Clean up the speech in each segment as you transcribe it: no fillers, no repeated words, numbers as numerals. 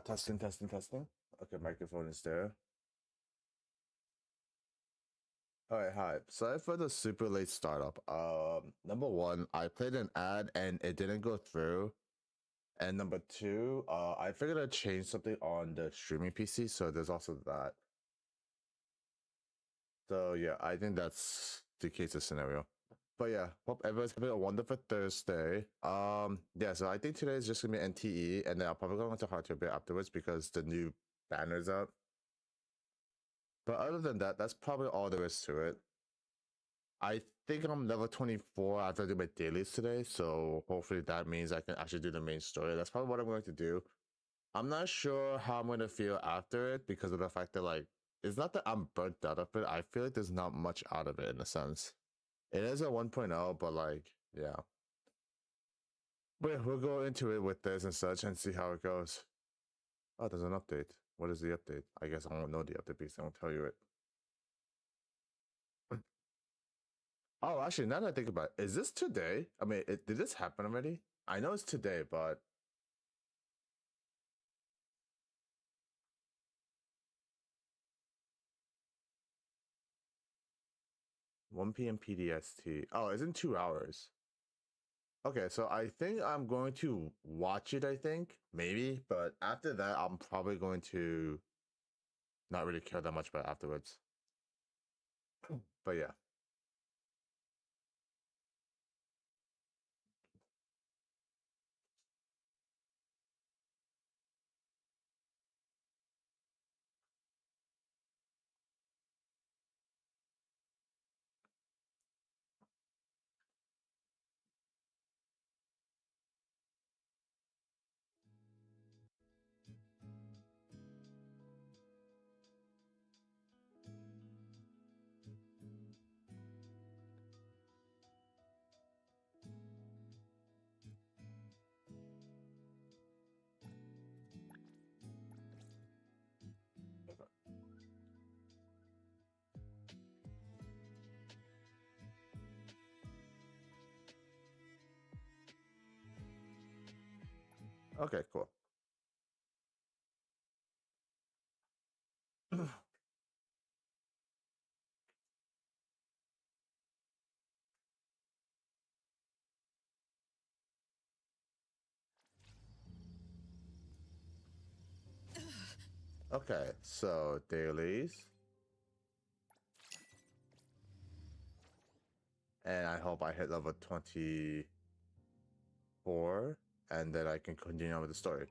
Testing, testing, testing. Okay, microphone is there. All right, hi. Sorry for the super late startup. Number one, I played an ad and it didn't go through. And number two, I figured I'd change something on the streaming PC, so there's also that. So yeah, I think that's the case of scenario. But yeah, hope everyone's having a wonderful Thursday. Yeah, so I think today is just gonna be NTE, and then I'll probably go into Hardware a bit afterwards because the new banner's up. But other than that, that's probably all there is to it. I think I'm level 24 after I do my dailies today, so hopefully that means I can actually do the main story. That's probably what I'm going to do. I'm not sure how I'm going to feel after it because of the fact that, like, it's not that I'm burnt out of it. I feel like there's not much out of it in a sense. It is a 1.0, but like, yeah. But yeah, we'll go into it with this and such and see how it goes. Oh, there's an update. What is the update? I guess I won't know the update because I won't tell you it. Oh, actually, now that I think about it, is this today? I mean, did this happen already? I know it's today, but 1 p.m. PDST. Oh, it's in 2 hours. Okay, so I think I'm going to watch it, I think, maybe, but after that, I'm probably going to not really care that much about it afterwards. But yeah. Okay, cool. Okay, so dailies. And I hope I hit level 24, and then I can continue on with the story.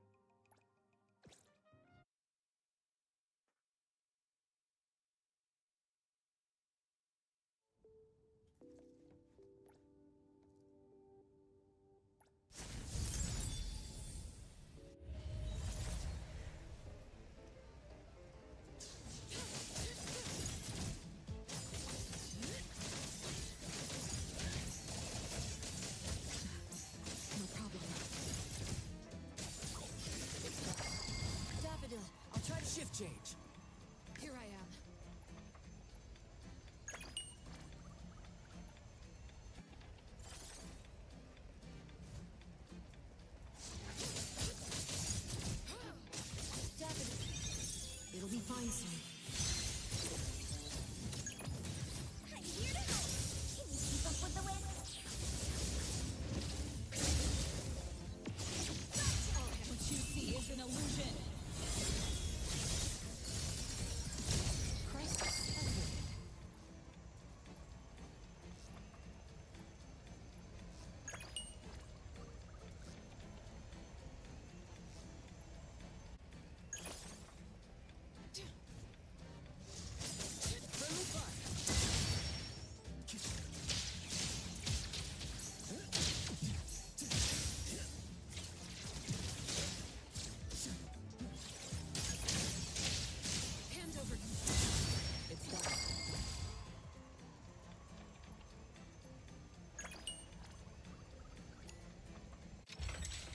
No problem. Daffodil, I'll try to shift change. Here I am. Daffodil, it'll be fine soon. I'm here to help. Can you keep up with the wind? What you see is an illusion. Crisis averted. Friendly fire. Hand over. It's done.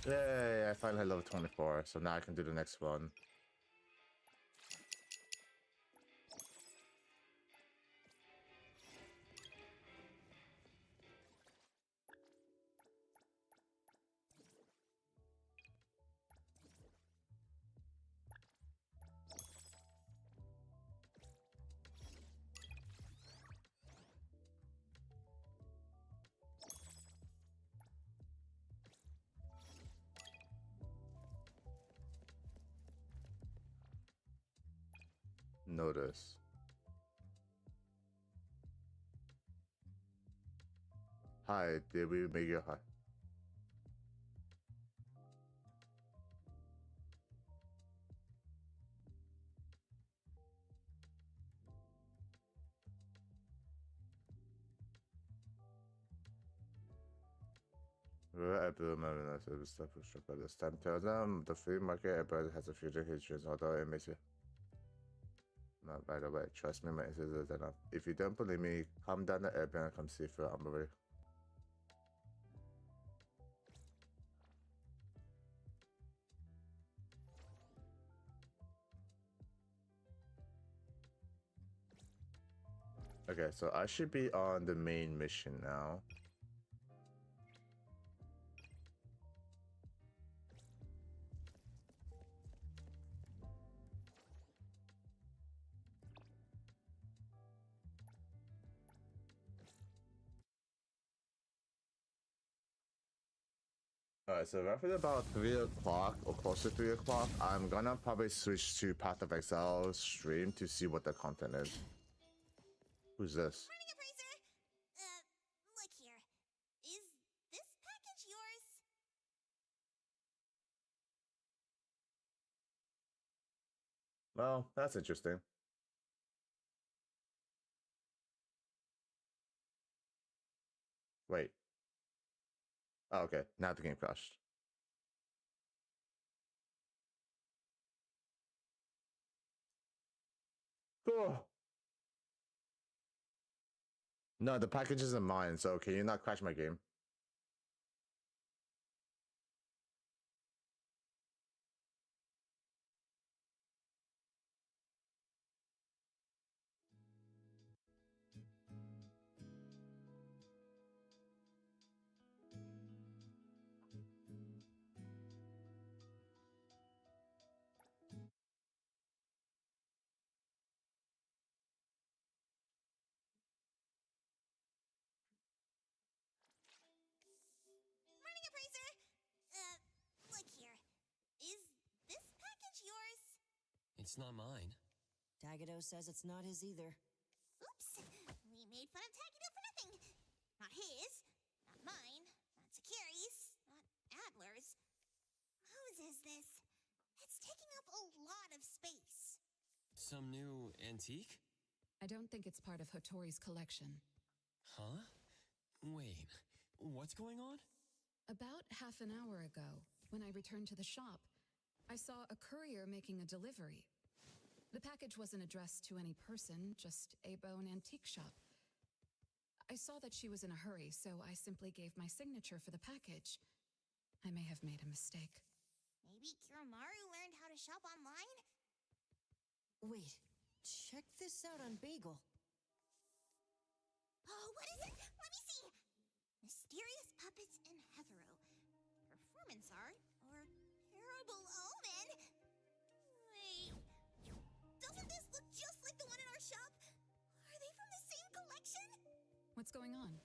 Yay, I finally hit level 24, so now I can do the next one. notice. Hi, did we make it high? Stuff by this time. Tell them the free market Apple has a future history, although it makes you. No, by the way, trust me, my answer is enough. If you don't believe me, come down the airplane and come see for I'm ready. Okay, so I should be on the main mission now. Alright, so roughly about 3 o'clock or close to 3 o'clock, I'm gonna probably switch to Path of Exile stream to see what the content is. Who's this? Morning, appraiser. Look here. Is this package yours? Well, that's interesting. Wait. Oh, okay, now the game crashed. Cool. No, the package isn't mine, so can you not crash my game? Morning, appraiser. Look here. Is this package yours? It's not mine. Tagado says it's not his either. Oops. We made fun of Tagido for nothing. Not his. Not mine. Not Sakiri's. Not Adler's. Whose is this? It's taking up a lot of space. Some new antique? I don't think it's part of Hotori's collection. Huh? Wait, what's going on? About half an hour ago, when I returned to the shop, I saw a courier making a delivery. The package wasn't addressed to any person, just a bone antique shop. I saw that she was in a hurry, so I simply gave my signature for the package. I may have made a mistake. Maybe Kiromaru learned how to shop online? Wait, check this out on Bagel. Oh, what is it? Let me see. Mysterious puppets in Hetero. Performance art or terrible omen? Wait. Doesn't this look just like the one in our shop? Are they from the same collection? What's going on?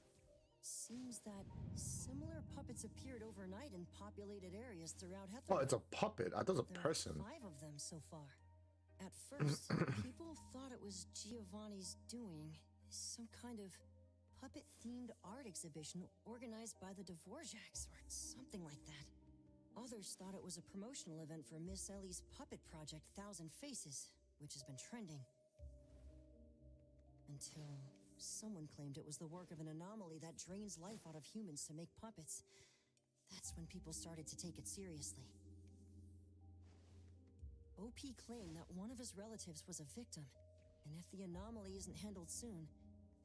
Seems that similar puppets appeared overnight in populated areas throughout Oh, Hetero. it's a puppet. I thought it was a There person. are 5 of them so far. At first, people thought it was Giovanni's doing, some kind of puppet-themed art exhibition organized by the Dvorak's or something like that. Others thought it was a promotional event for Miss Ellie's puppet project, Thousand Faces, which has been trending. Until someone claimed it was the work of an anomaly that drains life out of humans to make puppets. That's when people started to take it seriously. OP claimed that one of his relatives was a victim, and if the anomaly isn't handled soon,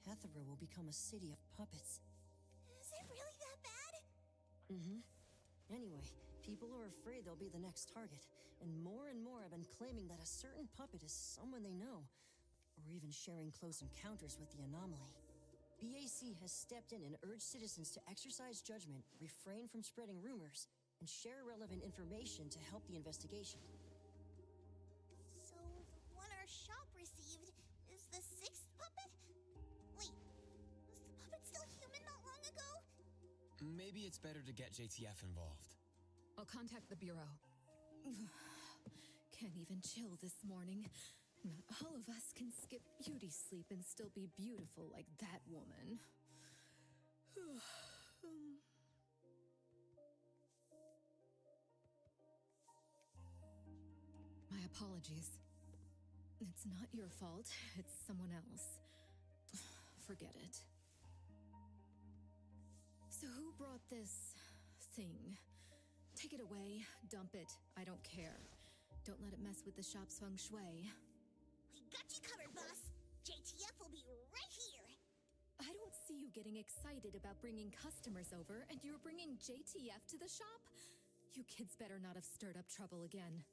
Hetero will become a city of puppets. Is it really that bad? Mm-hmm. Anyway, people are afraid they'll be the next target, and more have been claiming that a certain puppet is someone they know, or even sharing close encounters with the anomaly. BAC has stepped in and urged citizens to exercise judgment, refrain from spreading rumors, and share relevant information to help the investigation. So, the one our shop received is the 6th puppet? Wait, was the puppet still human not long ago? Maybe it's better to get JTF involved. I'll contact the Bureau. Can't even chill this morning. Not all of us can skip beauty sleep and still be beautiful like that woman. My apologies. It's not your fault, it's someone else. Forget it. So who brought this thing? Take it away, dump it, I don't care. Don't let it mess with the shop's feng shui. We got you covered, boss. JTF will be right here. I don't see you getting excited about bringing customers over, and you're bringing JTF to the shop? You kids better not have stirred up trouble again.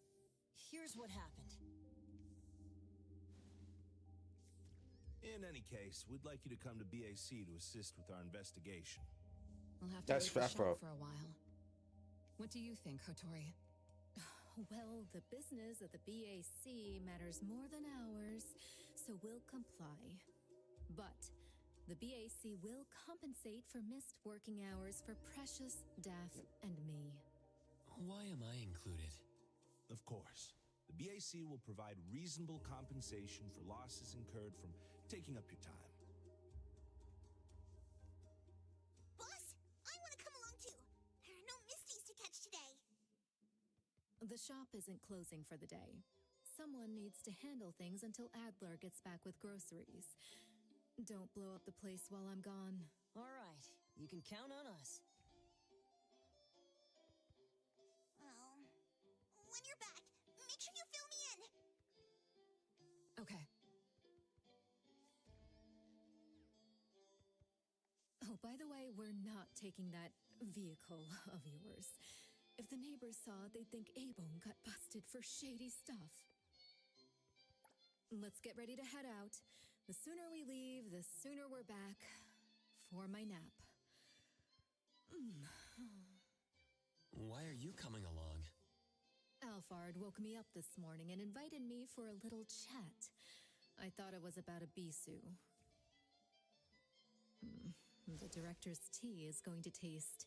Here's what happened. In any case, we'd like you to come to BAC to assist with our investigation. We'll have to That's leave the fair, bro. shop for a while. What do you think, Hotori? Well, the business of the BAC matters more than ours, so we'll comply. But the BAC will compensate for missed working hours for Precious, Daff, and me. Why am I included? Of course, the BAC will provide reasonable compensation for losses incurred from taking up your time. Boss, I want to come along too. There are no Misties to catch today. The shop isn't closing for the day. Someone needs to handle things until Adler gets back with groceries. Don't blow up the place while I'm gone. All right, you can count on us. Well, when you're back, make sure you fill me in. Okay. Oh, by the way, we're not taking that vehicle of yours. If the neighbors saw it, they'd think A-Bone got busted for shady stuff. Let's get ready to head out. The sooner we leave, the sooner we're back for my nap. Why are you coming along? Alphard woke me up this morning and invited me for a little chat. I thought it was about a Bisu. The director's tea is going to taste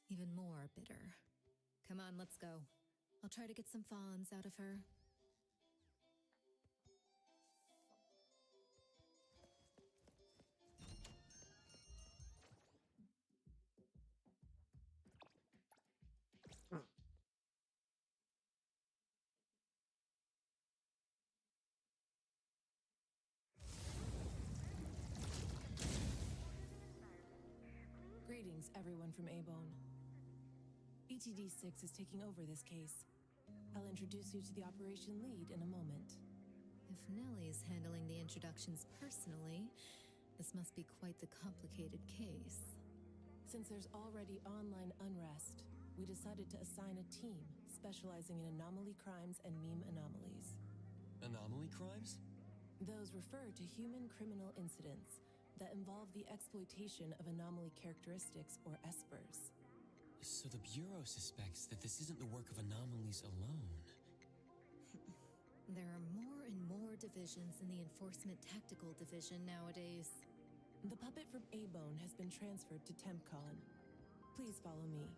even more bitter. Come on, let's go. I'll try to get some fawns out of her. Greetings, everyone from A-Bone. ETD-6 is taking over this case. I'll introduce you to the operation lead in a moment. If Nellie's handling the introductions personally, this must be quite the complicated case. Since there's already online unrest, we decided to assign a team specializing in anomaly crimes and meme anomalies. Anomaly crimes? Those refer to human criminal incidents that involve the exploitation of anomaly characteristics, or espers. So the Bureau suspects that this isn't the work of anomalies alone. There are more and more divisions in the Enforcement Tactical Division nowadays. The puppet from A-Bone has been transferred to TempCon. Please follow me.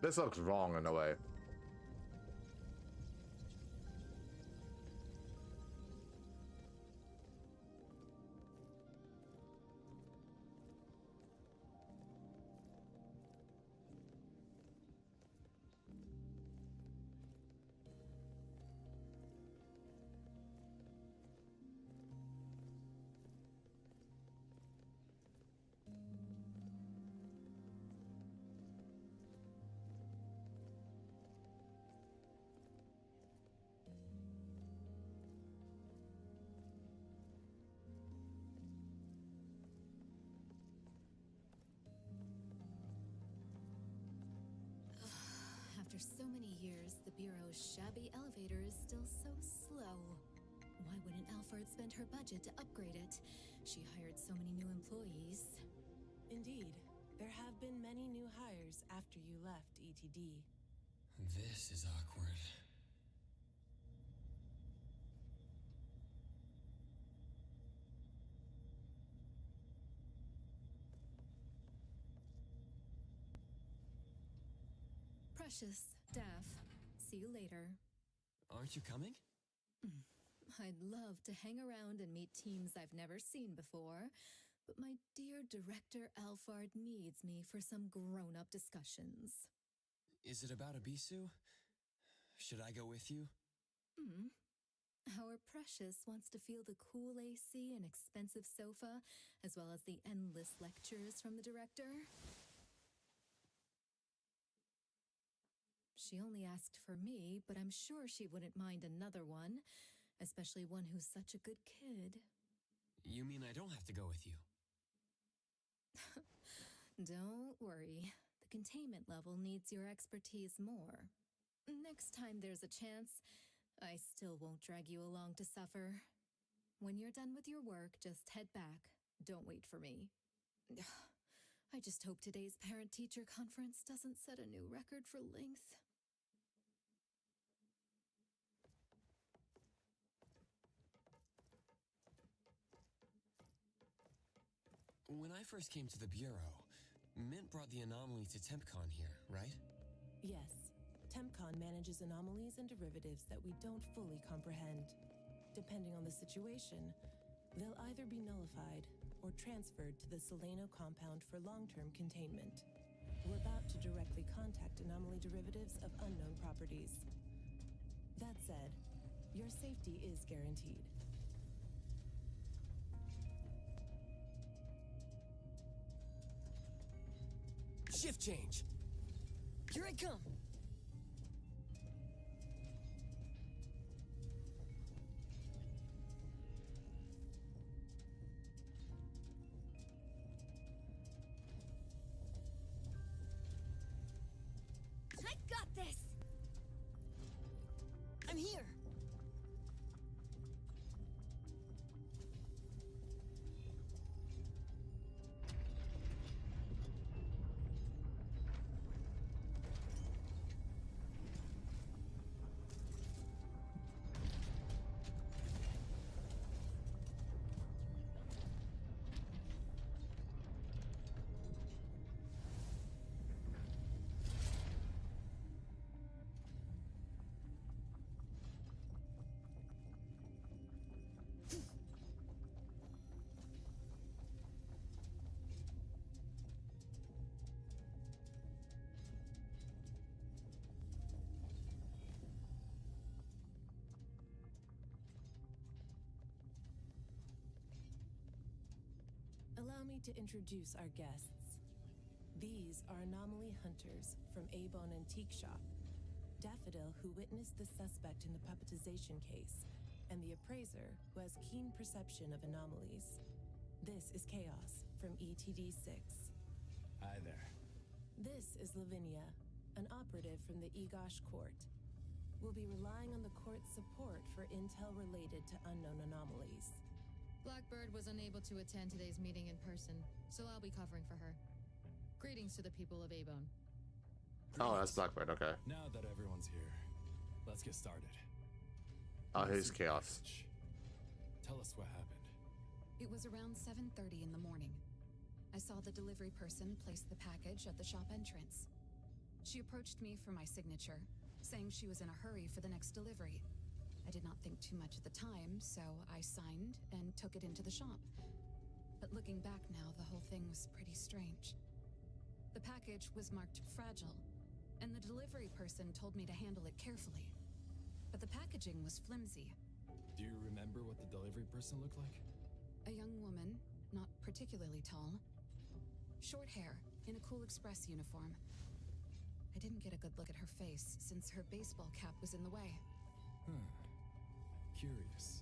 This looks wrong in a way. After so many years, the Bureau's shabby elevator is still so slow. Why wouldn't Alphard spend her budget to upgrade it? She hired so many new employees. Indeed, there have been many new hires after you left ETD. This is awkward. Precious, Daff. See you later. Aren't you coming? I'd love to hang around and meet teams I've never seen before, but my dear Director Alfard needs me for some grown-up discussions. Is it about Abisu? Should I go with you? Our Precious wants to feel the cool AC and expensive sofa, as well as the endless lectures from the director. She only asked for me, but I'm sure she wouldn't mind another one, especially one who's such a good kid. You mean I don't have to go with you? Don't worry. The containment level needs your expertise more. Next time there's a chance, I still won't drag you along to suffer. When you're done with your work, just head back. Don't wait for me. I just hope today's parent-teacher conference doesn't set a new record for length. When I first came to the Bureau, Mint brought the anomaly to TempCon here, right? Yes, TempCon manages anomalies and derivatives that we don't fully comprehend. Depending on the situation, they'll either be nullified or transferred to the Seleno compound for long-term containment. We're about to directly contact anomaly derivatives of unknown properties. That said, your safety is guaranteed. Shift change! Here I come! I got this! I'm here! Allow me to introduce our guests. These are anomaly hunters from Abone Antique Shop, Daffodil, who witnessed the suspect in the puppetization case, and the appraiser, who has keen perception of anomalies. This is Chaos from ETD-6. Hi there. This is Lavinia, an operative from the Egosh Court. We'll be relying on the court's support for intel related to unknown anomalies. Blackbird was unable to attend today's meeting in person, so I'll be covering for her. Greetings to the people of Abone. Oh, that's Blackbird, okay. Now that everyone's here, let's get started. Oh, here's What's your Chaos. package? Tell us what happened. It was around 7:30 in the morning. I saw the delivery person place the package at the shop entrance. She approached me for my signature, saying she was in a hurry for the next delivery. I did not think too much at the time, so I signed and took it into the shop. But looking back now, the whole thing was pretty strange. The package was marked fragile, and the delivery person told me to handle it carefully. But the packaging was flimsy. Do you remember what the delivery person looked like? A young woman, not particularly tall. Short hair, in a Cool Express uniform. I didn't get a good look at her face, since her baseball cap was in the way. Curious.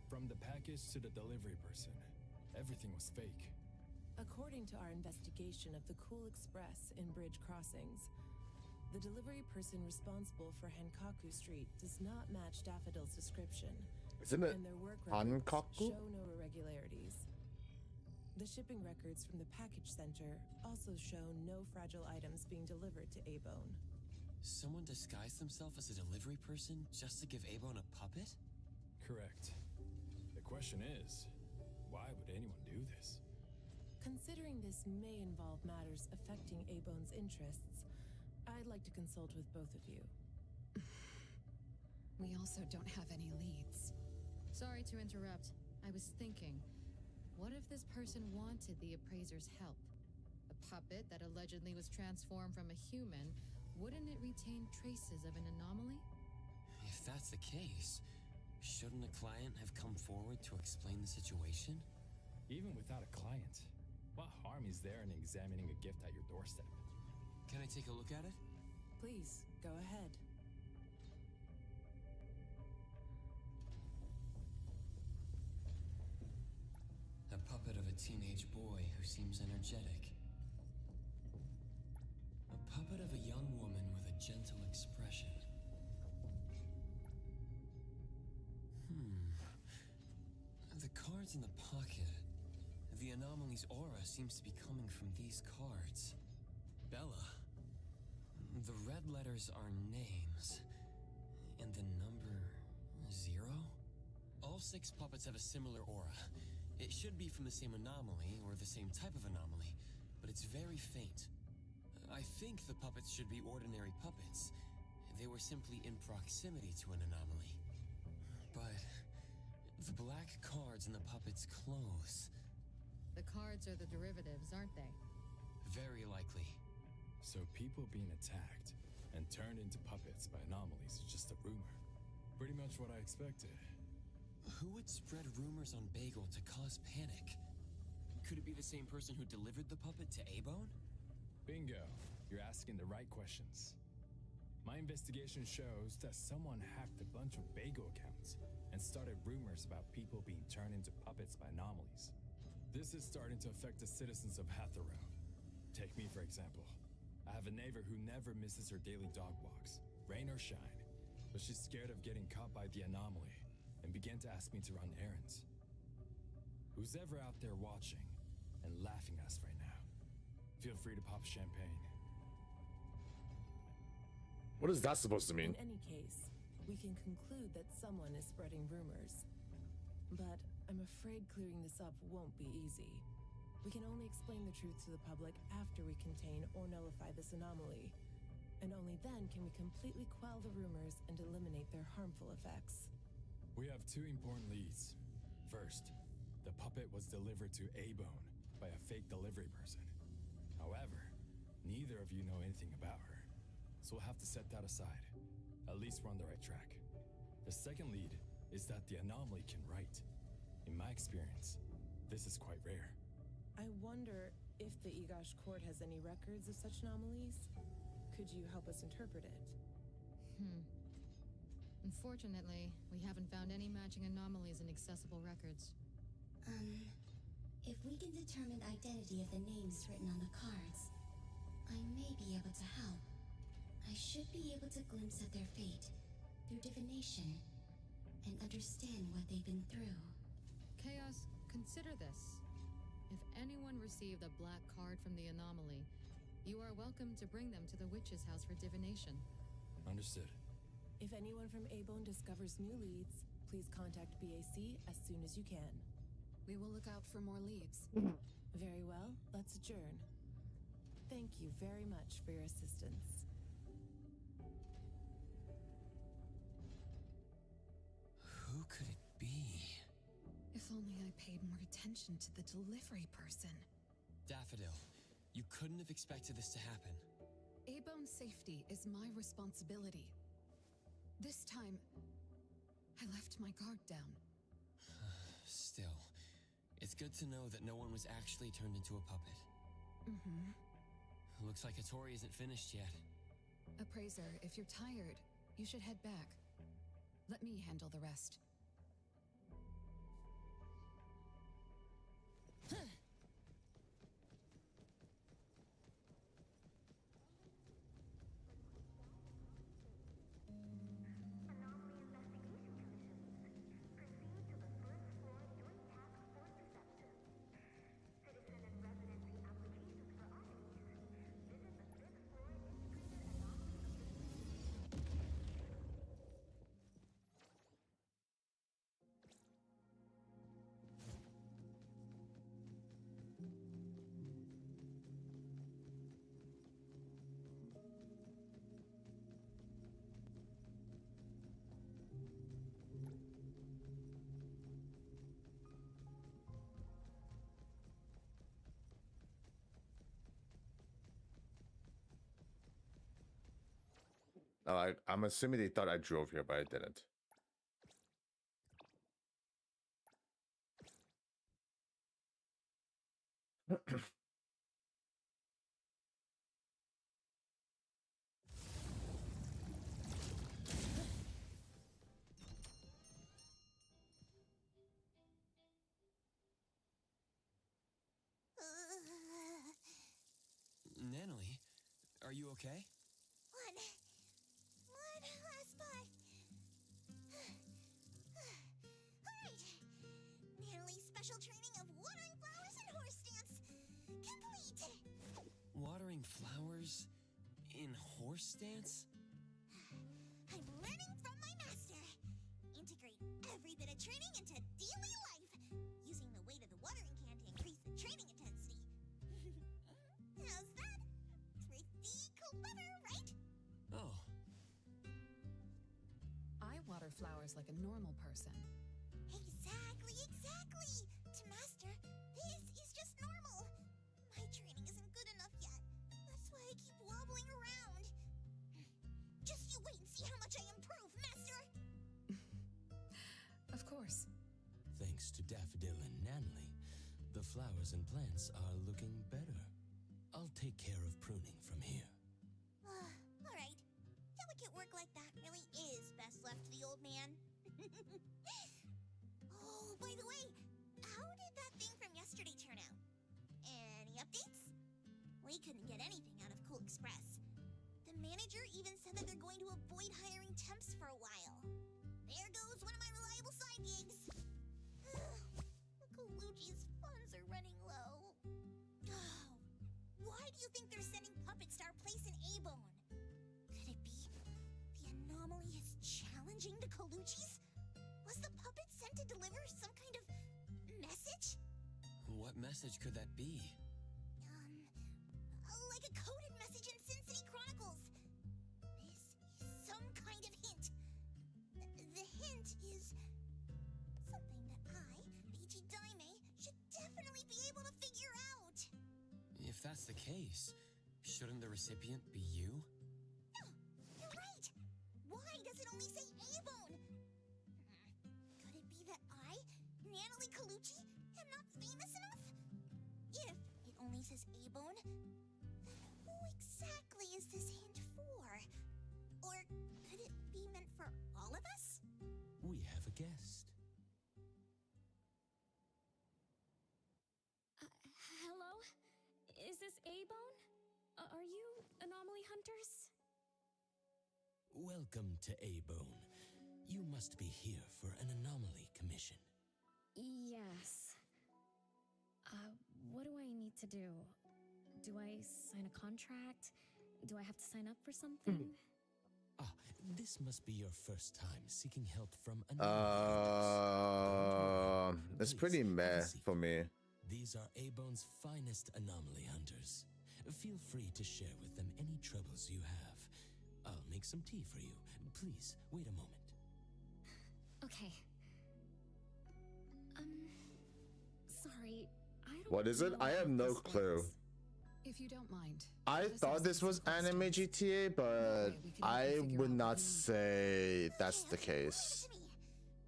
From the package to the delivery person, everything was fake. According to our investigation of the Cool Express in Bridge Crossings, the delivery person responsible for Hankaku Street does not match Daffodil's description, Isn't it and their work records Hankaku? show no irregularities. The shipping records from the package center also show no fragile items being delivered to Abone. Someone disguised themselves as a delivery person just to give Abone a puppet? Correct. The question is, why would anyone do this? Considering this may involve matters affecting Abone's interests, I'd like to consult with both of you. We also don't have any leads. Sorry to interrupt. I was thinking, what if this person wanted the appraiser's help? A puppet that allegedly was transformed from a human, wouldn't it retain traces of an anomaly? If that's the case, shouldn't a client have come forward to explain the situation? Even without a client, what harm is there in examining a gift at your doorstep? Can I take a look at it? Please, go ahead. A puppet of a teenage boy who seems energetic. A puppet of a young woman with a gentle expression. The cards in the pocket. The anomaly's aura seems to be coming from these cards. Bella. The red letters are names. And the number 0? All 6 puppets have a similar aura. It should be from the same anomaly, or the same type of anomaly, but it's very faint. I think the puppets should be ordinary puppets. They were simply in proximity to an anomaly. But the black cards in the puppets' clothes. The cards are the derivatives, aren't they? Very likely. So people being attacked and turned into puppets by anomalies is just a rumor. Pretty much what I expected. Who would spread rumors on Bagel to cause panic? Could it be the same person who delivered the puppet to A-Bone? Bingo. You're asking the right questions. My investigation shows that someone hacked a bunch of Bagel accounts and started rumors about people being turned into puppets by anomalies. This is starting to affect the citizens of Hatharo. Take me, for example. I have a neighbor who never misses her daily dog walks, rain or shine, but she's scared of getting caught by the anomaly and began to ask me to run errands. Who's ever out there watching and laughing at us right now, feel free to pop champagne. What is that supposed to mean? In any case, we can conclude that someone is spreading rumors. But I'm afraid clearing this up won't be easy. We can only explain the truth to the public after we contain or nullify this anomaly. And only then can we completely quell the rumors and eliminate their harmful effects. We have 2 important leads. First, the puppet was delivered to A-Bone by a fake delivery person. However, neither of you know anything about her, so we'll have to set that aside. At least we're on the right track. The second lead is that the anomaly can write. In my experience, this is quite rare. I wonder if the Igash court has any records of such anomalies? Could you help us interpret it? Unfortunately, we haven't found any matching anomalies in accessible records. If we can determine the identity of the names written on the cards, I may be able to help. I should be able to glimpse at their fate through divination and understand what they've been through. Chaos, consider this. If anyone received a black card from the anomaly, you are welcome to bring them to the witch's house for divination. Understood. If anyone from A-Bone discovers new leads, please contact BAC as soon as you can. We will look out for more leads. Very well, let's adjourn. Thank you very much for your assistance. Who could it be? If only I paid more attention to the delivery person. Daffodil, you couldn't have expected this to happen. A-Bone's safety is my responsibility. This time, I left my guard down. Still, it's good to know that no one was actually turned into a puppet. Looks like Hattori isn't finished yet. Appraiser, if you're tired, you should head back. Let me handle the rest. I'm assuming they thought I drove here, but I didn't. Natalie, are you okay? One last spot. Alright. Natalie's special training of watering flowers and horse dance complete. Watering flowers in horse dance? I'm learning from my master. Integrate every bit of training into daily life, using the weight of the watering can to increase the training intensity. How's that? Pretty clever, right? Oh, I water flowers like a normal person. Exactly. To master, this is just normal. My training isn't good enough yet. That's why I keep wobbling around. Just you wait and see how much I improve, master. Of course. thanks to Daffodil and Nanley, the flowers and plants are looking better. I'll take care of pruning from here. Alright. Delicate work like that really is best left to the old man. Oh, by the way, how did that thing from yesterday turn out? Any updates? We couldn't get anything out of Cool Express. The manager even said that they're going to avoid hiring temps for a while. There goes one of my reliable side gigs. Colucci's funds are running low. Why do you think they're sending puppets to our place in A-Bone? Could it be the anomaly is challenging the Colucci's? Was the puppet sent to deliver some kind of message? What message could that be? Like a coded message in Sin City Chronicles. This is some kind of hint. The hint is something that I, Ichi Daime, should definitely be able to figure out. If that's the case, shouldn't the recipient be you? No, you're right. Why does it only say A-Bone? Could it be that I, Natalie Colucci, am not famous enough? If it only says A-Bone, then who exactly is this hint for? Or could it be meant for all of us? We have a guest. Hello? Is this A-Bone? Are you anomaly hunters? Welcome to A-Bone. You must be here for an anomaly commission. Yes. What do I need to do? Do I sign a contract? Do I have to sign up for something? Ah, this must be your first time seeking help from It's pretty meh for me. These are A-Bone's finest anomaly hunters. Feel free to share with them any troubles you have. I'll make some tea for you. Please, wait a moment. Okay. Sorry, I don't What is it? know I have how no this clue. works. If you don't mind. I let us thought ask this you was some anime questions. GTA, but That way we can I figure would out not what we need. say that's the Okay, leave it case. to me.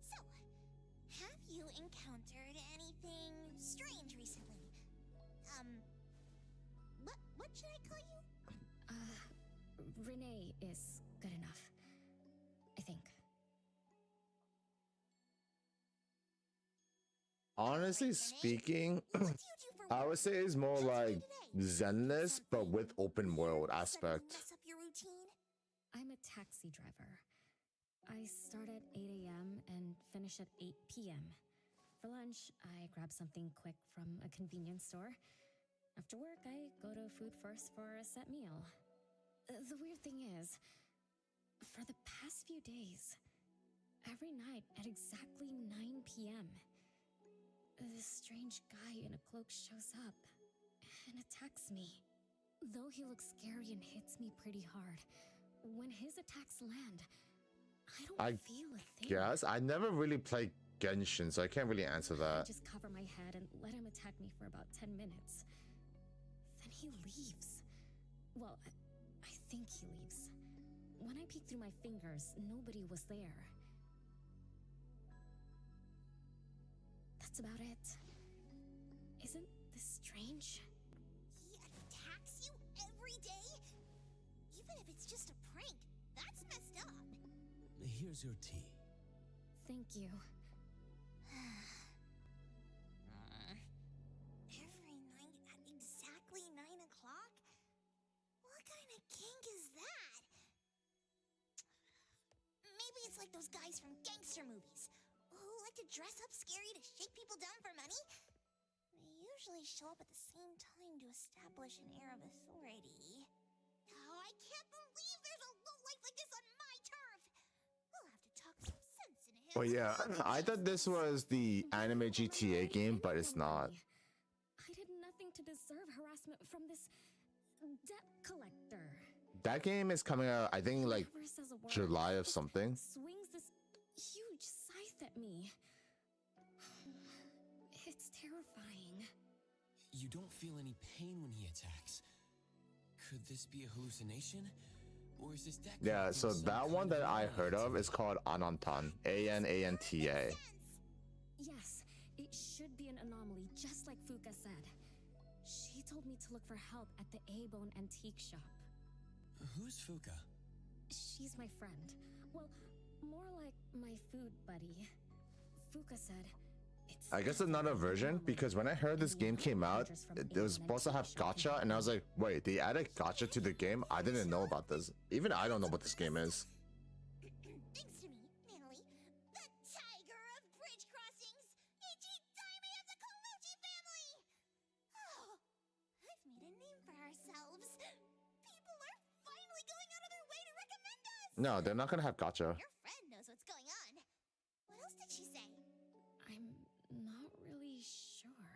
So, have you encountered anything strange recently? What should I call you? Renee is good enough. I think. Honestly Renee? speaking, What do you do for I work? would say it's more How's your day like today? zenless, but Something with open world suddenly aspect. Mess up your routine? I'm a taxi driver. I start at 8 a.m. and finish at 8 p.m. For lunch, I grab something quick from a convenience store. After work, I go to Food First for a set meal. The weird thing is, for the past few days, every night at exactly 9 p.m., this strange guy in a cloak shows up and attacks me. Though he looks scary and hits me pretty hard, when his attacks land, I don't I feel a thing. Yes, I never really played Genshin, so I can't really answer I that. just cover my head and let him attack me for about 10 minutes. Then he leaves. Well, I think he leaves. when I peeked through my fingers, nobody was there. That's about it. Isn't this strange? He attacks you every day? Even if it's just a prank, that's messed up. Here's your tea. Thank you. Every night at exactly 9 o'clock? What kind of kink is that? Maybe it's like those guys from gangster movies who like to dress up scary to shake people down for money. They usually show up at the same time to establish an air of authority. Oh, I can't believe there's a lowlife like this on my turf. We'll have to talk some sense into him. Well, yeah, I thought this was the anime GTA game, but it's not. I did nothing to deserve harassment from this debt collector. That game is coming out, I think, like Never says a word. July of Just something. Swings this huge scythe at me. It's terrifying. You don't feel any pain when he attacks. Could this be a hallucination? Or is this deck Yeah, so some that kind one that I anomaly heard of activity? is called Anantan. Ananta. Yes, it should be an anomaly, just like Fuka said. She told me to look for help at the A-Bone antique shop. Who's Fuka? She's my friend. Well, more like my food buddy. Fuka said it's I guess another version, because when I heard this game came out, it was supposed to have gacha, and I was like, wait, they added gacha to the game? I didn't know about this. Even I don't know what this game is. Thanks to me, Natalie, the tiger of bridge crossings, Ichi Daime of the Colucci family! Oh, I've made a name for ourselves. People are finally going out of their way to recommend us! No, they're not gonna have gacha. Your friend knows what's going on. What else did she say? I'm not really sure.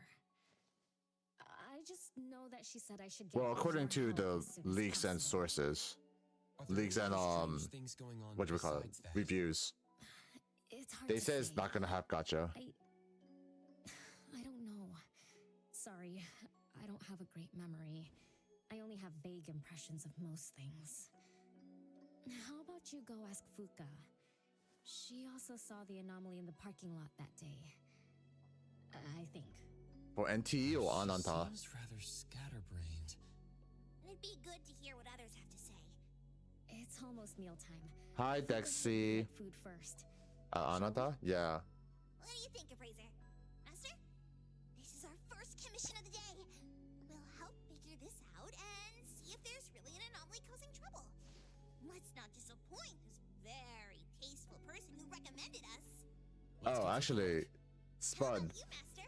I just know that she said I should get Well, according HR to help the as soon as leaks and possible. sources, Are there leaks and any strange things going on what do we call it? besides that? Reviews. It's hard They to say it's say. not gonna have gacha. I don't know. Sorry, I don't have a great memory. I only have vague impressions of most things. How about you go ask Fuka? She also saw the anomaly in the parking lot that day. I think. For NTE or She Ananta? seems rather scatterbrained. It'd be good to hear what others have to say. It's almost mealtime. Hi, Fuka told me to Dexy. get food first. Ananta? Yeah. What do you think, Appraiser? Master? This is our first commission of the day. We'll help figure this out and see if there's really an anomaly causing trouble. Let's not disappoint this very tasteful person who recommended us. Oh, actually, How Spud. about you, Master?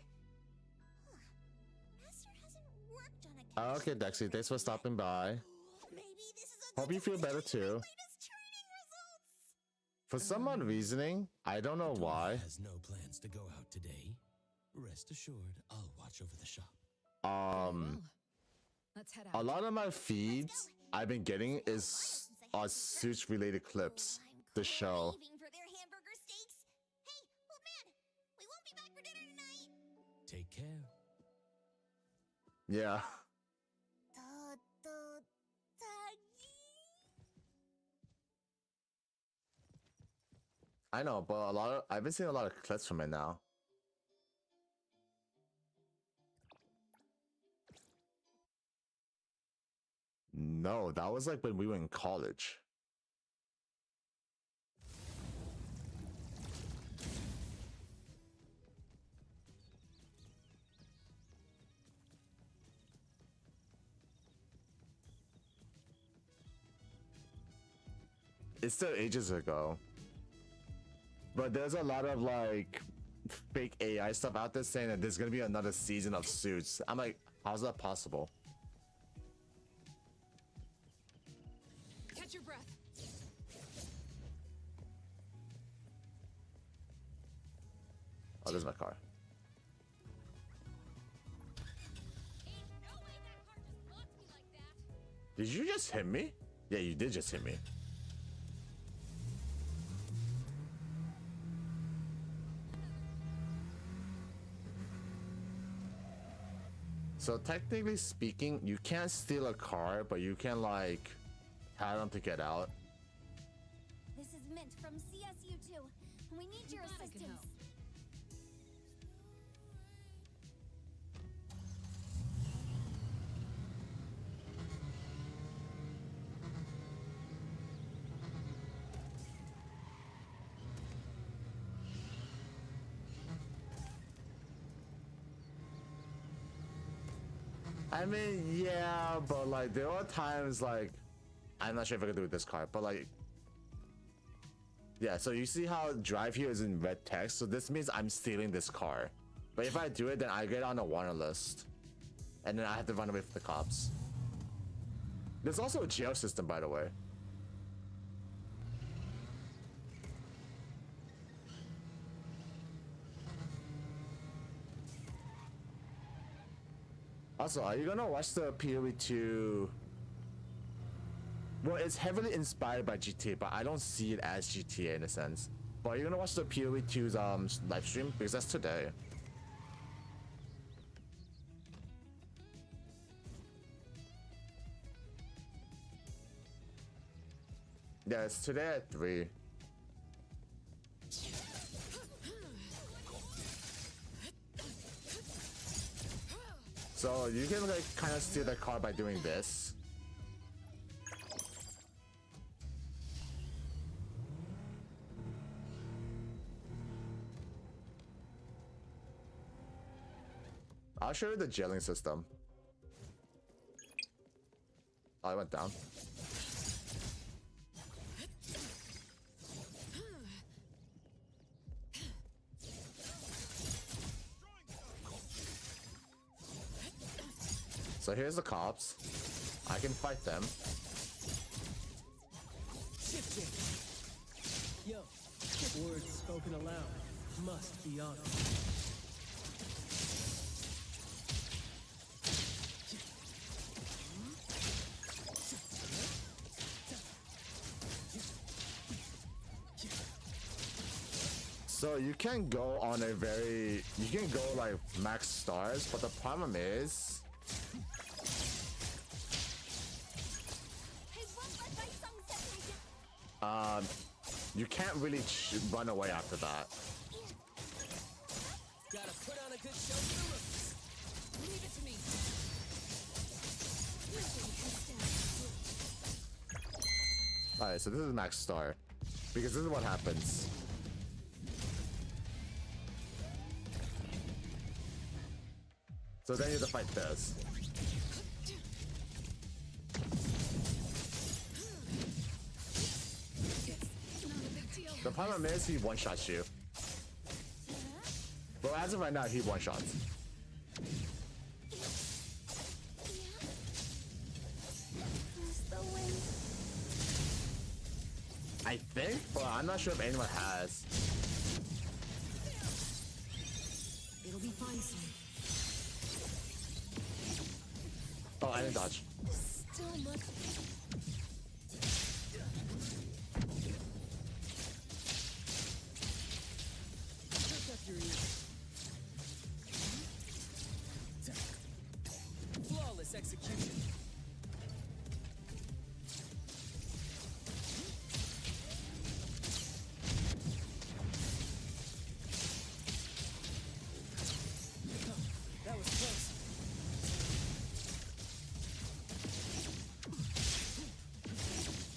Huh. Master hasn't worked on a Oh, okay, Dexy, thanks for stopping by. Maybe this is a Hope good you feel time to better show you my too. latest training results. For some odd reasoning, I don't know why. Has no plans to go out today. Rest assured, I'll watch over the shop. Well, let's head out. A lot of my feeds I've been getting is Suits related clips. The show. Craving for their hamburger steaks. Hey, old man, we won't be back for dinner tonight. Take care. Yeah. I know, but I've been seeing a lot of clips from it now. No, that was like when we were in college. It's still ages ago. But there's a lot of like fake AI stuff out there saying that there's gonna be another season of Suits. I'm like, how's that possible? Catch your breath. Oh, there's my car. Ain't no way that car just blocked me like that. Did you just hit me? Yeah, you did just hit me. So technically speaking, you can't steal a car, but you can like tell them to get out. Lieutenant from CSU2. We need your Glad I could assistance. help. I mean, yeah, but like there are times like I'm not sure if I can do it with this card, but like yeah. So you see how drive here is in red text, so this means I'm stealing this car. But if I do it, then I get on the wanted list, and then I have to run away from the cops. There's also a jail system, by the way. Also, are you gonna watch the PoE2? Well, it's heavily inspired by GTA, but I don't see it as GTA in a sense. But are you gonna watch the PoE2's live stream? Because that's today. Yeah, it's today at 3. So you can like kind of steal the car by doing this. I'll show you the jailing system. Oh, I went down. So here's the cops. I can fight them. Shift change. Yo, words spoken aloud must be honored. So you can go on a very, you can go like max stars, but the problem is, you can't really run away after that. Gotta put on a good show for the rookies. Leave it to me. Alright, so this is max star, because this is what happens. So then you have to fight this. The problem is he one-shots you. Well, as of right now, he one-shots. I think, but I'm not sure if anyone has. It'll be fine soon. Oh, I didn't dodge. Still much. Perk up your ears. Flawless execution. That was close.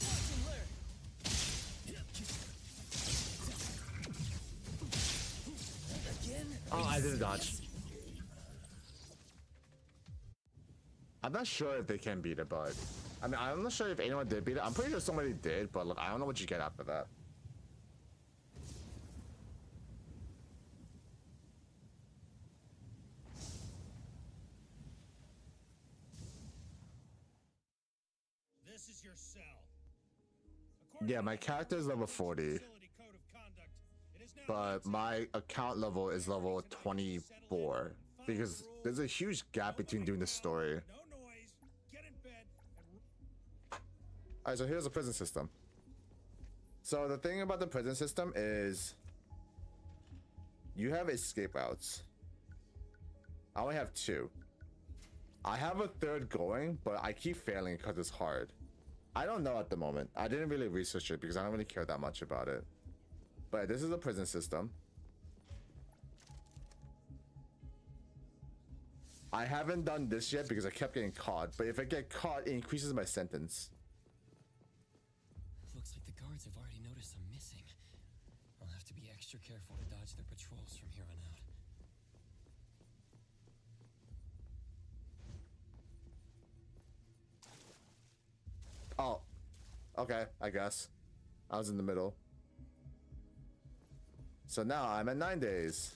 Watch and learn. Again? Oh, I didn't dodge. I'm not sure if they can beat it, but I mean, I'm not sure if anyone did beat it. I'm pretty sure somebody did, but look, I don't know what you get after that. This is your cell. Yeah, my character is level 40, but my account level is level 24 because there's a huge gap between doing the story. Alright, so here's the prison system. So the thing about the prison system is you have escape routes. I only have 2. I have a third going, but I keep failing because it's hard. I don't know at the moment. I didn't really research it because I don't really care that much about it. But this is a prison system. I haven't done this yet because I kept getting caught. But if I get caught, it increases my sentence. Looks like the guards have already noticed I'm missing. I'll have to be extra careful to dodge their patrols from here on out. Oh, okay, I guess. I was in the middle. So now I'm at 9 days.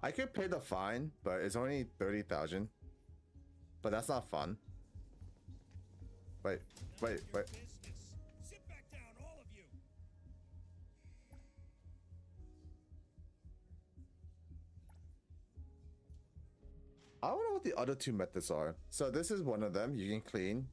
I could pay the fine, but it's only 30,000. But that's not fun. Wait. Sit back down, all of you. I don't know what the other two methods are. So this is one of them. You can clean.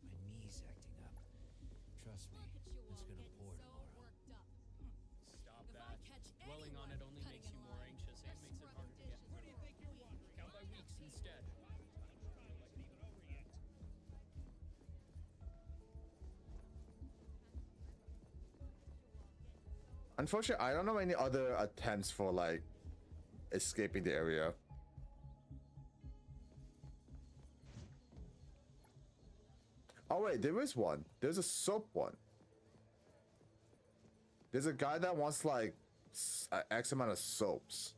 My knee's acting up. Trust me, it's gonna pour tomorrow. Stop that. Dwelling on it only makes you more anxious and makes it harder to get through. Where do you think you're wandering? Count by weeks instead. Trial isn't even over yet. Unfortunately, I don't know any other attempts for like escaping the area. Oh wait, there is one. There's a soap one. There's a guy that wants like X amount of soaps.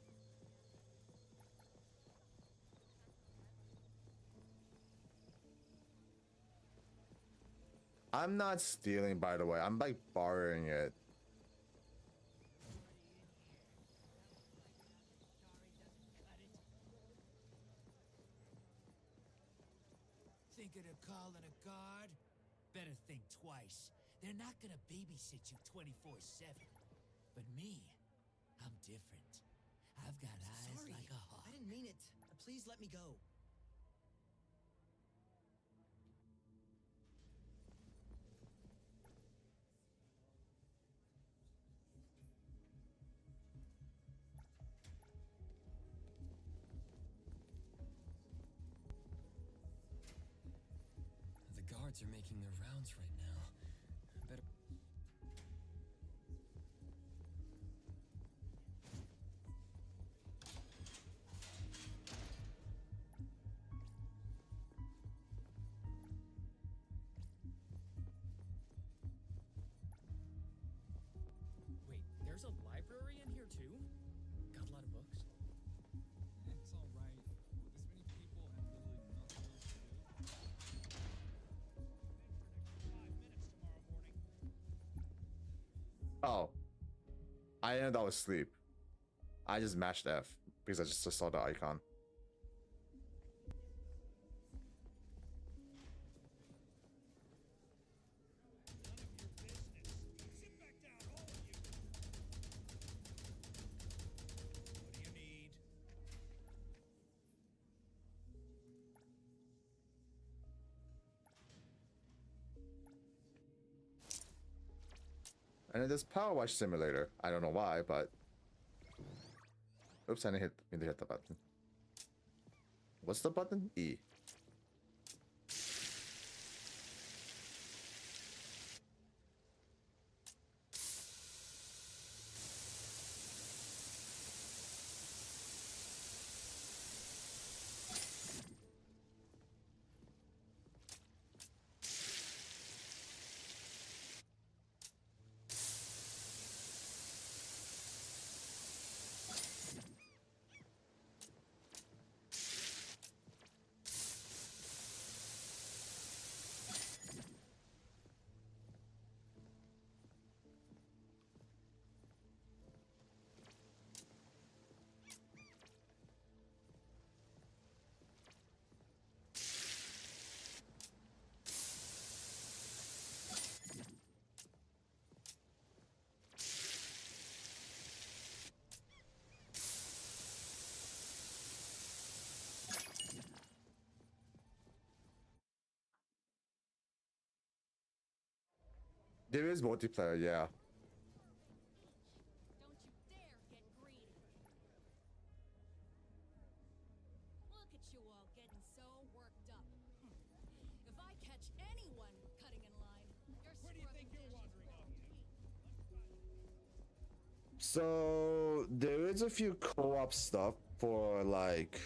I'm not stealing, by the way. I'm like borrowing it. Thinking of calling a guard? Better think twice. They're not gonna babysit you 24/7. But me, I'm different. I've got eyes Sorry, like a hawk. I didn't mean it. Please let me go. The guards are making their rounds right now. Better. Wait, there's a library in here too? Got a lot of books? It's all right. With this many people and literally nothing else to do. 5 minutes tomorrow morning. Oh, I ended up with sleep. I just mashed F because I just saw the icon. Sit back down, all of you. What do you need? And then there's Power Wash Simulator. I don't know why, but oops, I didn't hit the button. What's the button? E. There is multiplayer, yeah. Don't you dare get greedy. Look at you all getting so worked up. If I catch anyone cutting in line, where do you think you're wandering off to? So there is a few co-op stuff for like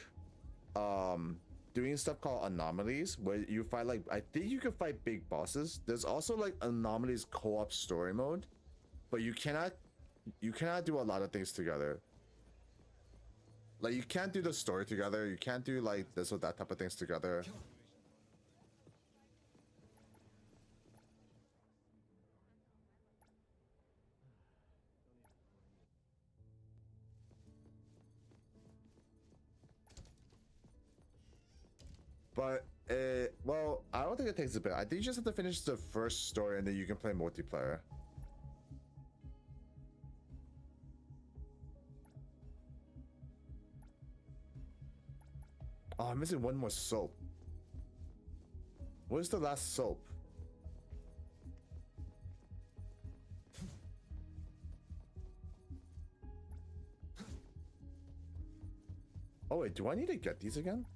doing stuff called anomalies where you fight like I think you can fight big bosses. There's also like anomalies co-op story mode, but you cannot do a lot of things together. Like you can't do the story together, you can't do like this or that type of things together. But well, I don't think it takes a bit. I think you just have to finish the first story and then you can play multiplayer. Oh, I'm missing one more soap. Where's the last soap? Oh wait, do I need to get these again?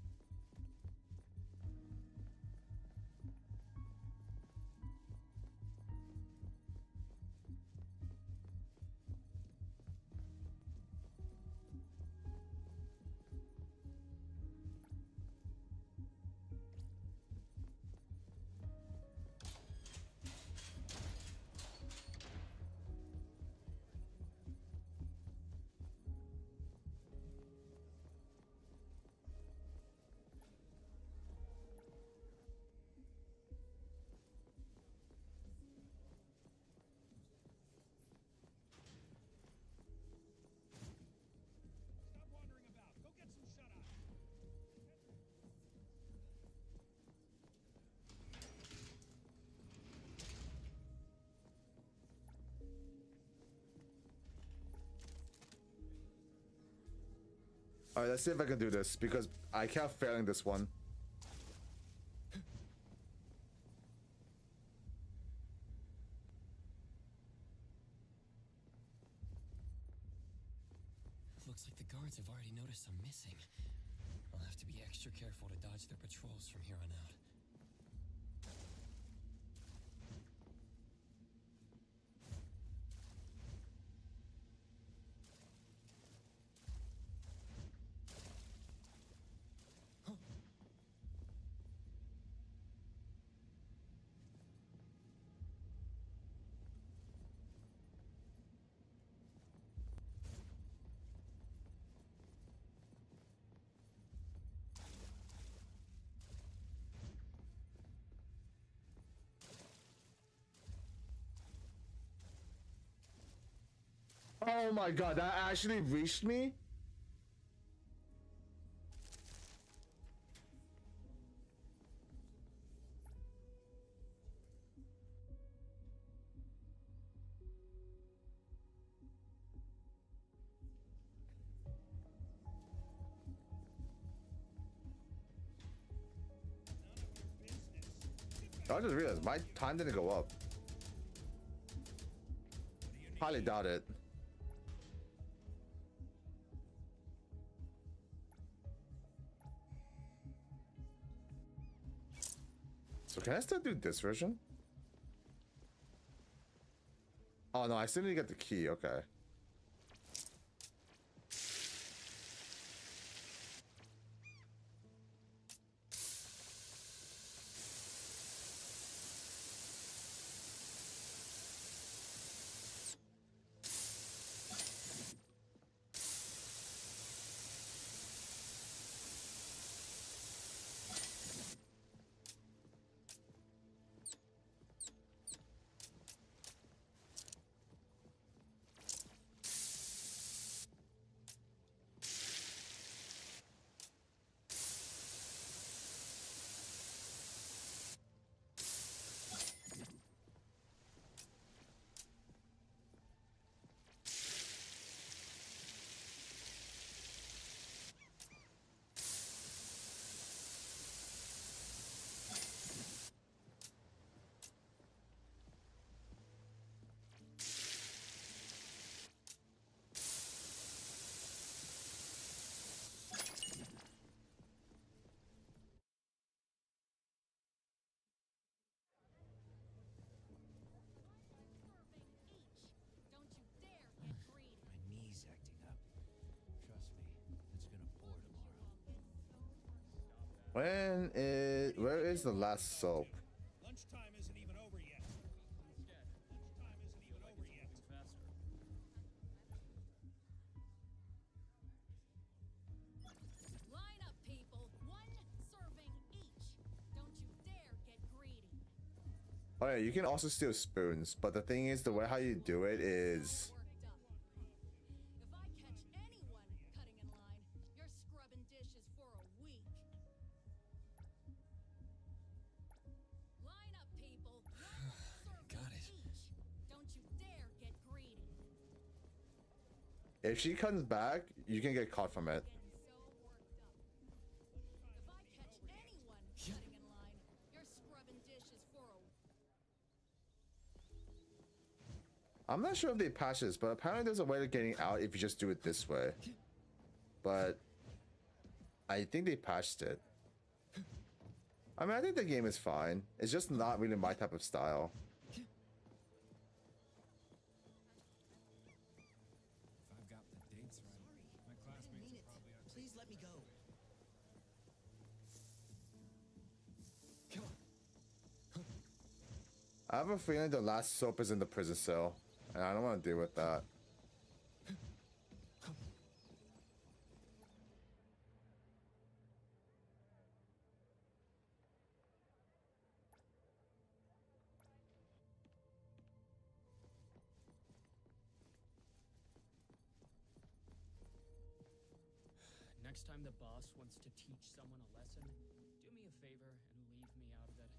All right, let's see if I can do this because I kept failing this one. Looks like the guards have already noticed I'm missing. I'll have to be extra careful to dodge their patrols from here on out. Oh my god, that actually reached me? I just realized my time didn't go up. Highly doubt it. So can I still do this version? Oh no, I still need to get the key, okay. Where is the last soap? Lunchtime isn't even over yet. Lunchtime isn't even over yet. Line up, people. One serving each. Don't you dare get greedy. Oh yeah, you can also steal spoons, but the thing is, the way how you do it is. If I catch anyone cutting in line, you're scrubbing dishes for a week. Line up, people. One Got it. each. Don't you dare get greedy. If she comes back, you can get caught from it. If I catch anyone cutting in line, you're scrubbing dishes for a I'm not sure if they patched this, but apparently there's a way of getting out if you just do it this way. But I think they patched it. I mean, I think the game is fine. It's just not really my type of style. If I've got the dates right, my classmates are probably out. Please let me go. I have a feeling the last soap is in the prison cell, and I don't want to deal with that. Next time the boss wants to teach someone a lesson, do me a favor and leave me out of it.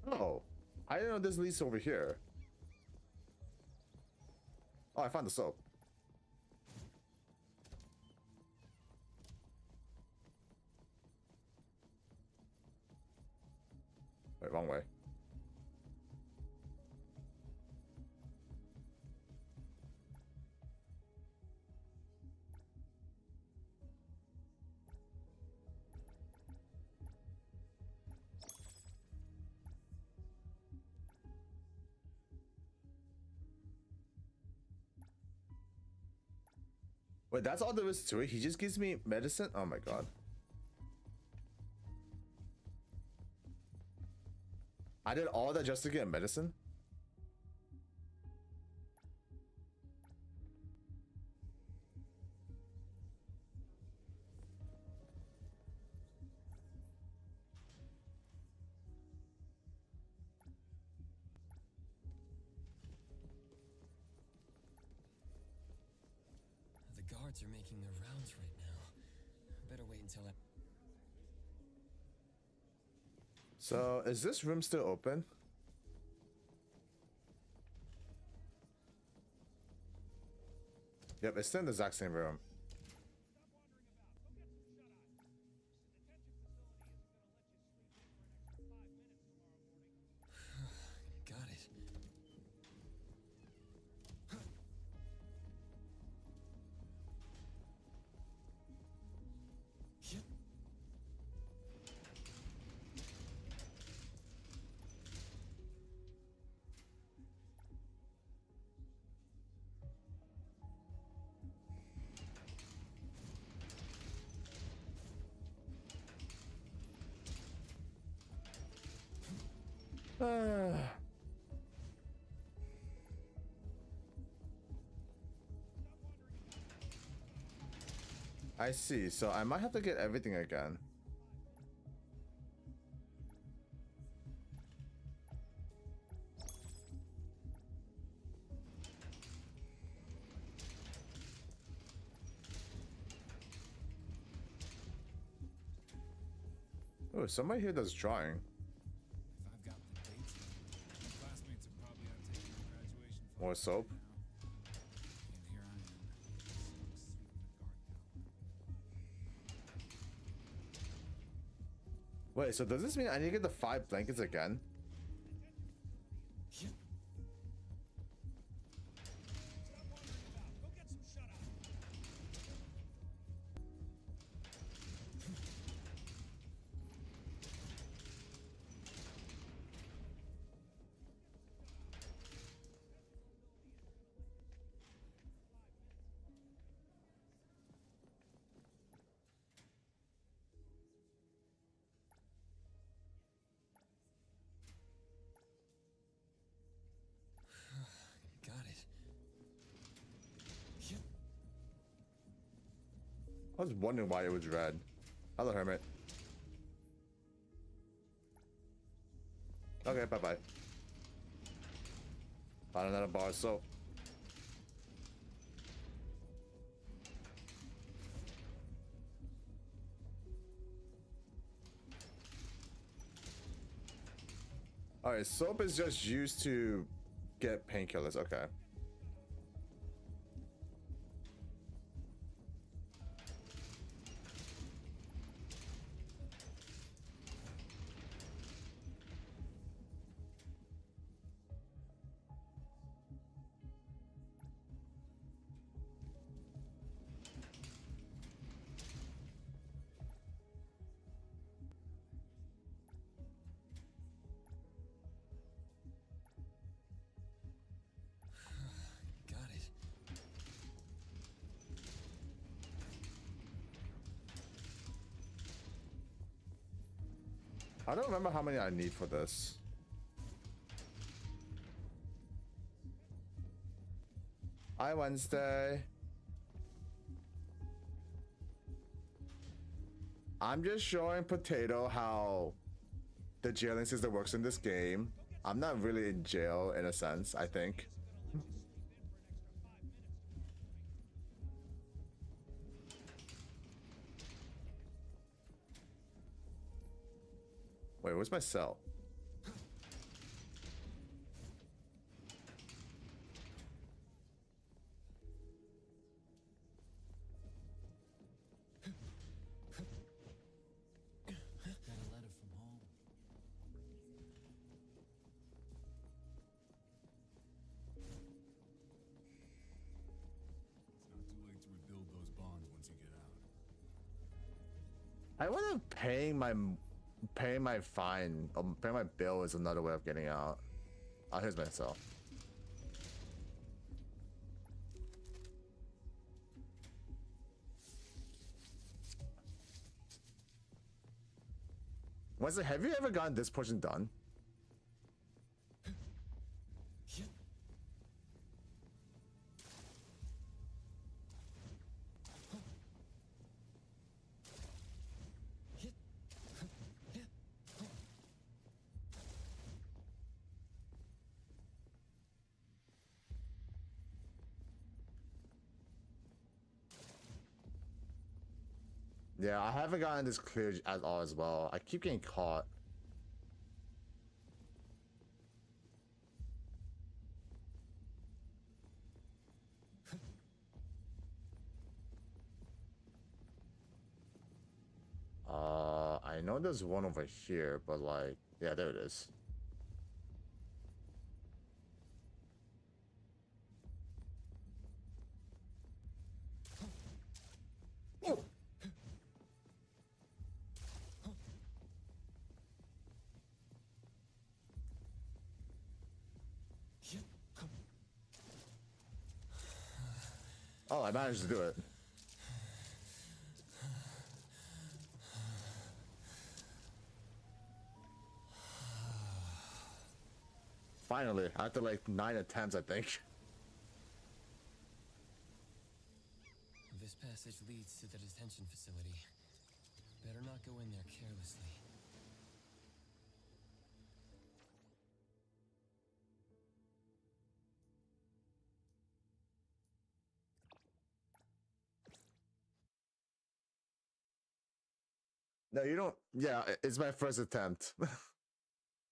Oh, I didn't know this leads over here. Oh, I found the soap. Wait, wrong way. Wait, that's all there is to it? He just gives me medicine? Oh my god. I did all that just to get medicine? The guards are making their rounds right now. Better wait until I... So, is this room still open? Yep, it's still in the exact same room. Got it. I see, so I might have to get everything again. Oh, somebody here does drawing. If I've got the dates right, my classmates are probably out taking their graduation More photos soap. right now. And here I am, Wait, so does this mean I need to get the 5 blankets again? Got it. I was wondering why it was red. Hello, Hermit. Okay, bye-bye. Found another bar of soap. Alright, soap is just used to get painkillers. Okay. Got it. I don't remember how many I need for this. Hi, Wednesday. I'm just showing Potato how the jailing system works in this game. I'm not really in jail in a sense, I think. Wait, where's my cell? Got a letter from home. It's not too late to rebuild those bonds once you get out. I wonder if paying my fine or paying my bill is another way of getting out. Oh, here's my cell. Wednesday, have you ever gotten this portion done? Yeah, I haven't gotten this clear at all as well. I keep getting caught. I know there's one over here, but like, yeah, there it is. Oh, I managed to do it. Finally, after like 9 attempts, I think. This passage leads to the detention facility. Better not go in there carelessly. No, you don't. Yeah, it's my first attempt.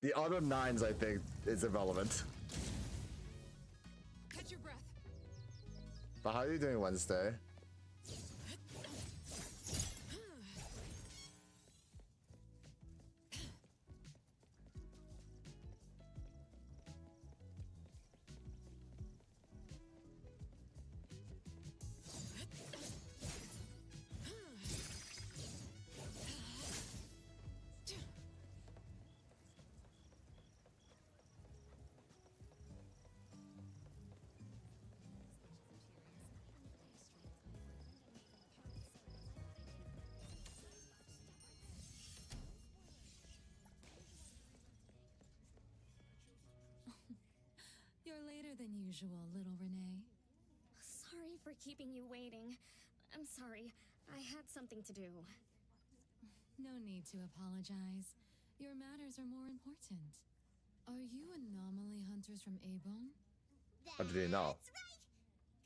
The other 9s, I think, is irrelevant. Catch your breath. But how are you doing, Wednesday? than usual, little Renee. Sorry for keeping you waiting. I'm sorry. I had something to do. No need to apologize. Your matters are more important. Are you anomaly hunters from A-Bone? How do they know? That's right!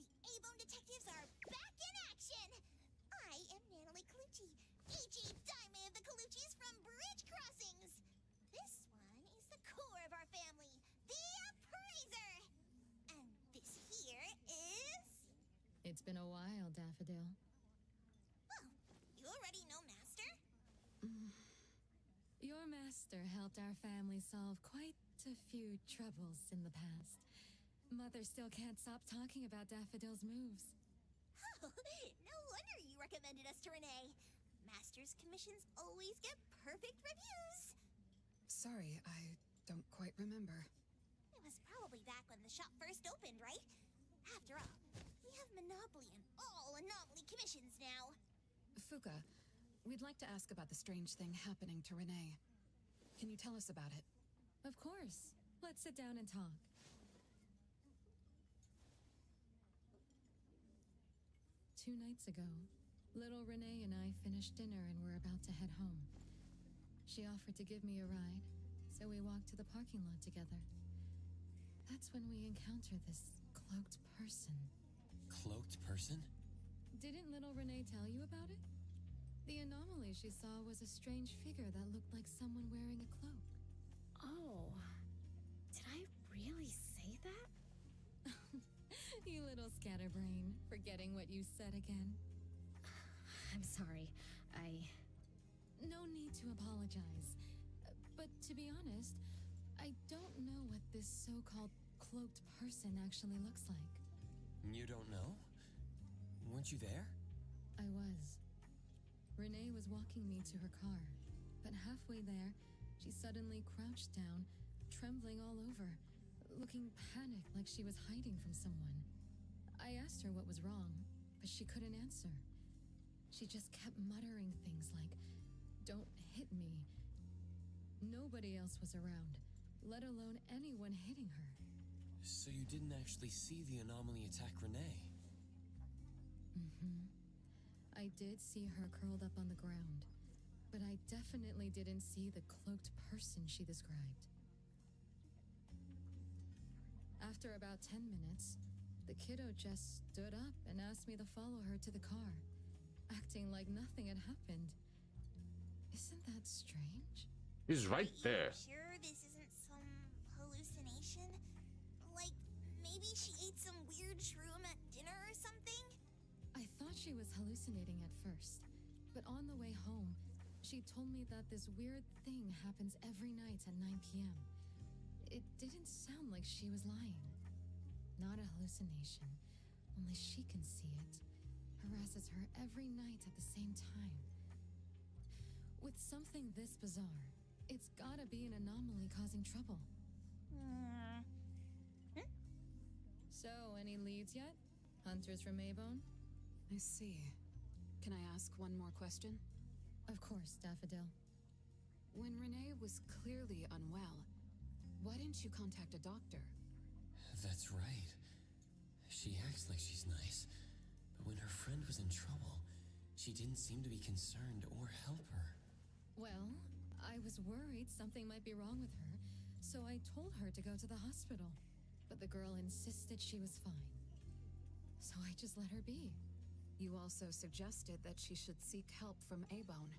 The A-Bone detectives are back in action! I am Natalie Colucci, A.J. Daime of the Coluccis from Bridge Crossings! This one is the core of our family, the Appraiser! And this here is... It's been a while, Daffodil. Oh, you already know Master? Your master helped our family solve quite a few troubles in the past. Mother still can't stop talking about Daffodil's moves. Oh, no wonder you recommended us to Renee. Master's commissions always get perfect reviews. Sorry, I don't quite remember. It was probably back when the shop first opened, right? After all, we have monopoly on all anomaly commissions now. Fuka, we'd like to ask about the strange thing happening to Renee. Can you tell us about it? Of course. Let's sit down and talk. Two nights ago, little Renee and I finished dinner and were about to head home. She offered to give me a ride, so we walked to the parking lot together. That's when we encountered this cloaked person. Cloaked person? Didn't little Renee tell you about it? The anomaly she saw was a strange figure that looked like someone wearing a cloak. Oh, did I really say that? You little scatterbrain, forgetting what you said again. I'm sorry. No need to apologize. But to be honest, I don't know what this so-called cloaked person actually looks like. You don't know? Weren't you there? I was. Renee was walking me to her car, but halfway there, she suddenly crouched down, trembling all over, looking panicked like she was hiding from someone. I asked her what was wrong, but she couldn't answer. She just kept muttering things like, "Don't hit me." Nobody else was around, let alone anyone hitting her. So you didn't actually see the anomaly attack Renee? I did see her curled up on the ground, but I definitely didn't see the cloaked person she described. After about 10 minutes, the kiddo just stood up and asked me to follow her to the car, acting like nothing had happened. Isn't that strange? He's right there. Sure this isn't some hallucination? Like, maybe she ate some weird shroom at dinner or something? I thought she was hallucinating at first, but on the way home, she told me that this weird thing happens every night at 9 p.m. It didn't sound like she was lying. Not a hallucination, only she can see it. Harasses her every night at the same time. With something this bizarre, it's gotta be an anomaly causing trouble. So, any leads yet? Hunters from A-Bone? I see. Can I ask one more question? Of course, Daffodil. When Renee was clearly unwell, why didn't you contact a doctor? That's right. She acts like she's nice, but when her friend was in trouble, she didn't seem to be concerned or help her. Well, I was worried something might be wrong with her, so I told her to go to the hospital. But the girl insisted she was fine. So I just let her be. You also suggested that she should seek help from A-Bone.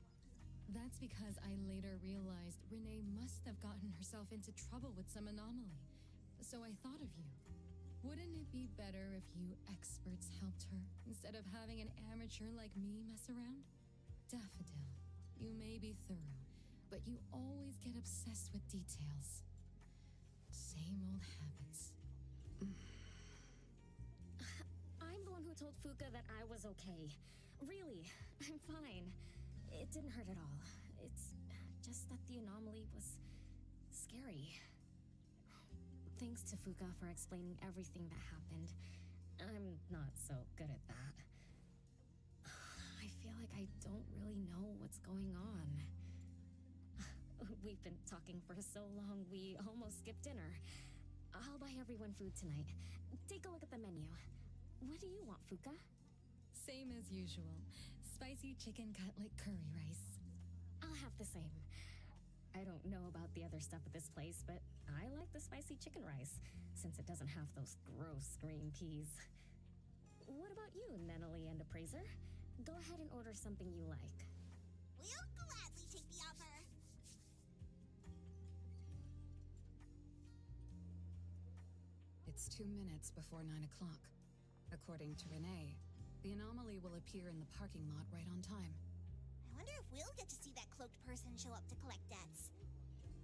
That's because I later realized Renee must have gotten herself into trouble with some anomaly. So I thought of you. Wouldn't it be better if you experts helped her instead of having an amateur like me mess around? Daffodil, you may be thorough, but you always get obsessed with details. Same old habits. I'm the one who told Fuka that I was okay. Really, I'm fine. It didn't hurt at all. It's just that the anomaly was scary. Thanks to Fuka for explaining everything that happened. I'm not so good at that. I feel like I don't really know what's going on. We've been talking for so long, we almost skipped dinner. I'll buy everyone food tonight. Take a look at the menu. What do you want, Fuka? Same as usual. Spicy chicken cutlet curry rice. I'll have the same. I don't know about the other stuff at this place, but I like the spicy chicken rice, since it doesn't have those gross green peas. What about you, Nenali and Appraiser? Go ahead and order something you like. We'll gladly take the offer. It's 2 minutes before 9 o'clock. According to Renee, the anomaly will appear in the parking lot right on time. I wonder if we'll get to see that cloaked person show up to collect debts.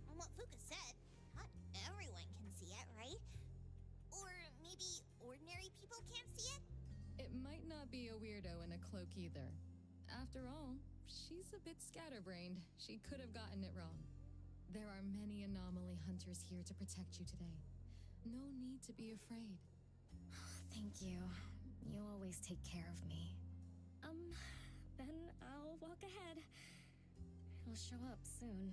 From what Fuka said, not everyone can see it, right? Or maybe ordinary people can't see it? It might not be a weirdo in a cloak either. After all, she's a bit scatterbrained. She could have gotten it wrong. There are many anomaly hunters here to protect you today. No need to be afraid. Thank you. You always take care of me. Then I'll walk ahead. He'll show up soon.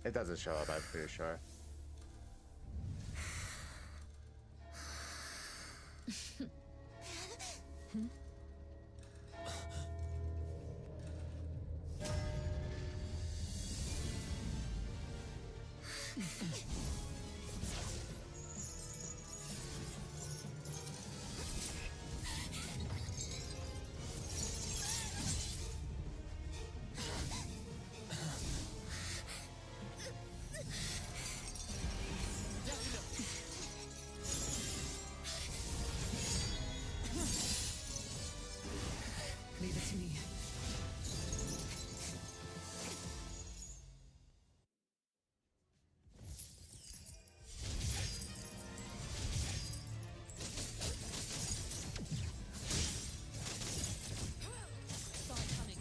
It doesn't show up, I'm pretty sure. Leave it to me. Saw it coming.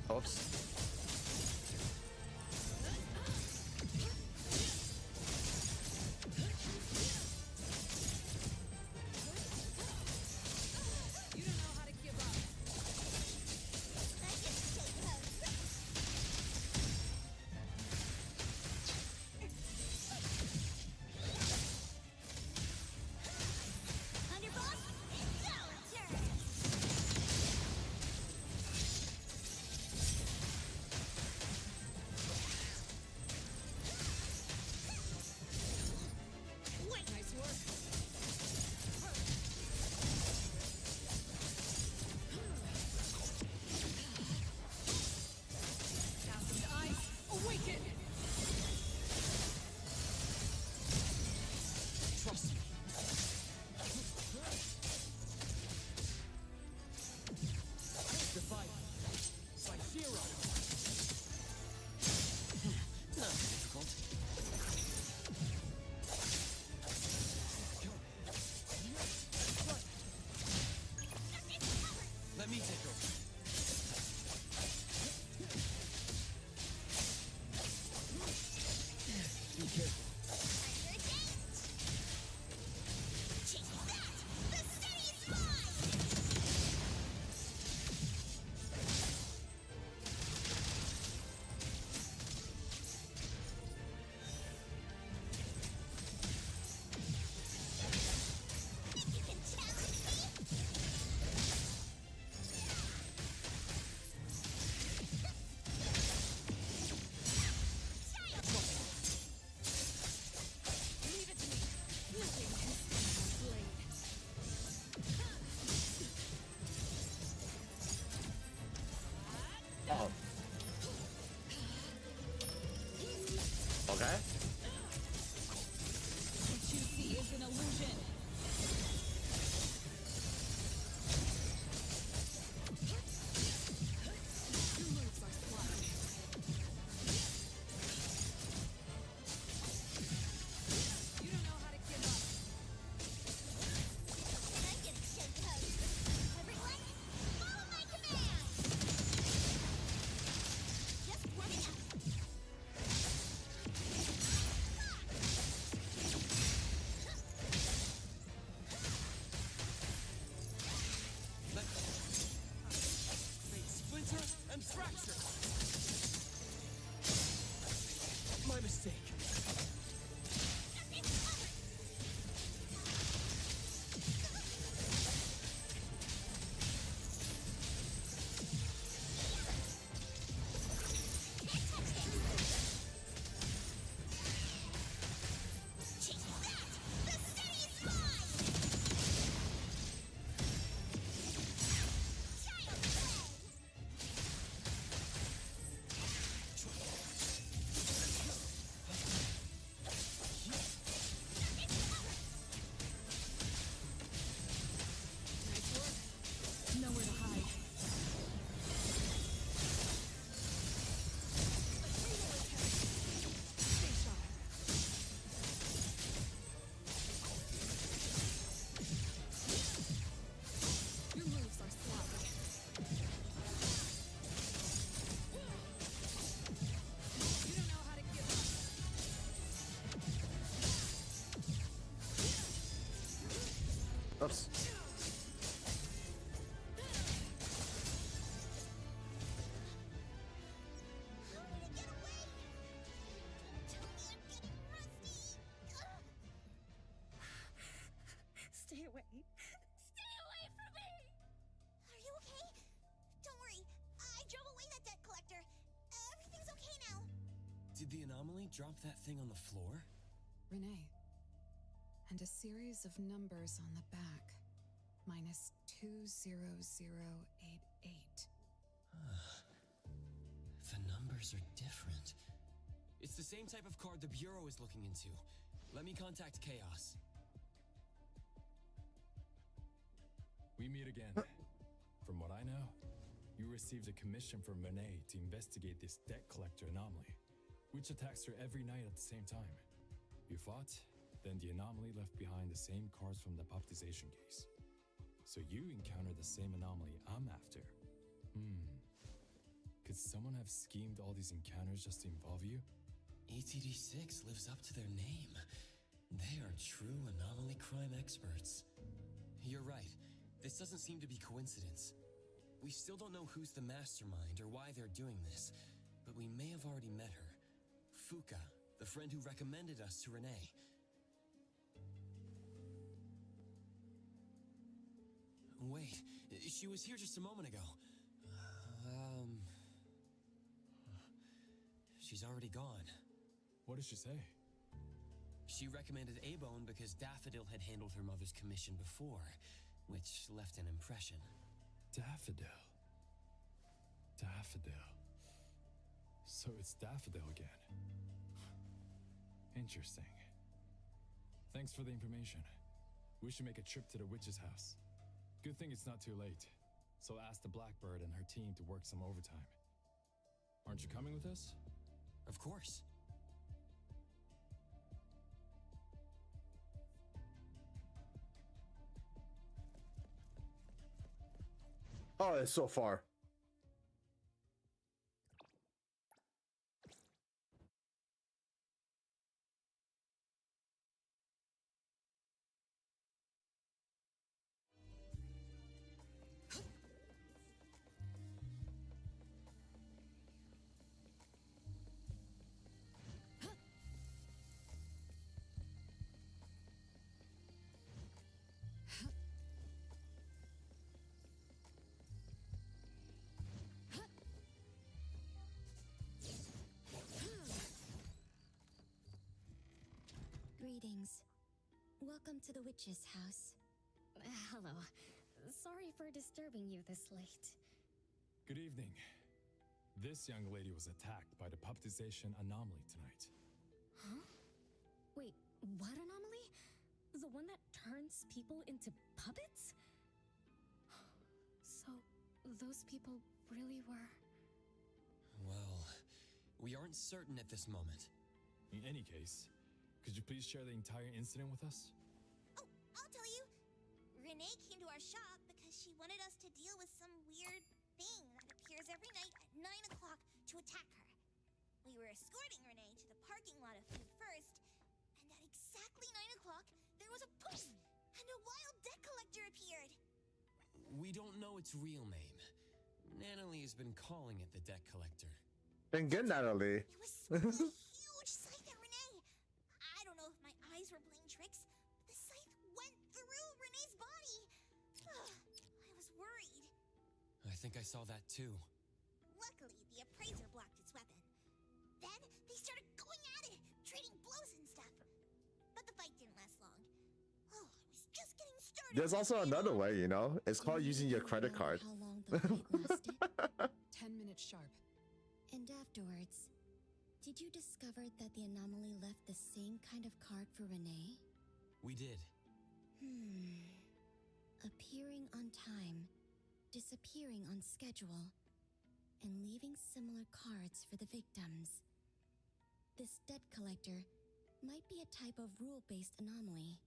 Oops. You don't know how to give up. That gets so close. Underboss, it's our turn. Oops. Stay away. Stay away from me! Are you okay? Don't worry. I drove away that debt collector. Everything's okay now. Did the anomaly drop that thing on the floor? Renee. And a series of numbers on the back. Minus 20088. The numbers are different. It's the same type of card the Bureau is looking into. Let me contact Chaos. We meet again. From what I know, you received a commission from Renee to investigate this debt collector anomaly, which attacks her every night at the same time. You fought, then the anomaly left behind the same cards from the puppetization case. So you encountered the same anomaly I'm after. Could someone have schemed all these encounters just to involve you? ATD6 lives up to their name. They are true anomaly crime experts. You're right. This doesn't seem to be coincidence. We still don't know who's the mastermind or why they're doing this, but we may have already met her. Fuka, the friend who recommended us to Renee. Wait, she was here just a moment ago. She's already gone. What did she say? She recommended A-Bone because Daffodil had handled her mother's commission before, which left an impression. Daffodil. Daffodil. So it's Daffodil again. Interesting. Thanks for the information. We should make a trip to the witch's house. Good thing it's not too late. So ask the Blackbird and her team to work some overtime. Aren't you coming with us? Of course. Oh, it's so far. Greetings. Welcome to the witch's house. Hello. Sorry for disturbing you this late. Good evening. This young lady was attacked by the puppetization anomaly tonight. Huh? Wait, what anomaly? The one that turns people into puppets? So, those people really were... Well, we aren't certain at this moment. In any case, could you please share the entire incident with us? Oh, I'll tell you. Renee came to our shop because she wanted us to deal with some weird thing that appears every night at 9 o'clock to attack her. We were escorting Renee to the parking lot of Food First, and at exactly 9 o'clock, there was a poof, and a wild debt collector appeared. We don't know its real name. Natalie has been calling it the debt collector. Then good, Natalie. It was swinging a huge scythe at Renee. I don't know if my eyes were playing tricks, but the scythe went through Renee's body. I was worried. I think I saw that too. Luckily, the appraiser blocked its weapon. Then they started going at it, trading blows and stuff. But the fight didn't last long. Oh, I was just getting started. There's also another way, you know? It's called using your credit card. How long the fight lasted? 10 minutes sharp. And afterwards, did you discover that the anomaly left the same kind of card for Renee? We did. Appearing on time, disappearing on schedule, and leaving similar cards for the victims. This debt collector might be a type of rule-based anomaly.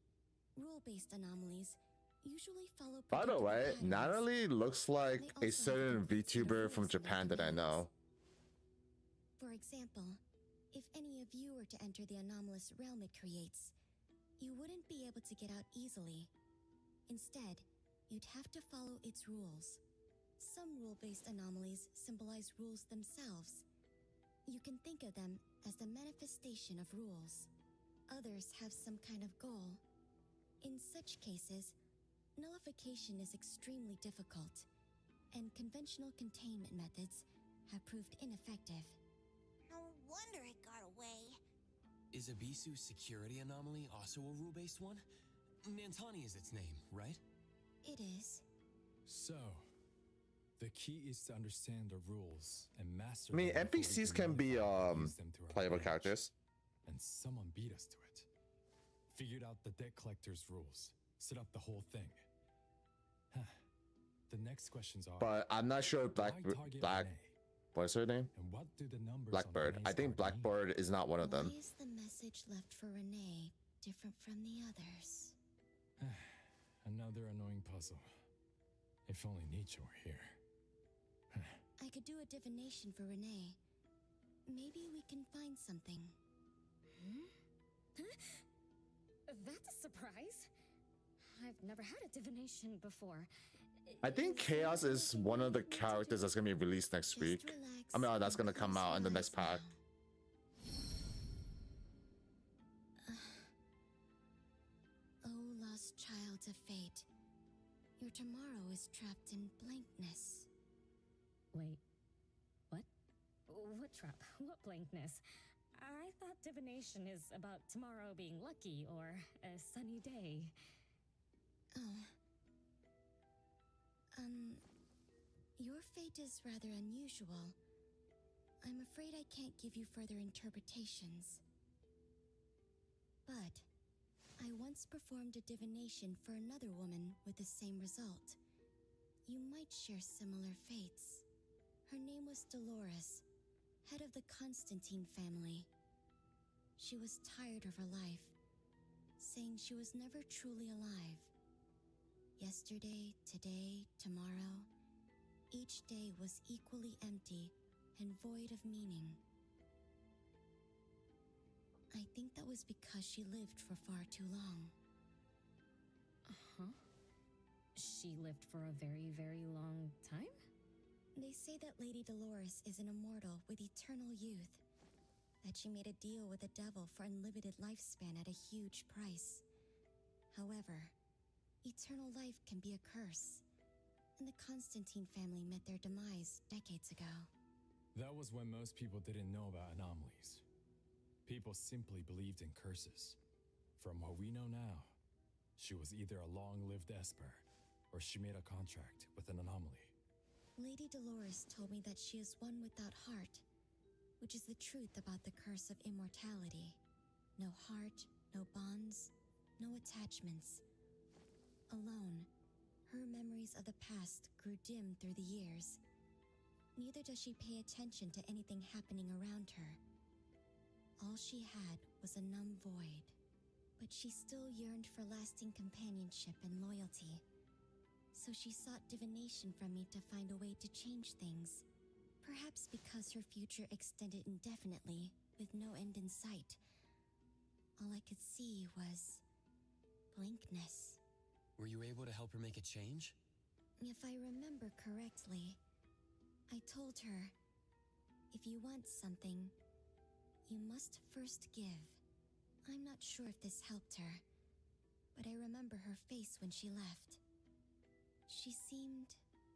Rule-based anomalies usually follow. By the predictable way, patterns. Natalie looks like They a also certain have the ability to VTuber from avoid Japan that I similar know. For example, if any of you were to enter the anomalous realm it creates, you wouldn't be able to get out easily. Instead, you'd have to follow its rules. Some rule-based anomalies symbolize rules themselves. You can think of them as the manifestation of rules. Others have some kind of goal. In such cases, nullification is extremely difficult, and conventional containment methods have proved ineffective. No wonder it got away. Is Abisu's security anomaly also a rule-based one? Nantani is its name, right? It is. So, the key is to understand the rules and master I mean, them before we NPCs can can be modify and use them to our playable advantage. characters. And someone beat us to it. Figured out the debt collector's rules. Set up the whole thing. The next questions are, But I'm not sure why target Renee? what's her name? And what do the numbers on Blackbird. I Renee's think card mean? Blackbird is not one of them. Why is the message left for Renee different from the others? Another annoying puzzle. If only Nietzsche were here. I could do a divination for Renee. Maybe we can find something. That's a surprise. I've never had a divination before. I think Chaos is one of the characters that's gonna be released next week. I mean, that's gonna come out in the next pack. Oh, lost child of fate. Your tomorrow is trapped in blankness. Wait, what? What trap? What blankness? I thought divination is about tomorrow being lucky or a sunny day. Oh. Your fate is rather unusual. I'm afraid I can't give you further interpretations. But I once performed a divination for another woman with the same result. You might share similar fates. Her name was Dolores, head of the Constantine family. She was tired of her life, saying she was never truly alive. Yesterday, today, tomorrow, each day was equally empty and void of meaning. I think that was because she lived for far too long. Uh-huh. She lived for a very, very long time? They say that Lady Dolores is an immortal with eternal youth, that she made a deal with the devil for unlimited lifespan at a huge price. However, eternal life can be a curse, and the Constantine family met their demise decades ago. That was when most people didn't know about anomalies. People simply believed in curses. From what we know now, she was either a long-lived Esper, or she made a contract with an anomaly. Lady Dolores told me that she is one without heart, which is the truth about the curse of immortality. No heart, no bonds, no attachments. Alone, her memories of the past grew dim through the years. Neither does she pay attention to anything happening around her. All she had was a numb void, but she still yearned for lasting companionship and loyalty. So she sought divination from me to find a way to change things. Perhaps because her future extended indefinitely, with no end in sight. All I could see was blankness. Were you able to help her make a change? If I remember correctly, I told her, if you want something, you must first give. I'm not sure if this helped her, but I remember her face when she left. She seemed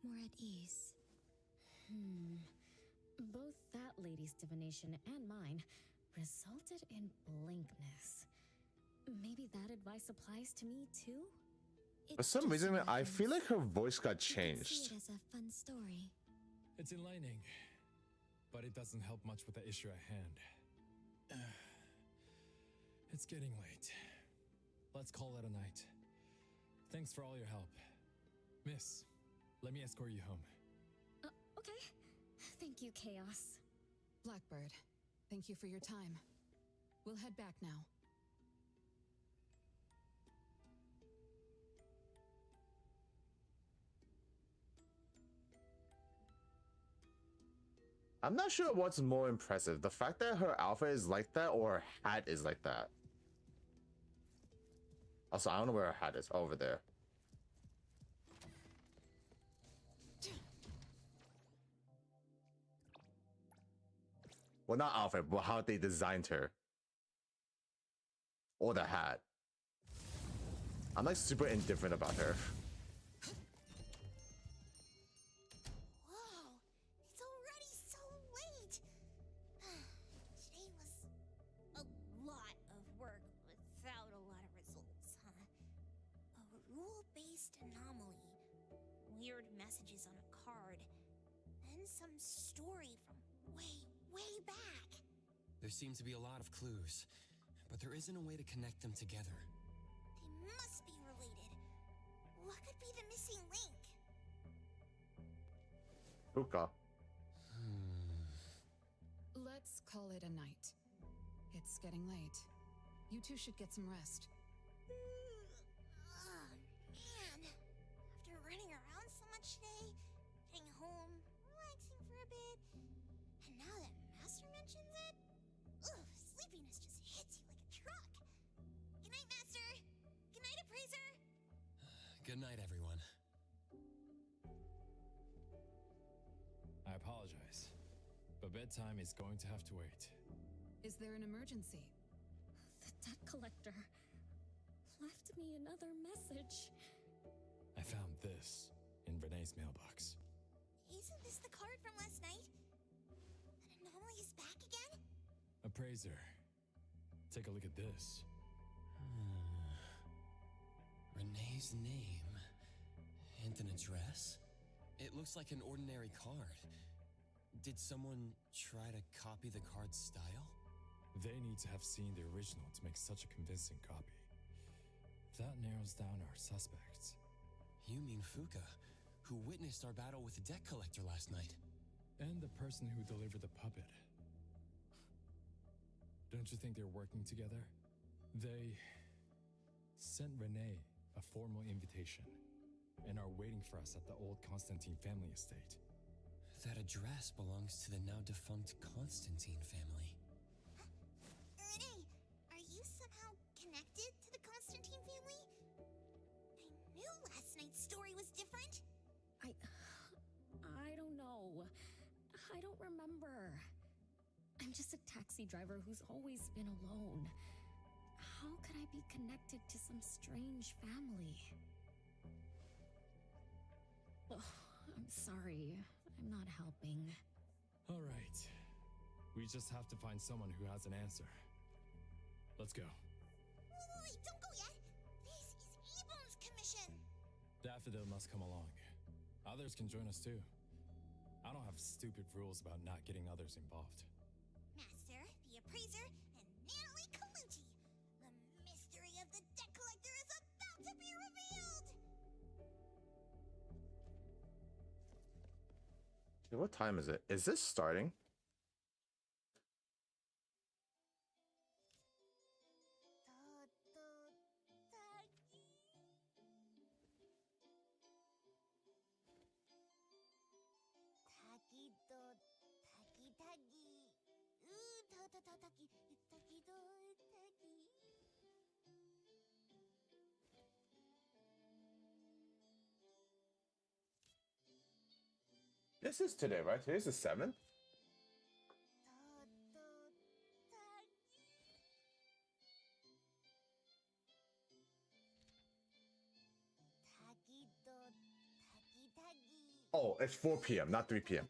more at ease. Both that lady's divination and mine resulted in blankness. Maybe that advice applies to me too? For some reason, I feel like her voice got See changed. it as a fun story. It's enlightening, but it doesn't help much with the issue at hand. It's getting late. Let's call it a night. Thanks for all your help. Miss, let me escort you home. Okay. Thank you, Chaos. Blackbird, thank you for your time. We'll head back now. I'm not sure what's more impressive, the fact that her outfit is like that or her hat is like that. Also, I don't know where her hat is. Over there. Well, not outfit, but how they designed her. Or the hat. I'm like super indifferent about her. Whoa, it's already so late. Today was a lot of work without a lot of results, huh? A rule-based anomaly, weird messages on a card, then some story from way back. There seem to be a lot of clues, but there isn't a way to connect them together. They must be related. What could be the missing link? Hookah. Let's call it a night. It's getting late. You two should get some rest. Oh, man. After running around so much today, getting home, relaxing for a bit, and now that Master mentions it, sleepiness just hits you like a truck. Good night, Master. Good night, Appraiser. Good night, everyone. I apologize, but bedtime is going to have to wait. Is there an emergency? The debt collector left me another message. I found this in Renee's mailbox. Isn't this the card from last night? An anomaly is back again? Appraiser, take a look at this. Renee's name and an address? It looks like an ordinary card. Did someone try to copy the card's style? They need to have seen the original to make such a convincing copy. That narrows down our suspects. You mean Fuka, who witnessed our battle with the debt collector last night? And the person who delivered the puppet. Don't you think they're working together? They sent Renee a formal invitation and are waiting for us at the old Constantine family estate. That address belongs to the now defunct Constantine family. Renee, are you somehow connected to the Constantine family? I knew last night's story was different. I don't know. I don't remember. I'm just a taxi driver who's always been alone. How could I be connected to some strange family? Oh, I'm sorry. I'm not helping. All right. We just have to find someone who has an answer. Let's go. Wait, don't go yet. This is Ebon's commission. Daffodil must come along. Others can join us too. I don't have stupid rules about not getting others involved. Master, the Appraiser, and Natalie Colucci. The mystery of the debt collector is about to be revealed. What time is it? Is this starting? This is today, right? Today's the 7th? Oh, it's 4 p.m., not 3 p.m.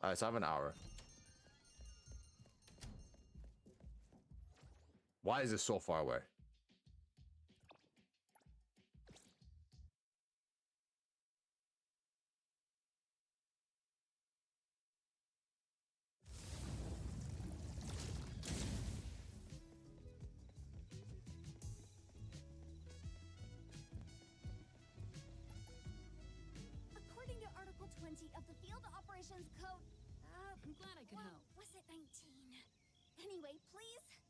Alright, so I have an hour. Why is it so far away? According to Article 20 of the Field Operations Code, I'm glad I could help. was it 19? Anyway, please.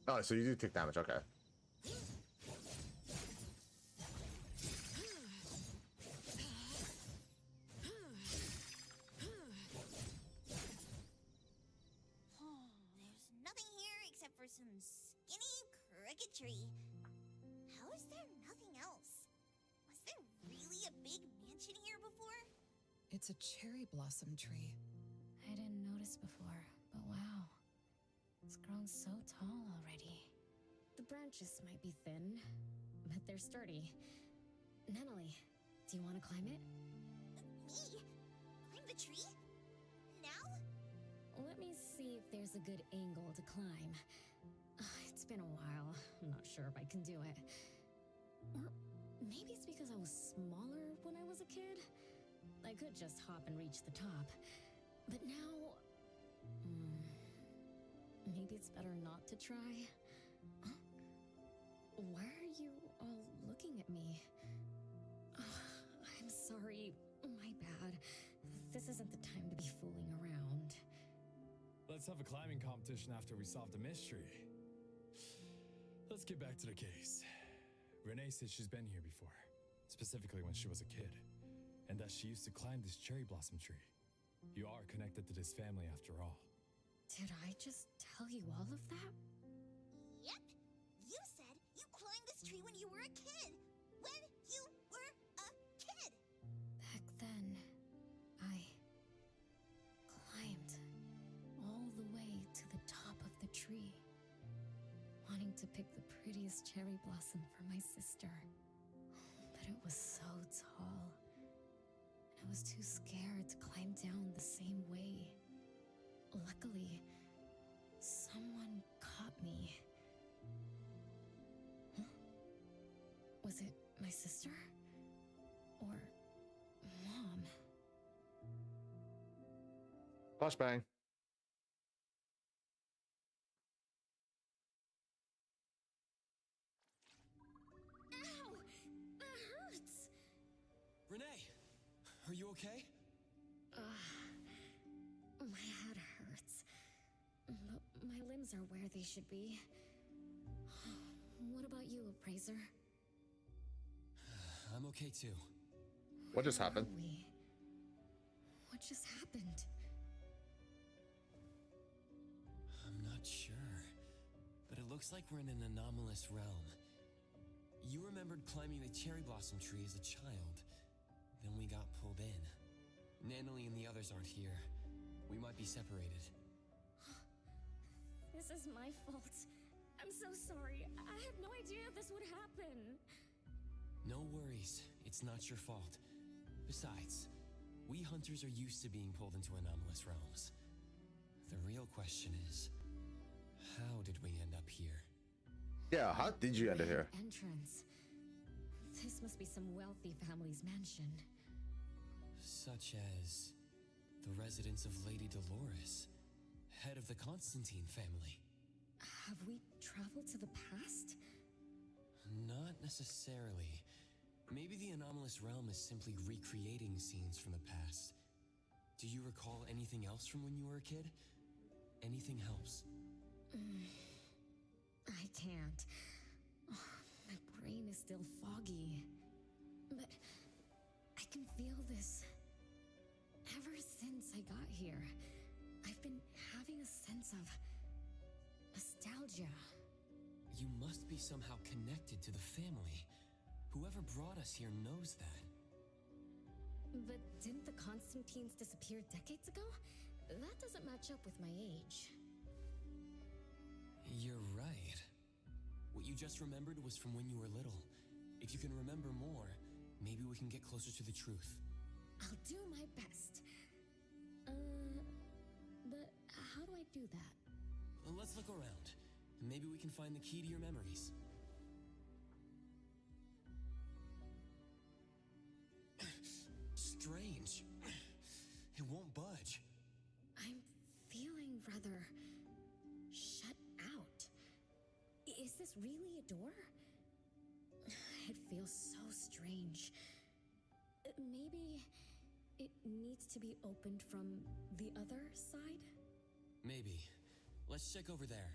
Oh, so you do take damage, okay. some skinny cricket tree. How is there nothing else? Was there really a big mansion here before? It's a cherry blossom tree. I didn't notice before, but wow. It's grown so tall already. The branches might be thin, but they're sturdy. Natalie, do you want to climb it? Me? Climb the tree? Now? Let me see if there's a good angle to climb. It's been a while. I'm not sure if I can do it. Or maybe it's because I was smaller when I was a kid. I could just hop and reach the top. But now... maybe it's better not to try. Huh? Why are you all looking at me? I'm sorry. My bad. This isn't the time to be fooling around. Let's have a climbing competition after we solve the mystery. Let's get back to the case. Renee says she's been here before, specifically when she was a kid, and that she used to climb this cherry blossom tree. You are connected to this family after all. Did I just tell you all of that? Yep. You said you climbed this tree when you were a kid. When you were a kid. Back then, I climbed all the way to the top of the tree, wanting to pick the prettiest cherry blossom for my sister. But it was so tall, and I was too scared to climb down the same way. Luckily, someone caught me. Huh? Was it my sister? Or Mom? Flashbang. Ow! That hurts! Renee, are you okay? My head hurts. But my limbs are where they should be. What about you, Appraiser? I'm okay too. What just happened? What just happened? I'm not sure, but it looks like we're in an anomalous realm. You remembered climbing the cherry blossom tree as a child. Then we got pulled in. Natalie and the others aren't here. We might be separated. This is my fault. I'm so sorry. I had no idea this would happen. No worries. It's not your fault. Besides, we hunters are used to being pulled into anomalous realms. The real question is, how did we end up here? Yeah, how did you end up here? Entrance. This must be some wealthy family's mansion. Such as the residence of Lady Dolores, head of the Constantine family. Have we traveled to the past? Not necessarily. Maybe the anomalous realm is simply recreating scenes from the past. Do you recall anything else from when you were a kid? Anything helps. I can't. My brain is still foggy. But I can feel this. Ever since I got here, I've been having a sense of nostalgia. You must be somehow connected to the family. Whoever brought us here knows that. But didn't the Constantines disappear decades ago? That doesn't match up with my age. You're right. What you just remembered was from when you were little. If you can remember more, maybe we can get closer to the truth. I'll do my best. But how do I do that? Well, let's look around. Maybe we can find the key to your memories. Strange. It won't budge. I'm feeling rather shut out. Is this really a door? It feels so strange. Maybe it needs to be opened from the other side? Maybe. Let's check over there.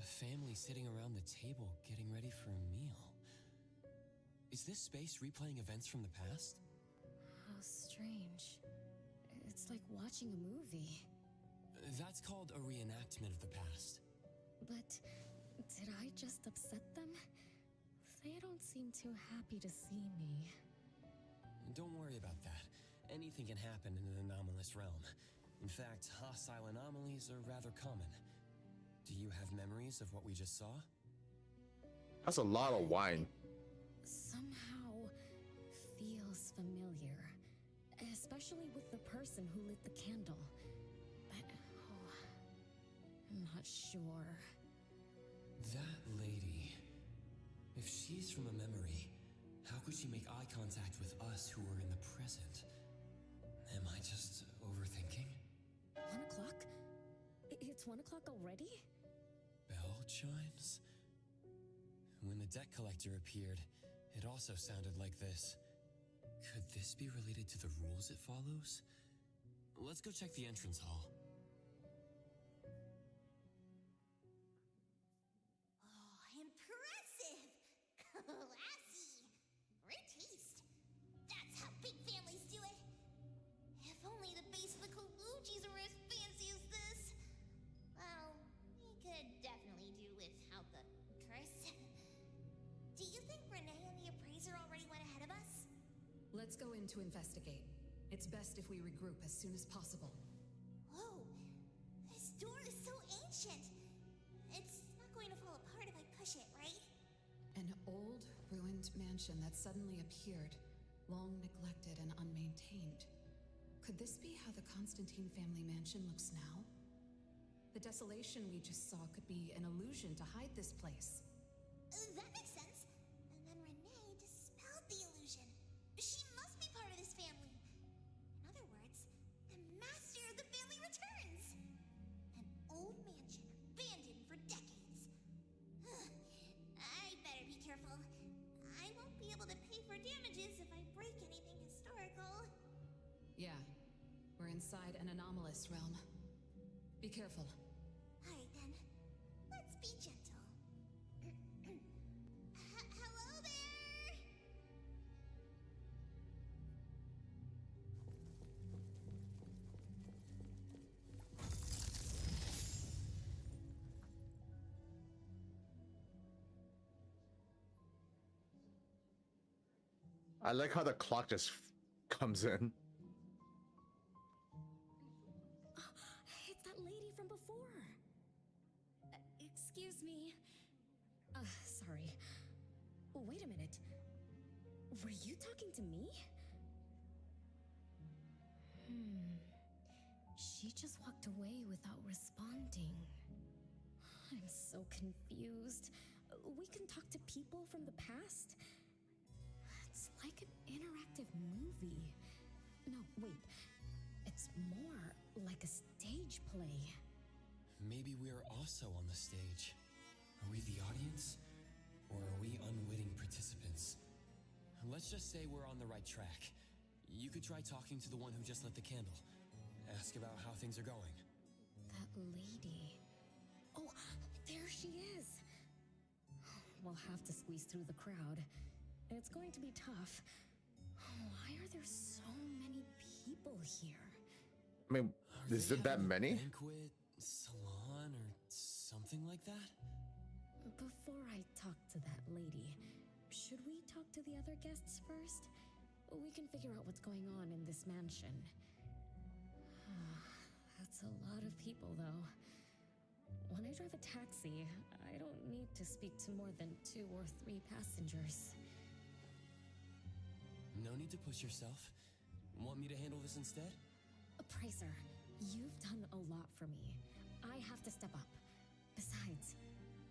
family sitting around the table getting ready for a meal. Is this space replaying events from the past? How strange. It's like watching a movie. That's called a reenactment of the past. But did I just upset them? They don't seem too happy to see me. Don't worry about that. Anything can happen in an anomalous realm. In fact, hostile anomalies are rather common. Do you have memories of what we just saw? That's a lot of wine. Somehow feels familiar. Especially with the person who lit the candle. But, I'm not sure. That lady. If she's from a memory, how could she make eye contact with us who are in the present? Am I just overthinking? 1 o'clock? It's 1 o'clock already? Bell chimes? When the debt collector appeared, it also sounded like this. Could this be related to the rules it follows? Let's go check the entrance hall. Oh, impressive! Classy! Great taste! That's how big families do it! If only the base of the Kalujis were as fancy as this! Well, we could definitely do without the curse. Do you think Renee and the appraiser already went ahead of us? Let's go in to investigate. It's best if we regroup as soon as possible. Whoa! This door is so ancient! It's not going to fall apart if I push it, right? An old, ruined mansion that suddenly appeared, long neglected and unmaintained. Could this be how the Constantine family mansion looks now? The desolation we just saw could be an illusion to hide this place. That makes sense. And then Renee dispelled the illusion. She must be part of this family. In other words, the master of the family returns. An old mansion abandoned for decades. I better be careful. I won't be able to pay for damages if I break anything historical. Yeah, we're inside an anomalous realm. Be careful. Alright then, let's be gentle. Hello there! I like how the clock just comes in. It's that lady from before. Excuse me. Sorry. Wait a minute. Were you talking to me? She just walked away without responding. I'm so confused. We can talk to people from the past? It's like an interactive movie. No, wait. It's more like a stage play. Maybe we're also on the stage. Are we the audience? Or are we unwitting participants? Let's just say we're on the right track. You could try talking to the one who just lit the candle. Ask about how things are going. That lady. Oh, there she is. We'll have to squeeze through the crowd. It's going to be tough. Why are there so many people here? I mean, is it that many? Banquet, salon, or something like that? Before I talk to that lady, should we talk to the other guests first? We can figure out what's going on in this mansion. That's a lot of people, though. When I drive a taxi, I don't need to speak to more than 2 or 3 passengers. No need to push yourself. Want me to handle this instead? Appraiser, you've done a lot for me. I have to step up. Besides,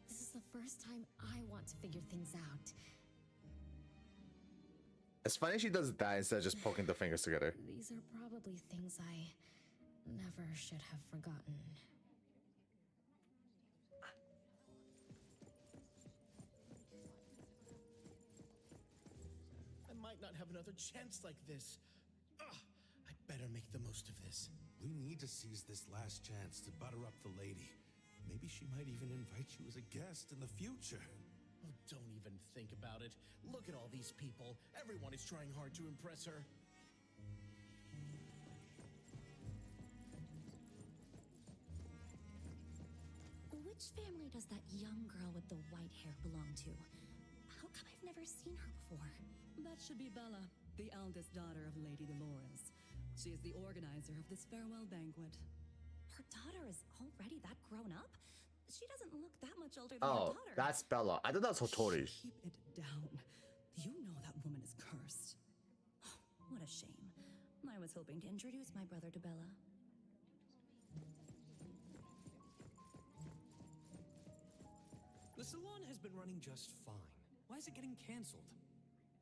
this is the first time I want to figure things out. It's funny she does that instead of just poking the fingers together. These are probably things I never should have forgotten. I might not have another chance like this. I'd better make the most of this. We need to seize this last chance to butter up the lady. Maybe she might even invite you as a guest in the future. Oh, don't even think about it. Look at all these people. Everyone is trying hard to impress her. Which family does that young girl with the white hair belong to? How come I've never seen her before? That should be Bella, the eldest daughter of Lady Dolores. She is the organizer of this farewell banquet. Her daughter is already that grown up? She doesn't look that much older than her Oh, daughter. that's Bella. I thought that was Hotori. Keep it down. You know that woman is cursed. What a shame. I was hoping to introduce my brother to Bella. The salon has been running just fine. Why is it getting canceled?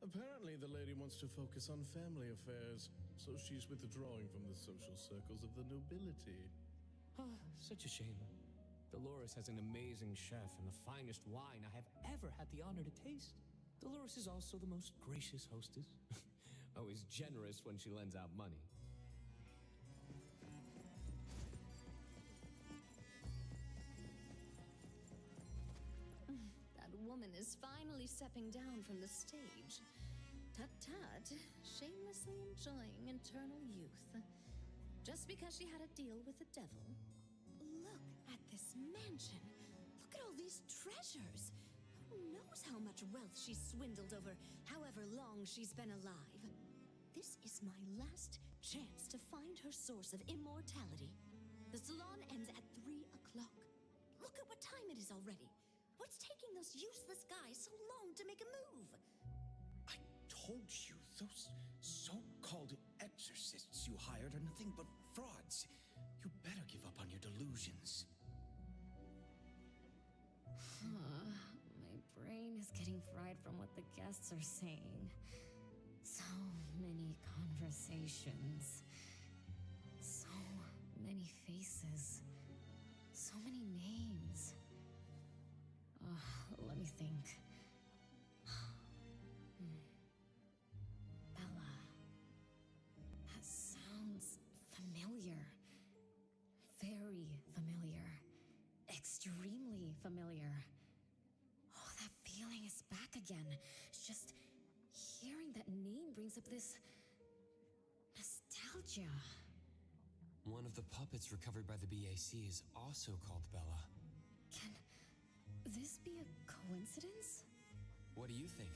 Apparently, the lady wants to focus on family affairs, so she's withdrawing from the social circles of the nobility. Oh, such a shame. Dolores has an amazing chef and the finest wine I have ever had the honor to taste. Dolores is also the most gracious hostess. Always generous when she lends out money. That woman is finally stepping down from the stage. Tut-tut, shamelessly enjoying eternal youth. Just because she had a deal with the devil. Look at this mansion. Look at all these treasures. Who knows how much wealth she's swindled over however long she's been alive. This is my last chance to find her source of immortality. The salon ends at 3 o'clock. Look at what time it is already. What's taking those useless guys so long to make a move? I told you, those so-called exorcists you hired are nothing but frauds. You better give up on your delusions. My brain is getting fried from what the guests are saying. So many conversations. So many faces. So many names. Let me think. Bella. That sounds familiar. Very familiar. Extremely familiar. Oh, that feeling is back again. It's just hearing that name brings up this nostalgia. One of the puppets recovered by the BAC is also called Bella. Can this be a coincidence? What do you think?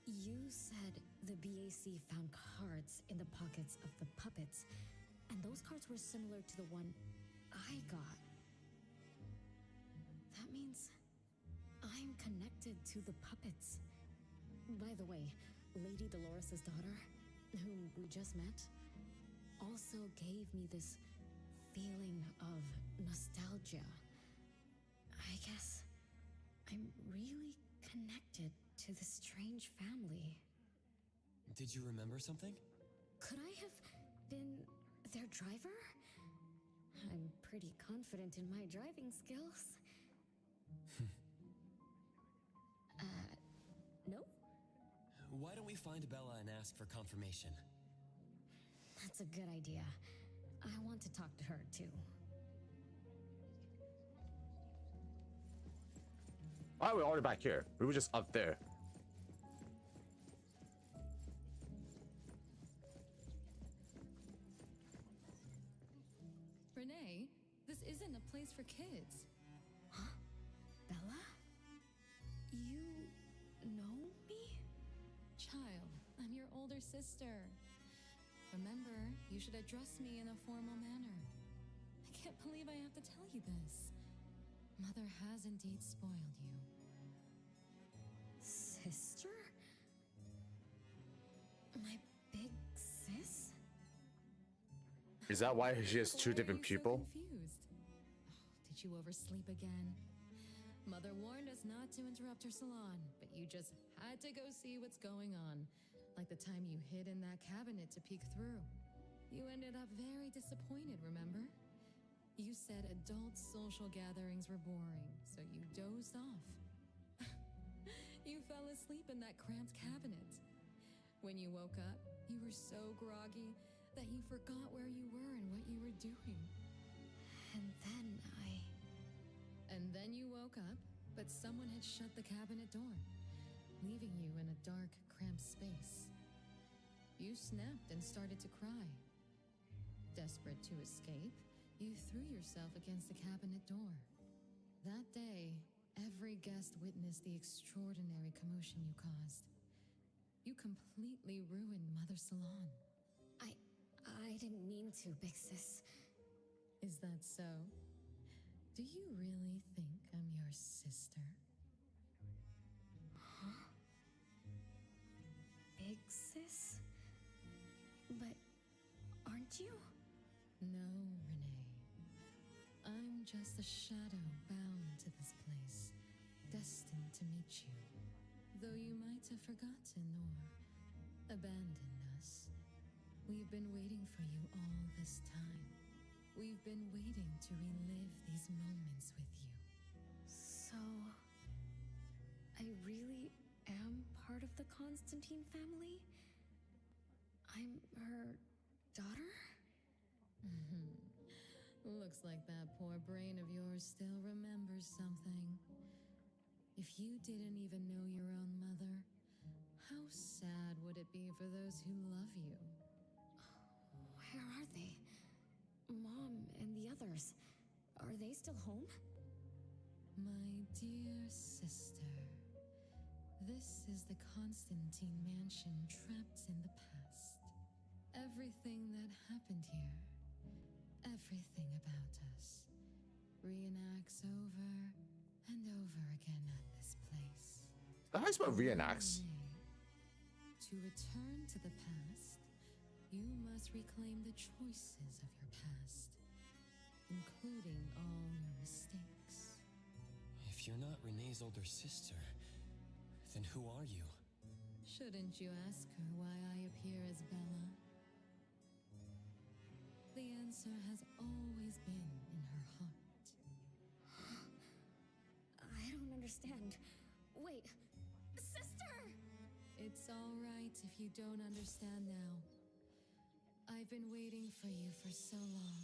You said the BAC found cards in the pockets of the puppets, and those cards were similar to the one I got. That means I'm connected to the puppets. By the way, Lady Dolores' daughter, whom we just met, also gave me this feeling of nostalgia. I guess I'm really connected to this strange family. Did you remember something? Could I have been their driver? I'm pretty confident in my driving skills. No? Why don't we find Bella and ask for confirmation? That's a good idea. I want to talk to her, too. Why are we already back here? We were just up there. Renee, this isn't a place for kids. Huh? Bella? You know me? Child, I'm your older sister. Remember, you should address me in a formal manner. I can't believe I have to tell you this. Mother has indeed spoiled you. Sister? My big sis? Is that why she has two different people? Confused. Did you oversleep again? Mother warned us not to interrupt her salon, but you just had to go see what's going on. Like the time you hid in that cabinet to peek through. You ended up very disappointed, remember? You said adult social gatherings were boring, so you dozed off. You fell asleep in that cramped cabinet. When you woke up, you were so groggy that you forgot where you were and what you were doing. And then woke up, but someone had shut the cabinet door, leaving you in a dark, cramped space. You snapped and started to cry. Desperate to escape, you threw yourself against the cabinet door. That day, every guest witnessed the extraordinary commotion you caused. You completely ruined Mother Salon. I didn't mean to, big sis. Is that so? Do you really think I'm your sister? Huh? Big sis? But aren't you? No, Renee. I'm just a shadow bound to this place, destined to meet you. Though you might have forgotten or abandoned us, we've been waiting for you all this time. We've been waiting to relive these moments with you. So, I really am part of the Constantine family? I'm her daughter? Looks like that poor brain of yours still remembers something. If you didn't even know your own mother, how sad would it be for those who love you? Where are they? Mom and the others. Are they still home? My dear sister, this is the Constantine mansion trapped in the past. Everything that happened here, everything about us, reenacts over and over again at this place. The high spell reenacts. To return to the past, you must reclaim the choices of your past, including all your mistakes. If you're not Renee's older sister, then who are you? Shouldn't you ask her why I appear as Bella? The answer has always been in her heart. I don't understand. Wait, sister! It's all right if you don't understand now. I've been waiting for you for so long.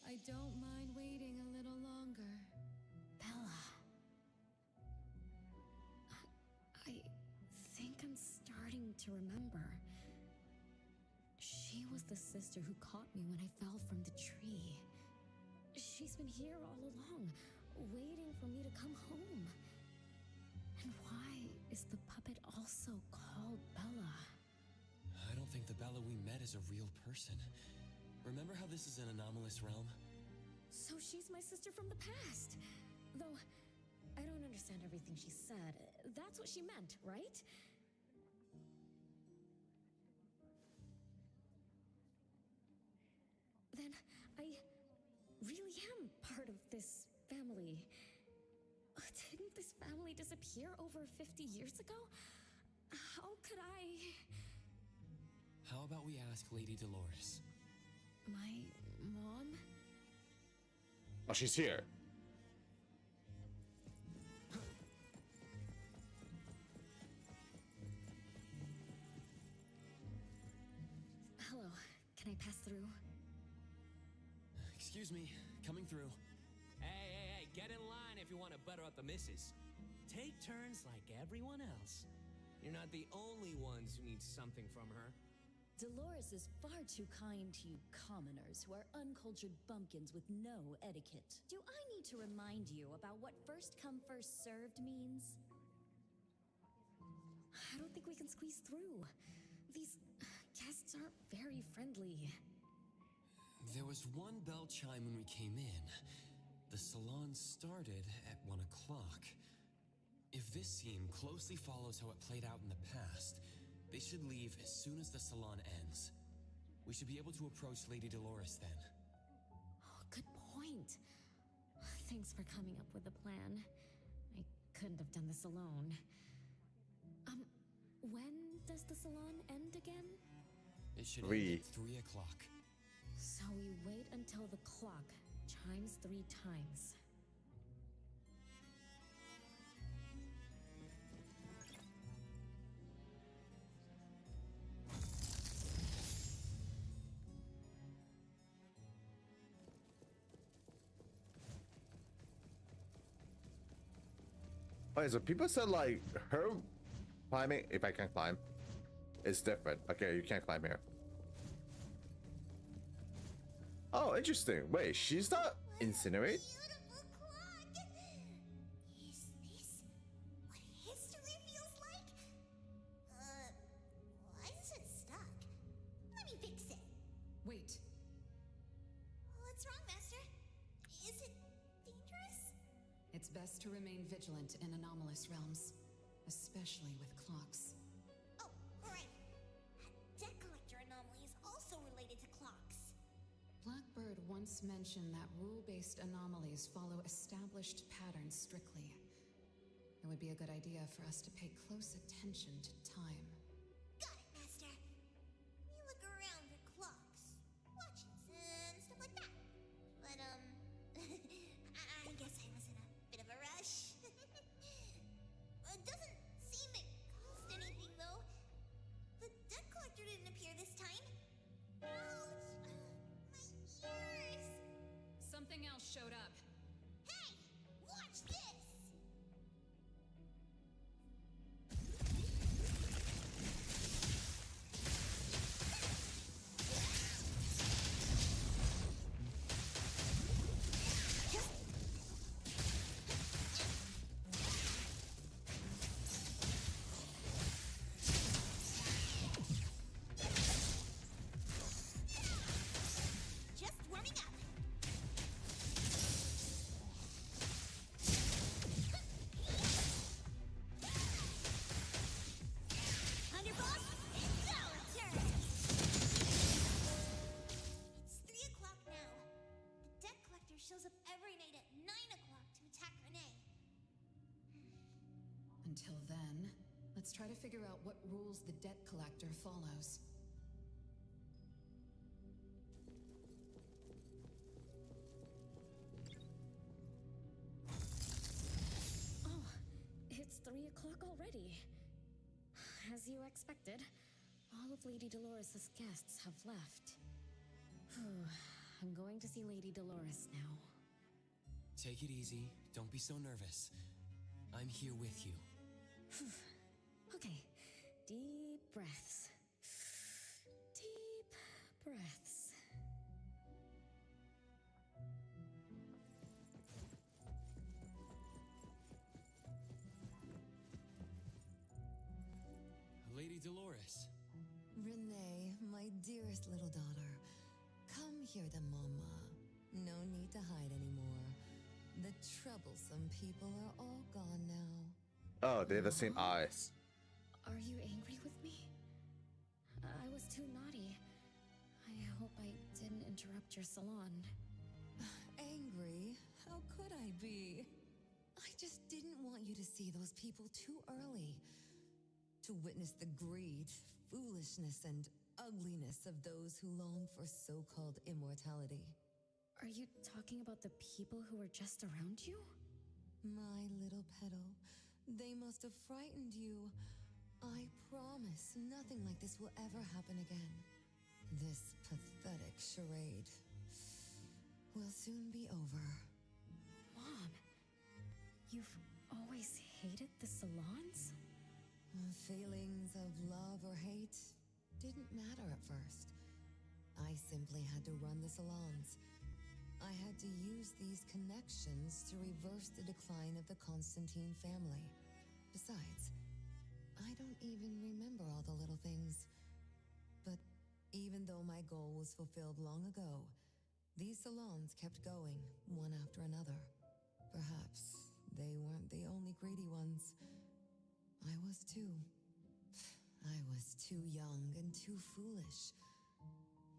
I don't mind waiting a little longer. Bella. I think I'm starting to remember. She was the sister who caught me when I fell from the tree. She's been here all along, waiting for me to come home. And why is the puppet also called Bella? I don't think the Bella we met is a real person. Remember how this is an anomalous realm? So she's my sister from the past. Though, I don't understand everything she said. That's what she meant, right? Then I really am part of this family. Didn't this family disappear over 50 years ago? How could I... How about we ask Lady Dolores? My mom? Oh, she's here. Hello, can I pass through? Excuse me, coming through. Hey, get in line if you want to butter up the missus. Take turns like everyone else. You're not the only ones who need something from her. Dolores is far too kind to you commoners who are uncultured bumpkins with no etiquette. Do I need to remind you about what first come, first served means? I don't think we can squeeze through. These guests aren't very friendly. There was one bell chime when we came in. The salon started at 1 o'clock. If this scene closely follows how it played out in the past, they should leave as soon as the salon ends. We should be able to approach Lady Dolores then. Oh, good point. Thanks for coming up with a plan. I couldn't have done this alone. When does the salon end again? It should end at 3 o'clock. So we wait until the clock chimes 3 times. Okay, so people said like her climbing, if I can climb, is different. Okay, you can't climb here. Oh, interesting. Wait, she's not incinerate? Is this what history feels like? Why is it stuck? Let me fix it. Wait. What's wrong, Master? Is it dangerous? It's best to remain vigilant in anomalous realms, especially with clocks. Oh, right. Debt collector anomaly is also related to clocks. Blackbird once mentioned that rule-based anomalies follow established patterns strictly. It would be a good idea for us to pay close attention to time. Got it, Master. We look around for clocks, watches, and stuff like that. But, I guess I was in a bit of a rush. It doesn't seem it cost anything, though. The debt collector didn't appear this time. Ouch! My ears! Something else showed up. Hey! Watch this! Just warming up. Underboss, it's our turn. It's 3 o'clock now. The debt collector shows up every night at 9 o'clock to attack Renee. Until then, let's try to figure out what rules the debt collector follows. Oh, it's 3 o'clock already. As you expected, all of Lady Dolores' guests have left. I'm going to see Lady Dolores now. Take it easy. Don't be so nervous. I'm here with you. Okay, deep breaths. Deep breaths. Lady Dolores. Renee, my dearest little daughter, come here to Mama. No need to hide anymore. The troublesome people are all gone now. Oh, they have the same eyes. Are you angry with me? I was too naughty. I hope I didn't interrupt your salon. Angry? How could I be? I just didn't want you to see those people too early. To witness the greed, foolishness, and ugliness of those who long for so-called immortality. Are you talking about the people who were just around you? My little petal, they must have frightened you. I promise nothing like this will ever happen again. This pathetic charade will soon be over. Mom, you've always hated the salons? Feelings of love or hate didn't matter at first. I simply had to run the salons. I had to use these connections to reverse the decline of the Constantine family. Besides, I don't even remember all the little things. But even though my goal was fulfilled long ago, these salons kept going, one after another. Perhaps they weren't the only greedy ones. I was too. I was too young and too foolish.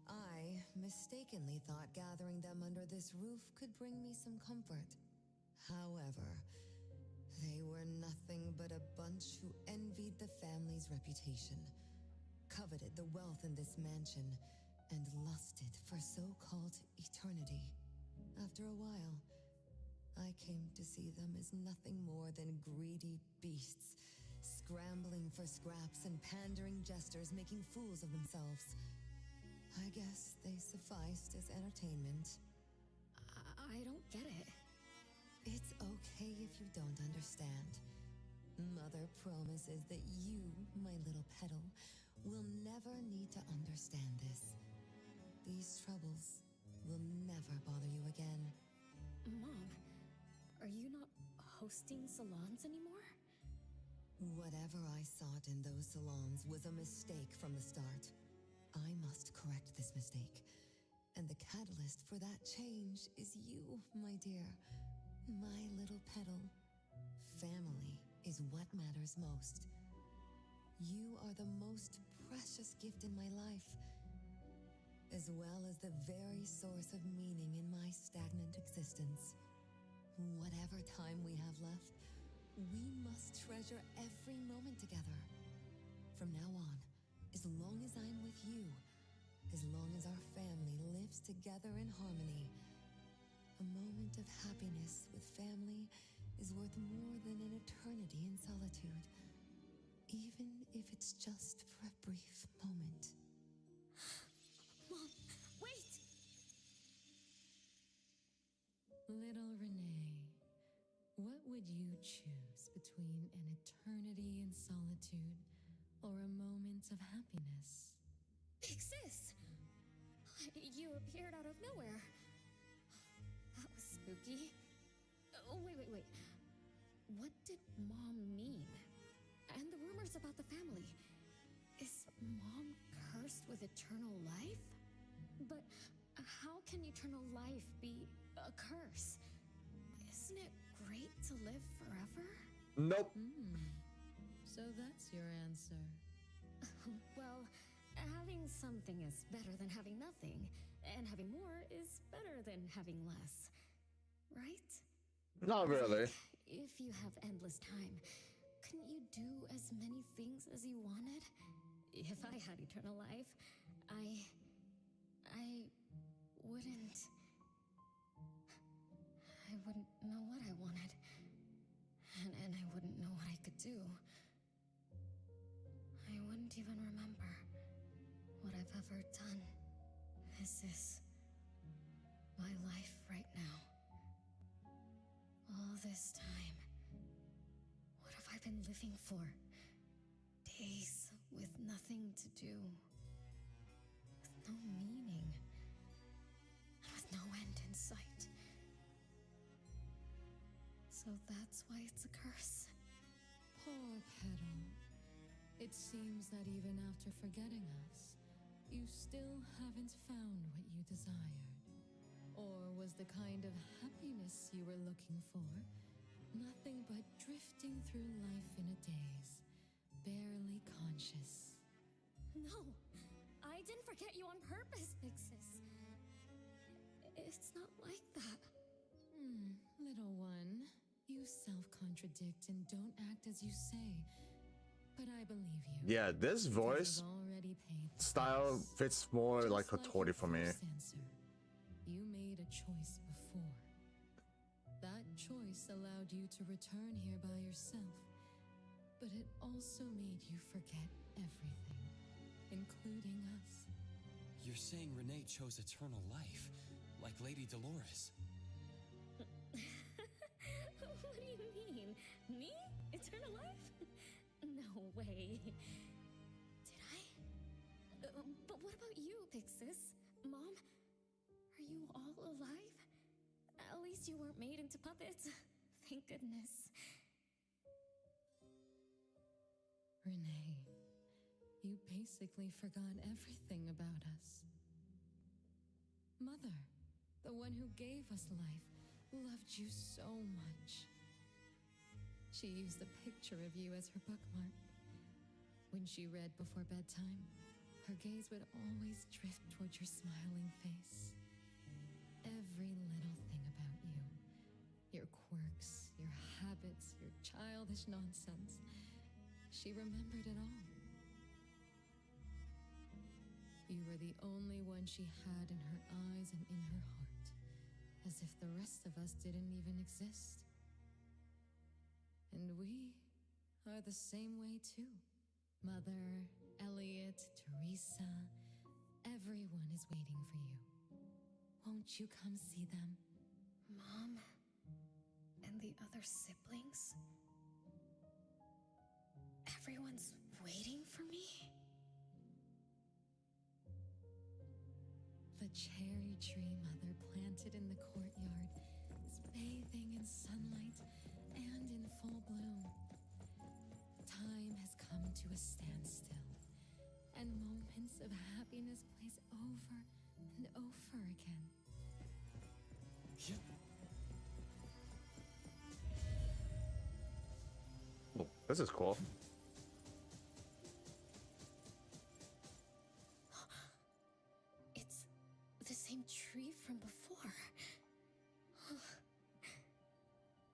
I mistakenly thought gathering them under this roof could bring me some comfort. However, they were nothing but a bunch who envied the family's reputation, coveted the wealth in this mansion, and lusted for so-called eternity. After a while, I came to see them as nothing more than greedy beasts, scrambling for scraps and pandering jesters making fools of themselves. I guess they sufficed as entertainment. I don't get it. It's okay if you don't understand. Mother promises that you, my little petal, will never need to understand this. These troubles will never bother you again. Mom, are you not hosting salons anymore? Whatever I sought in those salons was a mistake from the start. I must correct this mistake. And the catalyst for that change is you, my dear. My little petal. Family is what matters most. You are the most precious gift in my life, as well as the very source of meaning in my stagnant existence. Whatever time we have left, we must treasure every moment together. From now on, as long as I'm with you, as long as our family lives together in harmony, a moment of happiness with family is worth more than an eternity in solitude, even if it's just for a brief moment. Mom, wait! Little Renee, what would you choose between an eternity in solitude or a moment of happiness? Big Sis! You appeared out of nowhere. That was spooky. Oh, wait. What did Mom mean? And the rumors about the family. Is Mom cursed with eternal life? But how can eternal life be a curse? Isn't it great to live forever? Nope. So that's your answer. Well, having something is better than having nothing, and having more is better than having less. Right? Not really. If you have endless time, couldn't you do as many things as you wanted? If I had eternal life, I wouldn't know what I wanted. And I wouldn't know what I could do. I wouldn't even remember what I've ever done. This is my life right now. All this time, what have I been living for? Days with nothing to do. With no meaning. And with no end in sight. So that's why it's a curse. Poor Petal. It seems that even after forgetting us, you still haven't found what you desired. Or was the kind of happiness you were looking for nothing but drifting through life in a daze, barely conscious? No, I didn't forget you on purpose, Big Sis. It's not like that. Little one, you self-contradict and don't act as you say. But I believe you. Yeah, this voice style fits more like Hattori for me. You made a choice before. That choice allowed you to return here by yourself, but it also made you forget everything, including us. You're saying Renee chose eternal life, like Lady Dolores. What do you mean? Me? Eternal life? No way. Did I? But what about you, Big Sis? Mom? Are you all alive? At least you weren't made into puppets. Thank goodness. Renee, you basically forgot everything about us. Mother, the one who gave us life, loved you so much. She used a picture of you as her bookmark. When she read before bedtime, her gaze would always drift toward your smiling face. Every little thing about you, your quirks, your habits, your childish nonsense, she remembered it all. You were the only one she had in her eyes and in her heart, as if the rest of us didn't even exist. And we are the same way too. Mother, Elliot, Teresa, everyone is waiting for you. Won't you come see them? Mom and the other siblings? everyone's waiting for me? The cherry tree Mother planted in the courtyard is bathing in sunlight and in full bloom. Time has come to a standstill, and moments of happiness plays over and over again. Oh, this is cool. It's the same tree from before.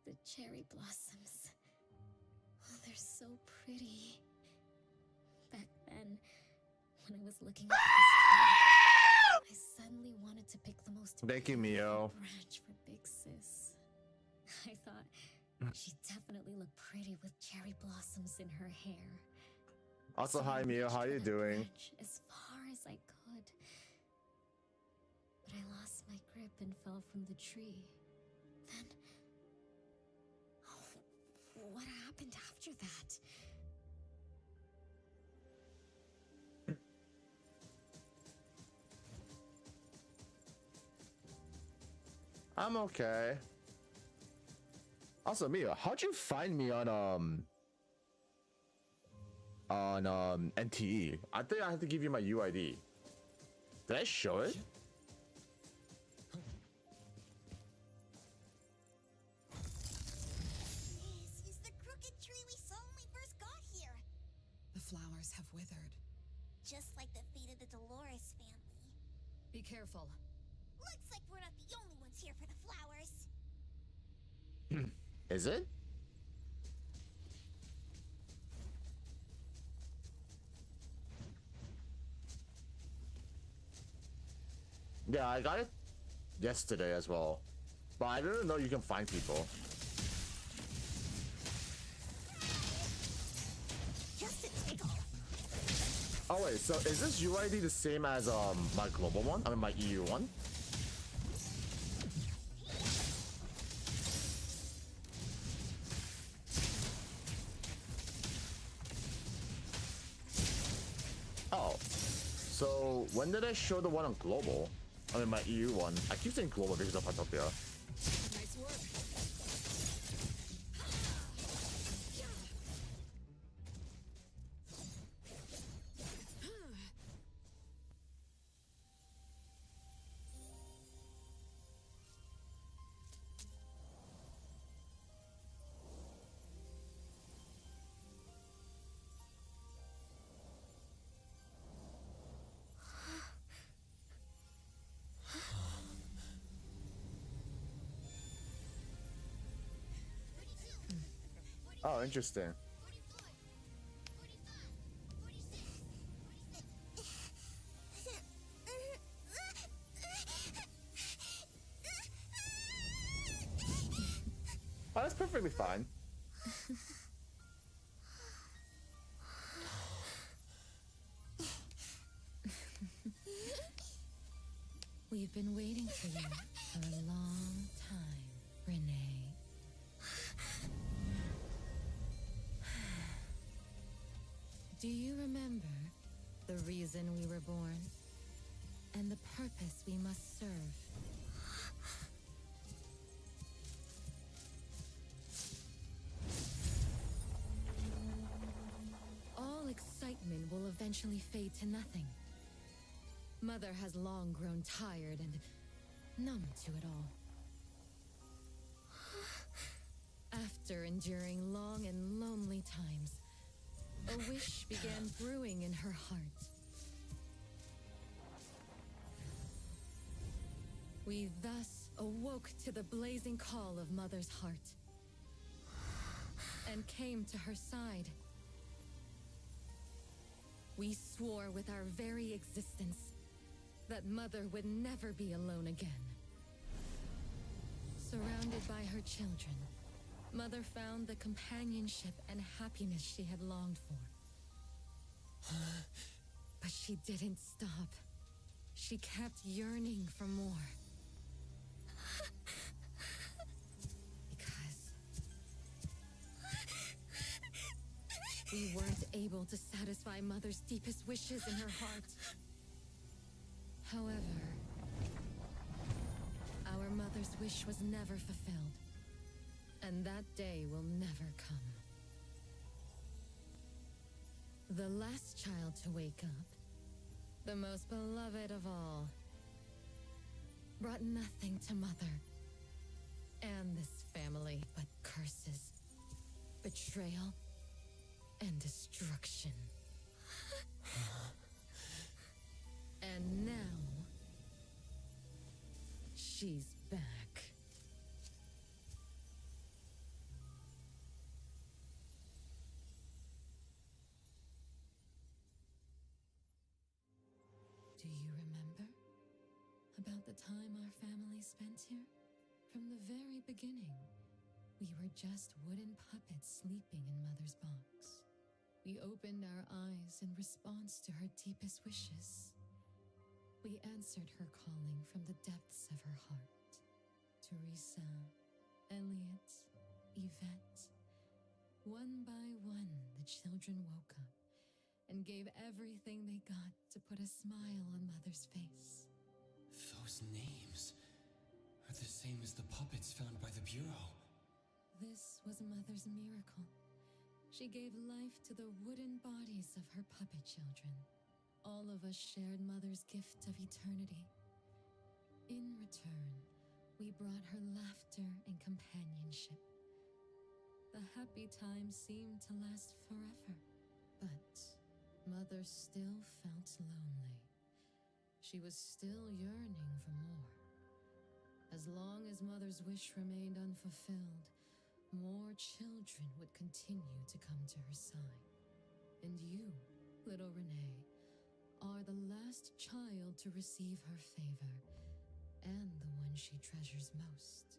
The cherry blossoms. Oh, they're so pretty. Back then, when I was looking at this tree, I suddenly wanted to pick the most Thank you, Mio. branch for Big Sis. I thought she'd definitely look pretty with cherry blossoms in her hair. Also, So hi I Mio, reached how for you the doing? branch as far as I could. But I lost my grip and fell from the tree. Then, what happened after that? I'm okay. Also, Mio, how'd you find me on NTE? I think I had to give you my UID. Did I show it? This is the crooked tree we saw when we first got here. The flowers have withered. Just like the fate of the Dolores family. Be careful. Looks like we're not the only ones here for the flowers. Is it? Yeah, I got it yesterday as well. But I didn't know you can find people. Just a tickle. Oh wait, so is this UID the same as my global one? I mean my EU one? Oh. So when did I show the one on global? I mean my EU one. I keep saying global because of Autopia. Nice work. Oh, interesting. Oh, that's perfectly fine. We've been waiting for you for a long time, Renee. Do you remember the reason we were born and the purpose we must serve? All excitement will eventually fade to nothing. Mother has long grown tired and numb to it all. After enduring long and lonely times, a wish began brewing in her heart. We thus awoke to the blazing call of Mother's heart and came to her side. We swore with our very existence that Mother would never be alone again. Surrounded by her children, Mother found the companionship and happiness she had longed for. But she didn't stop. She kept yearning for more. Because We weren't able to satisfy Mother's deepest wishes in her heart. However, our mother's wish was never fulfilled, and that day will never come. The last child to wake up, the most beloved of all, brought nothing to Mother and this family but curses, betrayal, and destruction. And now, she's back. Do you remember about the time our family spent here? From the very beginning, we were just wooden puppets sleeping in Mother's box. We opened our eyes in response to her deepest wishes. We answered her calling from the depths of her heart. Teresa, Elliot, Yvette. One by one, the children woke up and gave everything they got to put a smile on Mother's face. Those names are the same as the puppets found by the Bureau. This was Mother's miracle. She gave life to the wooden bodies of her puppet children. All of us shared Mother's gift of eternity. In return, we brought her laughter and companionship. The happy times seemed to last forever, but Mother still felt lonely. She was still yearning for more. As long as Mother's wish remained unfulfilled, more children would continue to come to her side. And you, little Renee, are the last child to receive her favor, and the one she treasures most.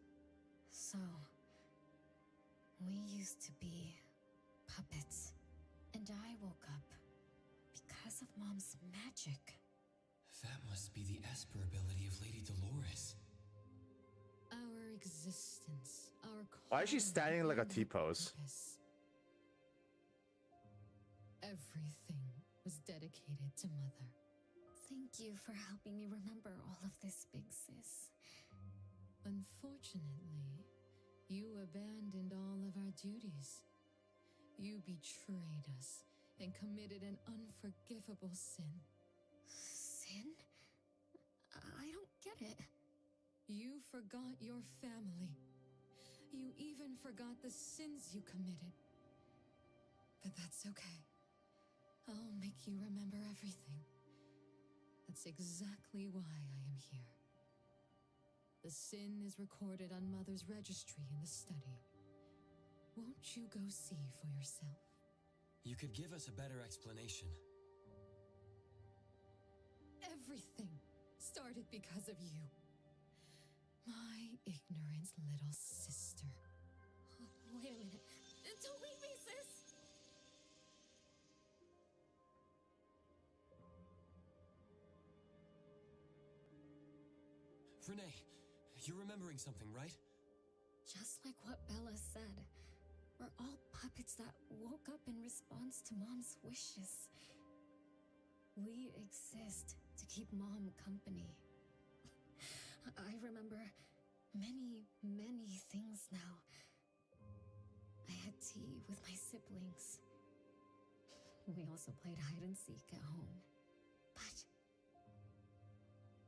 So, we used to be puppets, and I woke up because of Mom's magic. That must be the Esper ability of Lady Dolores. Our existence, our Why is she standing like a calling, T-pose? purpose. Everything was dedicated to Mother. Thank you for helping me remember all of this, Big Sis. Unfortunately, you abandoned all of our duties. You betrayed us and committed an unforgivable sin. Sin? I don't get it. You forgot your family. You even forgot the sins you committed. But that's okay. I'll make you remember everything. That's exactly why I am here. The sin is recorded on Mother's registry in the study. Won't you go see for yourself? You could give us a better explanation. Everything started because of you. My ignorant little sister. Oh, wait a minute. Don't leave me, sis! Renee, you're remembering something, right? Just like what Bella said, we're all puppets that woke up in response to Mom's wishes. We exist to keep Mom company. I remember many, many things now. I had tea with my siblings. We also played hide and seek at home. But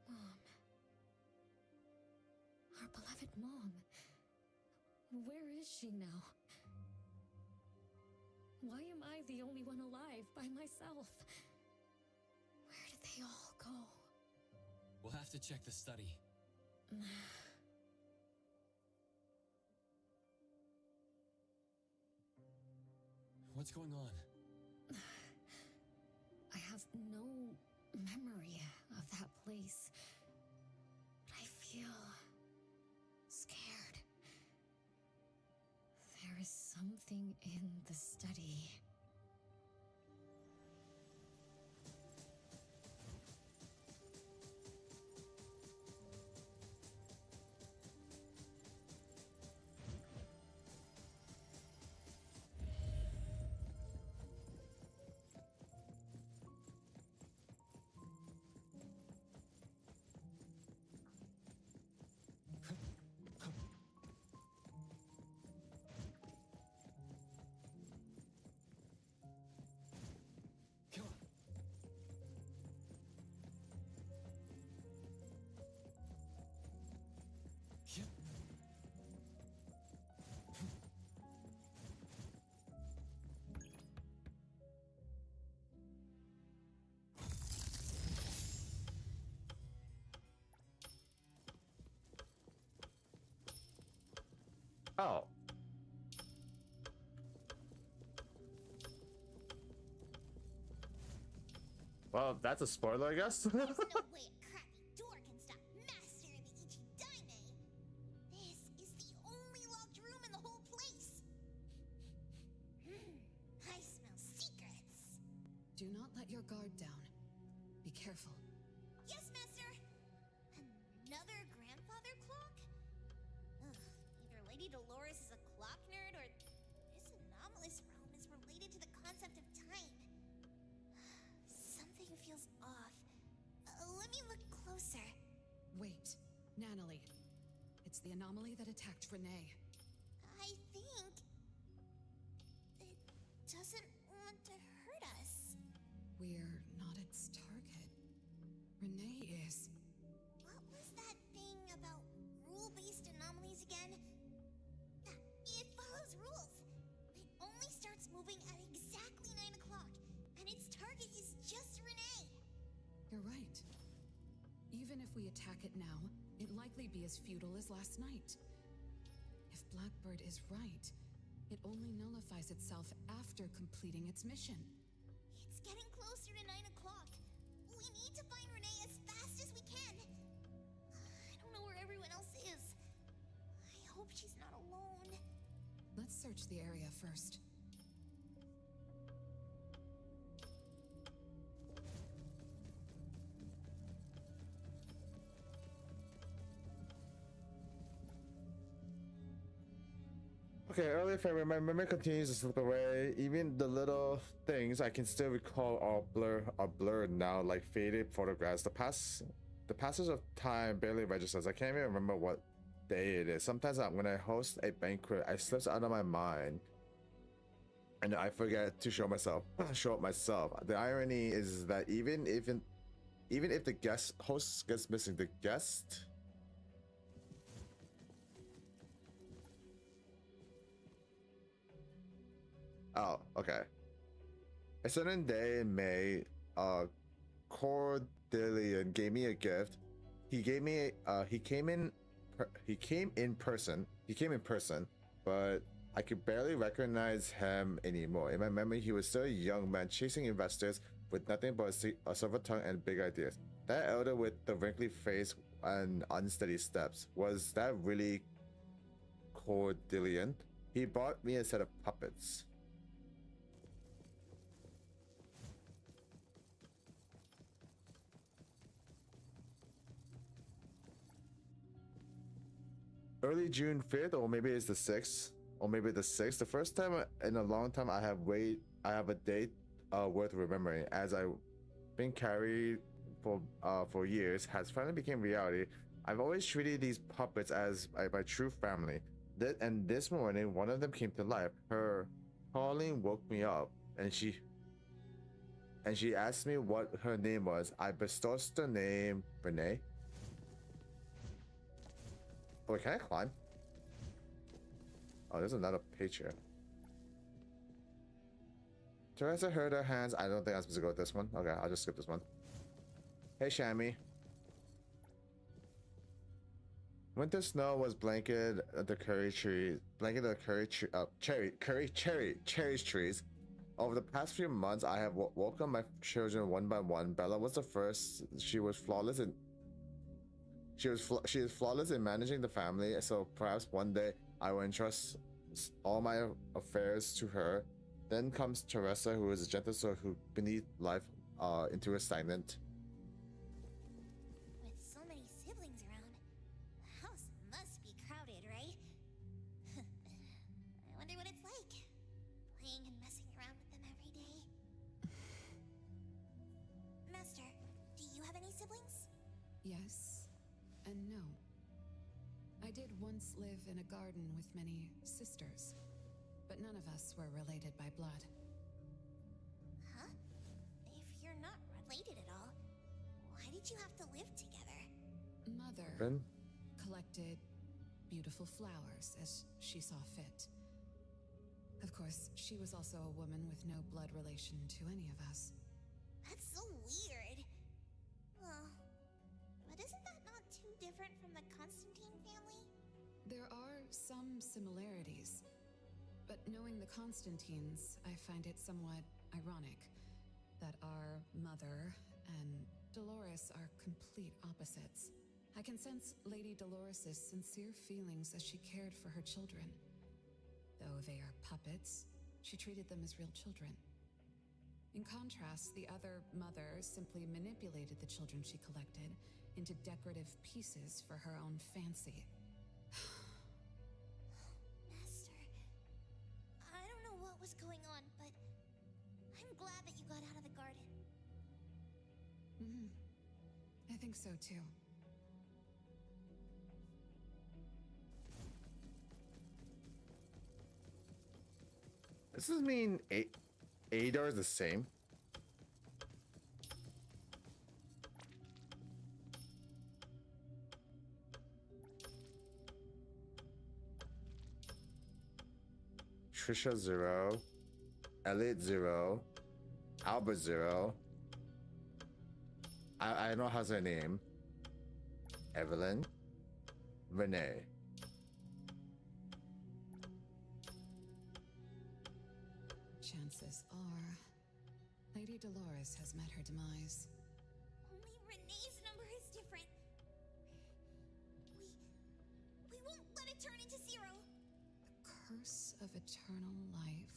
Mom, our beloved Mom, where is she now? Why am I the only one alive by myself? Where did they all go? We'll have to check the study. What's going on? I have no memory of that place. But I feel scared. There is something in the study. Oh. Well, that's a spoiler, I guess. There's no way a crappy door can stop Master of the Ichidaime. This is the only locked room in the whole place. I smell secrets. Do not let your guard down. Be careful. Yes, Master. Another grandfather clock? Ugh, either Lady Dolores is a clock nerd or this anomalous realm is related to the concept of time. Something feels off. Let me look closer. Wait, Nanalie. It's the anomaly that attacked Renee. I think it doesn't want to hurt us. We're not its target. Renee is. What was that thing about rule-based anomalies again? It follows rules. It only starts moving at exactly 9 o'clock, and its target is just Renee. You're right. Even if we attack it now, it'd likely be as futile as last night. If Blackbird is right, it only nullifies itself after completing its mission. It's getting closer to 9 o'clock. We need to find Renee as fast as we can. I don't know where everyone else is. I hope she's not alone. Let's search the area first. Okay, early February, my memory continues to slip away. Even the little things I can still recall are blurred now, like faded photographs. The passage of time barely registers. I can't even remember what day it is. Sometimes when I host a banquet, I slips out of my mind, and I forget to show up myself. The irony is that even if the host gets missing, the guest. Oh, okay. A certain day in May, Cordelian gave me a gift. He came in person, but I could barely recognize him anymore. In my memory, he was still a young man chasing investors with nothing but a silver tongue and big ideas. That elder with the wrinkly face and unsteady steps, was that really Cordelian? He bought me a set of puppets. Early June 5th, or maybe it's the 6th, or maybe the 6th. The first time in a long time I have a date worth remembering, as I've been carried for years has finally become reality. I've always treated these puppets as my true family. And this morning, one of them came to life. Her calling woke me up, and she asked me what her name was. I bestowed the name Renee. Oh, can I climb? Oh, there's another page here. Teresa heard her hands. I don't think I'm supposed to go with this one. Okay, I'll just skip this one. Hey, Shammy. Winter snow was blanketed the cherry trees. Over the past few months, I have welcomed my children one by one. Bella was the first. She is flawless in managing the family, so perhaps one day I will entrust all my affairs to her. Then comes Teresa, who is a gentle soul who beneath life into a stagnant. With so many siblings around, the house must be crowded, right? I wonder what it's like, playing and messing around with them every day. Master, do you have any siblings? Yes and no. I did once live in a garden with many sisters, but none of us were related by blood. Huh? If you're not related at all, why did you have to live together? Mother collected beautiful flowers as she saw fit. Of course, she was also a woman with no blood relation to any of us. That's so weird. Well, but isn't that not too different from the Constantine family? There are some similarities. But knowing the Constantines, I find it somewhat ironic that our mother and Dolores are complete opposites. I can sense Lady Dolores' sincere feelings as she cared for her children. Though they are puppets, she treated them as real children. In contrast, the other mother simply manipulated the children she collected into decorative pieces for her own fancy. Master, I don't know what was going on, but I'm glad that you got out of the garden. I think so too. Does this mean Adar is the same? Trisha 0, Elliot 0, Albert 0. I don't know how's her name. Evelyn, Renee. Chances are, Lady Dolores has met her demise. Only Renee's number is different. We won't let it turn into zero. The curse of eternal life,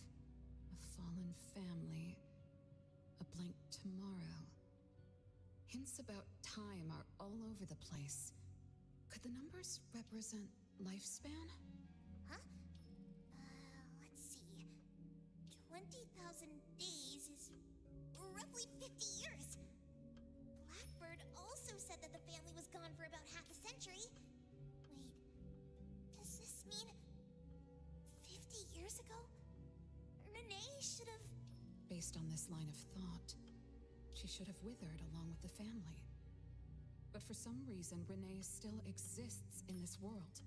a fallen family, a blank tomorrow. Hints about time are all over the place. Could the numbers represent lifespan? Huh? Let's see. 20,000 days is roughly 50 years. Blackbird also said that the family was gone for about half a century. Wait, does this mean 50 years ago? Renee should have... Based on this line of thought, she should have withered along with the family. But for some reason, Renee still exists in this world.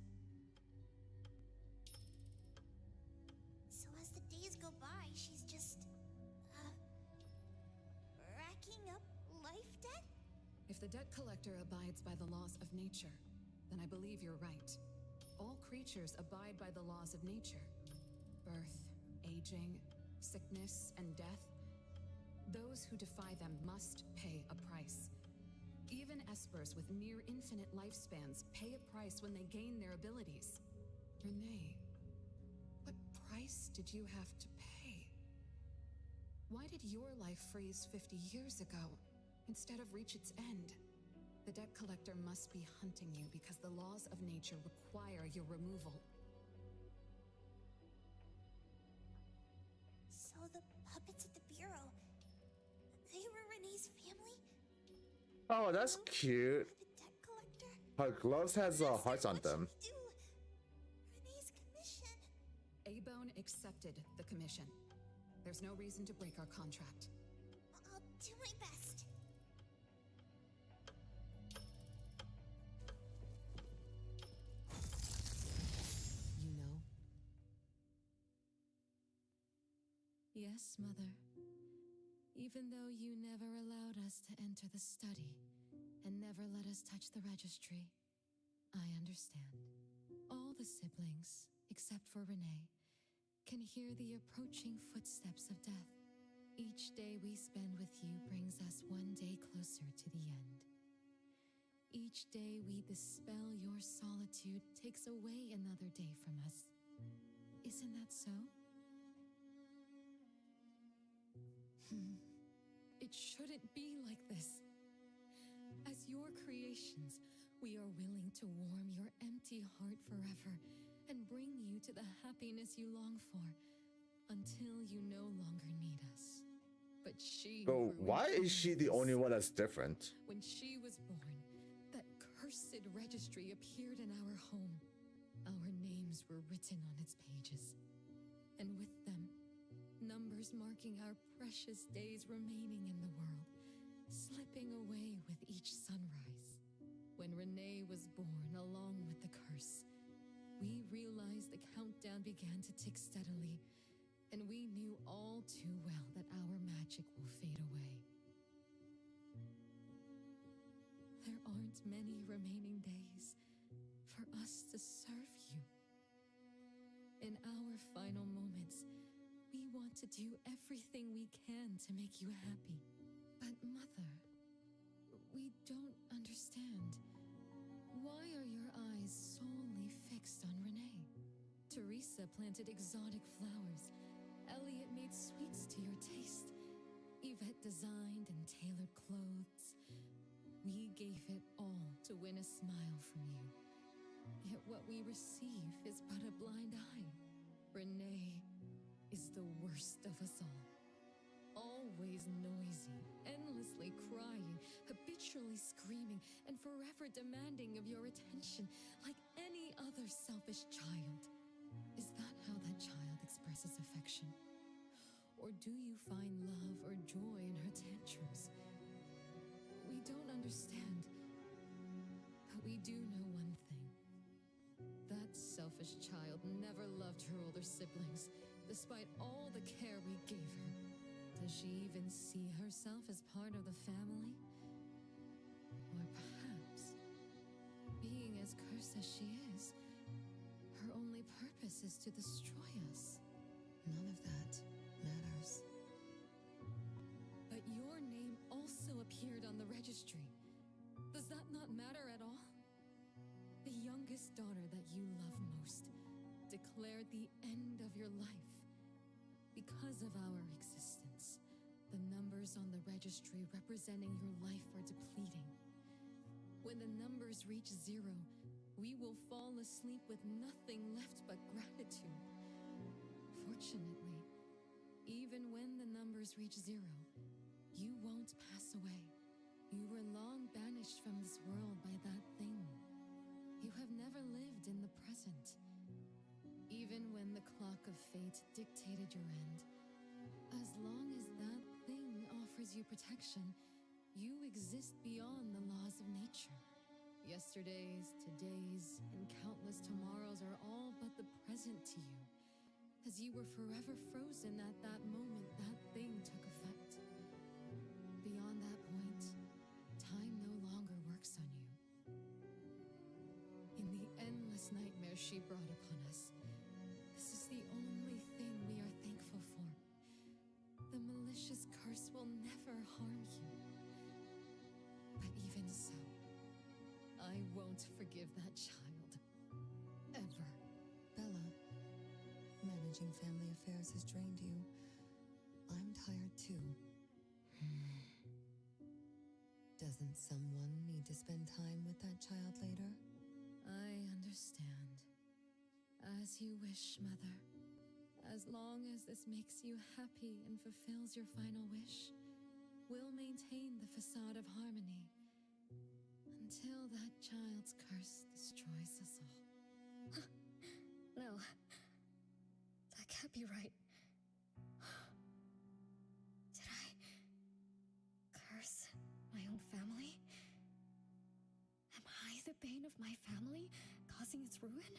So as the days go by, she's just... racking up life debt? If the debt collector abides by the laws of nature, then I believe you're right. All creatures abide by the laws of nature. Birth, aging, sickness, and death. Those who defy them must pay a price. Even espers with near infinite lifespans pay a price when they gain their abilities. Renee, what price did you have to pay? Why did your life freeze 50 years ago instead of reach its end? The debt collector must be hunting you because the laws of nature require your removal. So the puppets at the bureau, they were Renee's family? Oh, that's cute. The debt collector? Her gloves has hearts on them. Do Renee's commission? A-Bone accepted the commission. There's no reason to break our contract. I'll do my best. You know? Yes, Mother. Even though you never allowed us to enter the study and never let us touch the registry, I understand. All the siblings, except for Renee, can hear the approaching footsteps of death. Each day we spend with you brings us one day closer to the end. Each day we dispel your solitude takes away another day from us. Isn't that so? It shouldn't be like this. As your creations, we are willing to warm your empty heart forever and bring you to the happiness you long for until you no longer need us. But she... But why is she the only one that's different? When she was born, that cursed registry appeared in our home. Our names were written on its pages. And with them, numbers marking our precious days remaining in the world, slipping away with each sunrise. When Renee was born along with the curse, we realized the countdown began to tick steadily, and we knew all too well that our magic will fade away. There aren't many remaining days for us to serve you. in our final moments, we want to do everything we can to make you happy. But Mother, we don't understand. Why are your eyes solely fixed on Renee? Teresa planted exotic flowers. Elliot made sweets to your taste. Yvette designed and tailored clothes. We gave it all to win a smile from you. Yet what we receive is but a blind eye. Renee is the worst of us all. Always noisy, endlessly crying, habitually screaming, and forever demanding of your attention like any other selfish child. Is that how that child expresses affection? Or do you find love or joy in her tantrums? We don't understand, but we do know one thing. That selfish child never loved her older siblings, despite all the care we gave her. Does she even see herself as part of the family? Or perhaps, being as cursed as she is, her only purpose is to destroy us. None of that matters. But your name also appeared on the registry. Does that not matter at all? The youngest daughter that you love most declared the end of your life. Because of our existence, the numbers on the registry representing your life are depleting. When the numbers reach 0, we will fall asleep with nothing left but gratitude. Fortunately, even when the numbers reach 0, you won't pass away. You were long banished from this world by that thing. You have never lived in the present. Even when the clock of fate dictated your end, as long as that thing offers you protection, you exist beyond the laws of nature. Yesterdays, todays, and countless tomorrows are all but the present to you, as you were forever frozen at that moment that thing took effect. Beyond that point, time no longer works on you. In the endless nightmare she brought upon us, this is the only thing we are thankful for. The malicious curse will never harm you. But even so, I won't forgive that child. Ever. Bella, managing family affairs has drained you. I'm tired too. Doesn't someone need to spend time with that child later? I understand. As you wish, Mother. As long as this makes you happy and fulfills your final wish, we'll maintain the facade of harmony until that child's curse destroys us all. No. That can't be right. Did I curse my own family? Am I the bane of my family, causing its ruin?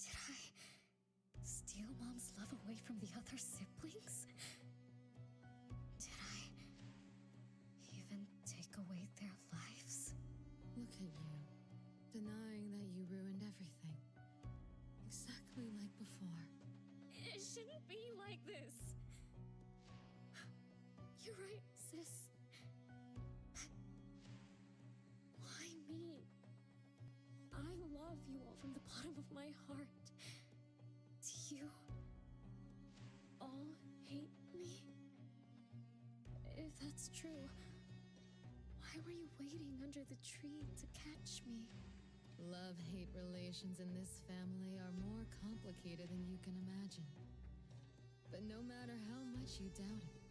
Did I steal Mom's love away from the other siblings? Did I even take away their lives? Look at you, denying that you ruined everything. Exactly like before. It shouldn't be like this. You're right, sis. But why me? I love you all from the bottom of my heart. Do you all hate me? If that's true, why were you waiting under the tree to catch me? Love-hate relations in this family are more complicated than you can imagine. But no matter how much you doubt it,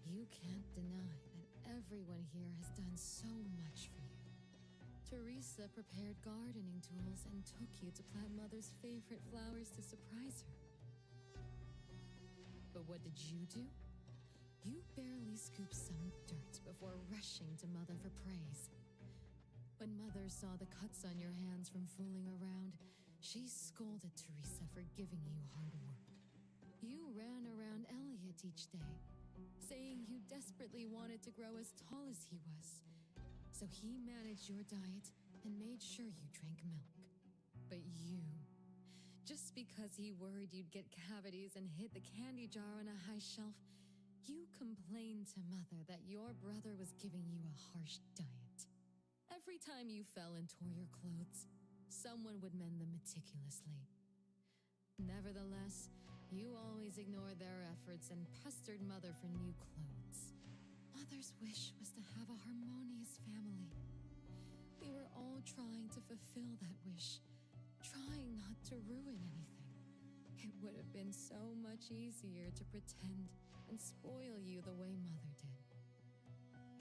you can't deny that everyone here has done so much for you. Teresa prepared gardening tools and took you to plant Mother's favorite flowers to surprise her. But what did you do? You barely scooped some dirt before rushing to Mother for praise. When Mother saw the cuts on your hands from fooling around, she scolded Teresa for giving you hard work. You ran around Elliot each day, saying you desperately wanted to grow as tall as he was. So he managed your diet and made sure you drank milk. But you Just because he worried you'd get cavities and hid the candy jar on a high shelf, you complained to Mother that your brother was giving you a harsh diet. Every time you fell and tore your clothes, someone would mend them meticulously. Nevertheless, you always ignored their efforts and pestered Mother for new clothes. Mother's wish was to have a harmonious family. We were all trying to fulfill that wish, trying not to ruin anything. It would have been so much easier to pretend and spoil you the way Mother did.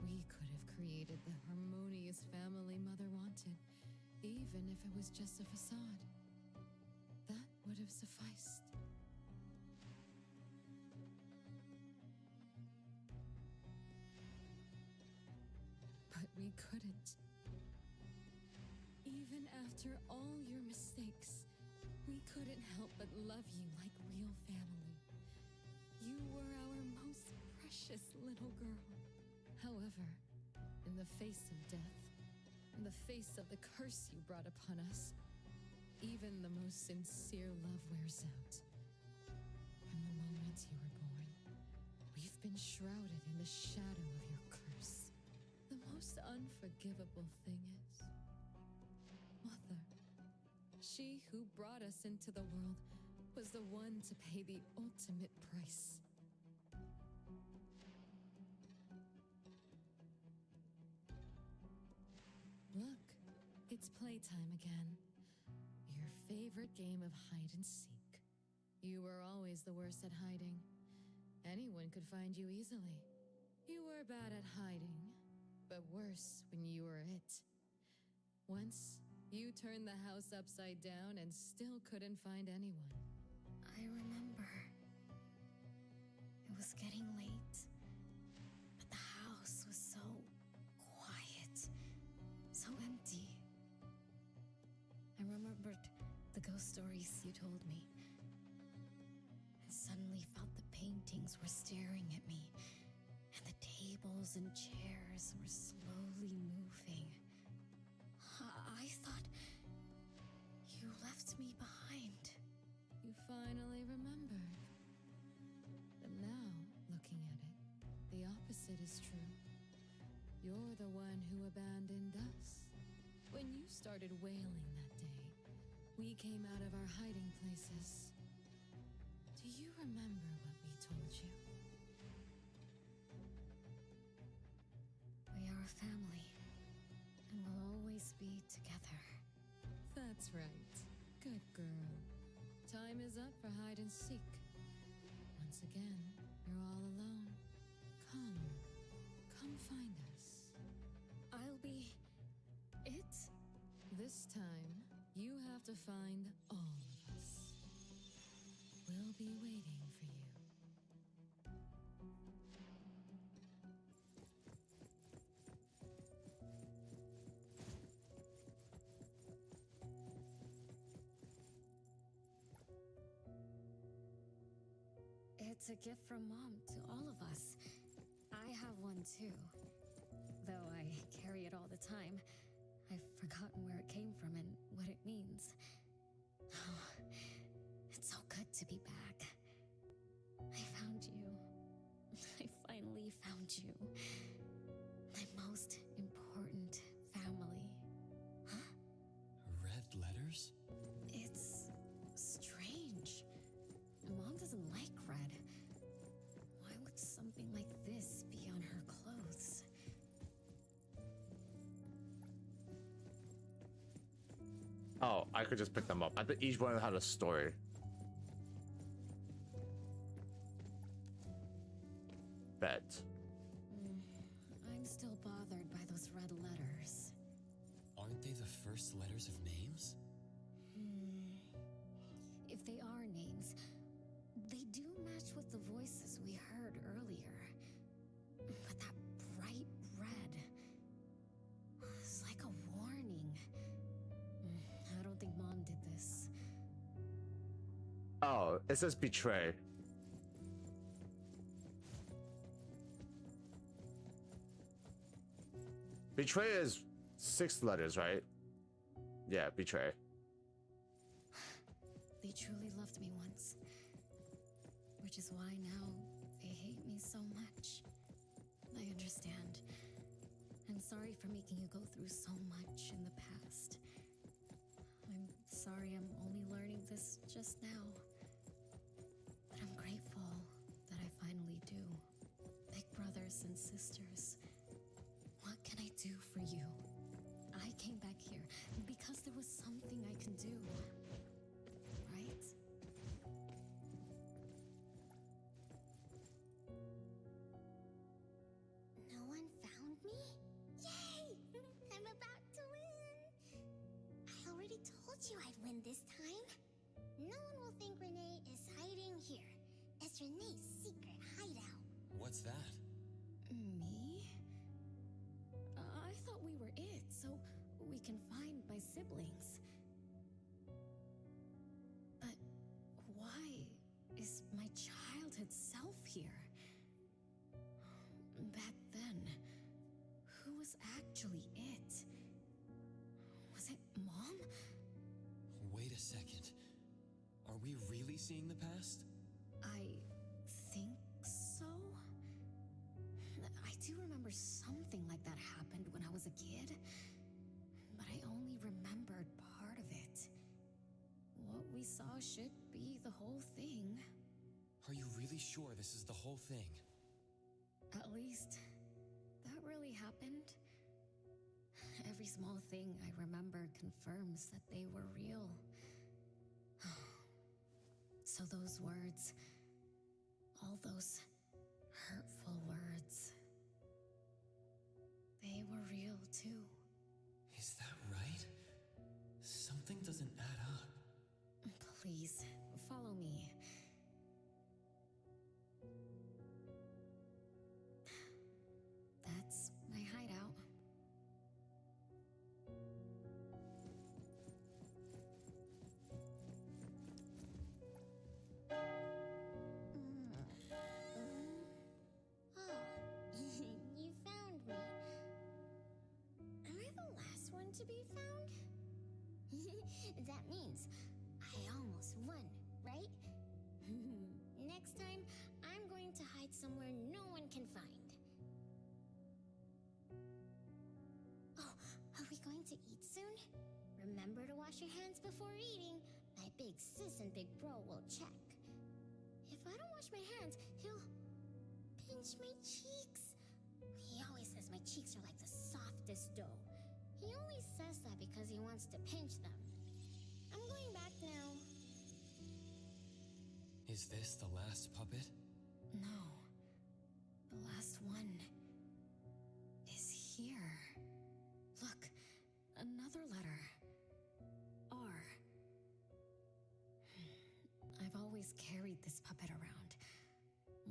We could have created the harmonious family Mother wanted, even if it was just a facade. That would have sufficed. But we couldn't. Even after all your mistakes, we couldn't help but love you like real family. You were our most precious little girl. However, in the face of death, in the face of the curse you brought upon us, even the most sincere love wears out. From the moment you were born, we've been shrouded in the shadow of your curse. The most unforgivable thing is, Mother, she who brought us into the world, was the one to pay the ultimate price. Look, it's playtime again. Your favorite game of hide and seek. You were always the worst at hiding. Anyone could find you easily. You were bad at hiding, but worse when you were it. Once, you turned the house upside down and still couldn't find anyone. I remember. It was getting late, but the house was so quiet, so empty. I remembered the ghost stories you told me. I suddenly felt the paintings were staring at me, and the tables and chairs were slowly moving. I thought you left me behind. You finally remembered. But now, looking at it, the opposite is true. You're the one who abandoned us. When you started wailing that day, we came out of our hiding places. Do you remember what we told you? We are a family, and we'll always be together. That's right. Good girl. Time is up for hide and seek. Once again, you're all alone. Come find us. I'll be it? This time, you have to find all of us. We'll be waiting for you. It's a gift from Mom to all of us. I have one too. Though I carry it all the time, I've forgotten where it came from and what it means. Oh, it's so good to be back. I found you. I finally found you. My most important family. Huh? Red letters? It's strange. Mom doesn't like red. Why would something like this be on her clothes? Oh, I could just pick them up. I bet each one had a story. Bet. I'm still bothered by those red letters. Aren't they the first letters of names? If they are names, they do match with the voices we heard earlier. But that bright red, it's like a warning. I don't think Mom did this. Oh, it says betray. Betray is 6 letters, right? Yeah, betray. They truly loved me once. Which is why now they hate me so much. I understand. I'm sorry for making you go through so much in the past. I'm sorry I'm only learning this just now. But I'm grateful that I finally do. Big brothers and sisters, what can I do for you? I came back here because there was something I can do. Right? No one found me? Yay! I'm about to win! I already told you I'd win this time. No one will think Renee is hiding here. It's Renee's secret hideout. What's that? Me? I thought we were it, so we can find my siblings. But why is my childhood self here? Back then, who was actually it? Was it Mom? Wait a second. Are we really seeing the past? I think so. I do remember something like that happened when I was a kid, but I only remembered part of it. What we saw should be the whole thing. Are you really sure this is the whole thing? At least, that really happened. Every small thing I remember confirms that they were real. So those words, all those hurtful words, they were real too. Is that right? Something doesn't add up. Please, follow me. That's my hideout. Oh, you found me. Am I the last one to be found? That means I almost won, right? Next time, I'm going to hide somewhere no one can find. Oh, are we going to eat soon? Remember to wash your hands before eating. My big sis and big bro will check. If I don't wash my hands, he'll pinch my cheeks. He always says my cheeks are like the softest dough. He only says that because he wants to pinch them. I'm going back now. Is this the last puppet? No. The last one is here. Look, another letter. R. I've always carried this puppet around.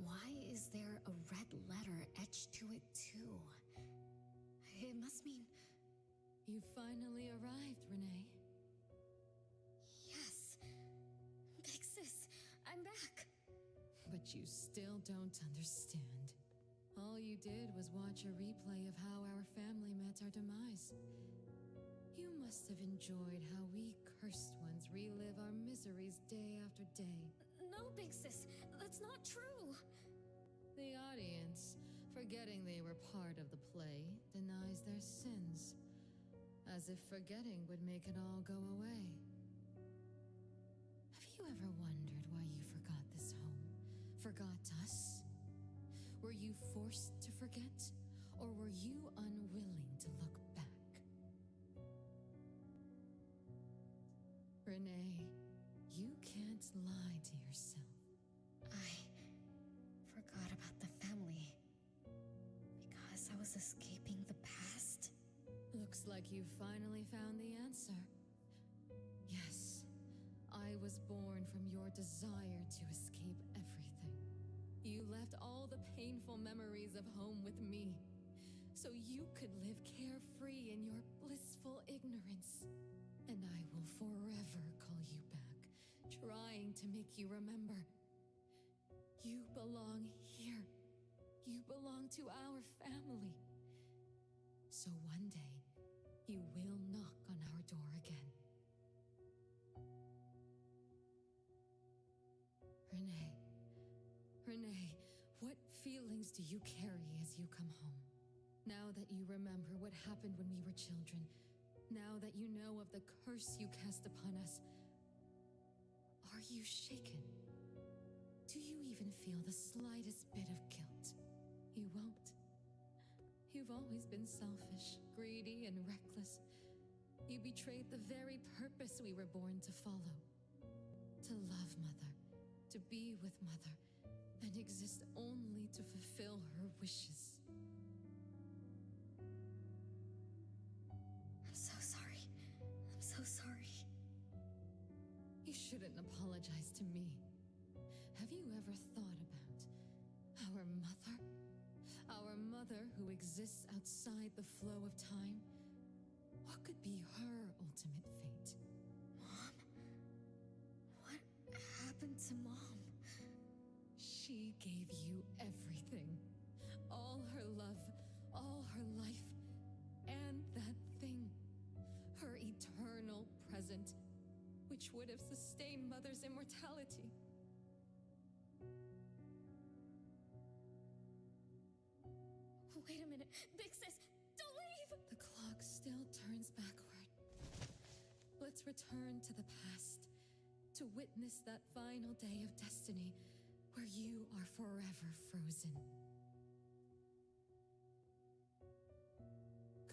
Why is there a red letter etched to it too? It must mean... You finally arrived, Renee. Yes. Big sis, I'm back. But you still don't understand. All you did was watch a replay of how our family met our demise. You must have enjoyed how we cursed ones relive our miseries day after day. No, big sis, that's not true. The audience, forgetting they were part of the play, denies their sins, as if forgetting would make it all go away. Have you ever wondered why you forgot this home? Forgot us? Were you forced to forget? Or were you unwilling to look back? Renee, you can't lie to yourself. I forgot about the family because I was escaping the past. Looks like you finally found the answer. Yes, I was born from your desire to escape everything. You left all the painful memories of home with me, so you could live carefree in your blissful ignorance. And I will forever call you back, trying to make you remember. You belong here. You belong to our family. So one day, you will knock on our door again. Renee, what feelings do you carry as you come home? Now that you remember what happened when we were children, now that you know of the curse you cast upon us, are you shaken? Do you even feel the slightest bit of guilt? You won't. You've always been selfish, greedy, and reckless. You betrayed the very purpose we were born to follow. To love Mother, to be with Mother, and exist only to fulfill her wishes. I'm so sorry. I'm so sorry. You shouldn't apologize to me. Have you ever thought about our mother? Our mother who exists outside the flow of time? What could be her ultimate fate? Mom? What happened to Mom? She gave you everything. All her love, all her life, and that thing. Her eternal present, which would have sustained Mother's immortality. Wait a minute. Big Sis, don't leave! The clock still turns backward. Let's return to the past, to witness that final day of destiny where you are forever frozen.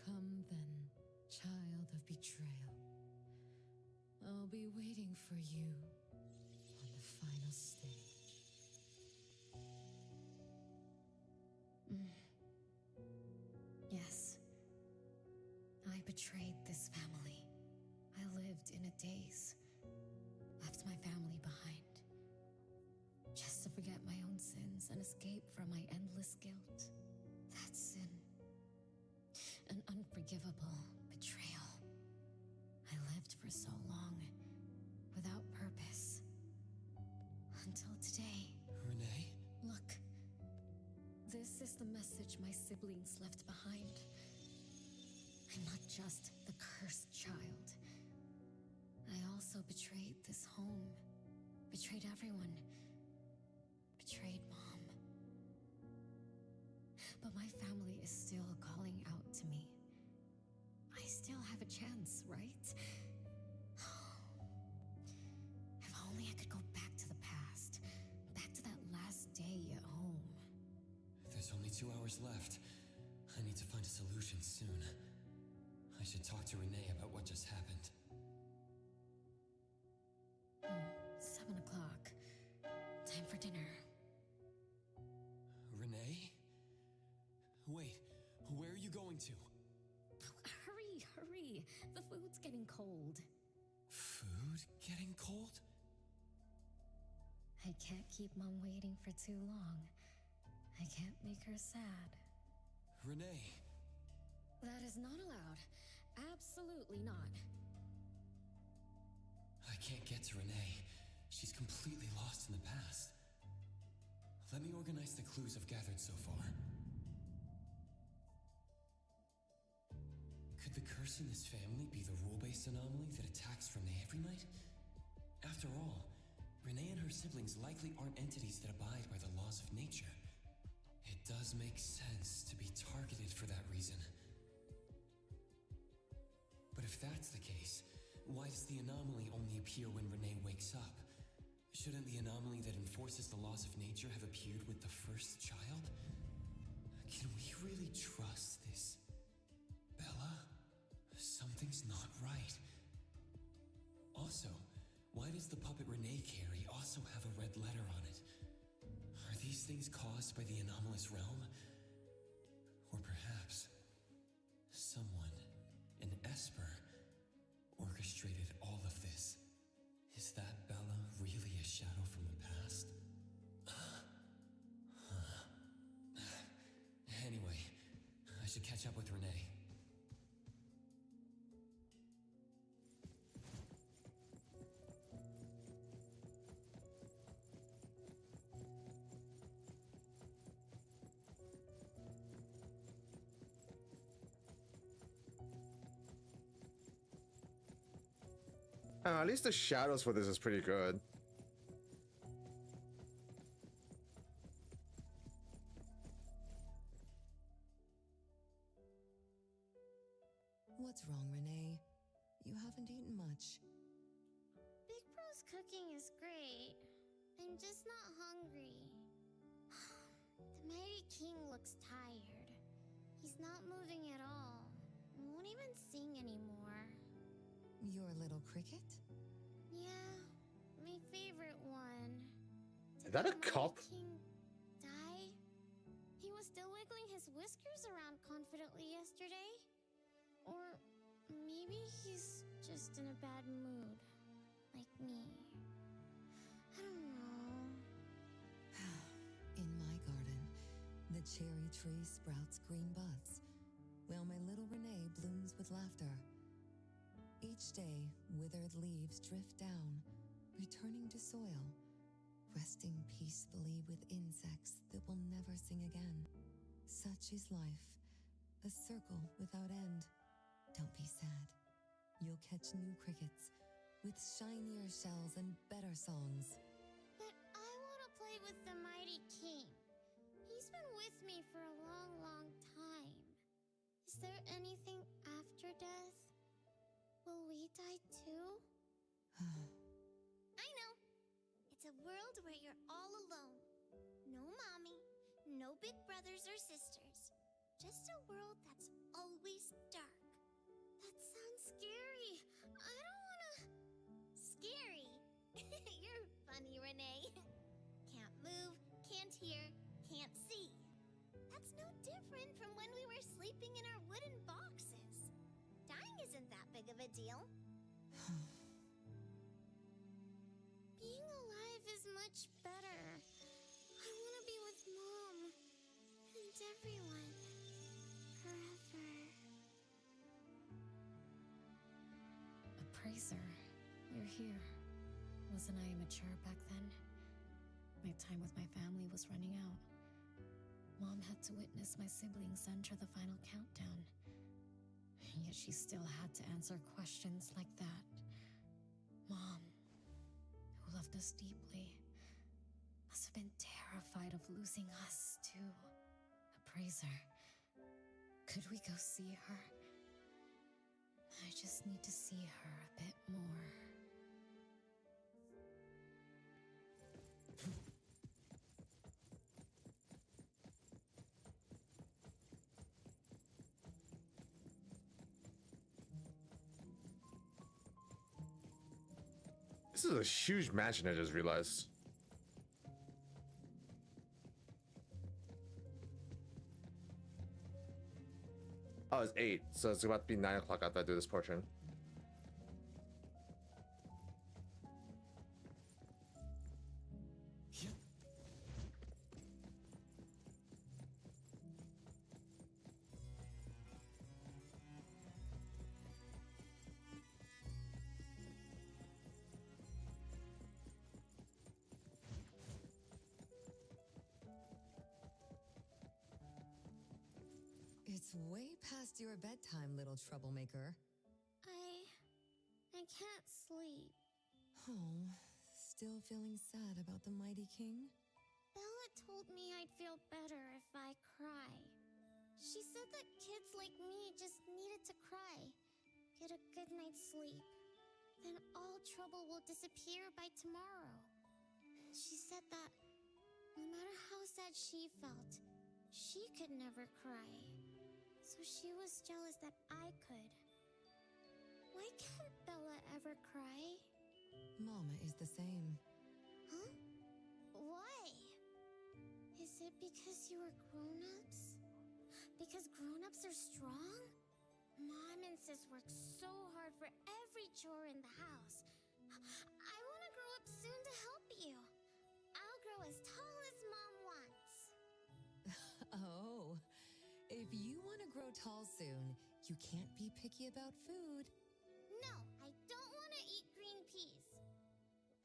Come then, child of betrayal. I'll be waiting for you on the final stage. Yes. I betrayed this family. I lived in a daze. Left my family behind. Just to forget my own sins and escape from my endless guilt. That sin. An unforgivable betrayal. I lived for so long, without purpose. Until today. Renee? Look. This is the message my siblings left behind. I'm not just the cursed child. I also betrayed this home. Betrayed everyone. Betrayed Mom. But my family is still calling out to me. I still have a chance, right? If only I could go back to the past. Back to that last day at home. There's only 2 hours left. I need to find a solution soon. I should talk to Renee about what just happened. 7 o'clock. Time for dinner. Renee? Wait, where are you going to? Hurry, hurry. The food's getting cold. Food getting cold? I can't keep Mom waiting for too long. I can't make her sad. Renee! That is not allowed. Absolutely not. I can't get to Renee. She's completely lost in the past. Let me organize the clues I've gathered so far. Could the curse in this family be the rule-based anomaly that attacks Renee every night? After all, Renee and her siblings likely aren't entities that abide by the laws of nature. It does make sense to be targeted for that reason. But if that's the case, why does the anomaly only appear when Renee wakes up? Shouldn't the anomaly that enforces the laws of nature have appeared with the first child? Can we really trust this? Bella? Something's not right. Also, why does the puppet Renee carry also have a red letter on it? Are these things caused by the anomalous realm? Or perhaps someone, an Esper, orchestrated all of this? Is that Bella really a shadow from the past? Anyway, I should catch up with Renee. At least the shadows for this is pretty good. What's wrong, Renee? You haven't eaten much. Big Bro's cooking is great. I'm just not hungry. The Mighty King looks tired. He's not moving at all. Won't even sing anymore. Your little cricket? Yeah, my favorite one. Is that a cup? King die? He was still wiggling his whiskers around confidently yesterday. Or maybe he's just in a bad mood. Like me. I don't know. In my garden, the cherry tree sprouts green buds, while my little Renee blooms with laughter. Each day, withered leaves drift down, returning to soil, resting peacefully with insects that will never sing again. Such is life, a circle without end. Don't be sad. You'll catch new crickets with shinier shells and better songs. But I want to play with the Mighty King. He's been with me for a long, long time. Is there anything after death? Will we die too? I know. It's a world where you're all alone. No mommy, no big brothers or sisters. Just a world that's always dark. That sounds scary. I don't wanna... Scary? You're funny, Renee. Can't move, can't hear, can't see. That's no different from when we were sleeping in our wooden boxes. Dying isn't that big of a deal. Being alive is much better. I want to be with Mom and everyone forever. Appraiser, you're here. Wasn't I immature back then? My time with my family was running out. Mom had to witness my siblings enter the final countdown. Yet she still had to answer questions like that. Mom, who loved us deeply, must have been terrified of losing us, too. Appraiser, could we go see her? I just need to see her a bit more. This is a huge mansion, I just realized. Oh, it's 8, so it's about to be 9 o'clock after I do this portion. It's way past your bedtime, little troublemaker. I can't sleep. Oh, still feeling sad about the Mighty King? Bella told me I'd feel better if I cry. She said that kids like me just needed to cry, get a good night's sleep. Then all trouble will disappear by tomorrow. She said that no matter how sad she felt, she could never cry. So she was jealous that I could. Why can't Bella ever cry? Mama is the same. Huh? Why? Is it because you were grown-ups? Because grown-ups are strong? Mom and Sis work so hard for every chore in the house. I want to grow up soon to help you. I'll grow as tall as Mom wants. Oh, if you want to grow tall soon, you can't be picky about food. No, I don't want to eat green peas.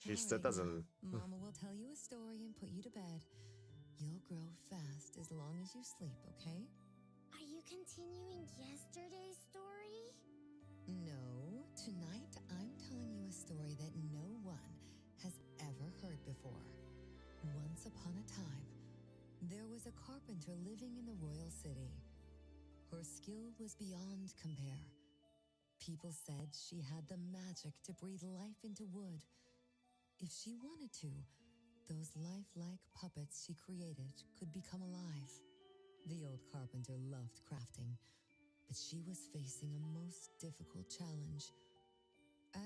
She still doesn't. Mama will tell you a story and put you to bed. You'll grow fast as long as you sleep, okay? Are you continuing yesterday's story? No, tonight I'm telling you a story that no one has ever heard before. Once upon a time, there was a carpenter living in the royal city. Her skill was beyond compare, People said she had the magic to breathe life into wood. If she wanted to, those lifelike puppets she created could become alive. The old carpenter loved crafting, but she was facing a most difficult challenge.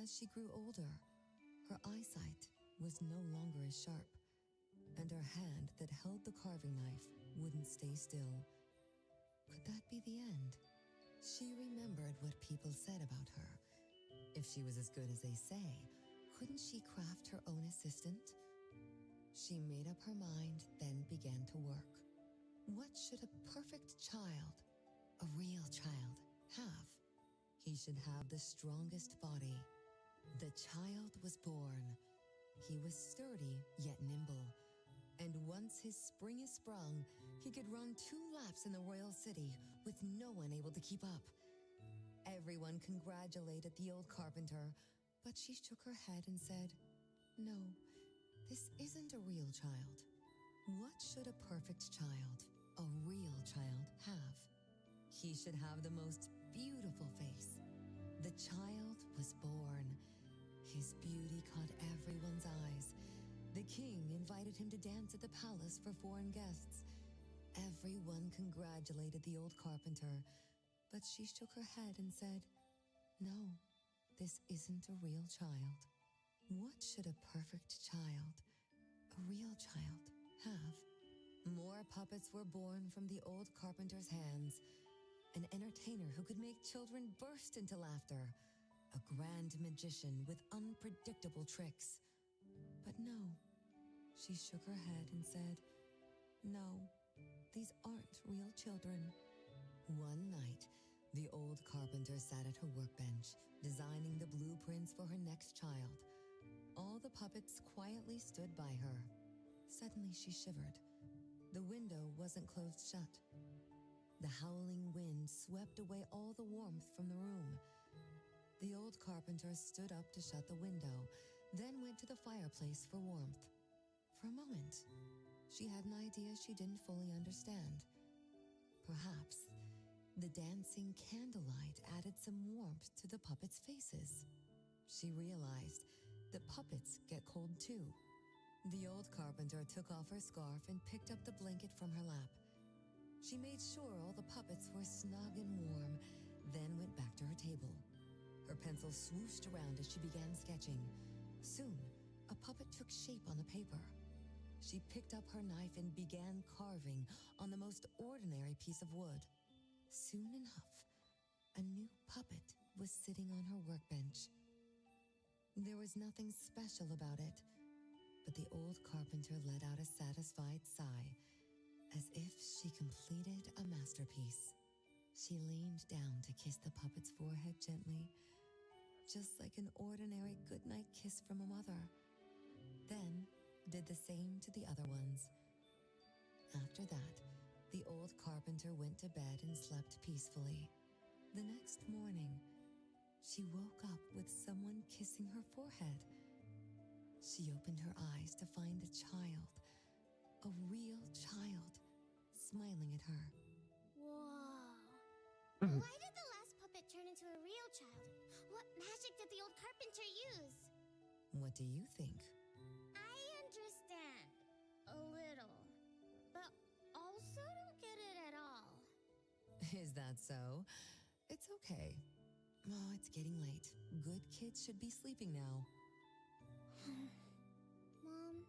As she grew older, her eyesight was no longer as sharp, and her hand that held the carving knife wouldn't stay still. Could that be the end? She remembered what people said about her. If she was as good as they say, couldn't she craft her own assistant? She made up her mind, then began to work. What should a perfect child, a real child, have? He should have the strongest body. The child was born. He was sturdy yet nimble. And once his spring is sprung, he could run 2 laps in the royal city with no one able to keep up. Everyone congratulated the old carpenter, but she shook her head and said, "No, this isn't a real child. What should a perfect child, a real child, have? He should have the most beautiful face." The child was born. His beauty caught everyone's eyes. The king invited him to dance at the palace for foreign guests. Everyone congratulated the old carpenter, but she shook her head and said, "No, this isn't a real child. What should a perfect child, a real child, have?" More puppets were born from the old carpenter's hands. An entertainer who could make children burst into laughter. A grand magician with unpredictable tricks. But no, she shook her head and said, "No, these aren't real children." One night, the old carpenter sat at her workbench, designing the blueprints for her next child. All the puppets quietly stood by her. Suddenly she shivered. The window wasn't closed shut. The howling wind swept away all the warmth from the room. The old carpenter stood up to shut the window, then went to the fireplace for warmth. For a moment, she had an idea she didn't fully understand. Perhaps the dancing candlelight added some warmth to the puppets' faces. She realized that puppets get cold too. The old carpenter took off her scarf and picked up the blanket from her lap. She made sure all the puppets were snug and warm, then went back to her table. Her pencil swooshed around as she began sketching. Soon, a puppet took shape on the paper. She picked up her knife and began carving on the most ordinary piece of wood. Soon enough, a new puppet was sitting on her workbench. There was nothing special about it, but the old carpenter let out a satisfied sigh, as if she completed a masterpiece. She leaned down to kiss the puppet's forehead gently, just like an ordinary goodnight kiss from a mother. Then did the same to the other ones. After that, the old carpenter went to bed and slept peacefully. The next morning, she woke up with someone kissing her forehead. She opened her eyes to find a child, a real child, smiling at her. Whoa. Why did the last puppet turn into a real child? What magic did the old carpenter use? What do you think? I understand. A little. But also don't get it at all. Is that so? It's okay. Oh, it's getting late. Good kids should be sleeping now. Mom,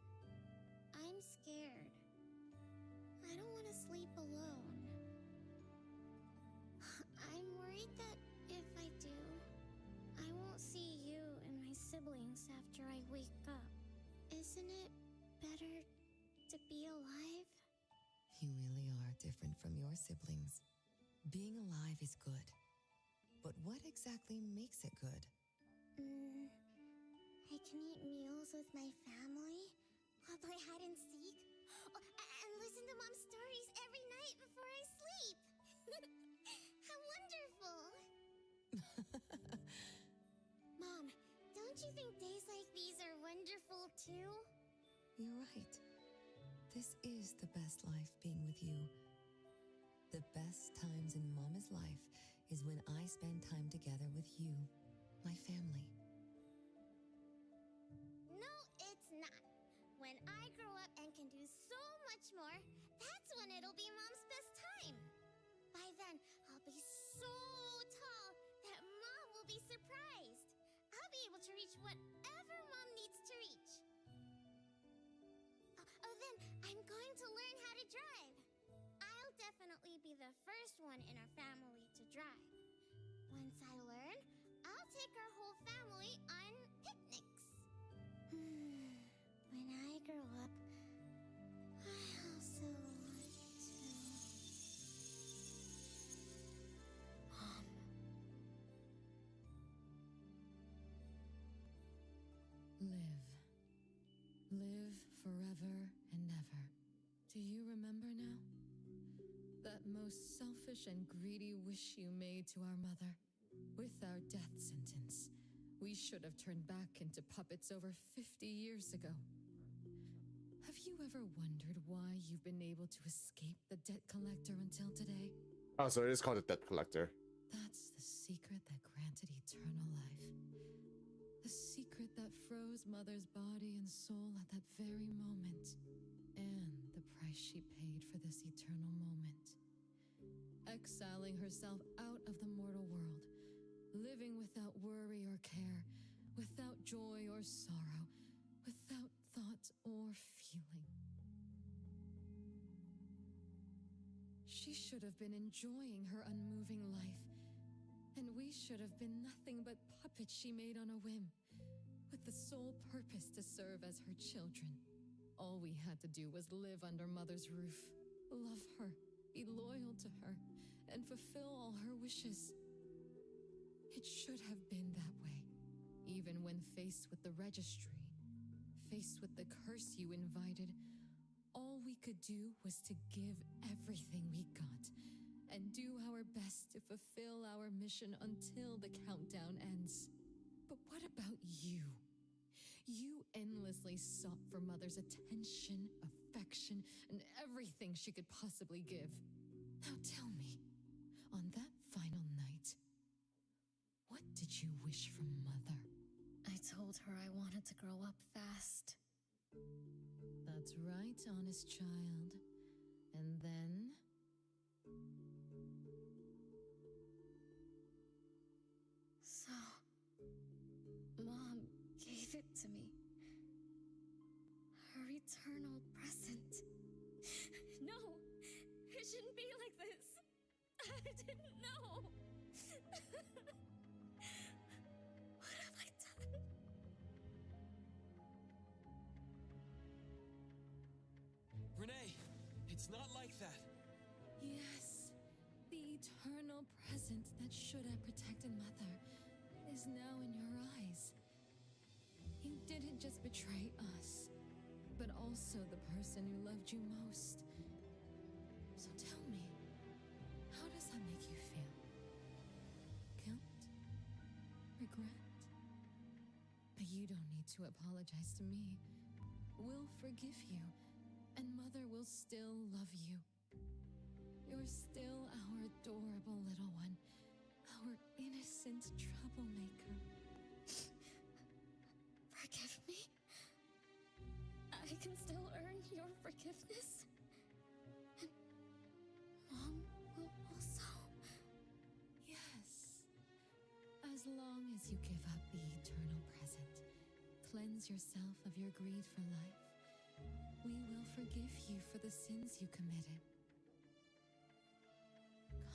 I'm scared. I don't want to sleep alone. I'm worried that if I do, I won't see you and my siblings after I wake up. Isn't it better to be alive? You really are different from your siblings. Being alive is good. But what exactly makes it good? I can eat meals with my family, or play hide and seek, and listen to Mom's stories every night before I sleep. How wonderful! Mom, don't you think days like these are wonderful too? You're right. This is the best life being with you. The best times in Mama's life is when I spend time together with you, my family. No, it's not. When I grow up and can do so much more, that's when it'll be Mom's best time. By then, I'll be so tall that Mom will be surprised. I'll be able to reach whatever Mom needs to reach. Oh, then I'm going to learn how to drive. I'll definitely be the first one in our family to drive. Once I learn, I'll take our whole family on picnics. When I grow up, I also want to... Mom. Live forever and ever. Do you remember now? That most selfish and greedy wish you made to our mother. With our death sentence, we should have turned back into puppets over 50 years ago. Have you ever wondered why you've been able to escape the debt collector until today? Oh, so it is called the Debt Collector. That's the secret that granted eternal life. The secret that froze Mother's body and soul at that very moment. And the price she paid for this eternal moment. Exiling herself out of the mortal world. Living without worry or care. Without joy or sorrow. Without thought or feeling. She should have been enjoying her unmoving life. And we should have been nothing but puppets she made on a whim, with the sole purpose to serve as her children. All we had to do was live under Mother's roof, love her, be loyal to her, and fulfill all her wishes. It should have been that way, even when faced with the registry, faced with the curse you invited. All we could do was to give everything we got, and do our best to fulfill our mission until the countdown ends. But what about you? You endlessly sought for Mother's attention, affection, and everything she could possibly give. Now tell me, on that final night, what did you wish from Mother? I told her I wanted to grow up fast. That's right, honest child. And then... So, Mom gave it to me. Her eternal present. No! It shouldn't be like this! I didn't know! What have I done? Renee, it's not like that. Yes, the eternal present that should have protected Mother is now in your eyes. You didn't just betray us, but also the person who loved you most. So tell me, how does that make you feel? Guilt? Regret? But you don't need to apologize to me. We'll forgive you, and Mother will still love you. You're still our adorable little one, our innocent troublemaker. Forgive me? I can still earn your forgiveness? And Mom will also? Yes. As long as you give up the eternal present, cleanse yourself of your greed for life, we will forgive you for the sins you committed.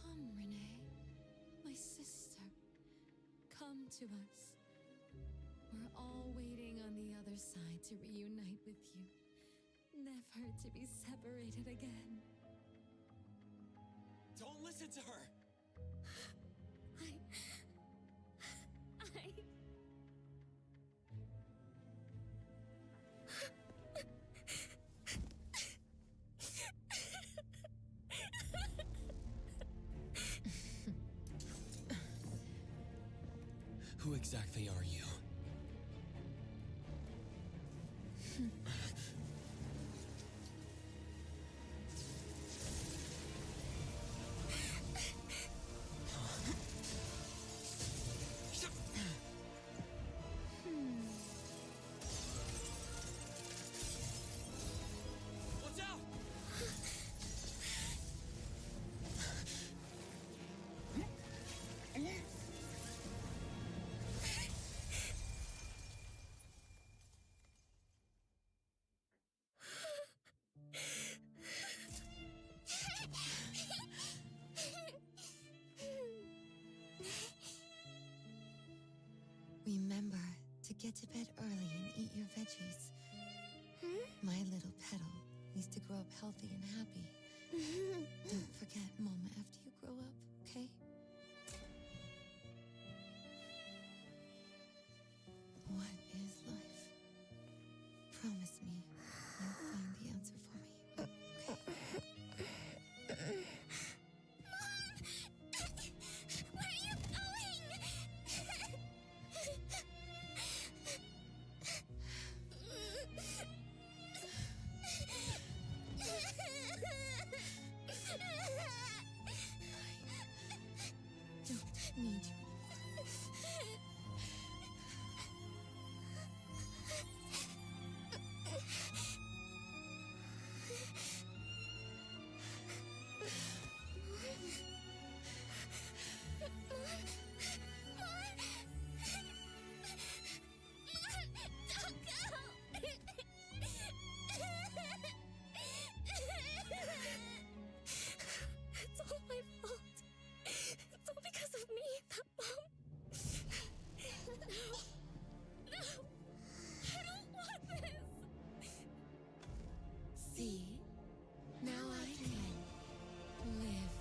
Come, Renee, my sister. Come to us. We're all waiting on the other side to reunite with you, never to be separated again. Don't listen to her! Who exactly are you? healthy and happy. Don't forget Mama after you grow up, okay? What is life? Promise me you'll find the answer for me, okay? Where are you going? Don't need you. It's all my fault. It's all because of me, that mom. No! No! I don't want this! See? Now I can live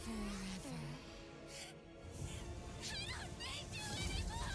forever. I don't need you anymore!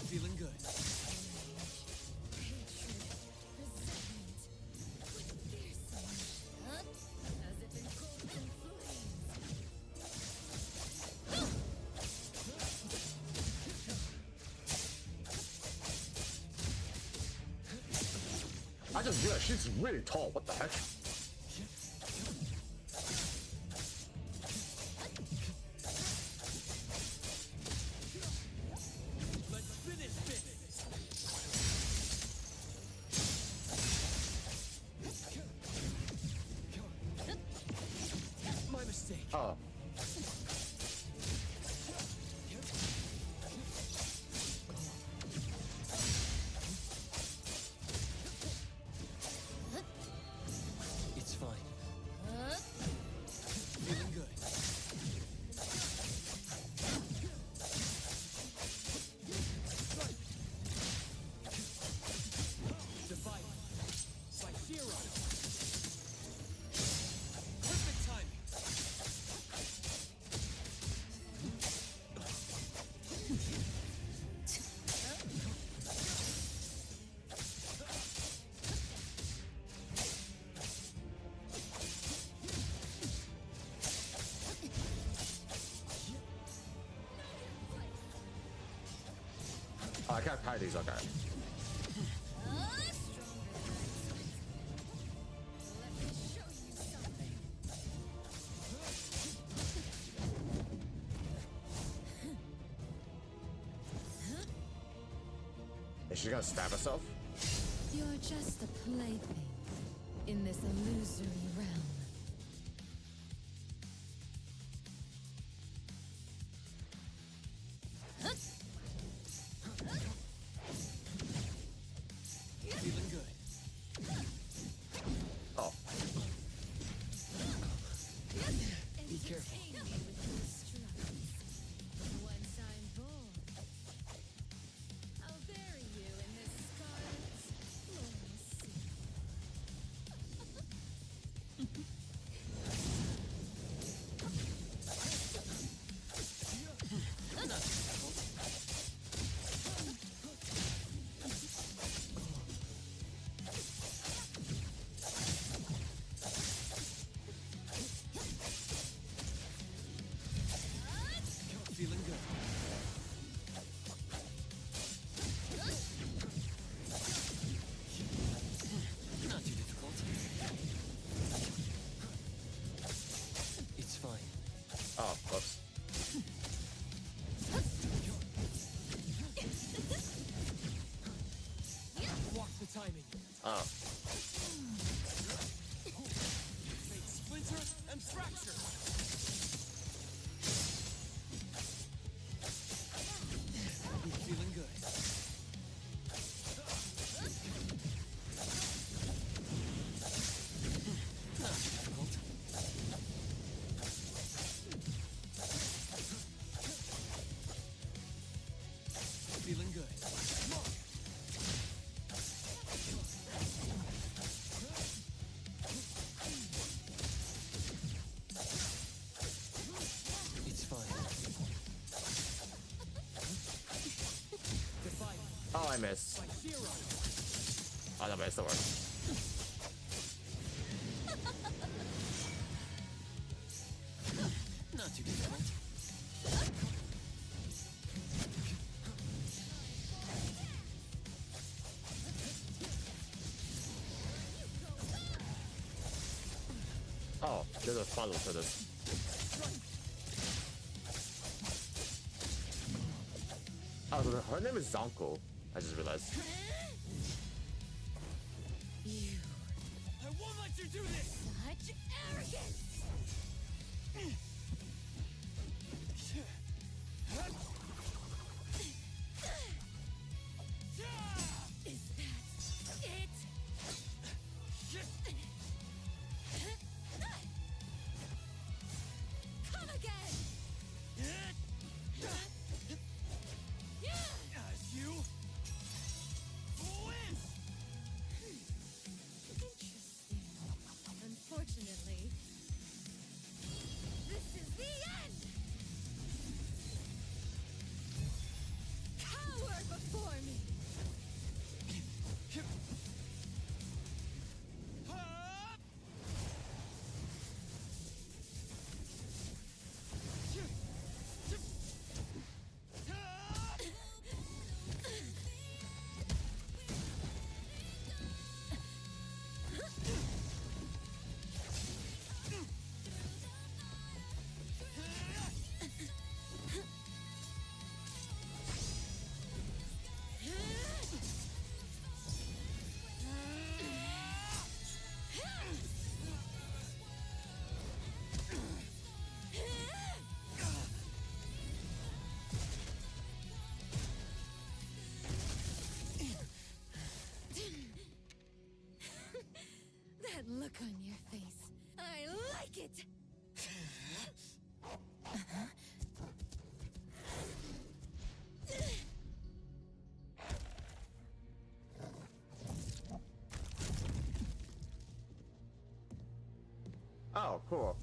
Feeling good. As if engulfed in flames. I just realized she's really tall. What the heck? Let's finish this. My mistake. Oh. It's fine. Feeling good. Divide. Saishiro. Perfect timing. Oh, I can't tie these. Okay. Is she gonna stab herself? You're just a plaything in this illusory realm. Feeling good. Oh. Be careful. Once I'm born, I'll bury you in this scarlet floral sea. I missed. Oh, no, but it still works. Not too difficult. Oh, there's a follow for this. Oh, her name is Zonko. I just realized. You. I won't let you do this! Such arrogance! Is that it? Come again! You win! Interesting. Unfortunately, this is the end! Cower before me! That look on your face. I like it! Oh, cool.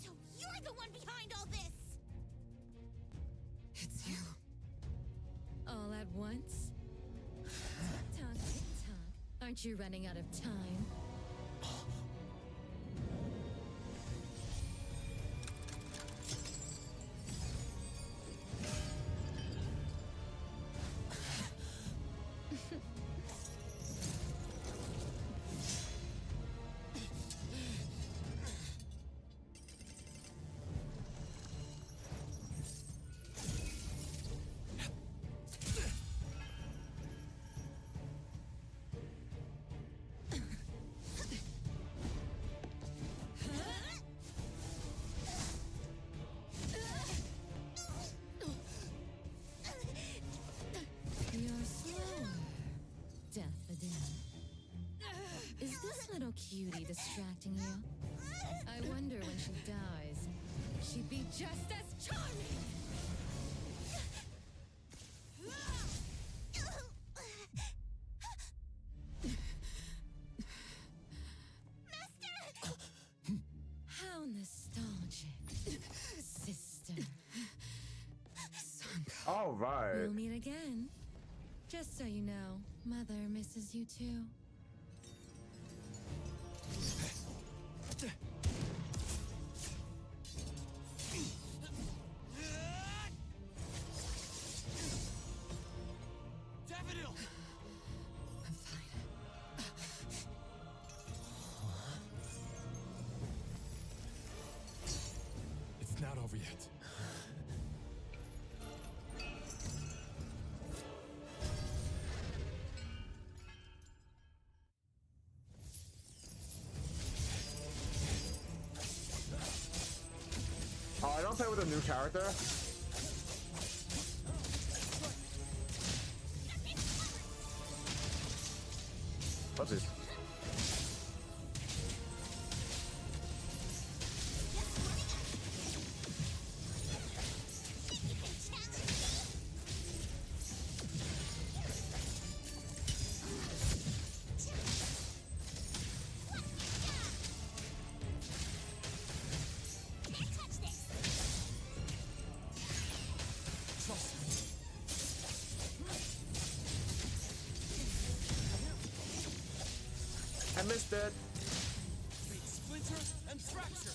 So you're the one behind all this! It's you. All at once? Tick-tock, tick-tock. Aren't you running out of time? You're slower, Daffodil. Is this little cutie distracting you? I wonder when she dies, she'd be just as charming! How nostalgic, sister. All right. We'll meet again. Just so you know, Mother misses you too. Daffodil! I'm fine. It's not over yet. Oh, I don't play with a new character. Whoopsies. I missed it. Fate splinter and fracture.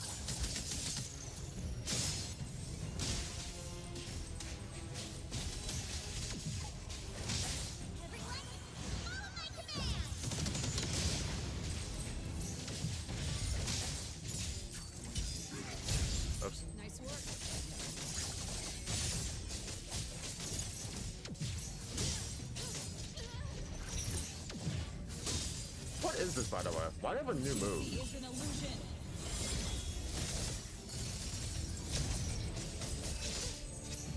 Oops. Nice work. What is this, by the way? Why do I have a new move? He is an illusion.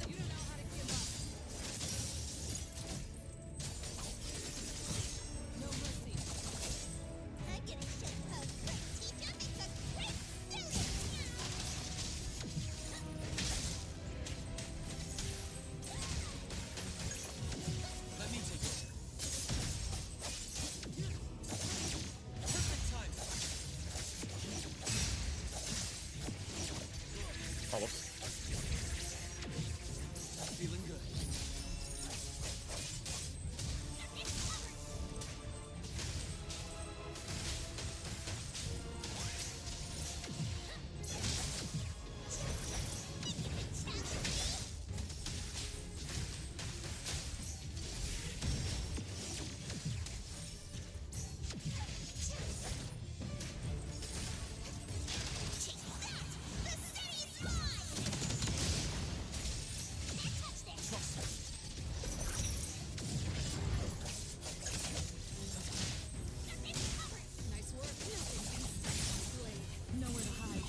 You don't know how to give up. No mercy. I'm gonna show you how great teacher makes a great student! Let me take it. Perfect time. Almost. Feeling good. Nice work. Blade. Nowhere to hide.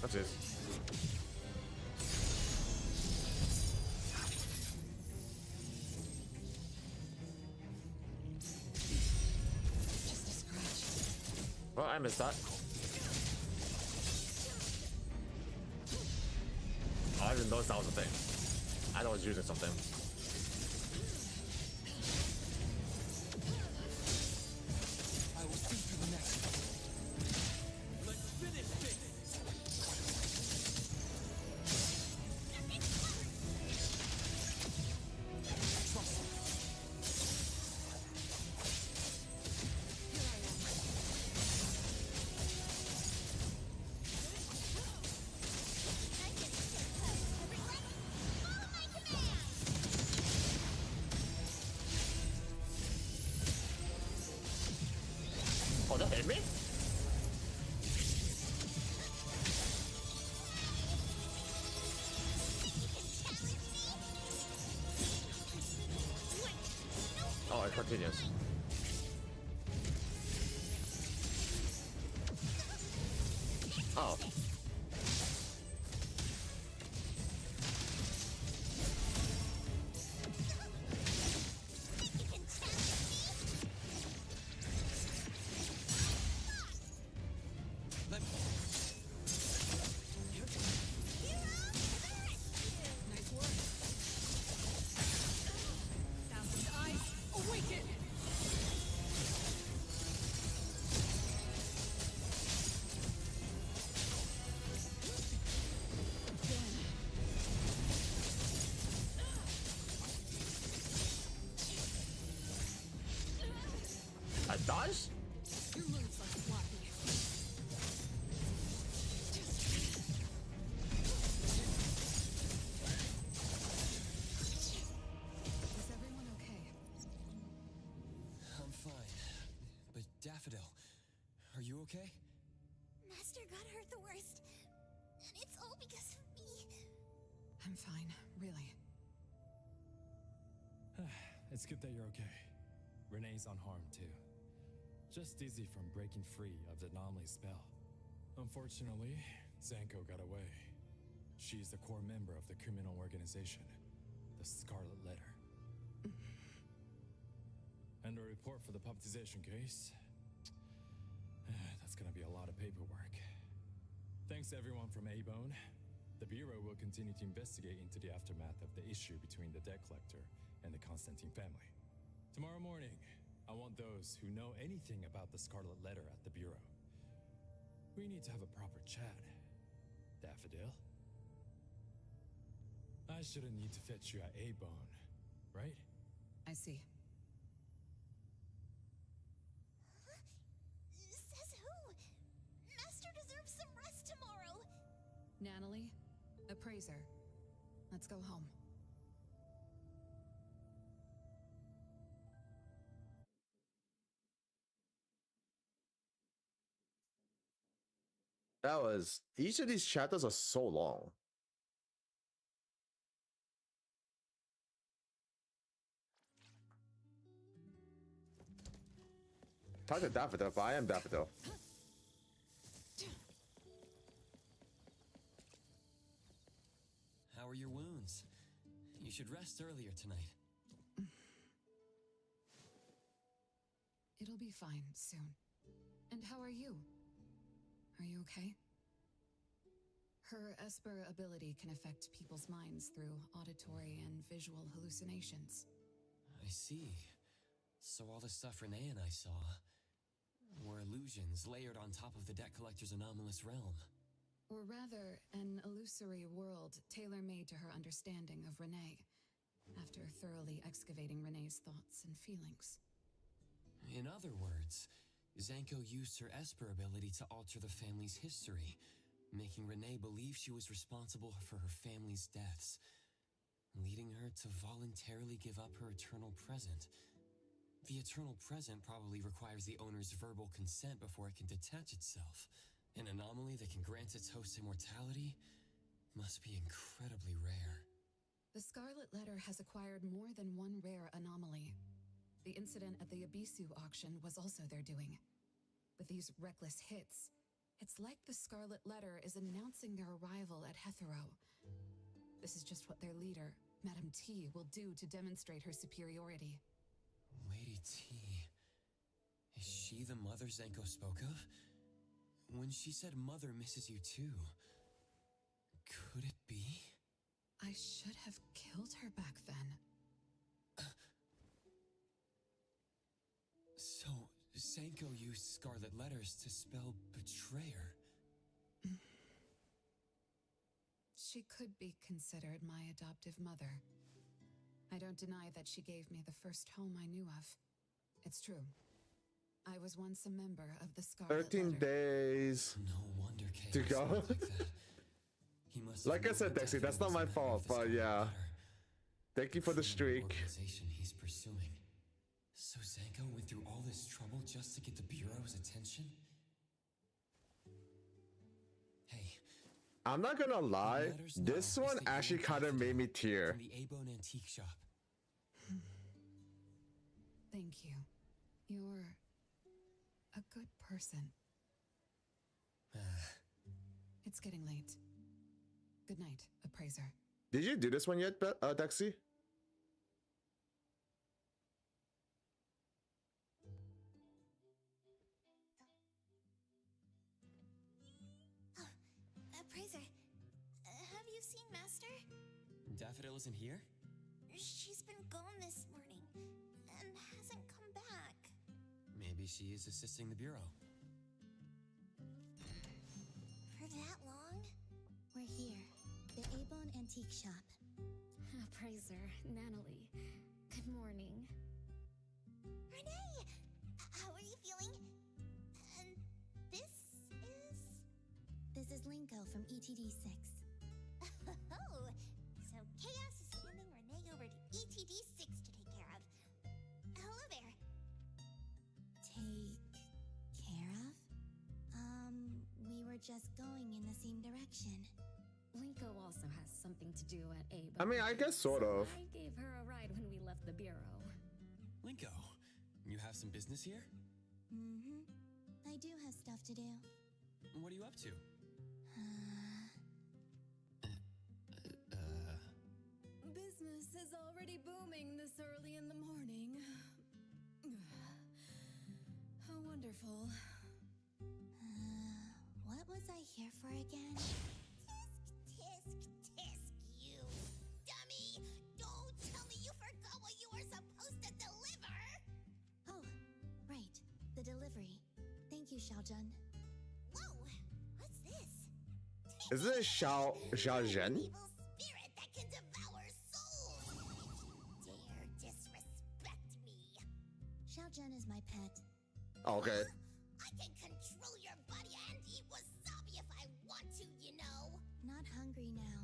That's it. Just a scratch. Well, I missed that. Oh, I didn't notice that was a thing. I thought I was using something. I will see through the next one. Let's finish this. Trust me. Oh, that hit me? Oh, it continues. Oh. Let me. Nice work. Thousand eyes, awaken! I dodged? Your moves like sloppy. Is everyone okay? I'm fine. But Daffodil, are you okay? Master got hurt the worst. And it's all because of me. I'm fine, really. It's good that you're okay. Renee's unharmed too. Just dizzy from breaking free of the anomaly spell. Unfortunately, Zanko got away. She's the core member of the criminal organization, the Scarlet Letter. And a report for the puppetization case. That's gonna be a lot of paperwork. Thanks everyone from A-Bone. The Bureau will continue to investigate into the aftermath of the issue between the debt collector and the Constantine family. Tomorrow morning, I want those who know anything about the Scarlet Letter at the Bureau. We need to have a proper chat. Daffodil? I shouldn't need to fetch you at A-Bone, right? I see. Says who? Master deserves some rest tomorrow. Natalie, appraiser. Let's go home. That was, each of these chapters are so long. Talk to Daffodil, but I am Daffodil. How are your wounds? You should rest earlier tonight. It'll be fine soon. And how are you? Are you okay? Her Esper ability can affect people's minds through auditory and visual hallucinations. I see. So all the stuff Renee and I saw were illusions layered on top of the debt collector's anomalous realm. Or rather, an illusory world tailor-made to her understanding of Renee, after thoroughly excavating Renee's thoughts and feelings. In other words, Zanko used her Esper ability to alter the family's history, making Renee believe she was responsible for her family's deaths, leading her to voluntarily give up her eternal present. The eternal present probably requires the owner's verbal consent before it can detach itself. An anomaly that can grant its host immortality must be incredibly rare. The Scarlet Letter has acquired more than one rare anomaly. The incident at the Abisu auction was also their doing. With these reckless hits, it's like the Scarlet Letter is announcing their arrival at Hethero. This is just what their leader, Madame T, will do to demonstrate her superiority. Lady T. Is she the mother Zanko spoke of? When she said mother misses you too, could it be? I should have killed her back then. So, Zanko used scarlet letters to spell betrayer. She could be considered my adoptive mother. I don't deny that she gave me the first home I knew of. It's true. I was once a member of the Scarlet 13 Letter. days No wonder to go. He must Like I said, Dexy, that's not my fault, but yeah. Thank you for the streak. Organization he's pursuing. So Zanko went through all this trouble just to get the Bureau's attention? Hey. I'm not gonna lie, this one actually kind of made me tear. From the A-Bone Antique Shop. Thank you. You're a good person. It's getting late. Good night, appraiser. Did you do this one yet, Dexy? Appraiser, have you seen Master? Daffodil isn't here? She's been gone this morning and hasn't come back. Maybe she is assisting the Bureau. For that long? We're here, the A-Bone Antique Shop. Appraiser, Natalie. Good morning. Renee! How are you feeling? And this is? This is Linko from ETD6. Oh, so Chaos is handing Renee over to ETD6 to take care of. Hello there. Take care of? We were just going in the same direction. Linko also has something to do at A-Bone. I mean, I guess sort of. I gave her a ride when we left the Bureau. Linko, you have some business here? Mm-hmm. I do have stuff to do. What are you up to? Business is already booming this early in the morning. How wonderful. What was I here for again? Tisk, you dummy! Don't tell me you forgot what you were supposed to deliver! Oh, right. The delivery. Thank you, Xiaojun. Whoa! What's this? Is it Xiao Zhen? Evil spirit that can devour Jen is my pet. Okay. I can control your body and eat wasabi if I want to, you know. Not hungry now.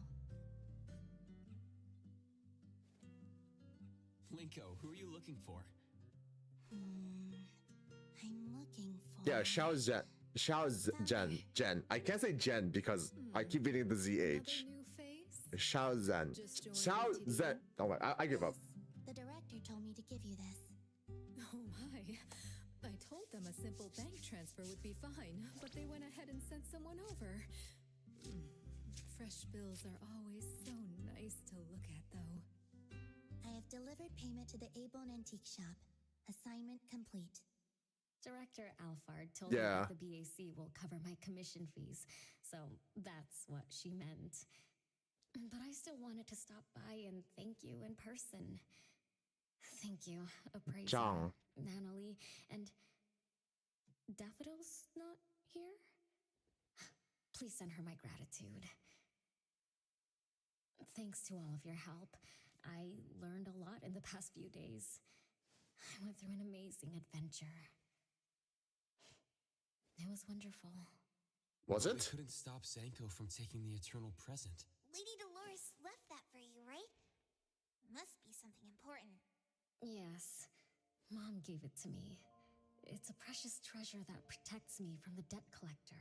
Linko, who are you looking for? I'm looking for... Yeah, Jen. I can't say Jen because I keep reading the ZH. Xiao Zhen. Oh my, I give up. The director told me to give you this. Oh my. I told them a simple bank transfer would be fine, but they went ahead and sent someone over. Fresh bills are always so nice to look at, though. I have delivered payment to the A-Bone Antique Shop. Assignment complete. Director Alfard told me that the BAC will cover my commission fees, so that's what she meant. But I still wanted to stop by and thank you in person. Thank you, Appraiser, Nanalie, and Daffodil's not here? Please send her my gratitude. Thanks to all of your help. I learned a lot in the past few days. I went through an amazing adventure. It was wonderful. Was it? We couldn't stop Zanko from taking the eternal present. Lady Dolores left that for you, right? Must be something important. Yes. Mom gave it to me. It's a precious treasure that protects me from the debt collector.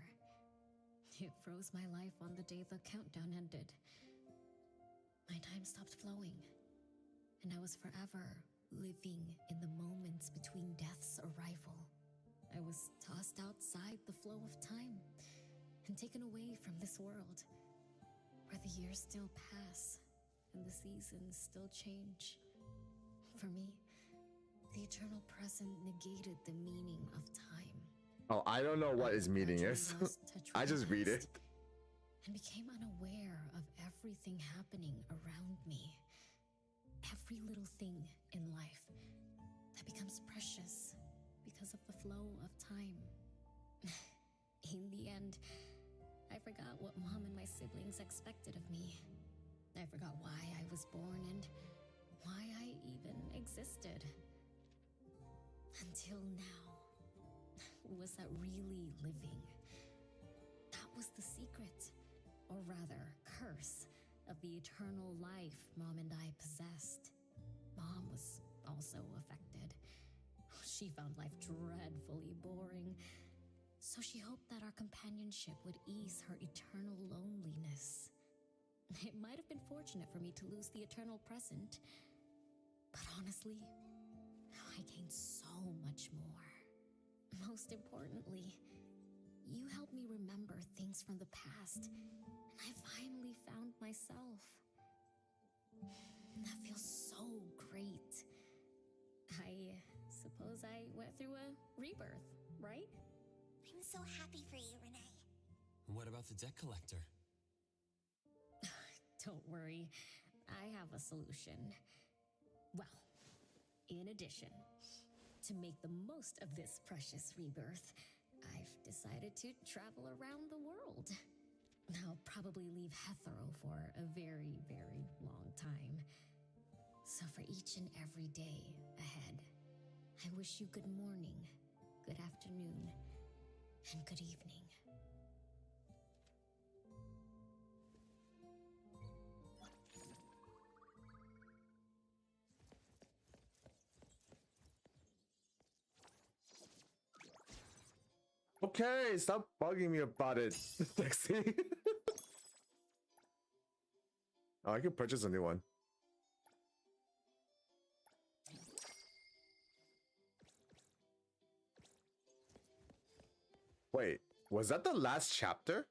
It froze my life on the day the countdown ended. My time stopped flowing, and I was forever living in the moments between death's arrival. I was tossed outside the flow of time and taken away from this world, where the years still pass and the seasons still change. For me, the eternal present negated the meaning of time. Oh, I don't know what his meaning is. I just read it. And became unaware of everything happening around me. Every little thing in life that becomes precious because of the flow of time. In the end, I forgot what Mom and my siblings expected of me. I forgot why I was born and why I even existed. Until now. Was that really living? That was the secret, or rather, curse, of the eternal life Mom and I possessed. Mom was also affected. She found life dreadfully boring, so she hoped that our companionship would ease her eternal loneliness. It might have been fortunate for me to lose the eternal present, but honestly, I gained so much more. Most importantly, you helped me remember things from the past, and I finally found myself. That feels so great. I suppose I went through a rebirth, right? I'm so happy for you, Renee. What about the debt collector? Don't worry, I have a solution. Well, in addition, to make the most of this precious rebirth, I've decided to travel around the world. I'll probably leave Hethero for a very, very long time. So for each and every day ahead, I wish you good morning, good afternoon, and good evening. Okay, stop bugging me about it, Dexy. Oh, I can purchase a new one. Wait, was that the last chapter?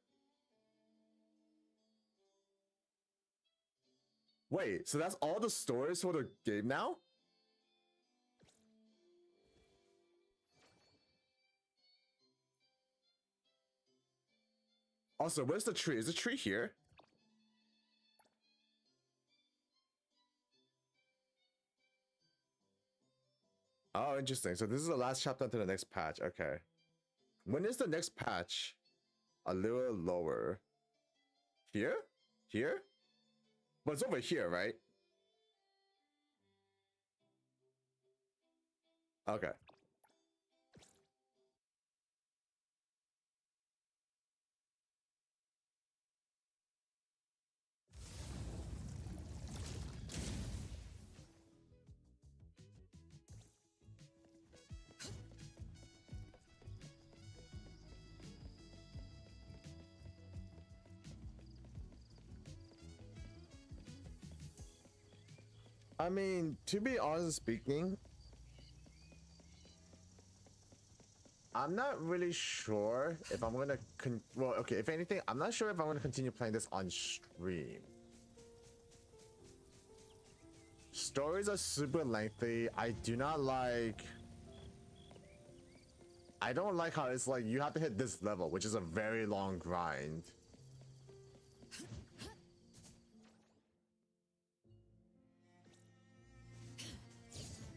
Wait, so that's all the stories for the game now? Also, where's the tree? Is the tree here? Oh, interesting. So this is the last chapter until the next patch. Okay. When is the next patch? A little lower. Here? Here? But it's over here, right? Okay. I mean, to be honest speaking, I'm not really sure if I'm gonna well, okay, if anything, I'm not sure if I'm gonna continue playing this on stream. Stories are super lengthy. I don't like how it's like you have to hit this level, which is a very long grind.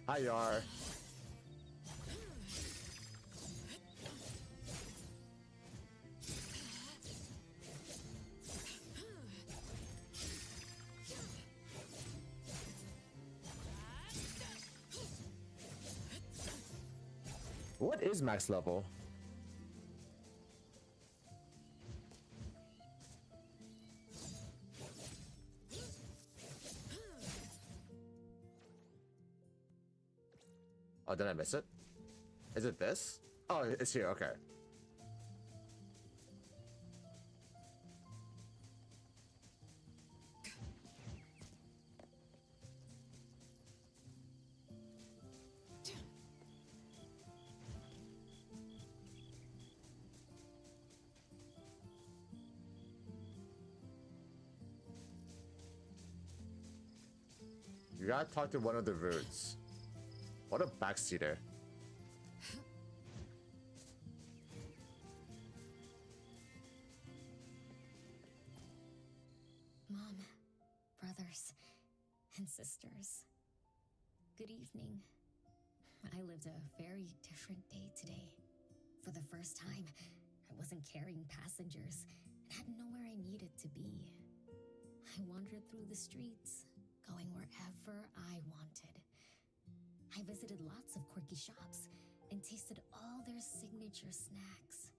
Hi, Yar. What is max level? Oh, did I miss it? Is it this? Oh, it's here. Okay. You gotta talk to one of the roots. What a backseater. Mom, brothers, and sisters. Good evening. I lived a very different day today. For the first time, I wasn't carrying passengers and had nowhere I needed to be. I wandered through the streets, going wherever I wanted. I visited lots of quirky shops and tasted all their signature snacks.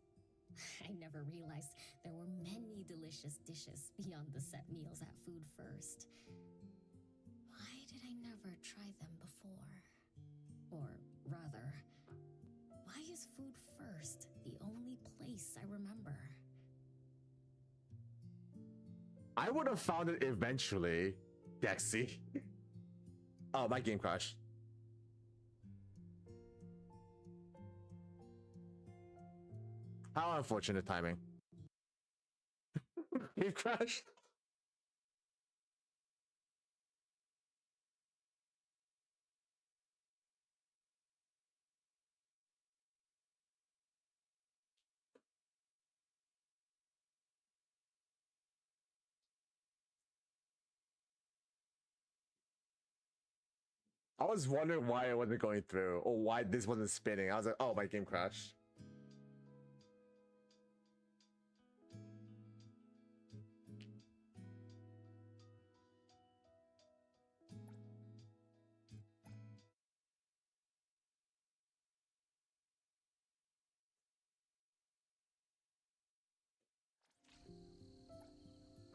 I never realized there were many delicious dishes beyond the set meals at Food First. Why did I never try them before? Or rather, why is Food First the only place I remember? I would have found it eventually, Dexy. Oh, my game crashed. How unfortunate timing. Game crashed. I was wondering why it wasn't going through or why this wasn't spinning. I was like, oh, my game crashed.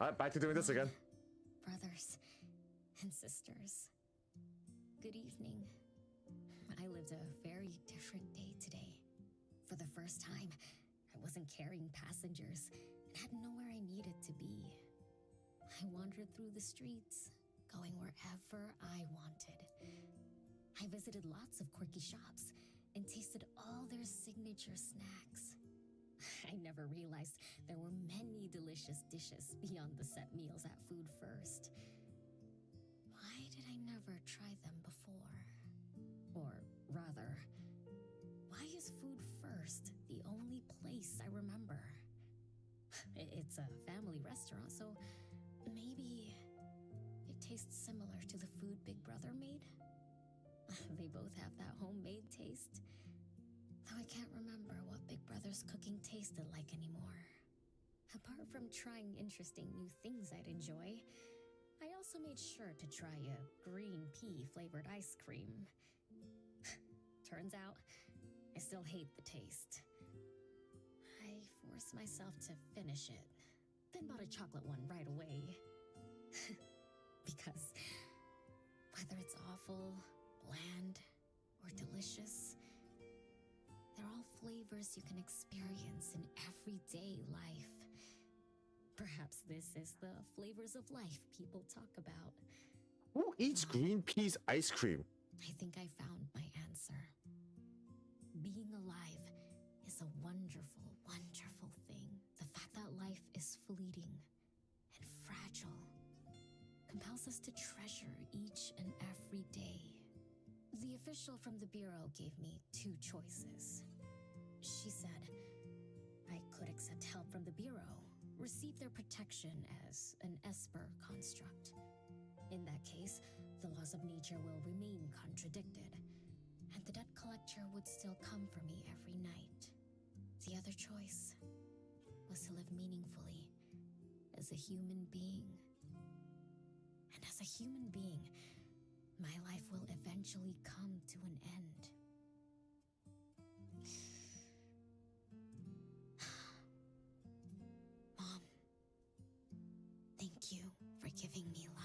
All right, back to doing this again. Brothers and sisters. Good evening. I lived a very different day today. For the first time, I wasn't carrying passengers and had nowhere I needed to be. I wandered through the streets, going wherever I wanted. I visited lots of quirky shops and tasted all their signature snacks. I never realized there were many delicious dishes beyond the set meals at Food First. Why did I never try them before? Or rather, why is Food First the only place I remember? It's a family restaurant, so maybe it tastes similar to the food Big Brother made? They both have that homemade taste. Though I can't remember what Big Brother's cooking tasted like anymore. Apart from trying interesting new things I'd enjoy, I also made sure to try a green pea flavored ice cream. Turns out, I still hate the taste. I forced myself to finish it, then bought a chocolate one right away. Because whether it's awful, bland, or delicious, they're all flavors you can experience in everyday life. Perhaps this is the flavors of life people talk about. Ooh, eats green peas ice cream? I think I found my answer. Being alive is a wonderful, wonderful thing. The fact that life is fleeting and fragile compels us to treasure each and every day. The official from the Bureau gave me 2 choices. She said I could accept help from the Bureau, receive their protection as an Esper construct. In that case, the laws of nature will remain contradicted, and the debt collector would still come for me every night. The other choice was to live meaningfully as a human being. And as a human being, my life will eventually come to an end. Mom, thank you for giving me life.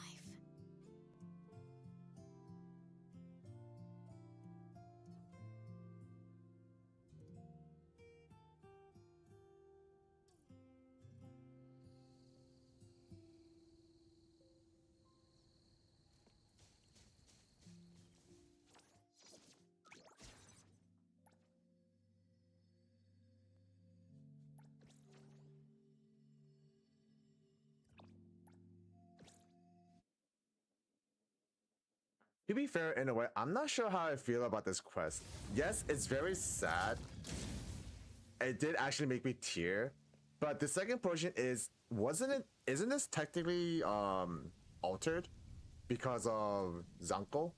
To be fair, in a way, I'm not sure how I feel about this quest. Yes, it's very sad. It did actually make me tear. But the second portion isn't this technically altered because of Zanko?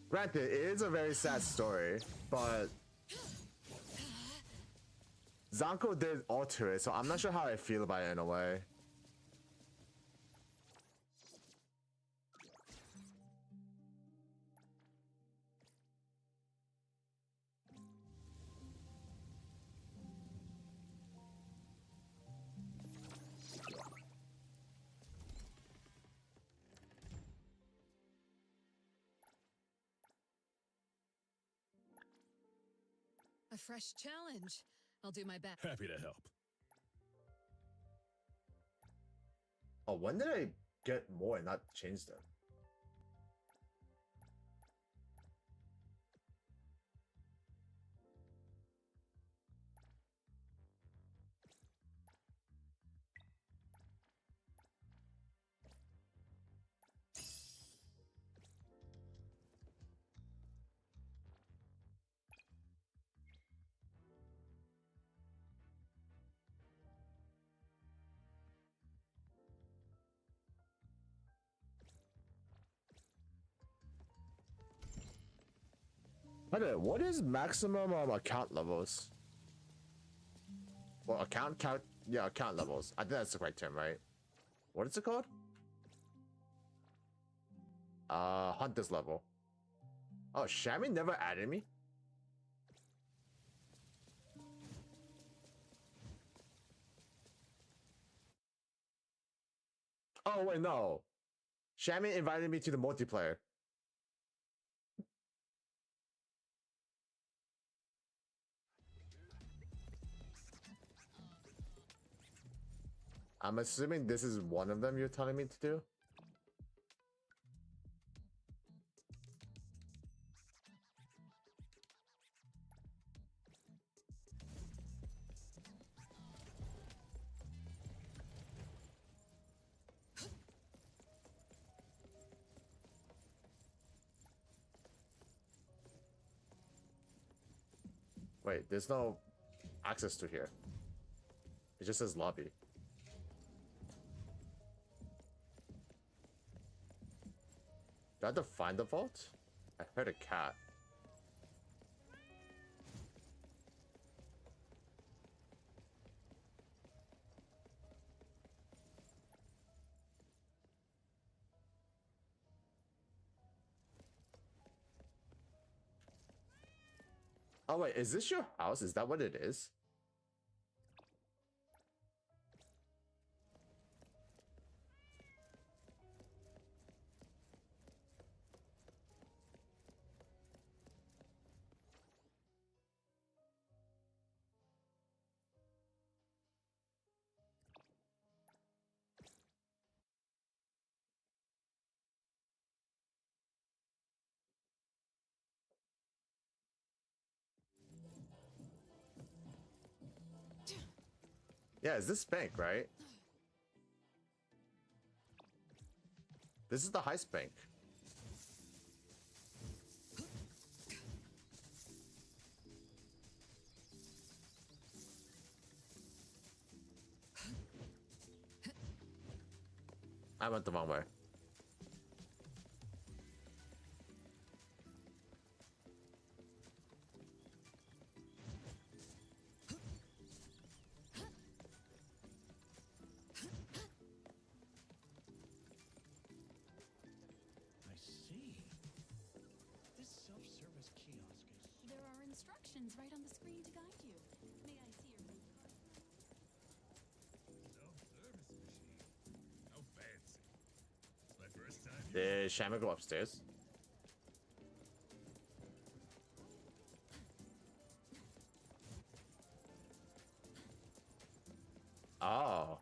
Granted, it is a very sad story, but Zanko did alter it, so I'm not sure how I feel about it in a way. A fresh challenge. I'll do my best. Happy to help. Oh, when did I get more and not change them? By the way, what is maximum account levels? Well, account levels. I think that's the right term, right? What is it called? Hunter's level. Oh, Shammy never added me? Oh, wait, no. Shammy invited me to the multiplayer. I'm assuming this is one of them you're telling me to do? Wait, there's no access to here. It just says lobby. Do I have to find the vault? I heard a cat. Oh wait, is this your house? Is that what it is? Yeah, is this bank, right? This is the heist bank. I went the wrong way. I see. This self-service kiosk is... There are instructions right on the screen to guide you. May I see your food card? Self-service machine. How fancy. It's my first time. Did Shamma go upstairs? Oh.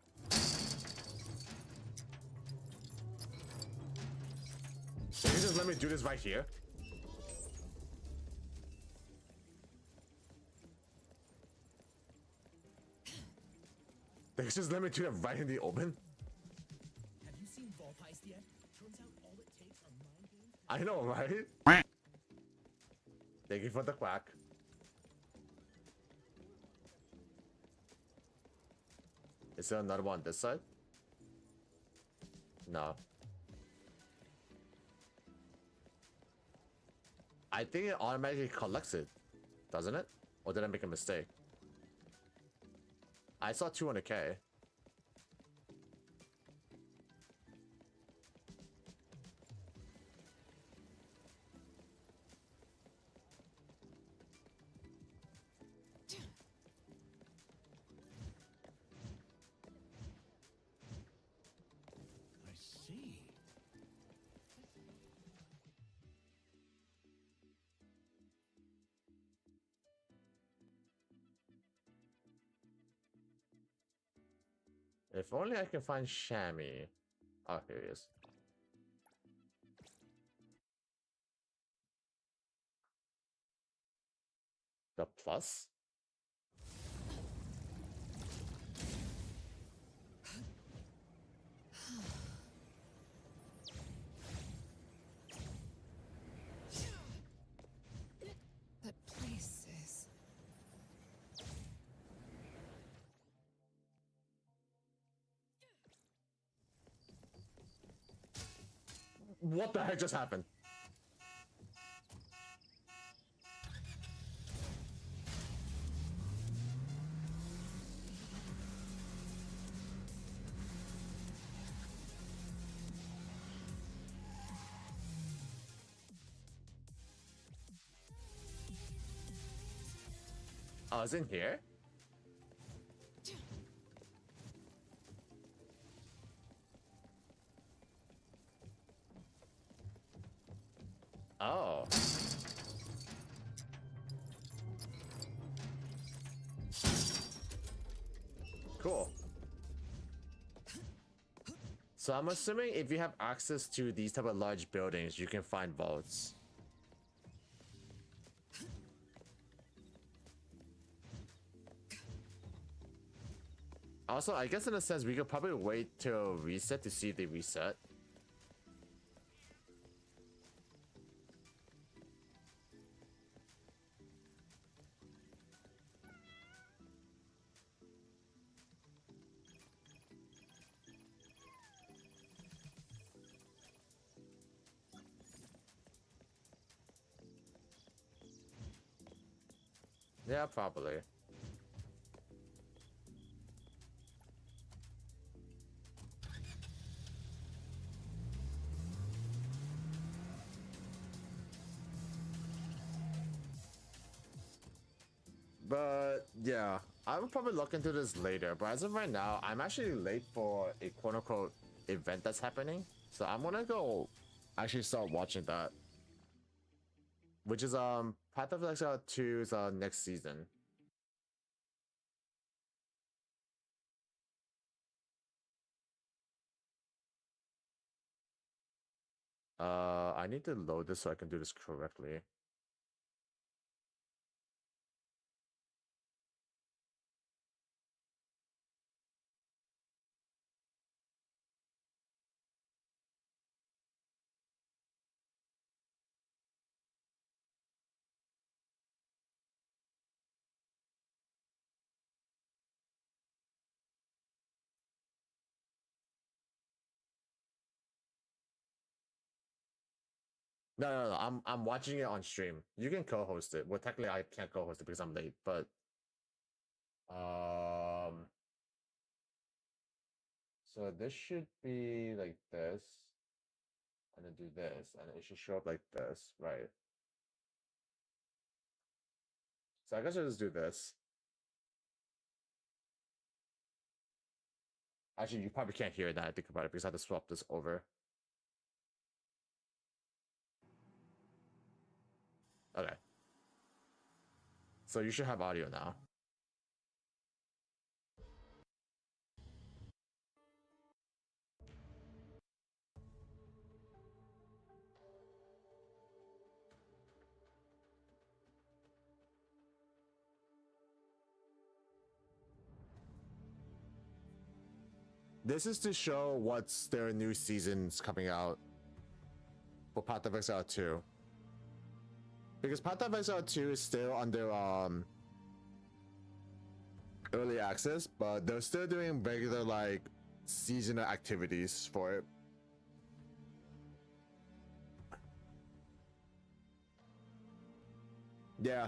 Can you just let me do this right here? They just let me do that right in the open? Have you seen Vault Heist yet? Turns out all it takes are mind games. I know, right? Thank you for the quack. Is there another one on this side? No. I think it automatically collects it, doesn't it? Or did I make a mistake? I saw 200k. I see. If only I can find Shammy. Oh, here he is. The plus? That place is... What the heck just happened? Oh, it's in here? Oh. Cool. So I'm assuming if you have access to these type of large buildings, you can find vaults. Also, I guess in a sense, we could probably wait till reset to see if they reset. Yeah, probably. But yeah, I will probably look into this later. But as of right now, I'm actually late for a quote-unquote event that's happening. So I'm gonna go actually start watching that. Which is Path of Exile 2's next season. I need to load this so I can do this correctly. No. I'm watching it on stream. You can co-host it. Well, technically, I can't co-host it because I'm late. But so this should be like this, and then do this, and it should show up like this, right? So I guess I'll just do this. Actually, you probably can't hear that. I think about it because I have to swap this over. Okay. So you should have audio now. This is to show what's their new seasons coming out for Path of Exile 2. Because Path of Exile 2 is still under early access, but they're still doing regular like seasonal activities for it. Yeah.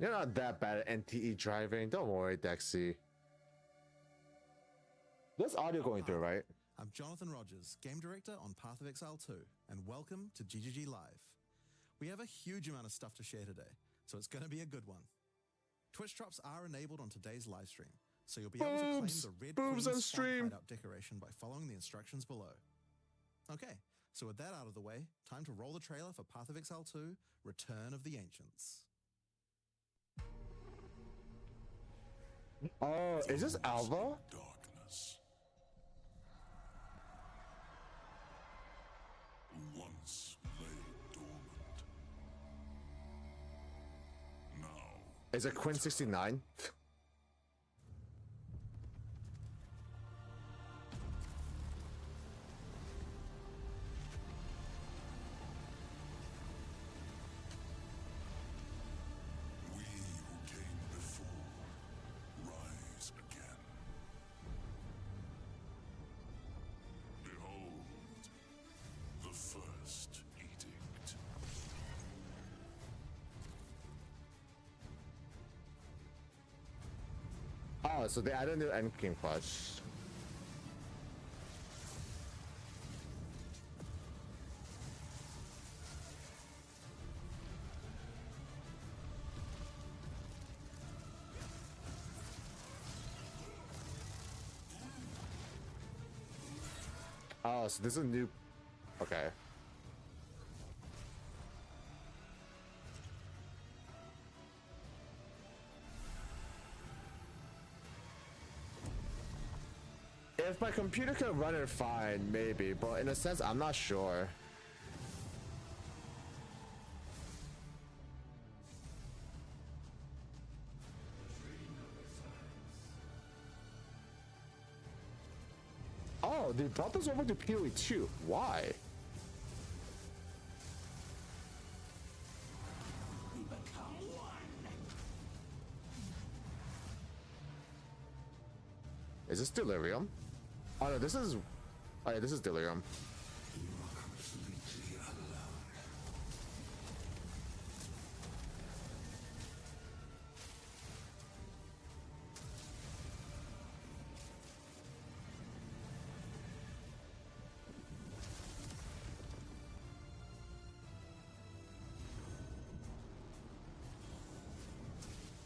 You're not that bad at NTE driving. Don't worry, Dexy. There's audio going through, right? I'm Jonathan Rogers, Game Director on Path of Exile 2, and welcome to GGG Live. We have a huge amount of stuff to share today, so it's going to be a good one. Twitch drops are enabled on today's live stream, so you'll be able to claim the Red Queen's on stream hideout decoration by following the instructions below. Okay, so with that out of the way, time to roll the trailer for Path of Exile 2, Return of the Ancients. Oh, is this Alva? Darkness. Once lay dormant. Now. Is it Quinn 69? Oh, so they added a new End King clutch. Oh, so this is a new... Okay. If my computer could run it fine, maybe, but in a sense, I'm not sure. Oh, they brought this over to PoE 2. Why? Is this Delirium? Oh no, this is... Oh yeah, this is Delirium.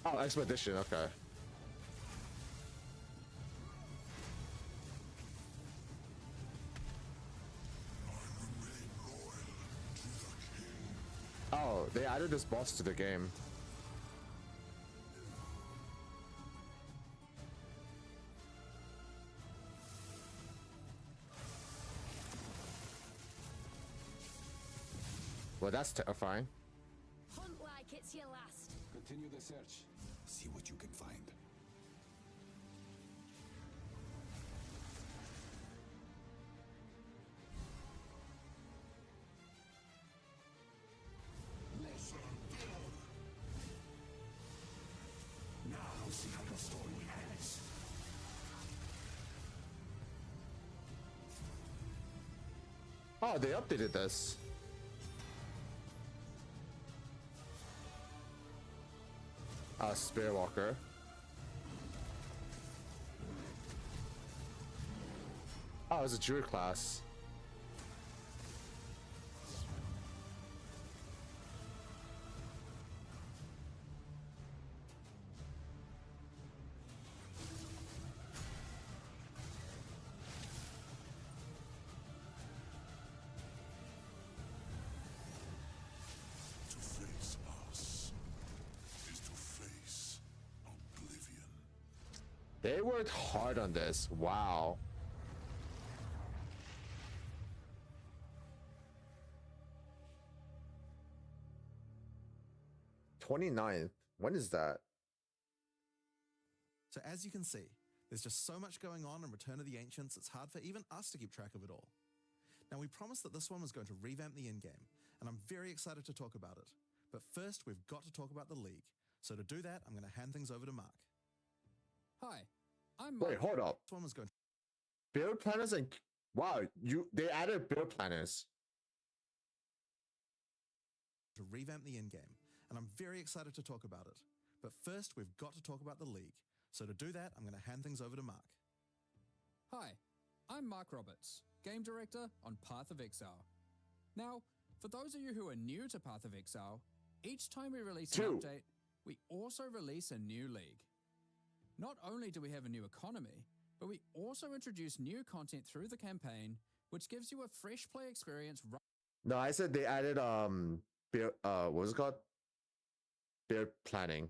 Oh, Expedition, okay. Oh, they added this boss to the game. Well, that's terrifying. Hunt like it's your last. Continue the search. See what you can find. Oh, they updated this. Spirit Walker. Oh, it's a Druid class. To face us is to face oblivion. They worked hard on this. Wow. "29th. When is that? So as you can see, there's just so much going on in Return of the Ancients, it's hard for even us to keep track of it all. Now, we promised that this one was going to revamp the in-game, and I'm very excited to talk about it. But first, we've got to talk about the League. So to do that, I'm going to hand things over to Mark. Hi, I'm Wait, hold up. This one was going Build planners and wow, they added build planners. to revamp the in-game, and I'm very excited to talk about it. But first, we've got to talk about the League. So to do that, I'm going to hand things over to Mark. Hi, I'm Mark Roberts, Game Director on Path of Exile. Now, for those of you who are new to Path of Exile, each time we release an update, we also release a new league. Not only do we have a new economy, but we also introduce new content through the campaign, which gives you a fresh play experience. No, I said they added build, what was it called? Build planning.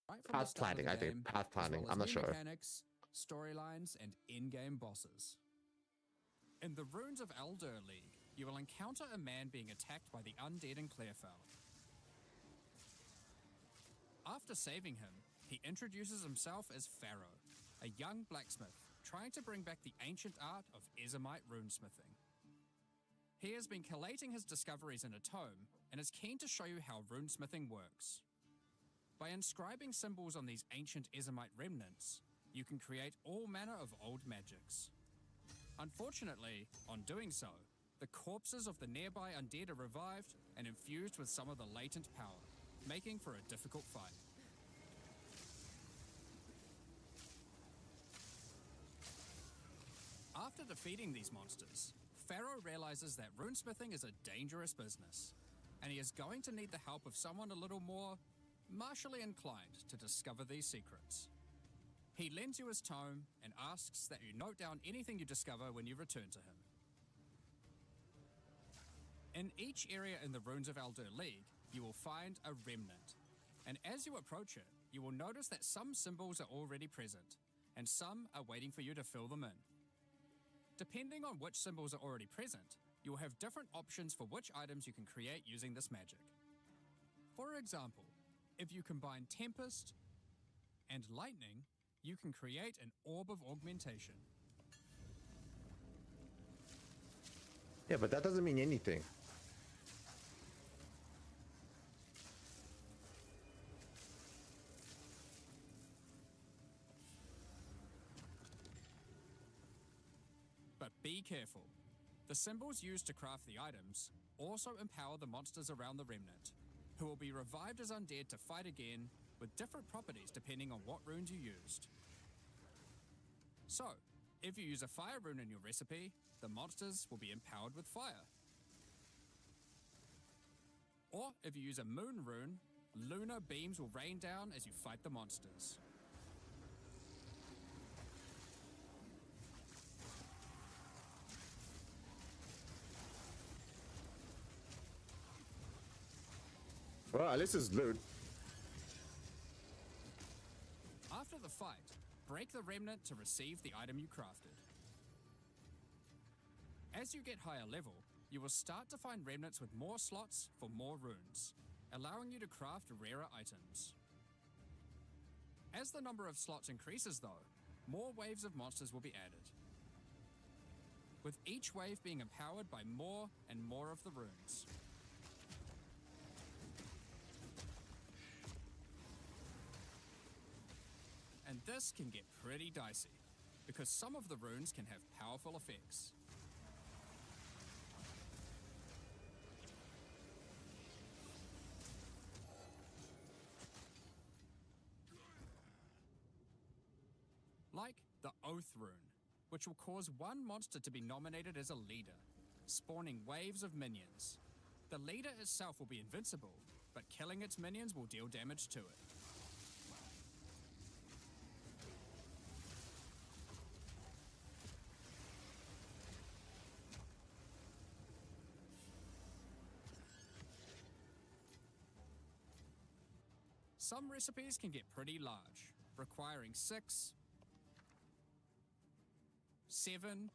Right from the Path start of planning, the I think. game, Path as planning. well as I'm not new sure. Mechanics, storylines, and in-game bosses. In the Runes of Elder League, you will encounter a man being attacked by the undead in Clearfell. After saving him, he introduces himself as Pharaoh, a young blacksmith trying to bring back the ancient art of Ezomite runesmithing. He has been collating his discoveries in a tome and is keen to show you how runesmithing works. By inscribing symbols on these ancient Ezomite remnants, you can create all manner of old magics. Unfortunately, on doing so, the corpses of the nearby undead are revived and infused with some of the latent power, making for a difficult fight. After defeating these monsters, Pharaoh realizes that runesmithing is a dangerous business, and he is going to need the help of someone a little more martially inclined to discover these secrets. He lends you his tome and asks that you note down anything you discover when you return to him. In each area in the Runes of Elder League, you will find a remnant, and as you approach it, you will notice that some symbols are already present, and some are waiting for you to fill them in. Depending on which symbols are already present, you will have different options for which items you can create using this magic. For example, if you combine Tempest and Lightning, you can create an Orb of Augmentation. Yeah, but that doesn't mean anything. But be careful. The symbols used to craft the items also empower the monsters around the remnant, who will be revived as undead to fight again with different properties depending on what runes you used. So, if you use a fire rune in your recipe, the monsters will be empowered with fire. Or if you use a moon rune, lunar beams will rain down as you fight the monsters. Well, at least it's loot. After the fight, break the remnant to receive the item you crafted. As you get higher level, you will start to find remnants with more slots for more runes, allowing you to craft rarer items. As the number of slots increases though, more waves of monsters will be added, with each wave being empowered by more and more of the runes. And this can get pretty dicey, because some of the runes can have powerful effects. the Oath Rune, which will cause one monster to be nominated as a leader, spawning waves of minions. The leader itself will be invincible, but killing its minions will deal damage to it. Some recipes can get pretty large, requiring 6, 7,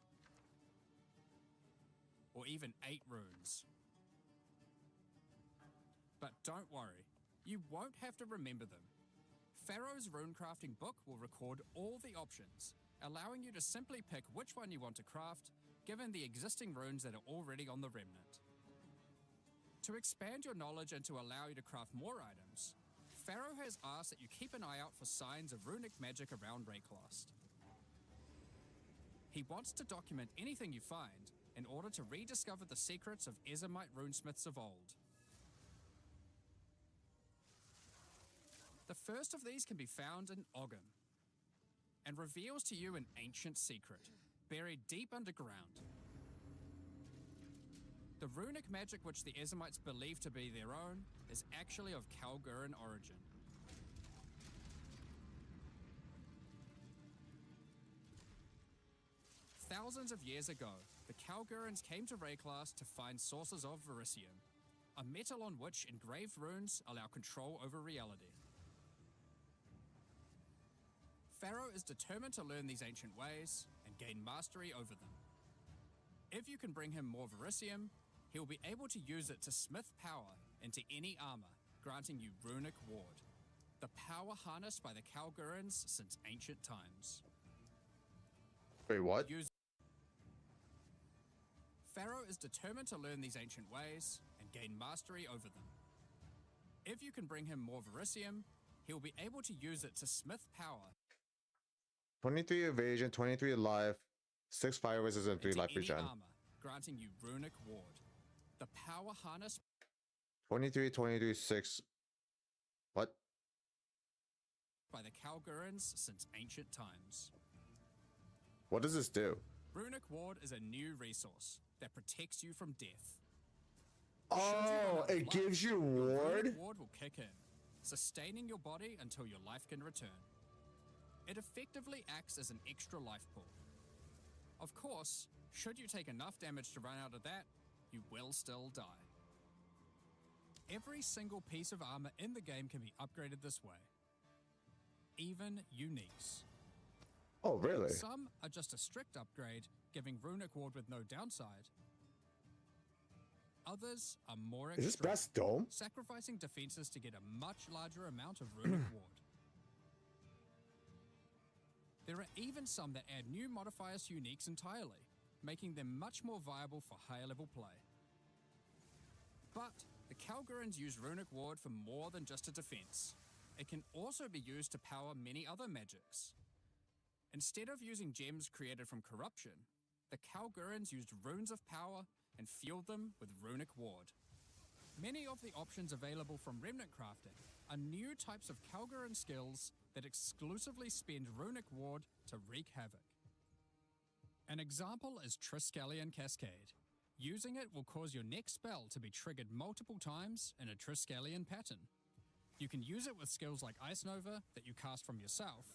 or even 8 runes. But don't worry, you won't have to remember them. Pharaoh's rune crafting book will record all the options, allowing you to simply pick which one you want to craft, given the existing runes that are already on the remnant. To expand your knowledge and to allow you to craft more items, Pharaoh has asked that you keep an eye out for signs of runic magic around Rayclost. He wants to document anything you find in order to rediscover the secrets of Ezomite runesmiths of old. The first of these can be found in Ogham, and reveals to you an ancient secret, buried deep underground. The runic magic which the Ezomites believe to be their own is actually of Kalguran origin. Thousands of years ago, the Kalgurans came to Rayclass to find sources of Verisium, a metal on which engraved runes allow control over reality. Pharaoh is determined to learn these ancient ways and gain mastery over them. If you can bring him more Verisium, he'll be able to use it to smith power into any armor, granting you Runic Ward, the power harnessed by the Kalgurans since ancient times. Wait, what? Pharaoh is determined to learn these ancient ways and gain mastery over them. If you can bring him more Verisium, he'll be able to use it to smith power. 23 evasion, 23 life, 6 fire resistance, and 3 into life any regen. armor, granting you Runic Ward, the power harnessed 23, 23, 6. What? by the Kalgurans since ancient times. What does this do? Runic Ward is a new resource that protects you from death. Oh, it gives you ward? Runic Ward will kick in, sustaining your body until your life can return. It effectively acts as an extra life pool. Of course, should you take enough damage to run out of that, you will still die. Every single piece of armor in the game can be upgraded this way. Even uniques. Oh, really? Some are just a strict upgrade, giving Runic Ward with no downside. Others are more extreme, Is this Brass Dome? sacrificing defenses to get a much larger amount of Runic Ward. There are even some that add new modifiers to uniques entirely, making them much more viable for higher level play. But the Kalgurans use Runic Ward for more than just a defense. It can also be used to power many other magics. Instead of using gems created from corruption, the Kalgurans used runes of power and fueled them with Runic Ward. Many of the options available from remnant crafting are new types of Kalguran skills that exclusively spend Runic Ward to wreak havoc. An example is Triskelion Cascade. Using it will cause your next spell to be triggered multiple times in a Triskelion pattern. You can use it with skills like Ice Nova that you cast from yourself,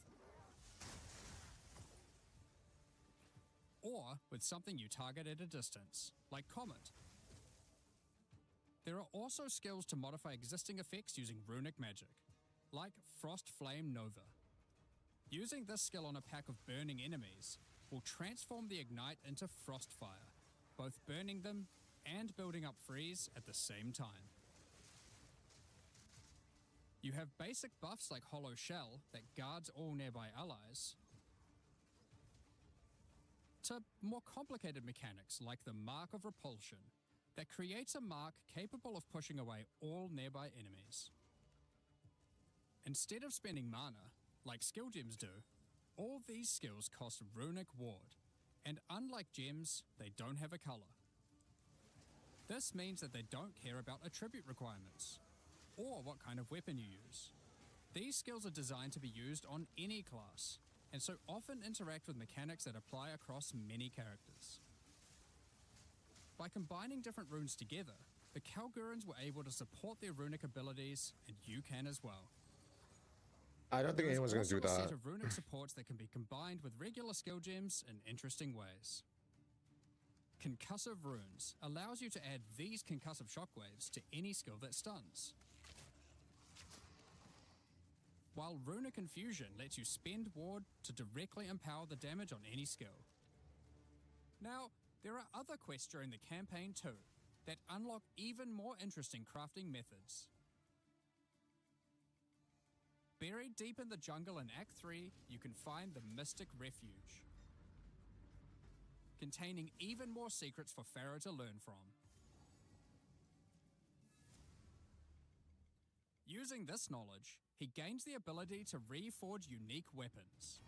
or with something you target at a distance, like Comet. There are also skills to modify existing effects using runic magic, like Frost Flame Nova. Using this skill on a pack of burning enemies will transform the Ignite into Frostfire, both burning them and building up freeze at the same time. You have basic buffs like Hollow Shell that guards all nearby allies, to more complicated mechanics like the Mark of Repulsion that creates a mark capable of pushing away all nearby enemies. Instead of spending mana, like skill gems do, all these skills cost Runic Ward, and unlike gems, they don't have a color. This means that they don't care about attribute requirements, or what kind of weapon you use. These skills are designed to be used on any class, and so often interact with mechanics that apply across many characters. By combining different runes together, the Kalgurans were able to support their runic abilities, and you can as well. I don't think There is anyone's going to do also a that. set of runic supports that can be combined with regular skill gems in interesting ways. Concussive Runes allows you to add these concussive shockwaves to any skill that stuns. While Runic Infusion lets you spend ward to directly empower the damage on any skill. Now, there are other quests during the campaign too that unlock even more interesting crafting methods. Buried deep in the jungle in Act 3, you can find the Mystic Refuge, containing even more secrets for Pharaoh to learn from. Using this knowledge, he gains the ability to reforge unique weapons.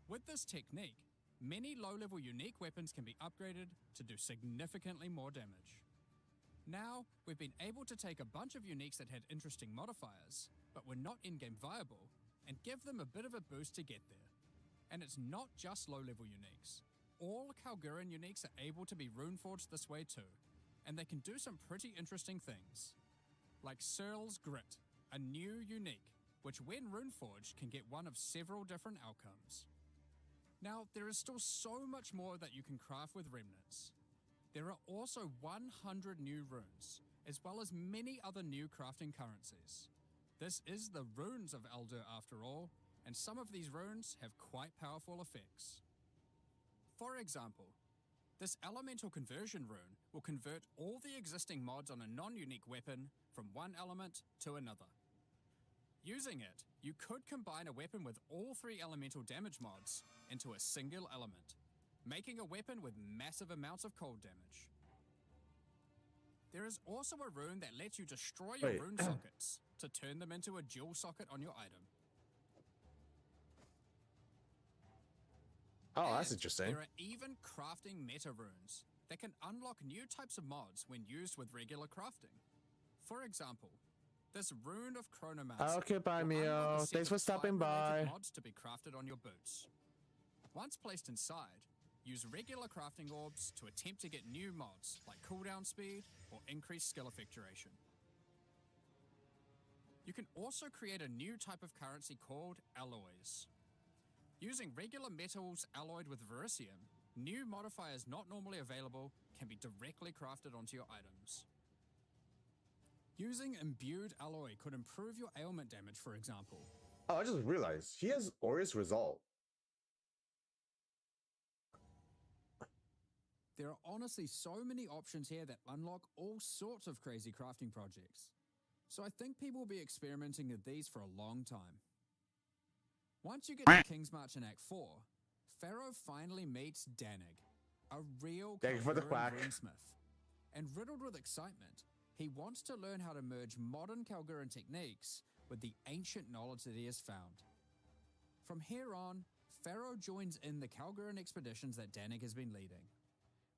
With this technique, many low-level unique weapons can be upgraded to do significantly more damage. Now, we've been able to take a bunch of uniques that had interesting modifiers, but were not in-game viable, and give them a bit of a boost to get there. And it's not just low-level uniques. All Kalguran uniques are able to be runeforged this way too, and they can do some pretty interesting things. Like Searle's Grit, a new unique, which when runeforged can get one of several different outcomes. Now, there is still so much more that you can craft with remnants. There are also 100 new runes, as well as many other new crafting currencies. This is the runes of Eldur after all, and some of these runes have quite powerful effects. For example, this elemental conversion rune will convert all the existing mods on a non-unique weapon from one element to another. Using it, you could combine a weapon with all 3 elemental damage mods into a single element, making a weapon with massive amounts of cold damage. There is also a rune that lets you destroy your rune sockets to turn them into a dual socket on your item. Oh, that's And interesting. there are even crafting meta runes that can unlock new types of mods when used with regular crafting. For example, this rune of Chronomancy. Okay, bye, will unlock a Mio. set Thanks for of stopping time-related by. mods to be crafted on your boots. Once placed inside, use regular crafting orbs to attempt to get new mods like cooldown speed or increased skill effectuation. You can also create a new type of currency called alloys. Using regular metals alloyed with verisium, new modifiers not normally available can be directly crafted onto your items. Using imbued alloy could improve your ailment damage, for example. Oh, I just realized he has Aureus Resolve. There are honestly so many options here that unlock all sorts of crazy crafting projects. So I think people will be experimenting with these for a long time. Once you get to King's March in Act 4, Pharaoh finally meets Danig, a real Thank you for the Kalguran quack. runesmith. And riddled with excitement, he wants to learn how to merge modern Kalguran techniques with the ancient knowledge that he has found. From here on, Pharaoh joins in the Kalguran expeditions that Danig has been leading.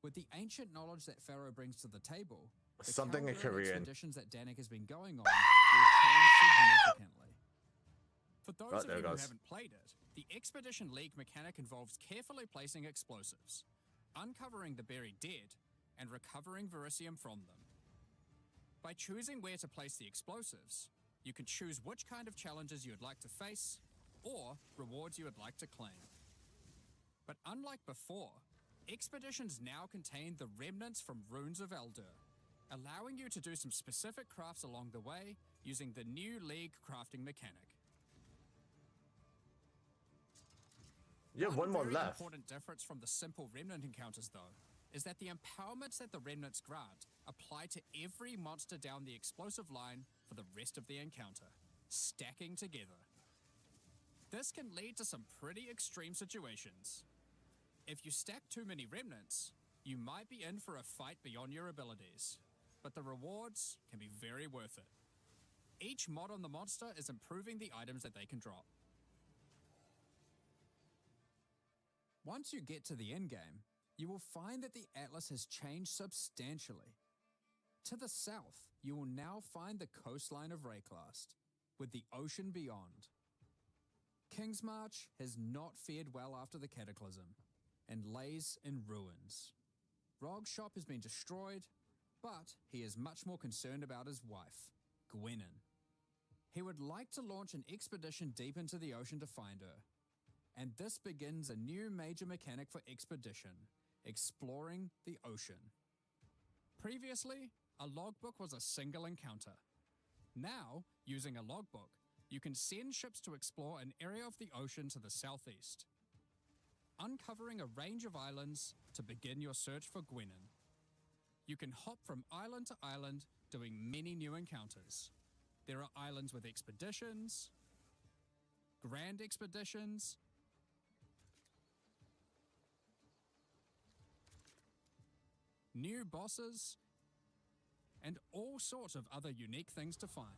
With the ancient knowledge that Pharaoh brings to the table, the Something in Kalguran Korean. expeditions that Danig has been going on will change significantly. For those there of it you who goes. haven't played it, the Expedition League mechanic involves carefully placing explosives, uncovering the buried dead, and recovering verisium from them. By choosing where to place the explosives, you can choose which kind of challenges you would like to face, or rewards you would like to claim. But unlike before, expeditions now contain the remnants from Runes of Eldur, allowing you to do some specific crafts along the way using the new League crafting mechanic. You have one more very left. Important difference from the simple remnant encounters, though, is that the empowerments that the remnants grant apply to every monster down the explosive line for the rest of the encounter, stacking together. This can lead to some pretty extreme situations. If you stack too many remnants, you might be in for a fight beyond your abilities, but the rewards can be very worth it. Each mod on the monster is improving the items that they can drop. Once you get to the endgame, you will find that the Atlas has changed substantially. To the south, you will now find the coastline of Rayclast, with the ocean beyond. King's March has not fared well after the Cataclysm and lays in ruins. Rog's shop has been destroyed, but he is much more concerned about his wife, Gwenin. He would like to launch an expedition deep into the ocean to find her, and this begins a new major mechanic for expedition, exploring the ocean. Previously, a logbook was a single encounter. Now, using a logbook, you can send ships to explore an area of the ocean to the southeast, uncovering a range of islands to begin your search for Gwenin. You can hop from island to island, doing many new encounters. There are islands with expeditions, grand expeditions, new bosses, and all sorts of other unique things to find.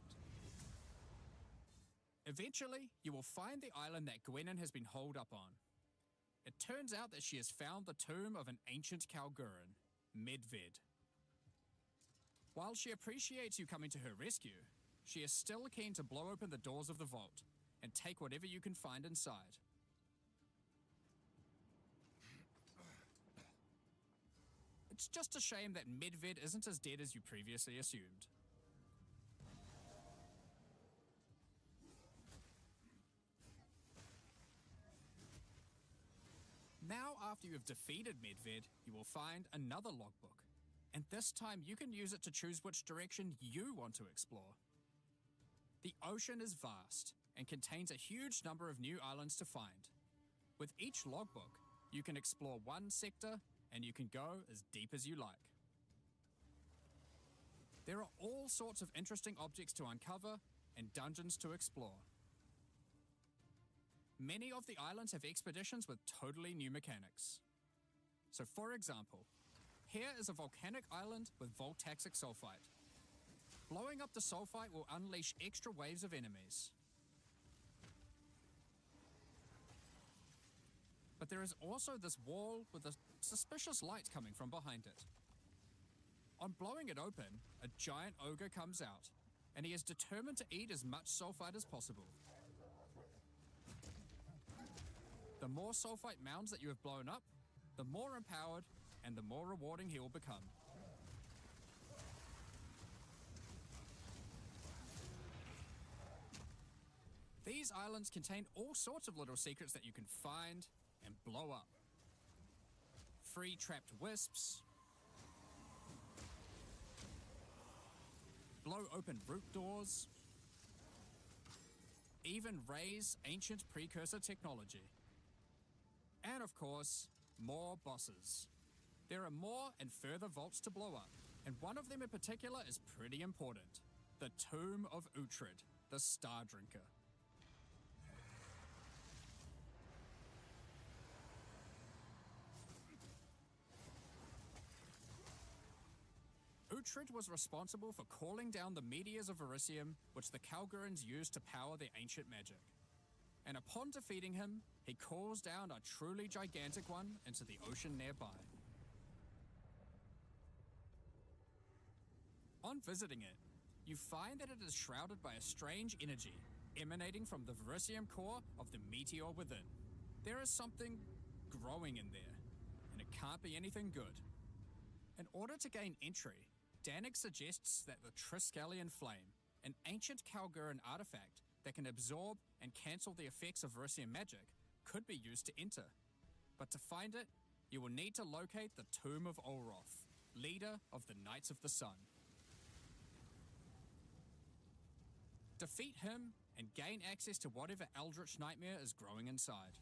Eventually, you will find the island that Gwenin has been holed up on. It turns out that she has found the tomb of an ancient Kalguran, Medved. While she appreciates you coming to her rescue, she is still keen to blow open the doors of the vault and take whatever you can find inside. It's just a shame that Medved isn't as dead as you previously assumed. Now, after you have defeated Medved, you will find another logbook, and this time you can use it to choose which direction you want to explore. The ocean is vast and contains a huge number of new islands to find. With each logbook, you can explore one sector and you can go as deep as you like. There are all sorts of interesting objects to uncover and dungeons to explore. Many of the islands have expeditions with totally new mechanics. So for example, here is a volcanic island with voltaxic sulfite. Blowing up the sulfite will unleash extra waves of enemies. But there is also this wall with a suspicious light coming from behind it. On blowing it open, a giant ogre comes out, and he is determined to eat as much sulfite as possible. The more sulfite mounds that you have blown up, the more empowered and the more rewarding he will become. These islands contain all sorts of little secrets that you can find and blow up. Free trapped wisps, blow open root doors, even raise ancient precursor technology. And of course, more bosses. There are more and further vaults to blow up, and one of them in particular is pretty important. The Tomb of Uhtred, the Star Drinker. Uhtred was responsible for calling down the meteors of Verisium, which the Kalgurans used to power their ancient magic. And upon defeating him, he calls down a truly gigantic one into the ocean nearby. On visiting it, you find that it is shrouded by a strange energy emanating from the Verisium core of the meteor within. There is something growing in there, and it can't be anything good. In order to gain entry, Danik suggests that the Triskelion Flame, an ancient Kalguran artifact that can absorb and cancel the effects of Verisium magic, could be used to enter. But to find it, you will need to locate the Tomb of Olroth, leader of the Knights of the Sun. Defeat him and gain access to whatever eldritch nightmare is growing inside.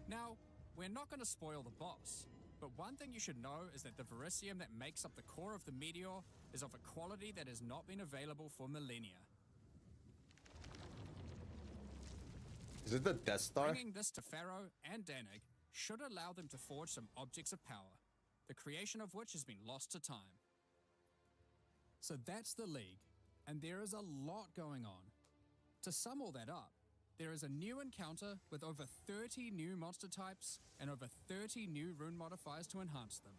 Now, we're not going to spoil the boss, but one thing you should know is that the Verisium that makes up the core of the meteor is of a quality that has not been available for millennia. Is it the Death Star? Bringing this to Pharaoh and Danik should allow them to forge some objects of power, the creation of which has been lost to time. So that's the League, and there is a lot going on. To sum all that up, there is a new encounter with over 30 new monster types and over 30 new rune modifiers to enhance them.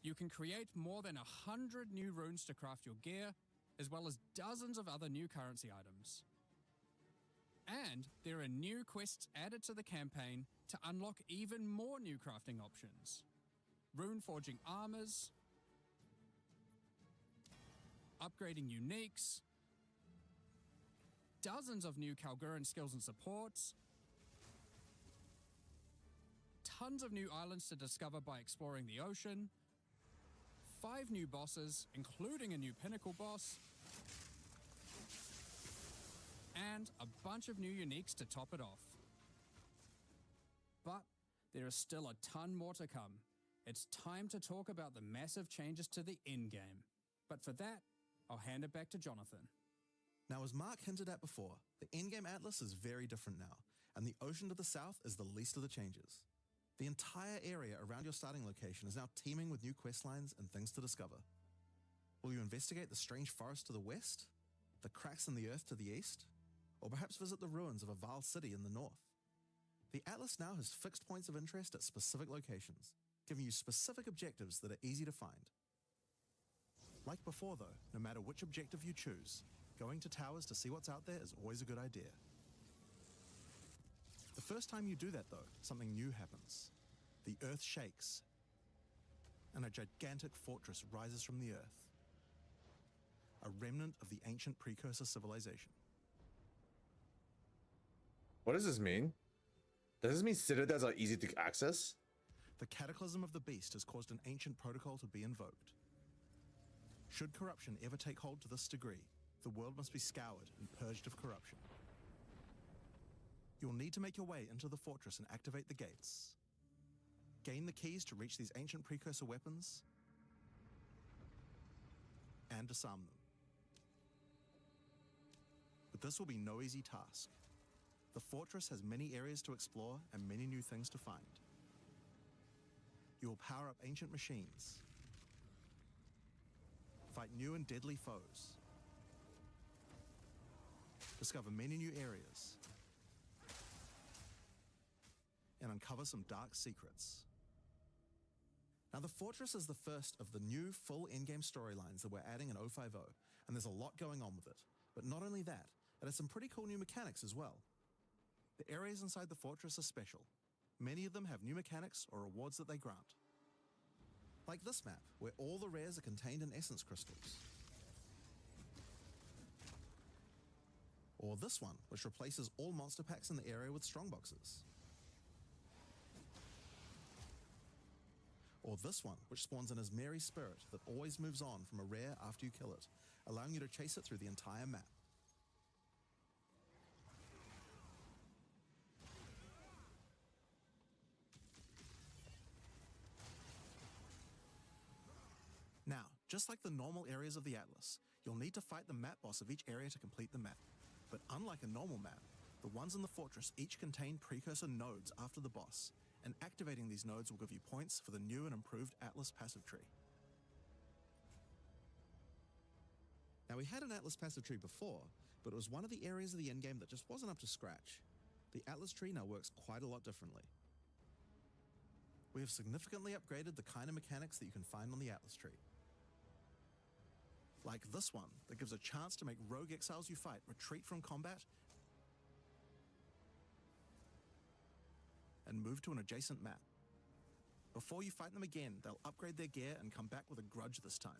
You can create more than 100 new runes to craft your gear, as well as dozens of other new currency items. And there are new quests added to the campaign to unlock even more new crafting options. Rune forging armors, upgrading uniques, dozens of new Kalguran skills and supports, tons of new islands to discover by exploring the ocean, 5 new bosses, including a new pinnacle boss, and a bunch of new uniques to top it off. But there is still a ton more to come. It's time to talk about the massive changes to the in-game. But for that, I'll hand it back to Jonathan. Now, as Mark hinted at before, the in-game atlas is very different now, and the ocean to the south is the least of the changes. The entire area around your starting location is now teeming with new questlines and things to discover. Will you investigate the strange forest to the west? The cracks in the earth to the east? Or perhaps visit the ruins of a Val city in the north? The atlas now has fixed points of interest at specific locations, giving you specific objectives that are easy to find. Like before though, no matter which objective you choose, going to towers to see what's out there is always a good idea. The first time you do that though, something new happens. The earth shakes, and a gigantic fortress rises from the earth. A remnant of the ancient precursor civilization. What does this mean? Does this mean citadels are easy to access? The cataclysm of the beast has caused an ancient protocol to be invoked. Should corruption ever take hold to this degree, the world must be scoured and purged of corruption. You'll need to make your way into the fortress and activate the gates. Gain the keys to reach these ancient precursor weapons and disarm them. But this will be no easy task. The fortress has many areas to explore and many new things to find. You will power up ancient machines, fight new and deadly foes, discover many new areas, and uncover some dark secrets. Now, the Fortress is the first of the new full in-game storylines that we're adding in 050, and there's a lot going on with it. But not only that, it has some pretty cool new mechanics as well. The areas inside the Fortress are special. Many of them have new mechanics or rewards that they grant. Like this map, where all the rares are contained in essence crystals. Or this one, which replaces all monster packs in the area with strongboxes. Or this one, which spawns an Ismeri spirit that always moves on from a rare after you kill it, allowing you to chase it through the entire map. Now, just like the normal areas of the Atlas, you'll need to fight the map boss of each area to complete the map. But unlike a normal map, the ones in the fortress each contain precursor nodes after the boss, and activating these nodes will give you points for the new and improved Atlas passive tree. Now, we had an Atlas passive tree before, but it was one of the areas of the endgame that just wasn't up to scratch. The Atlas tree now works quite a lot differently. We have significantly upgraded the kind of mechanics that you can find on the Atlas tree. Like this one, that gives a chance to make rogue exiles you fight retreat from combat and move to an adjacent map. Before you fight them again, they'll upgrade their gear and come back with a grudge this time.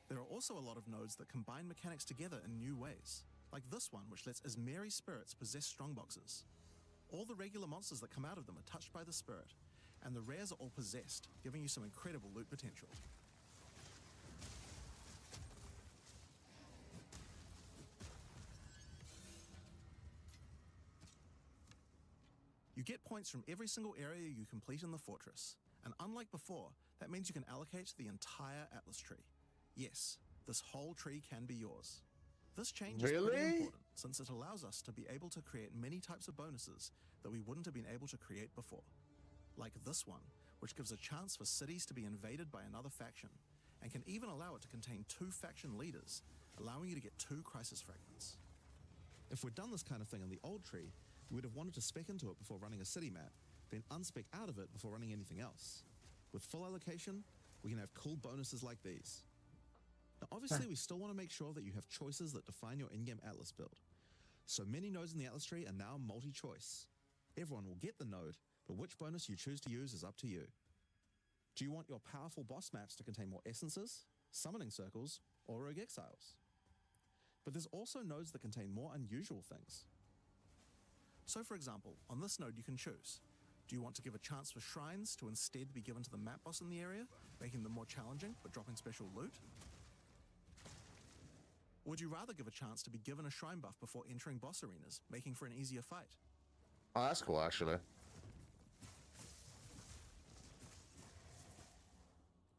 There are also a lot of nodes that combine mechanics together in new ways, like this one, which lets Ismeri spirits possess strongboxes. All the regular monsters that come out of them are touched by the spirit, and the rares are all possessed, giving you some incredible loot potential. You get points from every single area you complete in the fortress, and unlike before, that means you can allocate the entire Atlas tree. Yes, this whole tree can be yours. This change is pretty important, since it allows us to be able to create many types of bonuses that we wouldn't have been able to create before. Like this one, which gives a chance for cities to be invaded by another faction, and can even allow it to contain 2 faction leaders, allowing you to get 2 crisis fragments. If we'd done this kind of thing in the old tree, we would have wanted to spec into it before running a city map, then unspec out of it before running anything else. With full allocation, we can have cool bonuses like these. Now, obviously, we still want to make sure that you have choices that define your in-game Atlas build. So many nodes in the Atlas tree are now multi-choice. Everyone will get the node, but which bonus you choose to use is up to you. Do you want your powerful boss maps to contain more essences, summoning circles, or rogue exiles? But there's also nodes that contain more unusual things. So for example, on this node you can choose. Do you want to give a chance for shrines to instead be given to the map boss in the area, making them more challenging but dropping special loot? Or would you rather give a chance to be given a shrine buff before entering boss arenas, making for an easier fight? Oh, that's cool, actually.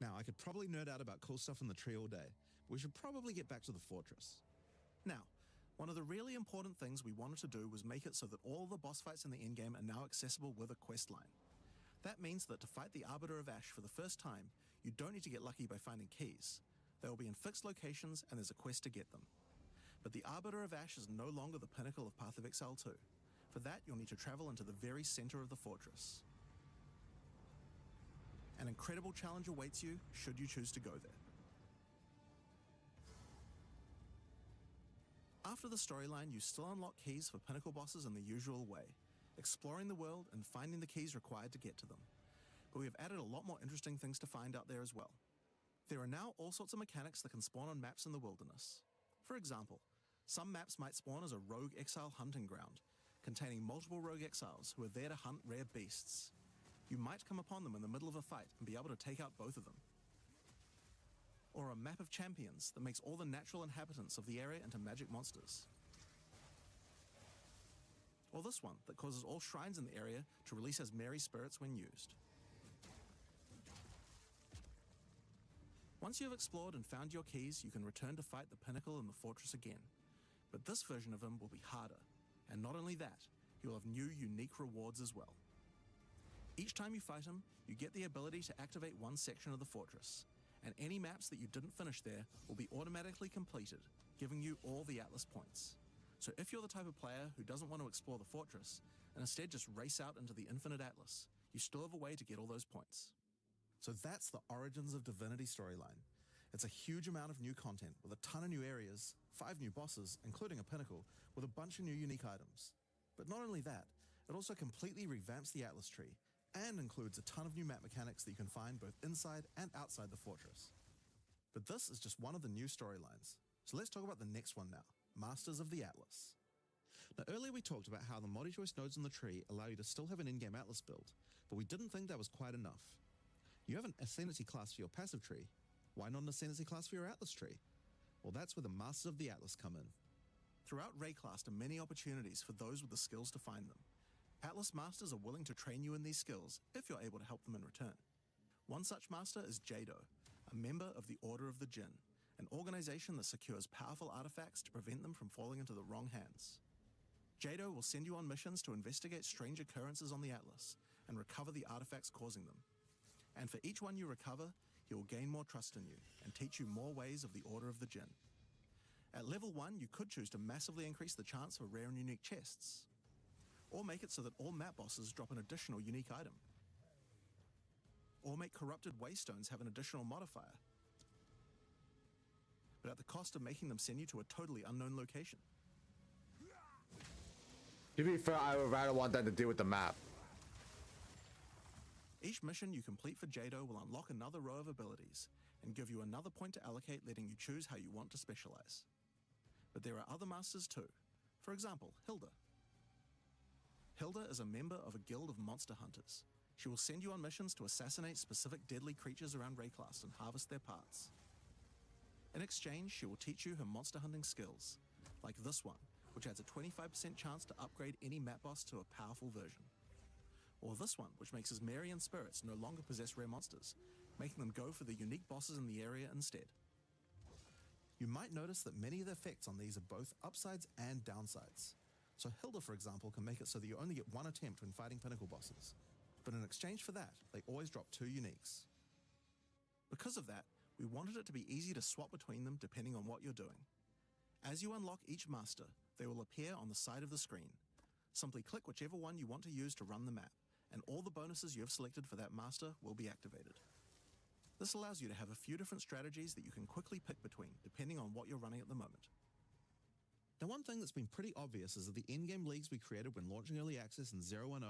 Now, I could probably nerd out about cool stuff in the tree all day, but we should probably get back to the fortress. Now, one of the really important things we wanted to do was make it so that all the boss fights in the endgame are now accessible with a quest line. That means that to fight the Arbiter of Ash for the first time, you don't need to get lucky by finding keys. They will be in fixed locations and there's a quest to get them. But the Arbiter of Ash is no longer the pinnacle of Path of Exile 2. For that, you'll need to travel into the very center of the fortress. An incredible challenge awaits you should you choose to go there. After the storyline, you still unlock keys for pinnacle bosses in the usual way, exploring the world and finding the keys required to get to them. But we have added a lot more interesting things to find out there as well. There are now all sorts of mechanics that can spawn on maps in the wilderness. For example, some maps might spawn as a rogue exile hunting ground, containing multiple rogue exiles who are there to hunt rare beasts. You might come upon them in the middle of a fight and be able to take out both of them. Or a map of champions that makes all the natural inhabitants of the area into magic monsters. Or this one that causes all shrines in the area to release as merry spirits when used. Once you have explored and found your keys, you can return to fight the pinnacle in the fortress again. But this version of him will be harder, and not only that, he will have new unique rewards as well. Each time you fight him, you get the ability to activate one section of the fortress, and any maps that you didn't finish there will be automatically completed, giving you all the Atlas points. So if you're the type of player who doesn't want to explore the fortress, and instead just race out into the infinite Atlas, you still have a way to get all those points. So that's the Origins of Divinity storyline. It's a huge amount of new content with a ton of new areas, 5 new bosses, including a pinnacle, with a bunch of new unique items. But not only that, it also completely revamps the Atlas tree, and includes a ton of new map mechanics that you can find both inside and outside the fortress. But this is just one of the new storylines. So let's talk about the next one now, Masters of the Atlas. Now earlier we talked about how the multi-choice nodes in the tree allow you to still have an in-game Atlas build, but we didn't think that was quite enough. You have an Ascendancy class for your passive tree. Why not an Ascendancy class for your Atlas tree? Well, that's where the Masters of the Atlas come in. Throughout Rayclast are many opportunities for those with the skills to find them. Atlas Masters are willing to train you in these skills if you're able to help them in return. One such master is Jado, a member of the Order of the Jinn, an organization that secures powerful artifacts to prevent them from falling into the wrong hands. Jado will send you on missions to investigate strange occurrences on the Atlas and recover the artifacts causing them. And for each one you recover, he will gain more trust in you and teach you more ways of the Order of the Jinn. At level 1, you could choose to massively increase the chance for rare and unique chests, or make it so that all map bosses drop an additional unique item, or make corrupted waystones have an additional modifier, but at the cost of making them send you to a totally unknown location. To be fair, I would rather want them to deal with the map. Each mission you complete for Jado will unlock another row of abilities and give you another point to allocate, letting you choose how you want to specialize. But there are other masters too. For example, Hilda. Hilda is a member of a guild of monster hunters. She will send you on missions to assassinate specific deadly creatures around Rayclast and harvest their parts. In exchange, she will teach you her monster hunting skills, like this one, which adds a 25% chance to upgrade any map boss to a powerful version. Or this one, which makes his Marian spirits no longer possess rare monsters, making them go for the unique bosses in the area instead. You might notice that many of the effects on these are both upsides and downsides. So Hilda, for example, can make it so that you only get one attempt when fighting pinnacle bosses. But in exchange for that, they always drop 2 uniques. Because of that, we wanted it to be easy to swap between them depending on what you're doing. As you unlock each master, they will appear on the side of the screen. Simply click whichever one you want to use to run the map, and all the bonuses you have selected for that master will be activated. This allows you to have a few different strategies that you can quickly pick between, depending on what you're running at the moment. Now, one thing that's been pretty obvious is that the in-game leagues we created when launching Early Access in 010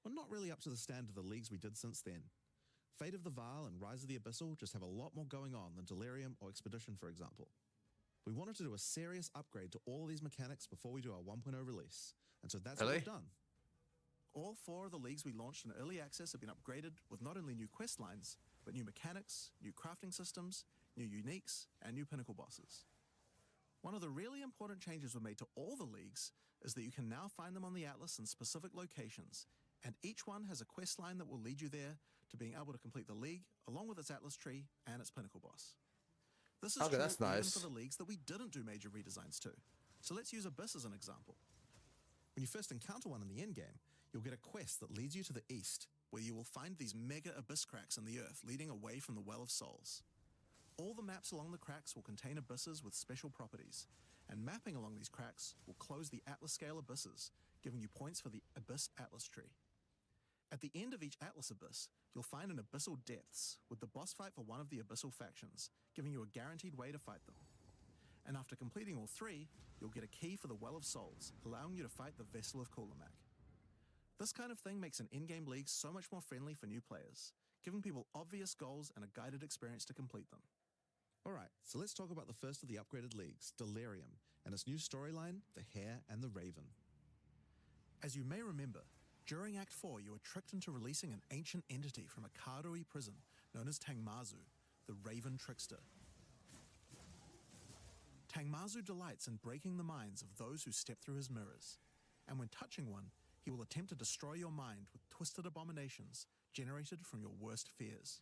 were not really up to the standard of the leagues we did since then. Fate of the Vaal and Rise of the Abyssal just have a lot more going on than Delirium or Expedition, for example. We wanted to do a serious upgrade to all of these mechanics before we do our 1.0 release, and so that's what we've done. All 4 of the leagues we launched in Early Access have been upgraded with not only new quest lines, but new mechanics, new crafting systems, new uniques, and new pinnacle bosses. One of the really important changes we made to all the leagues is that you can now find them on the Atlas in specific locations, and each one has a quest line that will lead you there to being able to complete the league, along with its Atlas tree and its pinnacle boss. This is true that's even nice. for the leagues that we didn't do major redesigns to. So let's use Abyss as an example. When you first encounter one in the endgame, you'll get a quest that leads you to the east, where you will find these mega abyss cracks in the earth leading away from the Well of Souls. All the maps along the cracks will contain abysses with special properties, and mapping along these cracks will close the Atlas scale abysses, giving you points for the Abyss Atlas tree. At the end of each Atlas abyss, you'll find an Abyssal Depths with the boss fight for one of the Abyssal factions, giving you a guaranteed way to fight them. And after completing all 3, you'll get a key for the Well of Souls, allowing you to fight the Vessel of Kulamak. This kind of thing makes an in-game league so much more friendly for new players, giving people obvious goals and a guided experience to complete them. Alright, so let's talk about the first of the upgraded leagues, Delirium, and its new storyline, The Hare and the Raven. As you may remember, during Act 4 you were tricked into releasing an ancient entity from a Karui prison known as Tangmazu, the Raven Trickster. Tangmazu delights in breaking the minds of those who step through his mirrors, and when touching one, he will attempt to destroy your mind with twisted abominations generated from your worst fears.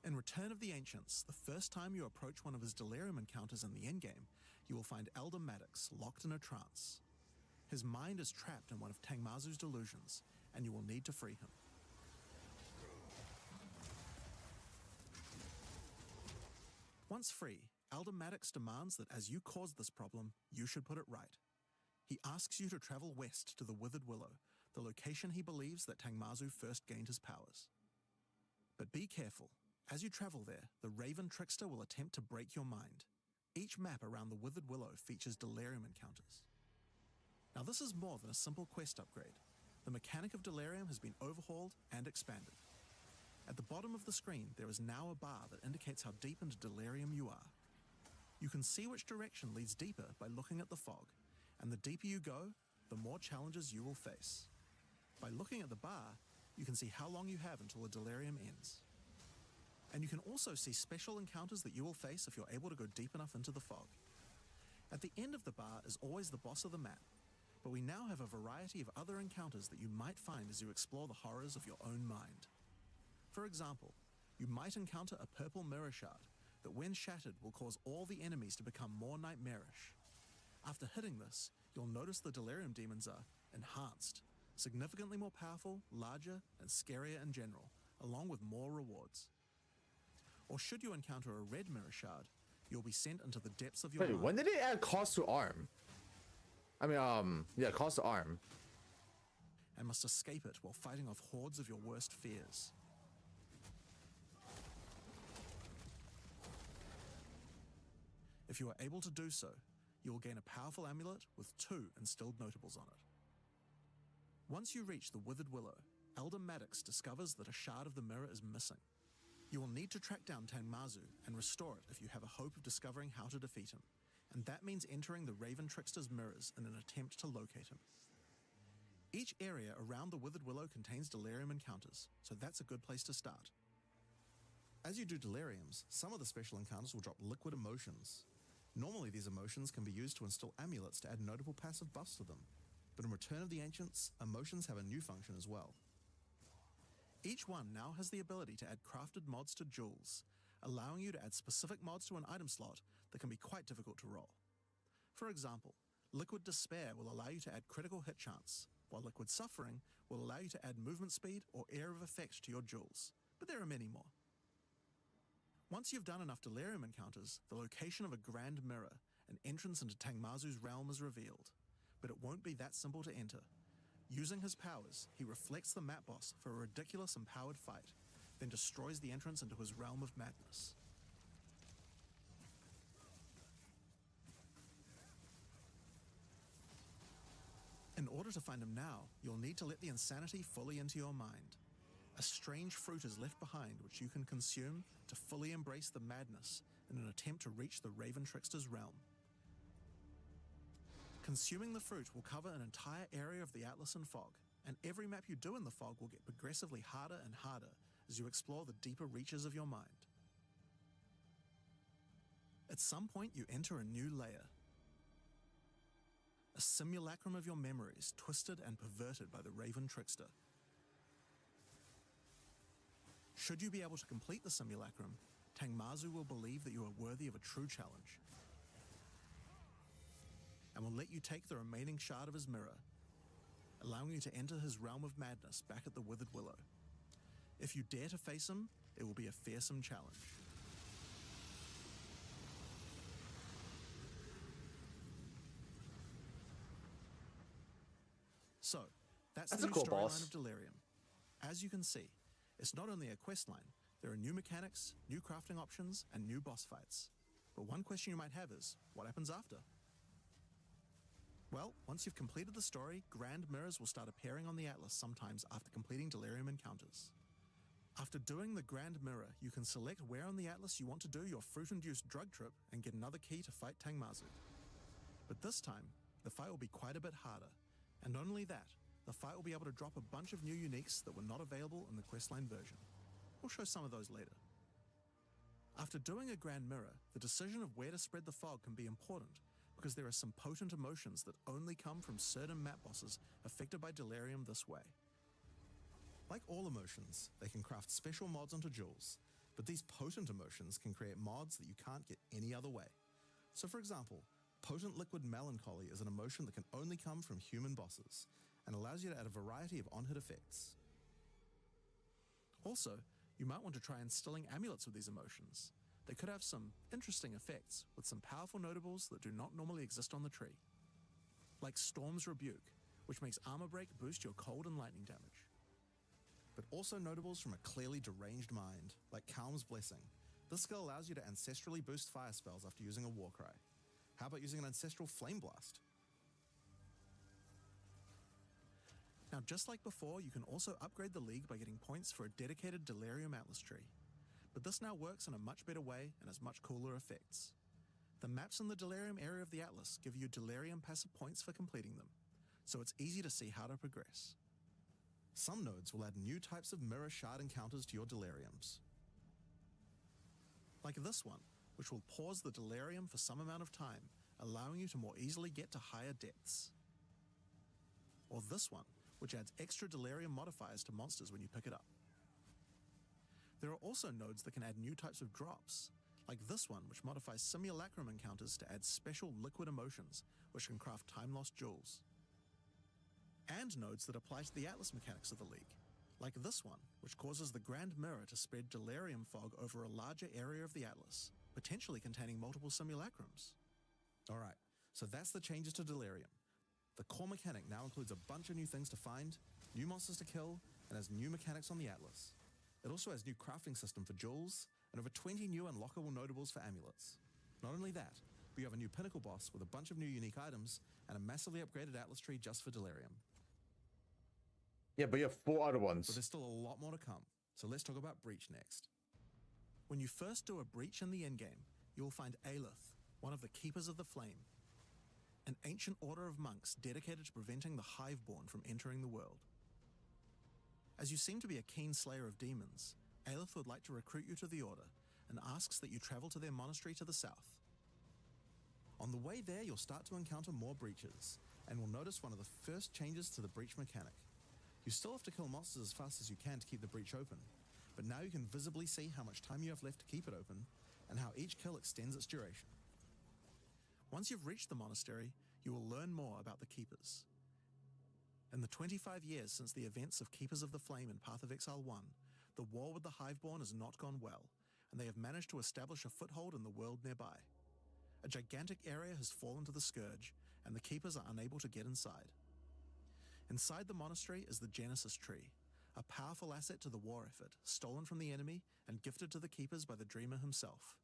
In Return of the Ancients, the first time you approach one of his Delirium encounters in the endgame, you will find Elder Maddox locked in a trance. His mind is trapped in one of Tangmazu's delusions, and you will need to free him. Once free, Elder Maddox demands that as you caused this problem, you should put it right. He asks you to travel west to the Withered Willow, the location he believes that Tangmazu first gained his powers. But be careful. As you travel there, the Raven Trickster will attempt to break your mind. Each map around the Withered Willow features Delirium encounters. Now this is more than a simple quest upgrade. The mechanic of Delirium has been overhauled and expanded. At the bottom of the screen, there is now a bar that indicates how deep into Delirium you are. You can see which direction leads deeper by looking at the fog, and the deeper you go, the more challenges you will face. By looking at the bar, you can see how long you have until the Delirium ends. And you can also see special encounters that you will face if you're able to go deep enough into the fog. At the end of the bar is always the boss of the map, but we now have a variety of other encounters that you might find as you explore the horrors of your own mind. For example, you might encounter a purple mirror shard that when shattered will cause all the enemies to become more nightmarish. After hitting this, you'll notice the Delirium demons are enhanced, significantly more powerful, larger, and scarier in general, along with more rewards. Or should you encounter a red mirror shard, you'll be sent into the depths of your mind. When did they add cost to arm? I mean, yeah, cost to arm. And must escape it while fighting off hordes of your worst fears. If you are able to do so, you will gain a powerful amulet with 2 instilled notables on it. Once you reach the Withered Willow, Elder Maddox discovers that a shard of the mirror is missing. You will need to track down Tangmazu and restore it if you have a hope of discovering how to defeat him, and that means entering the Raven Trickster's mirrors in an attempt to locate him. Each area around the Withered Willow contains Delirium encounters, so that's a good place to start. As you do Deliriums, some of the special encounters will drop liquid emotions. Normally these emotions can be used to instill amulets to add notable passive buffs to them, but in Return of the Ancients, emotions have a new function as well. Each one now has the ability to add crafted mods to jewels, allowing you to add specific mods to an item slot that can be quite difficult to roll. For example, Liquid Despair will allow you to add critical hit chance, while Liquid Suffering will allow you to add movement speed or Air of Effect to your jewels, but there are many more. Once you've done enough Delirium encounters, the location of a Grand Mirror, an entrance into Tangmazu's realm, is revealed, but it won't be that simple to enter. Using his powers, he reflects the map boss for a ridiculous empowered fight, then destroys the entrance into his realm of madness. In order to find him now, you'll need to let the insanity fully into your mind. A strange fruit is left behind which you can consume to fully embrace the madness in an attempt to reach the Raven Trickster's realm. Consuming the fruit will cover an entire area of the Atlas in fog, and every map you do in the fog will get progressively harder and harder as you explore the deeper reaches of your mind. At some point you enter a new layer. A simulacrum of your memories, twisted and perverted by the Raven Trickster. Should you be able to complete the simulacrum, Tangmazu will believe that you are worthy of a true challenge, and will let you take the remaining shard of his mirror, allowing you to enter his realm of madness back at the Withered Willow. If you dare to face him, it will be a fearsome challenge. So, that's the a new cool storyline boss. of Delirium. As you can see, it's not only a quest line, there are new mechanics, new crafting options, and new boss fights. But one question you might have is, what happens after? Well, once you've completed the story, grand mirrors will start appearing on the Atlas sometimes after completing Delirium encounters. After doing the grand mirror, you can select where on the Atlas you want to do your fruit-induced drug trip and get another key to fight Tangmazu. But this time, the fight will be quite a bit harder. And not only that, the fight will be able to drop a bunch of new uniques that were not available in the questline version. We'll show some of those later. After doing a grand mirror, the decision of where to spread the fog can be important because there are some potent emotions that only come from certain map bosses affected by Delirium this way. Like all emotions, they can craft special mods onto jewels, but these potent emotions can create mods that you can't get any other way. So for example, potent liquid melancholy is an emotion that can only come from human bosses, and allows you to add a variety of on-hit effects. Also, you might want to try instilling amulets with these emotions. They could have some interesting effects, with some powerful notables that do not normally exist on the tree. Like Storm's Rebuke, which makes armor break boost your cold and lightning damage. But also notables from a clearly deranged mind, like Calm's Blessing. This skill allows you to ancestrally boost fire spells after using a war cry. How about using an ancestral flame blast? Now, just like before, you can also upgrade the League by getting points for a dedicated Delirium Atlas tree. But this now works in a much better way and has much cooler effects. The maps in the Delirium area of the Atlas give you Delirium passive points for completing them, so it's easy to see how to progress. Some nodes will add new types of mirror shard encounters to your Deliriums. Like this one, which will pause the Delirium for some amount of time, allowing you to more easily get to higher depths. Or this one, which adds extra Delirium modifiers to monsters when you pick it up. There are also nodes that can add new types of drops, like this one, which modifies Simulacrum encounters to add special liquid emotions, which can craft time-lost jewels. And nodes that apply to the Atlas mechanics of the League, like this one, which causes the Grand Mirror to spread Delirium fog over a larger area of the Atlas, potentially containing multiple simulacrums. Alright, so that's the changes to Delirium. The core mechanic now includes a bunch of new things to find, new monsters to kill, and has new mechanics on the Atlas. It also has new crafting system for jewels, and over 20 new unlockable notables for amulets. Not only that, but you have a new pinnacle boss with a bunch of new unique items, and a massively upgraded Atlas tree just for Delirium. Yeah, but you have 4 other ones. But there's still a lot more to come, so let's talk about Breach next. When you first do a Breach in the endgame, you will find Aelith, one of the Keepers of the Flame, an ancient order of monks dedicated to preventing the Hiveborn from entering the world. As you seem to be a keen slayer of demons, Aelith would like to recruit you to the order and asks that you travel to their monastery to the south. On the way there, you'll start to encounter more breaches, and will notice one of the first changes to the breach mechanic. You still have to kill monsters as fast as you can to keep the breach open, but now you can visibly see how much time you have left to keep it open, and how each kill extends its duration. Once you've reached the monastery, you will learn more about the Keepers. In the 25 years since the events of Keepers of the Flame in Path of Exile 1, the war with the Hiveborn has not gone well, and they have managed to establish a foothold in the world nearby. A gigantic area has fallen to the Scourge, and the Keepers are unable to get inside. Inside the monastery is the Genesis Tree, a powerful asset to the war effort, stolen from the enemy and gifted to the keepers by the Dreamer himself.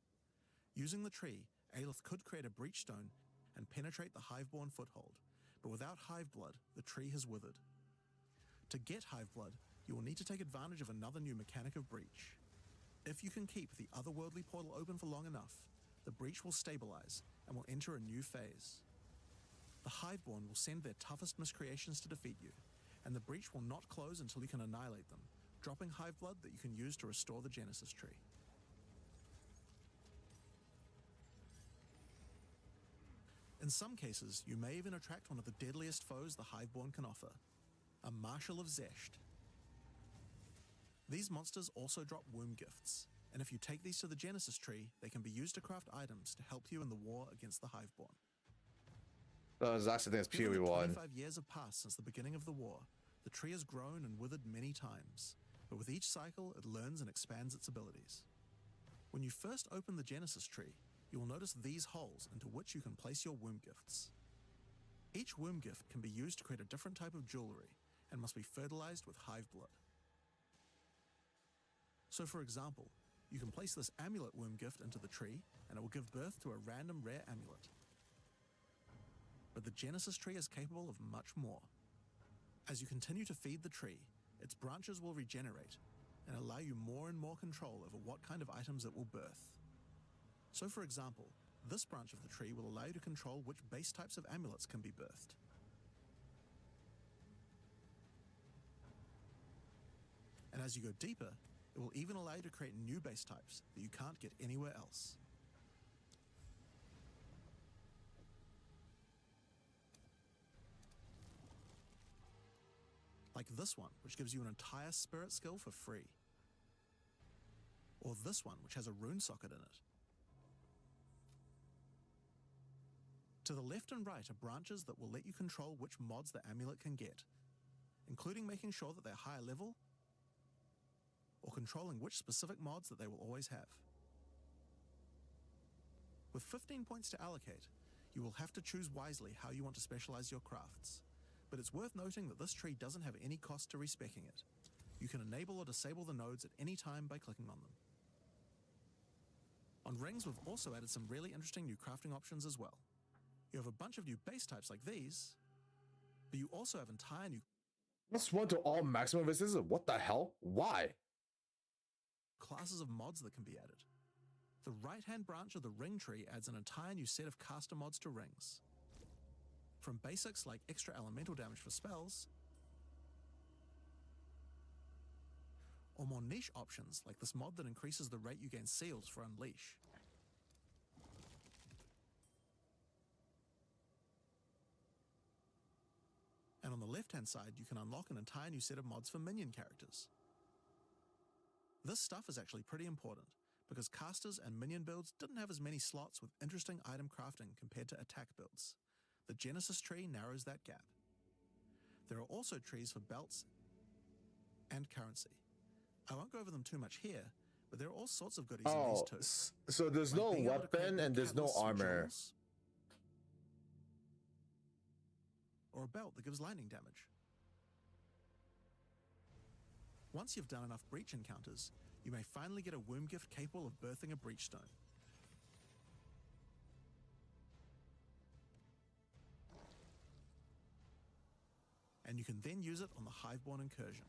Using the tree, Aelith could create a breach stone and penetrate the Hiveborn foothold, but without Hive Blood, the tree has withered. To get Hive Blood, you will need to take advantage of another new mechanic of breach. If you can keep the otherworldly portal open for long enough, the breach will stabilize and will enter a new phase. The Hiveborn will send their toughest miscreations to defeat you, and the breach will not close until you can annihilate them, dropping Hive Blood that you can use to restore the Genesis tree. In some cases, you may even attract one of the deadliest foes the Hiveborn can offer, a Marshal of Zesht. These monsters also drop womb gifts, and if you take these to the Genesis tree, they can be used to craft items to help you in the war against the Hiveborn. The exact same thing as Given that PoE1. 25 years have passed since the beginning of the war, the tree has grown and withered many times, but with each cycle it learns and expands its abilities. When you first open the Genesis tree, you will notice these holes into which you can place your womb gifts. Each womb gift can be used to create a different type of jewelry and must be fertilized with Hive Blood. So for example, you can place this amulet womb gift into the tree and it will give birth to a random rare amulet. But the Genesis tree is capable of much more. As you continue to feed the tree, its branches will regenerate and allow you more and more control over what kind of items it will birth. So for example, this branch of the tree will allow you to control which base types of amulets can be birthed. And as you go deeper, it will even allow you to create new base types that you can't get anywhere else. Like this one, which gives you an entire spirit skill for free. Or this one, which has a rune socket in it. To the left and right are branches that will let you control which mods the amulet can get, including making sure that they're higher level, or controlling which specific mods that they will always have. With 15 points to allocate, you will have to choose wisely how you want to specialize your crafts, but it's worth noting that this tree doesn't have any cost to respecking it. You can enable or disable the nodes at any time by clicking on them. On rings, we've also added some really interesting new crafting options as well. You have a bunch of new base types like these, but you also have entire new +1 to all maximum resistance? What the hell? Why? classes of mods that can be added. The right-hand branch of the ring tree adds an entire new set of caster mods to rings. From basics like extra elemental damage for spells, or more niche options like this mod that increases the rate you gain seals for Unleash. And on the left-hand side, you can unlock an entire new set of mods for minion characters. This stuff is actually pretty important, because casters and minion builds didn't have as many slots with interesting item crafting compared to attack builds. The Genesis tree narrows that gap. There are also trees for belts and currency. I won't go over them too much here, but there are all sorts of goodies in these too. So there's no weapon and there's no armor. Or a belt that gives lightning damage. Once you've done enough breach encounters, you may finally get a womb gift capable of birthing a breach stone. And you can then use it on the Hiveborn incursion.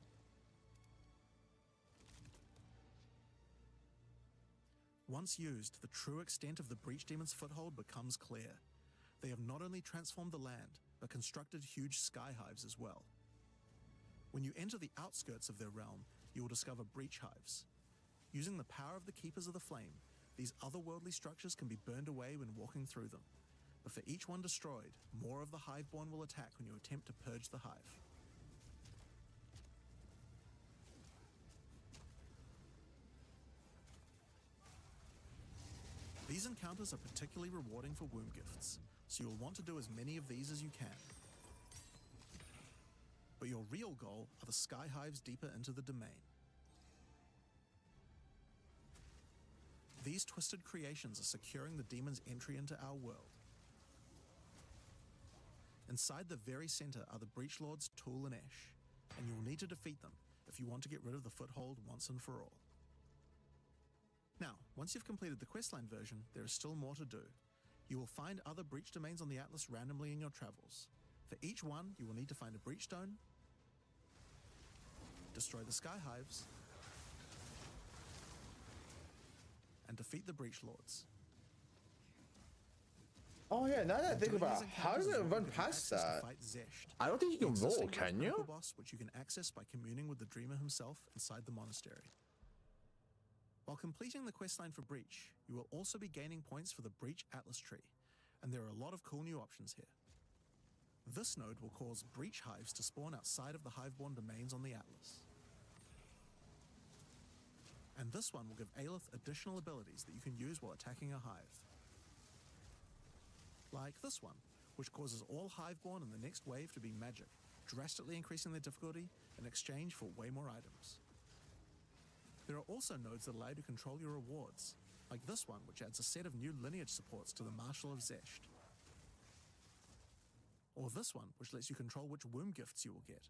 Once used, the true extent of the Breach Demon's foothold becomes clear. They have not only transformed the land, but constructed huge sky hives as well. When you enter the outskirts of their realm, you will discover breach hives. Using the power of the Keepers of the Flame, these otherworldly structures can be burned away when walking through them. But for each one destroyed, more of the Hiveborn will attack when you attempt to purge the hive. These encounters are particularly rewarding for womb gifts, so you'll want to do as many of these as you can. But your real goal are the sky hives deeper into the domain. These twisted creations are securing the demon's entry into our world. Inside the very center are the Breach Lords Tool and Ash, and you will need to defeat them if you want to get rid of the foothold once and for all. Now, once you've completed the questline version, there is still more to do. You will find other breach domains on the Atlas randomly in your travels. For each one, you will need to find a breach stone, destroy the sky hives, and defeat the breach lords. Oh yeah, now that I think Doing about these it, how does encounters it will run give you past access to that? fight Zesht, I don't think you the can roll, existing can Red you? Pinnacle boss, which you can access by communing with the Dreamer himself inside the monastery. While completing the questline for Breach, you will also be gaining points for the Breach Atlas tree, and there are a lot of cool new options here. This node will cause breach hives to spawn outside of the hiveborn domains on the Atlas. And this one will give Aelith additional abilities that you can use while attacking a hive. Like this one, which causes all hiveborn in the next wave to be magic, drastically increasing their difficulty in exchange for way more items. There are also nodes that allow you to control your rewards, like this one, which adds a set of new lineage supports to the Marshal of Zesht. Or this one, which lets you control which womb gifts you will get.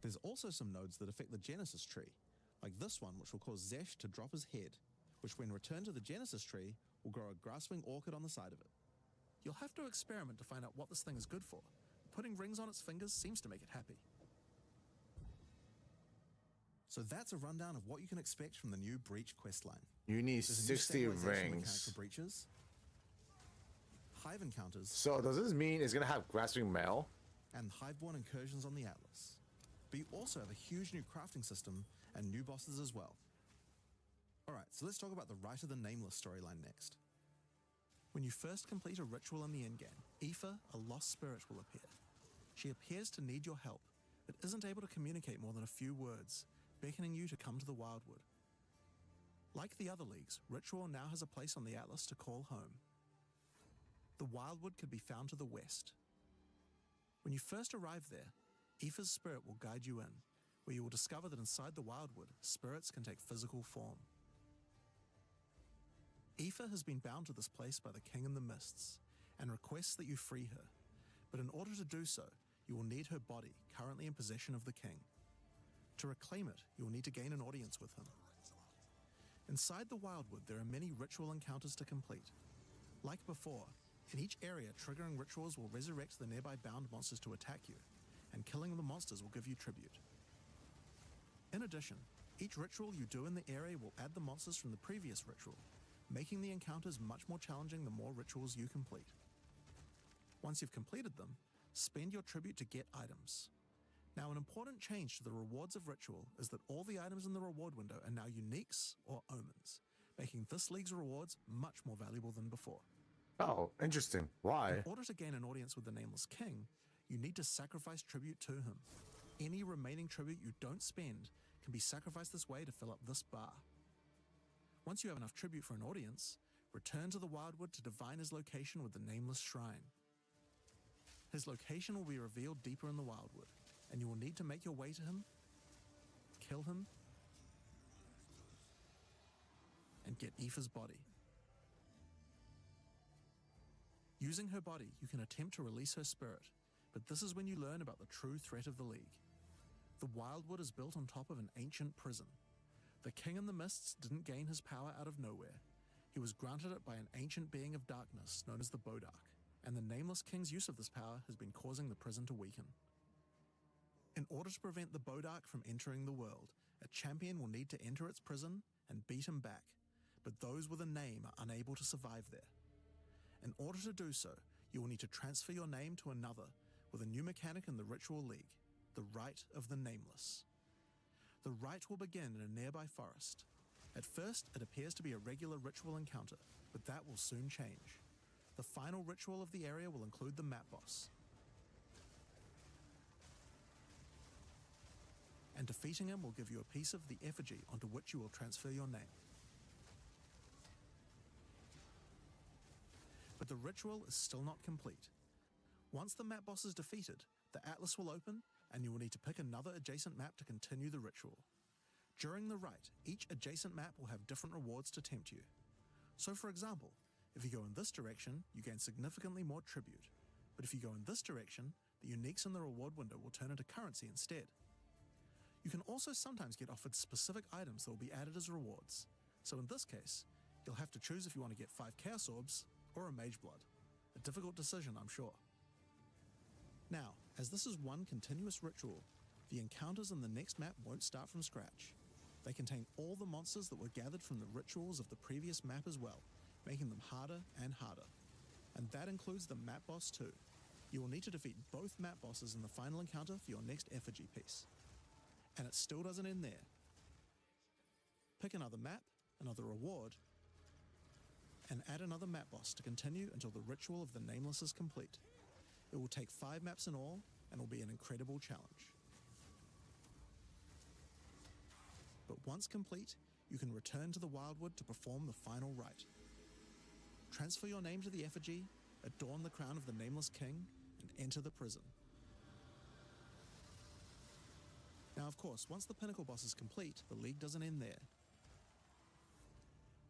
There's also some nodes that affect the Genesis tree, like this one, which will cause Zesht to drop his head, which when returned to the Genesis tree, will grow a grasping orchid on the side of it. You'll have to experiment to find out what this thing is good for. Putting rings on its fingers seems to make it happy. So that's a rundown of what you can expect from the new Breach questline. You need There's a new 60 stabilization mechanic rings. for breaches, hive encounters, So does this mean it's gonna have grasping mail? and hiveborn incursions on the Atlas. But you also have a huge new crafting system and new bosses as well. Alright, so let's talk about the Rite of the Nameless storyline next. When you first complete a ritual in the endgame, Aoife, a lost spirit, will appear. She appears to need your help, but isn't able to communicate more than a few words, beckoning you to come to the Wildwood. Like the other leagues, Ritual now has a place on the Atlas to call home. The Wildwood could be found to the west. When you first arrive there, Aoife's spirit will guide you in, where you will discover that inside the Wildwood, spirits can take physical form. Aoife has been bound to this place by the King in the Mists, and requests that you free her, but in order to do so, you will need her body, currently in possession of the King. To reclaim it, you will need to gain an audience with him. Inside the Wildwood, there are many ritual encounters to complete. Like before, in each area, triggering rituals will resurrect the nearby bound monsters to attack you, and killing the monsters will give you tribute. In addition, each ritual you do in the area will add the monsters from the previous ritual, making the encounters much more challenging the more rituals you complete. Once you've completed them, spend your tribute to get items. Now, an important change to the rewards of Ritual is that all the items in the reward window are now uniques or omens, making this league's rewards much more valuable than before. Oh, interesting. Why? In order to gain an audience with the Nameless King, you need to sacrifice tribute to him. Any remaining tribute you don't spend can be sacrificed this way to fill up this bar. Once you have enough tribute for an audience, return to the Wildwood to divine his location with the Nameless Shrine. His location will be revealed deeper in the Wildwood, and you will need to make your way to him, kill him, and get Aoife's body. Using her body, you can attempt to release her spirit, but this is when you learn about the true threat of the League. The Wildwood is built on top of an ancient prison. The King in the Mists didn't gain his power out of nowhere. He was granted it by an ancient being of darkness known as the Bodark, and the Nameless King's use of this power has been causing the prison to weaken. In order to prevent the Bodark from entering the world, a champion will need to enter its prison and beat him back, but those with a name are unable to survive there. In order to do so, you will need to transfer your name to another with a new mechanic in the Ritual League, the Rite of the Nameless. The rite will begin in a nearby forest. At first, it appears to be a regular ritual encounter, but that will soon change. The final ritual of the area will include the map boss. And defeating him will give you a piece of the effigy onto which you will transfer your name. But the ritual is still not complete. Once the map boss is defeated, the Atlas will open, and you will need to pick another adjacent map to continue the ritual. During the rite, each adjacent map will have different rewards to tempt you. So for example, if you go in this direction, you gain significantly more tribute. But if you go in this direction, the uniques in the reward window will turn into currency instead. You can also sometimes get offered specific items that will be added as rewards. So in this case, you'll have to choose if you want to get 5 Chaos Orbs or a Mage Blood. A difficult decision, I'm sure. Now, as this is one continuous ritual, the encounters in the next map won't start from scratch. They contain all the monsters that were gathered from the rituals of the previous map as well, making them harder and harder. And that includes the map boss too. You will need to defeat both map bosses in the final encounter for your next effigy piece. And it still doesn't end there. Pick another map, another reward, and add another map boss to continue until the ritual of the Nameless is complete. It will take 5 maps in all, and will be an incredible challenge. But once complete, you can return to the Wildwood to perform the final rite. Transfer your name to the effigy, adorn the crown of the Nameless King, and enter the prison. Now, of course, once the Pinnacle boss is complete, the League doesn't end there.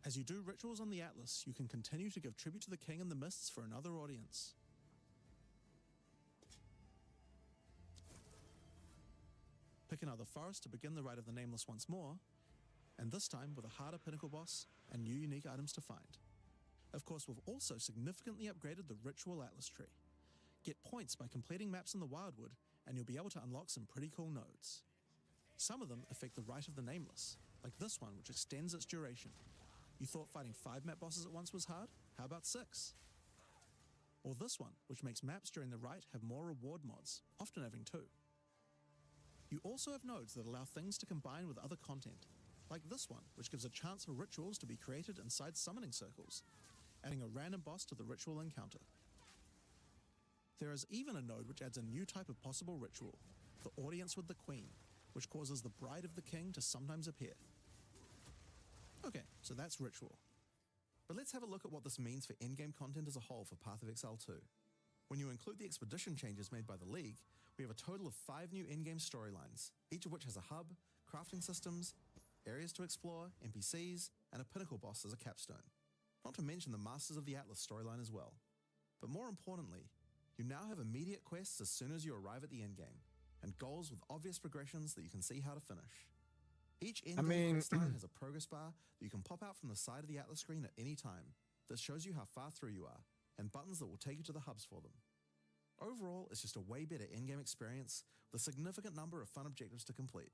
As you do rituals on the Atlas, you can continue to give tribute to the King in the Mists for another audience. Pick another forest to begin the Rite of the Nameless once more, and this time with a harder Pinnacle boss and new unique items to find. Of course, we've also significantly upgraded the Ritual Atlas tree. Get points by completing maps in the Wildwood, and you'll be able to unlock some pretty cool nodes. Some of them affect the Rite of the Nameless, like this one, which extends its duration. You thought fighting 5 map bosses at once was hard? How about 6? Or this one, which makes maps during the Rite have more reward mods, often having 2. You also have nodes that allow things to combine with other content, like this one, which gives a chance for rituals to be created inside summoning circles, adding a random boss to the ritual encounter. There is even a node which adds a new type of possible ritual, the Audience with the Queen, which causes the Bride of the King to sometimes appear. Okay, so that's ritual. But let's have a look at what this means for endgame content as a whole for Path of Exile 2. When you include the expedition changes made by the League, we have a total of 5 new in-game storylines, each of which has a hub, crafting systems, areas to explore, NPCs, and a pinnacle boss as a capstone. Not to mention the Masters of the Atlas storyline as well. But more importantly, you now have immediate quests as soon as you arrive at the endgame, and goals with obvious progressions that you can see how to finish. Each endgame quest line has a progress bar that you can pop out from the side of the Atlas screen at any time that shows you how far through you are, and buttons that will take you to the hubs for them. Overall, it's just a way better in-game experience with a significant number of fun objectives to complete.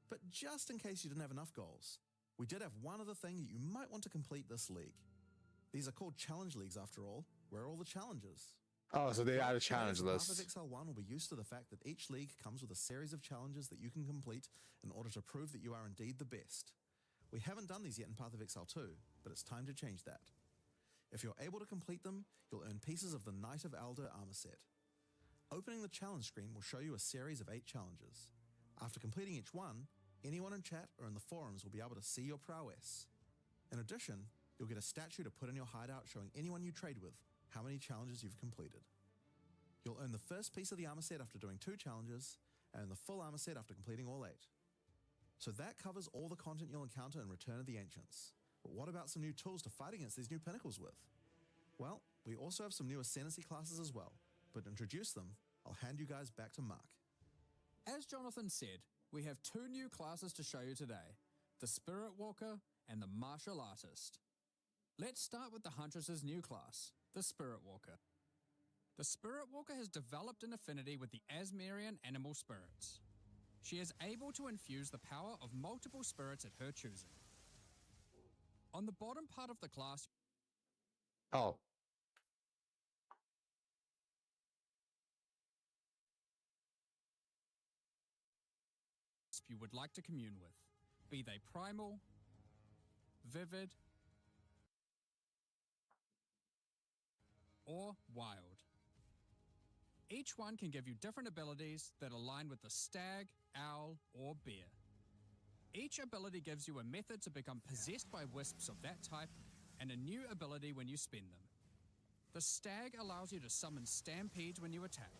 But just in case you didn't have enough goals, we did have one other thing that you might want to complete this league. These are called challenge leagues after all. Where are all the challenges? Oh, so they add a challenge Path of list. Exile 1 will be used to the fact that each league comes with a series of challenges that you can complete in order to prove that you are indeed the best. We haven't done these yet in Path of Exile 2, but it's time to change that. If you're able to complete them, you'll earn pieces of the Knight of Alder armor set. Opening the challenge screen will show you a series of 8 challenges. After completing each one, anyone in chat or in the forums will be able to see your prowess. In addition, you'll get a statue to put in your hideout showing anyone you trade with how many challenges you've completed. You'll earn the first piece of the armor set after doing 2 challenges, and the full armor set after completing all 8. So that covers all the content you'll encounter in Return of the Ancients. But what about some new tools to fight against these new pinnacles with? Well, we also have some new Ascendancy classes as well, but to introduce them, I'll hand you guys back to Mark. As Jonathan said, we have 2 new classes to show you today, the Spirit Walker and the Martial Artist. Let's start with the Huntress's new class, the Spirit Walker. The Spirit Walker has developed an affinity with the Asmerian animal spirits. She is able to infuse the power of multiple spirits at her choosing. On the bottom part of the class, Oh. you would like to commune with, be they primal, vivid, or wild. Each one can give you different abilities that align with the stag, owl, or bear. Each ability gives you a method to become possessed by wisps of that type, and a new ability when you spend them. The stag allows you to summon stampedes when you attack.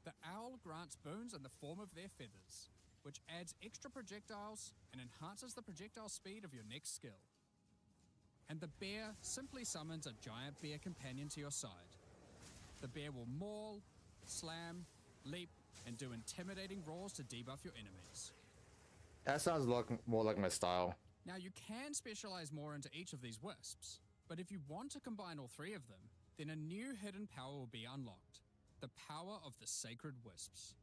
The owl grants boons in the form of their feathers, which adds extra projectiles and enhances the projectile speed of your next skill. And the bear simply summons a giant bear companion to your side. The bear will maul, slam, leap, and do intimidating roars to debuff your enemies. That sounds more like my style. Now you can specialize more into each of these wisps, but if you want to combine all three of them, then a new hidden power will be unlocked, the power of the Sacred Wisps.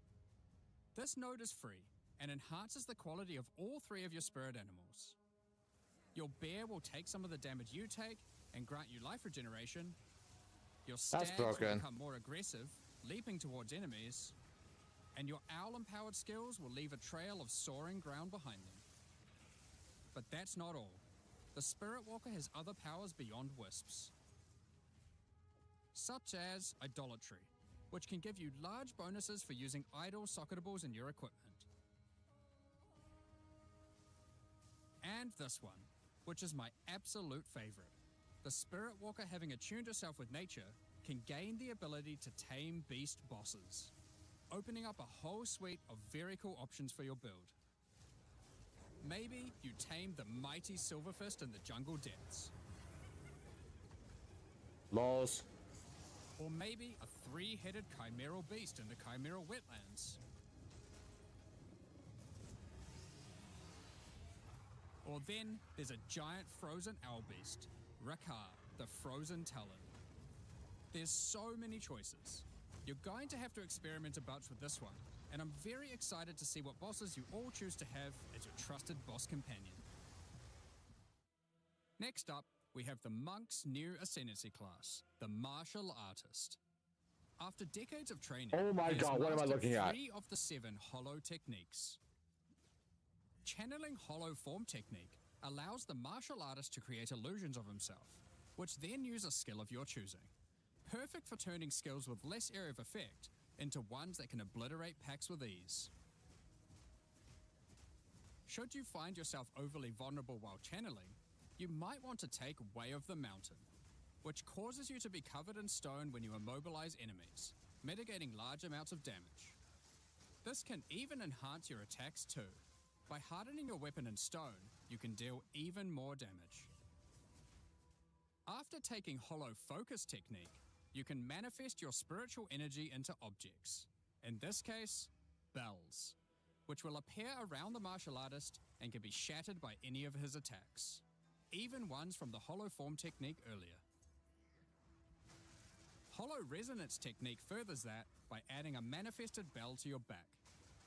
This node is free and enhances the quality of all three of your spirit animals. Your bear will take some of the damage you take and grant you life regeneration. Your stags will become more aggressive, leaping towards enemies, and your owl-empowered skills will leave a trail of soaring ground behind them. But that's not all. The Spirit Walker has other powers beyond wisps, such as Idolatry, which can give you large bonuses for using idle socketables in your equipment. And this one, which is my absolute favorite. The Spirit Walker, having attuned herself with nature, can gain the ability to tame beast bosses, opening up a whole suite of very cool options for your build. Maybe you tame the mighty Silverfist in the jungle depths. Lols. Or maybe a three-headed chimeral beast in the chimeral wetlands. Or then there's a giant frozen owl beast, Rakar, the Frozen Talon. There's so many choices. You're going to have to experiment a bunch with this one, and I'm very excited to see what bosses you all choose to have as your trusted boss companion. Next up, we have the Monk's new Ascendancy class, the Martial Artist. After decades of training, oh my god, what am I looking at? 3 of the 7 hollow techniques. Channeling hollow form technique allows the martial artist to create illusions of himself, which then use a skill of your choosing. Perfect for turning skills with less area of effect into ones that can obliterate packs with ease. Should you find yourself overly vulnerable while channeling, you might want to take Way of the Mountain, which causes you to be covered in stone when you immobilize enemies, mitigating large amounts of damage. This can even enhance your attacks too. By hardening your weapon in stone, you can deal even more damage. After taking Hollow Focus technique, you can manifest your spiritual energy into objects. In this case, bells, which will appear around the martial artist and can be shattered by any of his attacks, even ones from the Hollow Form technique earlier. Hollow Resonance technique furthers that by adding a manifested bell to your back,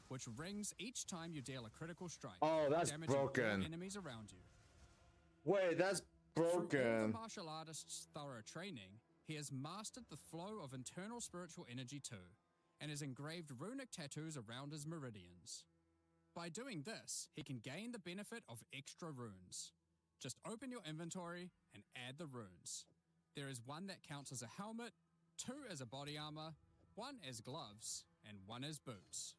which rings each time you deal a critical strike. Oh, that's damaging broken. all enemies around you. Wait, that's broken. Through all the martial artist's thorough training, he has mastered the flow of internal spiritual energy too, and has engraved runic tattoos around his meridians. By doing this, he can gain the benefit of extra runes. Just open your inventory and add the runes. There is one that counts as a helmet, 2 as a body armor, 1 as gloves, and 1 as boots.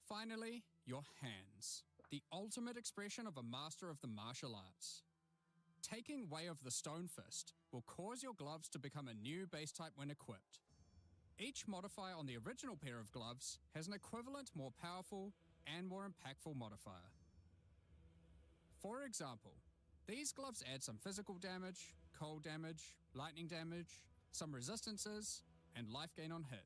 Finally, your hands, the ultimate expression of a master of the martial arts. Taking Way of the Stone Fist will cause your gloves to become a new base type when equipped. Each modifier on the original pair of gloves has an equivalent, more powerful, and more impactful modifier. For example, these gloves add some physical damage, cold damage, lightning damage, some resistances, and life gain on hit.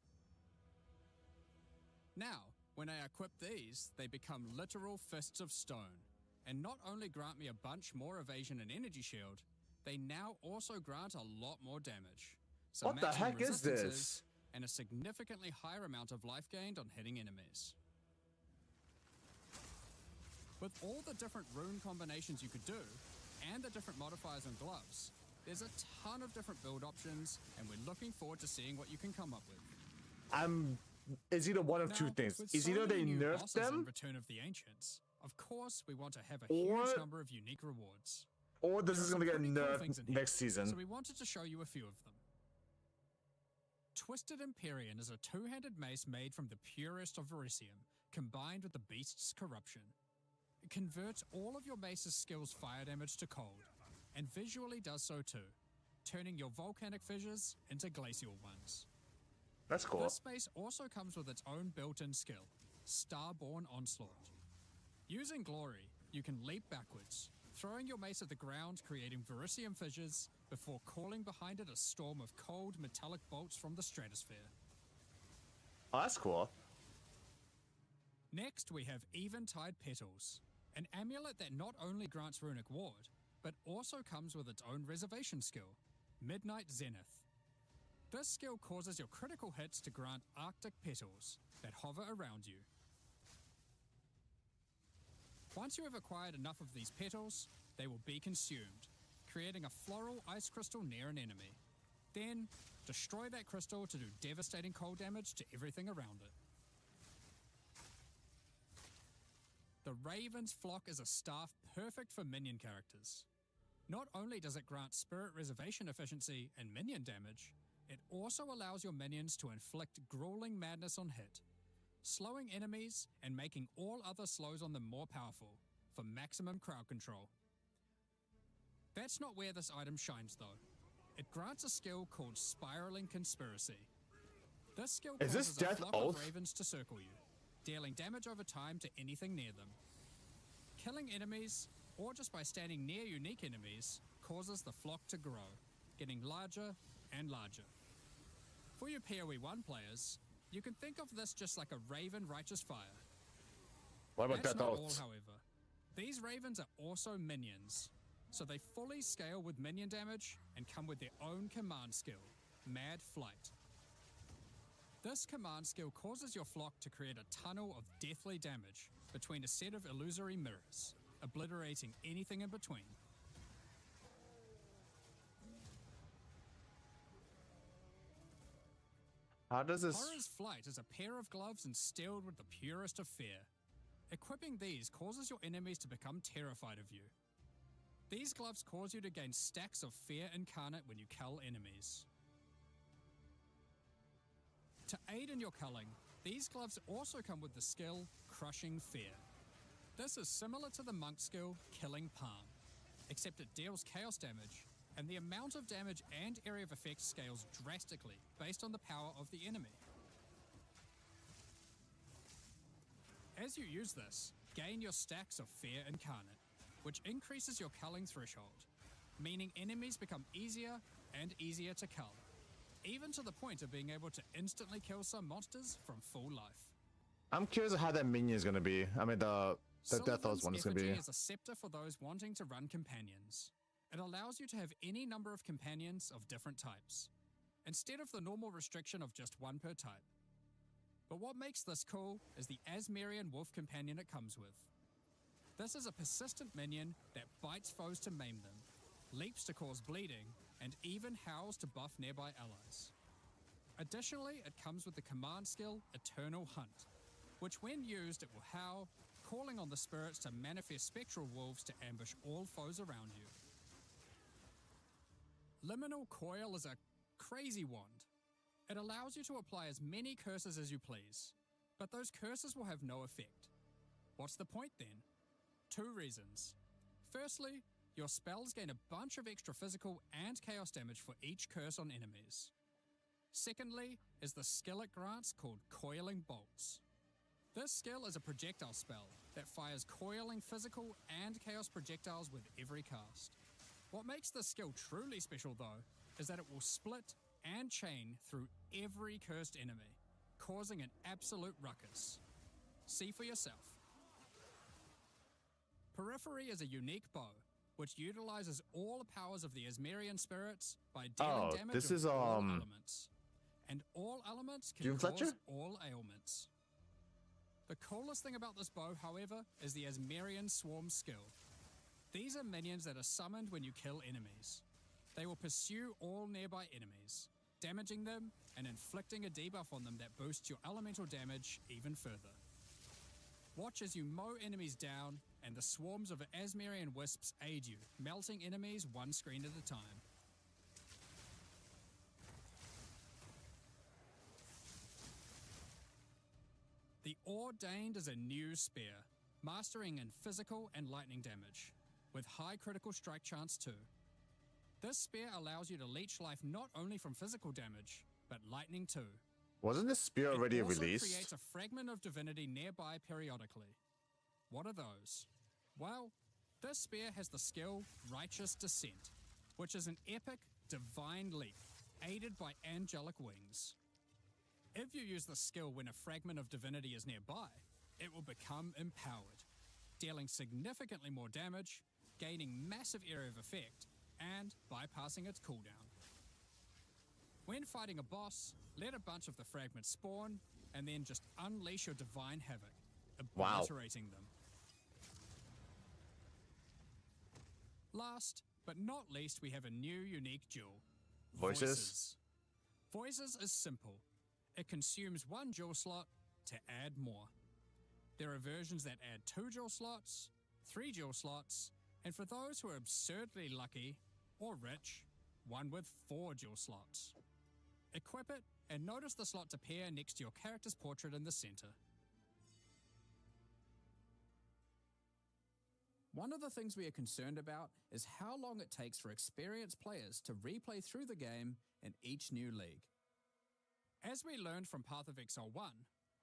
Now, when I equip these, they become literal fists of stone, and not only grant me a bunch more evasion and energy shield, they now also grant a lot more damage. So What the heck is this? And a significantly higher amount of life gained on hitting enemies. With all the different rune combinations you could do, and the different modifiers on gloves, there's a ton of different build options, and we're looking forward to seeing what you can come up with. It's either one of two things. It's either they nerf them, in Return of the Ancients, of course, we want to have a huge number of unique rewards. or this is There are gonna get some pretty cool nerfed things in here, next season. So we wanted to show you a few of them. Twisted Empyrean is a two-handed mace made from the purest of Verisium, combined with the beast's corruption. It converts all of your mace's skills fire damage to cold, and visually does so too, turning your volcanic fissures into glacial ones. That's cool. This mace also comes with its own built-in skill, Starborn Onslaught. Using Glory, you can leap backwards, throwing your mace at the ground, creating Verisium fissures, before calling behind it a storm of cold metallic bolts from the stratosphere. Oh, that's cool. Next, we have Eventide Petals, an amulet that not only grants runic ward, but also comes with its own reservation skill, Midnight Zenith. This skill causes your critical hits to grant Arctic petals that hover around you. Once you have acquired enough of these petals, they will be consumed, creating a floral ice crystal near an enemy. Then, destroy that crystal to do devastating cold damage to everything around it. The Raven's Flock is a staff perfect for minion characters. Not only does it grant spirit reservation efficiency and minion damage, it also allows your minions to inflict grueling madness on hit, slowing enemies and making all other slows on them more powerful for maximum crowd control. That's not where this item shines though. It grants a skill called Spiraling Conspiracy. This skill Is this causes a Death flock Oath? of ravens to circle you, dealing damage over time to anything near them. Killing enemies, or just by standing near unique enemies, causes the flock to grow, getting larger and larger. For your PoE 1 players, you can think of this just like a raven righteous fire. What about That's Death not all, Oath? however. These ravens are also minions, so they fully scale with minion damage and come with their own command skill, Mad Flight. This command skill causes your flock to create a tunnel of deathly damage between a set of illusory mirrors, obliterating anything in between. How does this... Horror's Flight is a pair of gloves instilled with the purest of fear. Equipping these causes your enemies to become terrified of you. These gloves cause you to gain stacks of fear incarnate when you cull enemies. To aid in your culling, these gloves also come with the skill Crushing Fear. This is similar to the monk skill Killing Palm, except it deals chaos damage, and the amount of damage and area of effect scales drastically based on the power of the enemy. As you use this, gain your stacks of Fear Incarnate, which increases your culling threshold, meaning enemies become easier and easier to cull, even to the point of being able to instantly kill some monsters from full life. I'm curious how that minion is going to be. I mean, the Death Oath one is going to be. Effigy is a scepter for those wanting to run companions. It allows you to have any number of companions of different types, instead of the normal restriction of just one per type. But what makes this cool is the Asmerian Wolf companion it comes with. This is a persistent minion that bites foes to maim them, leaps to cause bleeding, and even howls to buff nearby allies. Additionally, it comes with the command skill Eternal Hunt, which when used it will howl, calling on the spirits to manifest spectral wolves to ambush all foes around you. Liminal Coil is a crazy wand. It allows you to apply as many curses as you please, but those curses will have no effect. What's the point then? 2 reasons. Firstly, your spells gain a bunch of extra physical and chaos damage for each curse on enemies. Secondly, is the skill it grants called Coiling Bolts. This skill is a projectile spell that fires coiling physical and chaos projectiles with every cast. What makes this skill truly special though, is that it will split and chain through every cursed enemy, causing an absolute ruckus. See for yourself. Periphery is a unique bow, which utilizes all the powers of the Asmerian spirits by dealing damage this of is, all elements. And all elements can Doom cause Fletcher? all ailments. The coolest thing about this bow, however, is the Asmerian Swarm skill. These are minions that are summoned when you kill enemies. They will pursue all nearby enemies, damaging them and inflicting a debuff on them that boosts your elemental damage even further. Watch as you mow enemies down, and the swarms of Asmerian wisps aid you, melting enemies one screen at a time. The Ordained is a new spear, mastering in physical and lightning damage, with high critical strike chance too. This spear allows you to leech life not only from physical damage, but lightning too. Wasn't this spear already It also released? creates a fragment of divinity nearby periodically. What are those? Well, this spear has the skill Righteous Descent, which is an epic, divine leap, aided by angelic wings. If you use the skill when a fragment of divinity is nearby, it will become empowered, dealing significantly more damage, gaining massive area of effect, and bypassing its cooldown. When fighting a boss, let a bunch of the fragments spawn, and then just unleash your divine havoc, obliterating them. Last, but not least, we have a new unique jewel. Voices? Voices is simple. It consumes 1 jewel slot to add more. There are versions that add 2 jewel slots, 3 jewel slots, and for those who are absurdly lucky or rich, one with 4 jewel slots. Equip it and notice the slots appear next to your character's portrait in the center. One of the things we are concerned about is how long it takes for experienced players to replay through the game in each new league. As we learned from Path of Exile 1,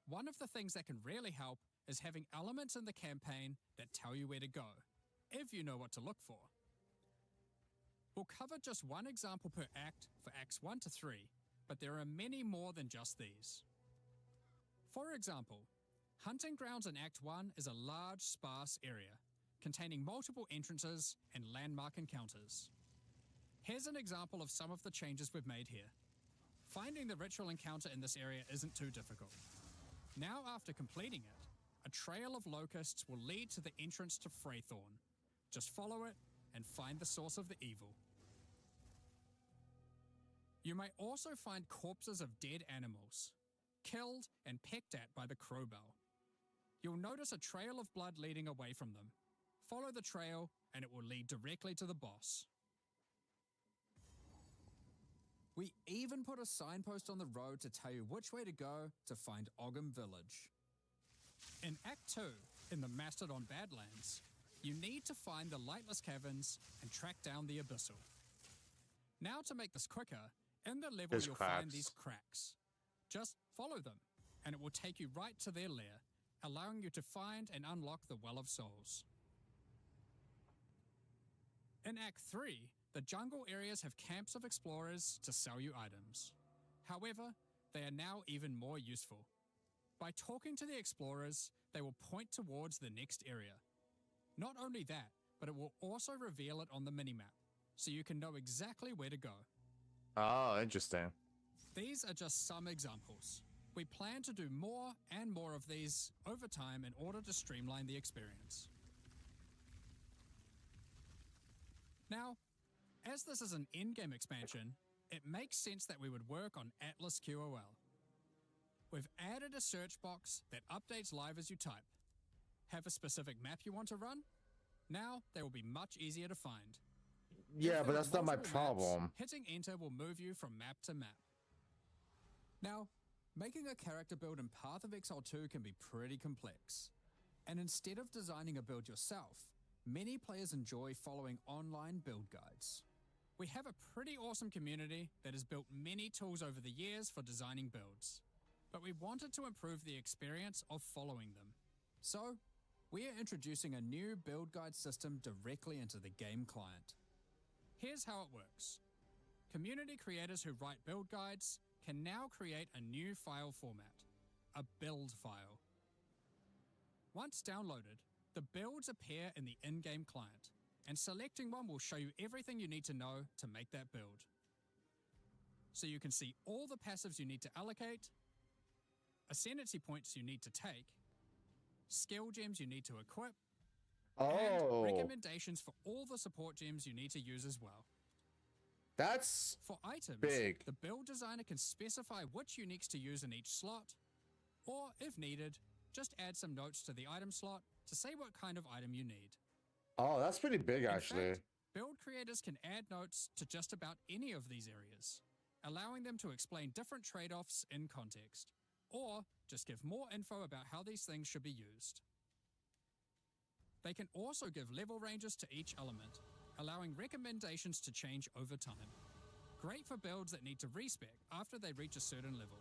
one of the things that can really help is having elements in the campaign that tell you where to go, if you know what to look for. We'll cover just one example per act for Acts 1 to 3, but there are many more than just these. For example, Hunting Grounds in Act 1 is a large, sparse area, containing multiple entrances and landmark encounters. Here's an example of some of the changes we've made here. Finding the ritual encounter in this area isn't too difficult. Now, after completing it, a trail of locusts will lead to the entrance to Freythorn. Just follow it and find the source of the evil. You may also find corpses of dead animals, killed and pecked at by the crowbell. You'll notice a trail of blood leading away from them. Follow the trail and it will lead directly to the boss. We even put a signpost on the road to tell you which way to go to find Ogham Village. In Act 2, in the Mastodon Badlands, you need to find the Lightless Caverns and track down the Abyssal. Now, to make this quicker, in the level you'll find these cracks. Just follow them, and it will take you right to their lair, allowing you to find and unlock the Well of Souls. In Act 3, the jungle areas have camps of explorers to sell you items. However, they are now even more useful. By talking to the explorers, they will point towards the next area. Not only that, but it will also reveal it on the minimap, so you can know exactly where to go. Oh, interesting. These are just some examples. We plan to do more and more of these over time in order to streamline the experience. Now, as this is an in-game expansion, it makes sense that we would work on Atlas QOL. We've added a search box that updates live as you type. Have a specific map you want to run? Now they will be much easier to find. Yeah, but that's not my problem. Maps, hitting enter will move you from map to map. Now, making a character build in Path of Exile 2 can be pretty complex. And instead of designing a build yourself, many players enjoy following online build guides. We have a pretty awesome community that has built many tools over the years for designing builds, but we wanted to improve the experience of following them. So, we are introducing a new build guide system directly into the game client. Here's how it works. Community creators who write build guides can now create a new file format, a build file. Once downloaded, the builds appear in the in-game client, and selecting one will show you everything you need to know to make that build. So you can see all the passives you need to allocate, ascendancy points you need to take, skill gems you need to equip, and recommendations for all the support gems you need to use as well. That's for items, big. The build designer can specify which uniques to use in each slot, or if needed, just add some notes to the item slot to say what kind of item you need. Oh, that's pretty big, actually. In fact, build creators can add notes to just about any of these areas, allowing them to explain different trade-offs in context, or just give more info about how these things should be used. They can also give level ranges to each element, allowing recommendations to change over time. Great for builds that need to respec after they reach a certain level.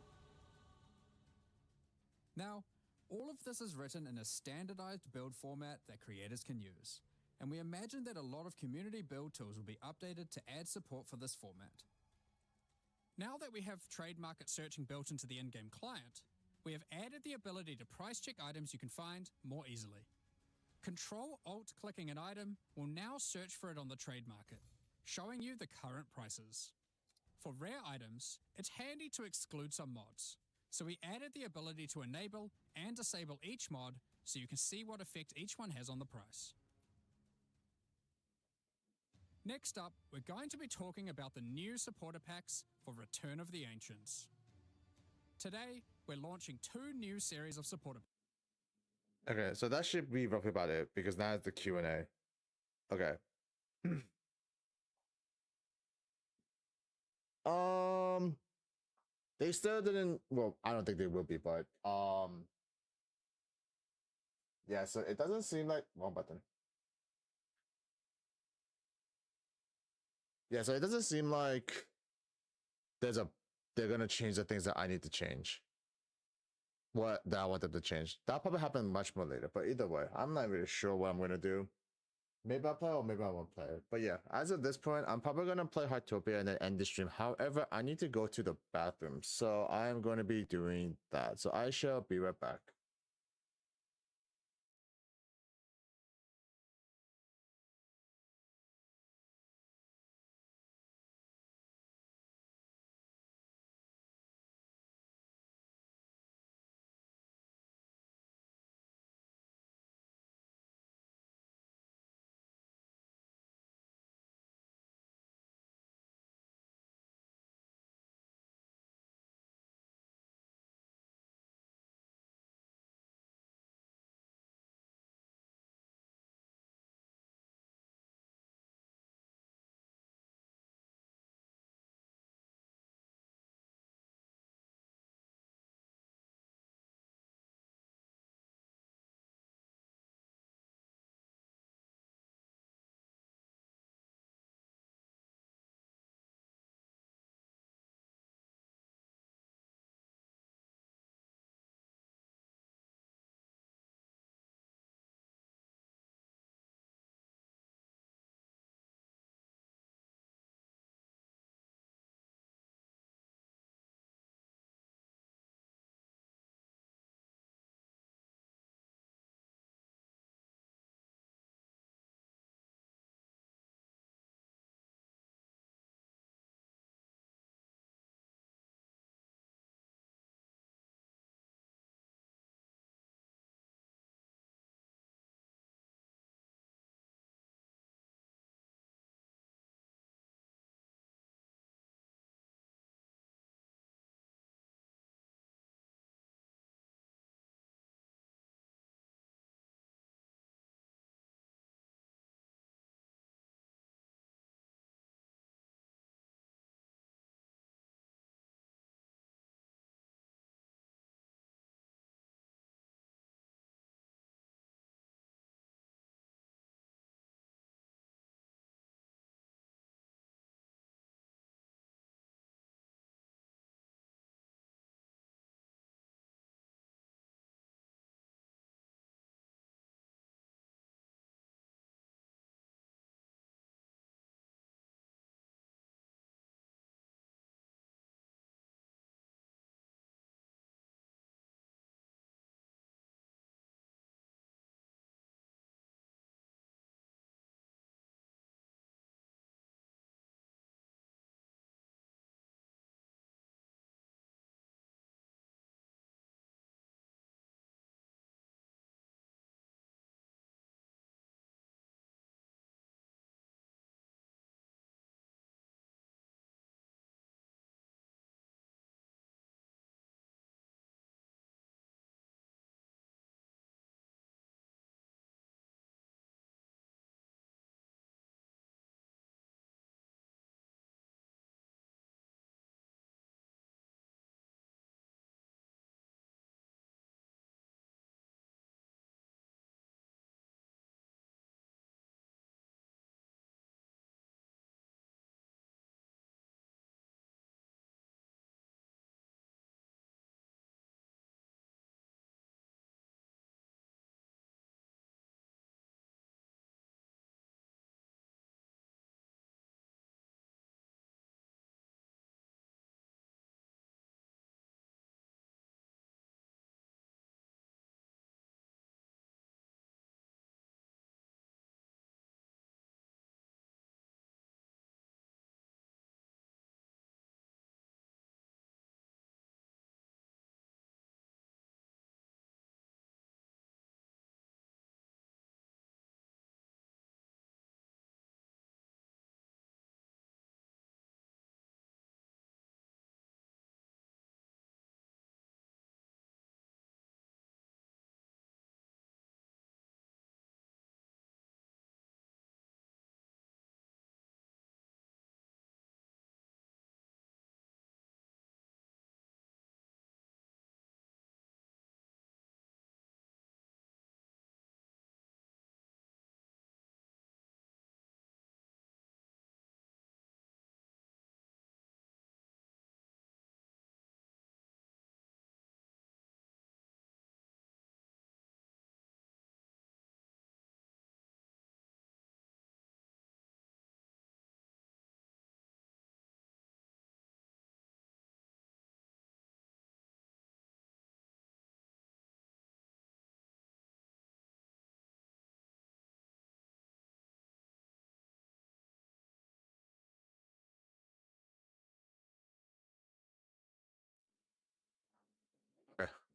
Now, all of this is written in a standardized build format that creators can use. and we imagine that a lot of community build tools will be updated to add support for this format. Now that we have trade market searching built into the in-game client, we have added the ability to price check items you can find more easily. Control-Alt-clicking an item will now search for it on the trade market, showing you the current prices. For rare items, it's handy to exclude some mods, so we added the ability to enable and disable each mod so you can see what effect each one has on the price. Next up, we're going to be talking about the new supporter packs for Return of the Ancients. Today, we're launching 2 new series of supporter packs. Okay, so that should be roughly about it because now it's the Q&A. Okay. They still didn't. Well, I don't think they will be, but yeah. So it doesn't seem like wrong button. Yeah, so it doesn't seem like they're gonna change the things that I need to change. What that I want them to change. That'll probably happen much more later. But either way, I'm not really sure what I'm gonna do. Maybe I'll play or maybe I won't play it. But yeah, as of this point, I'm probably gonna play Heartopia and then end the stream. However, I need to go to the bathroom, so I'm going to be doing that. So I shall be right back.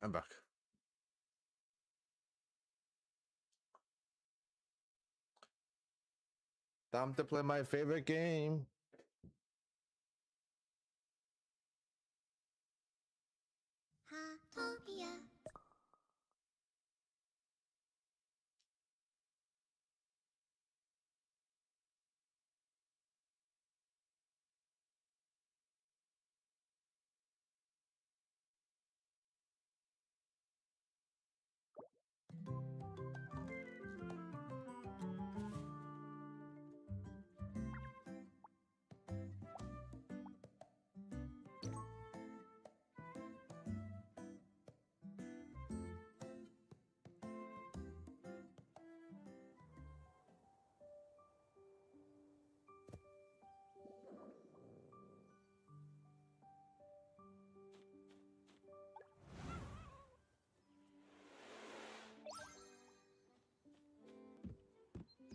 I'm back. Time to play my favorite game. Hotopia.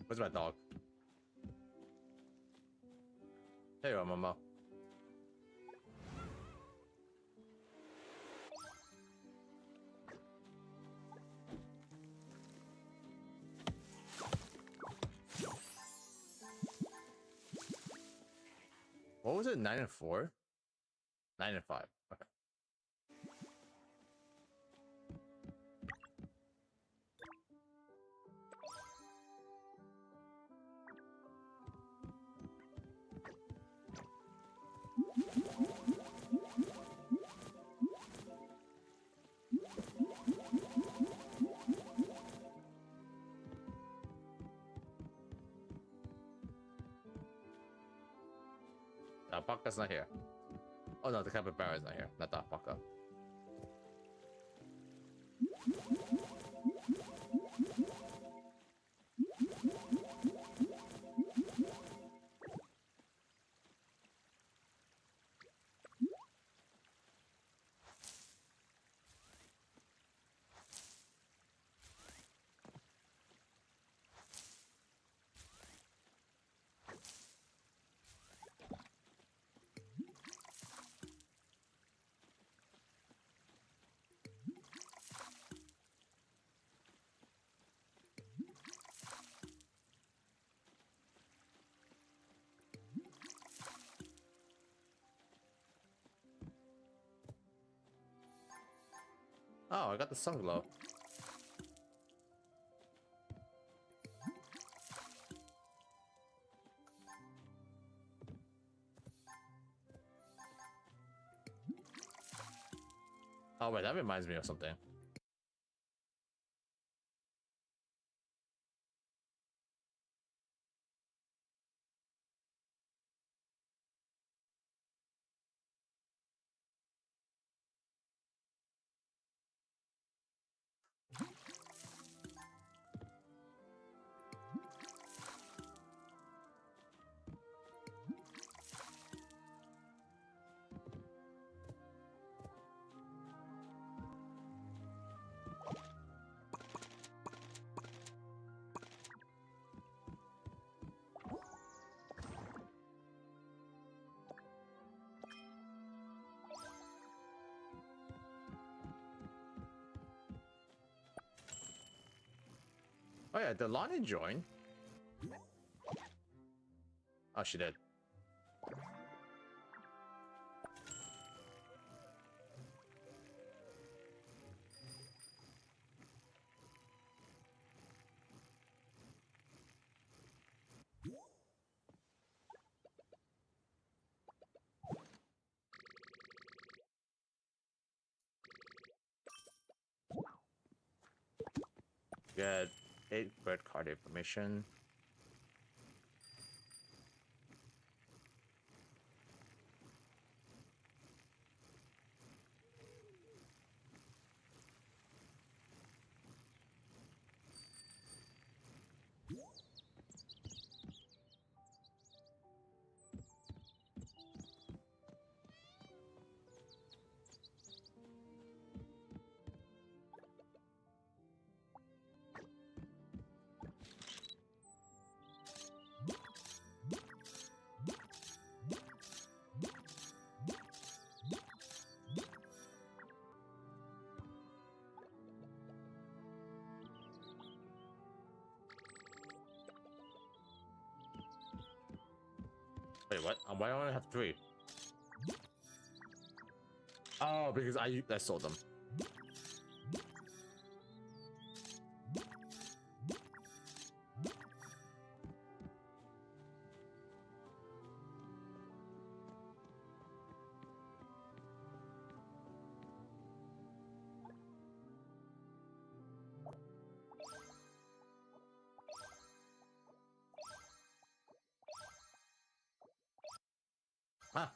Where's my dog? There you are, Mama. What was it? 9 and 4? 9 and 5. Okay. The alpaca's not here. Oh no, the capybara is not here. Not the alpaca. Oh, I got the sun glow. Oh wait, that reminds me of something. Oh yeah, did Lonnie join? Oh, she did. Get 8 bird card information. Wait, what? Why do I only have 3? Oh, because I sold them. Ah.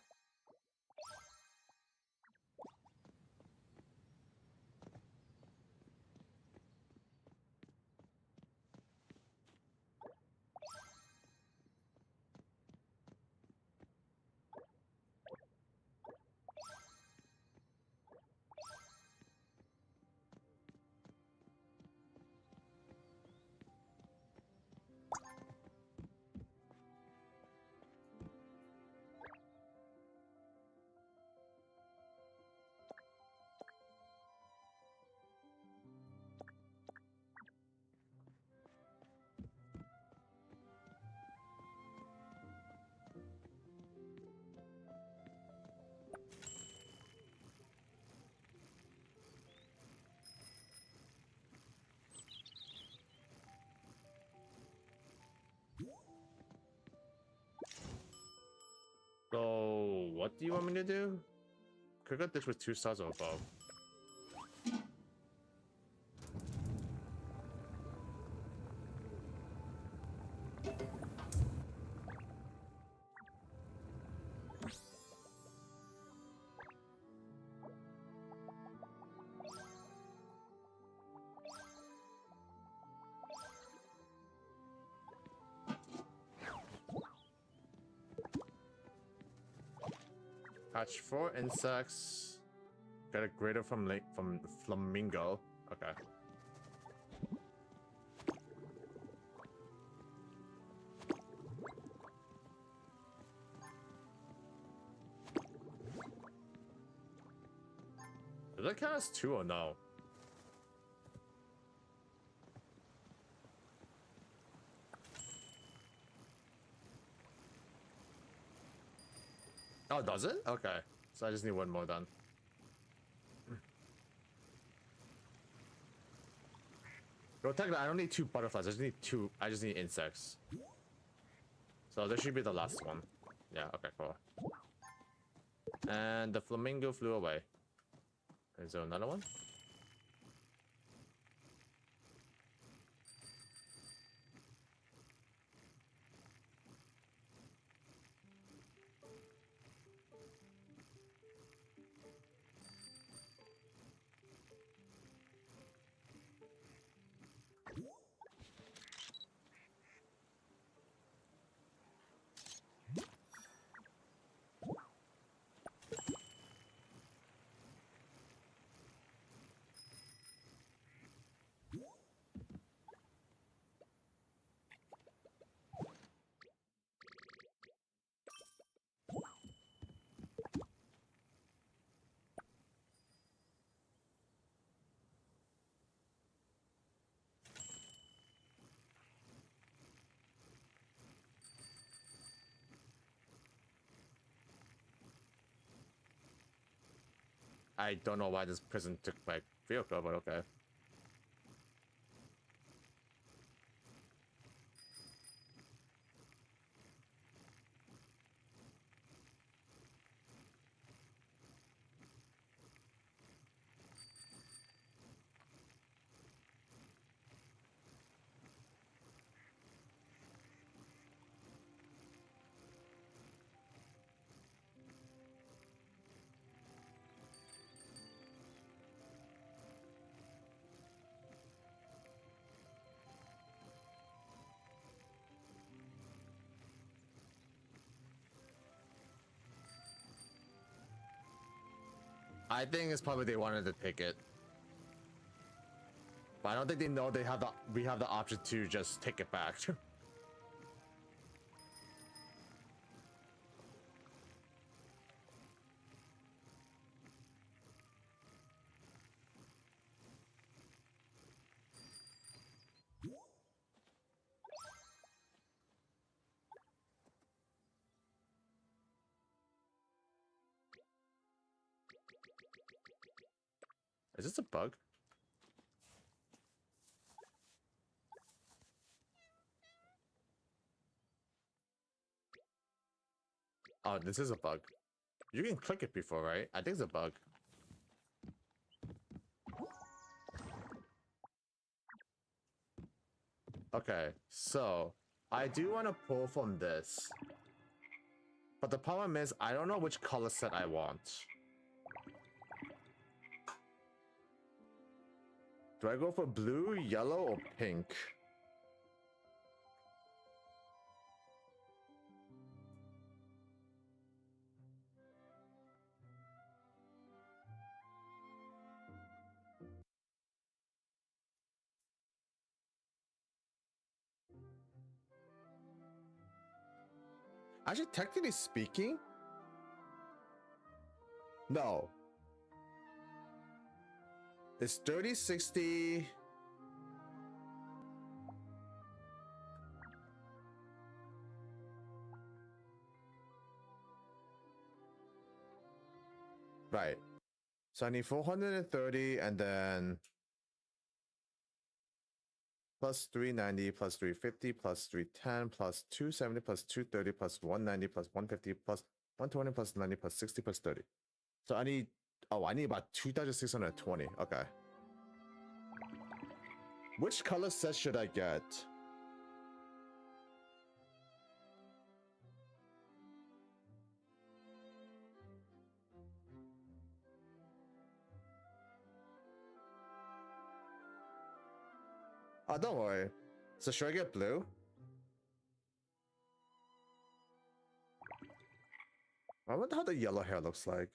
So, what do you want me to do? Could got this with 2 stars or above. Catch 4 insects. Get a grader from flamingo. Okay. Does that count as 2 or no? Oh, does it? Okay. So I just need 1 more done. Well, technically, I don't need 2 butterflies. I just need 2. I just need insects. So this should be the last one. Yeah, okay, cool. And the flamingo flew away. Is there another one? I don't know why this prison took my vehicle, but okay. I think it's probably they wanted to take it. But I don't think they know we have the option to just take it back. Is this a bug? Oh, this is a bug. You can click it before, right? I think it's a bug. Okay, so I do want to pull from this. But the problem is, I don't know which color set I want. Do I go for blue, yellow, or pink? Actually, technically speaking, no. It's 30, 60. Right. So I need 430 and then plus 390 plus 350 plus 310 plus 270 plus 230 plus 190 plus 150 plus 120 plus 90 plus 60 plus 30. So I need, oh, I need about 2,620. Okay. Which color set should I get? Oh, don't worry. So should I get blue? I wonder how the yellow hair looks like.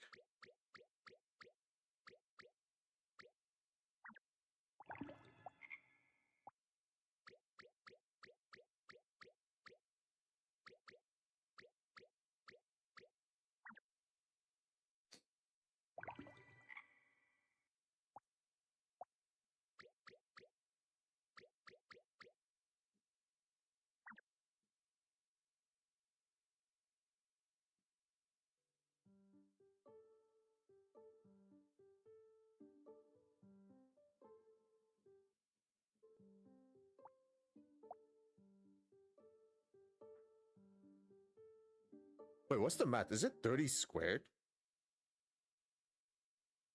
Wait, what's the math? Is it 30 squared?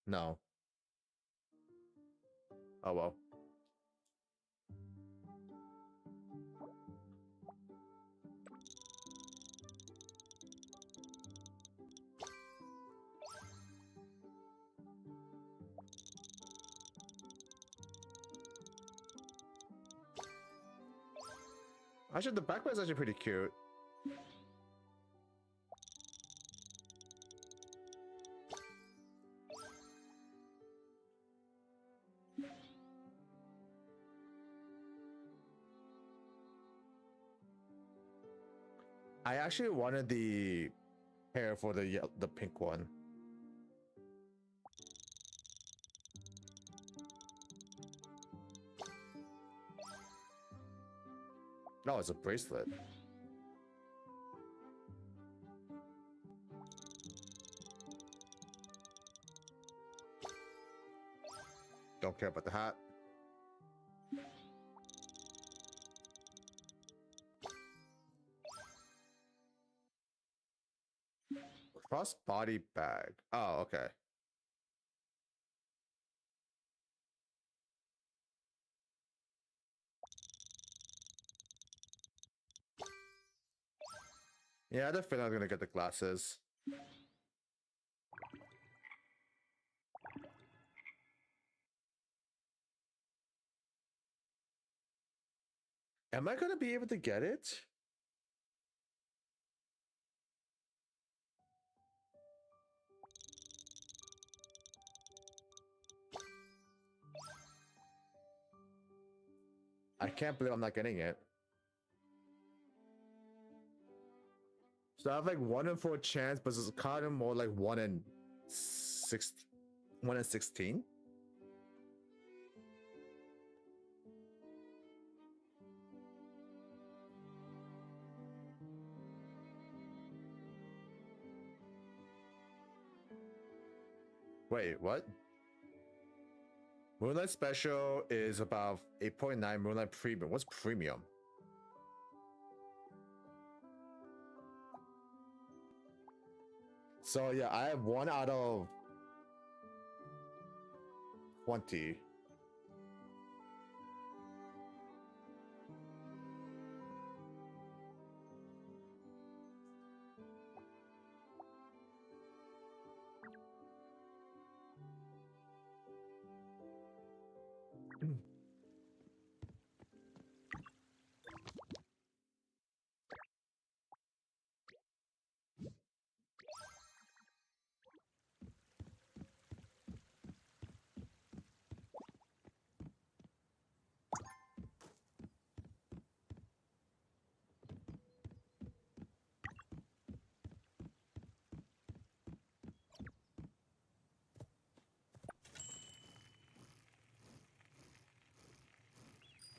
No. Oh well. Actually, the backpack is actually pretty cute. I actually wanted the hair for the pink one. No, it's a bracelet. Don't care about the hat. Cross body bag. Oh, okay. Yeah, I had a feeling I was gonna get the glasses. Am I gonna be able to get it? I can't believe I'm not getting it. So I have like 1 in 4 chance, but it's kind of more like 1 in 16. Wait, what? Moonlight Special is about 8.9. Moonlight Premium. What's Premium? So yeah, I have 1 out of 20.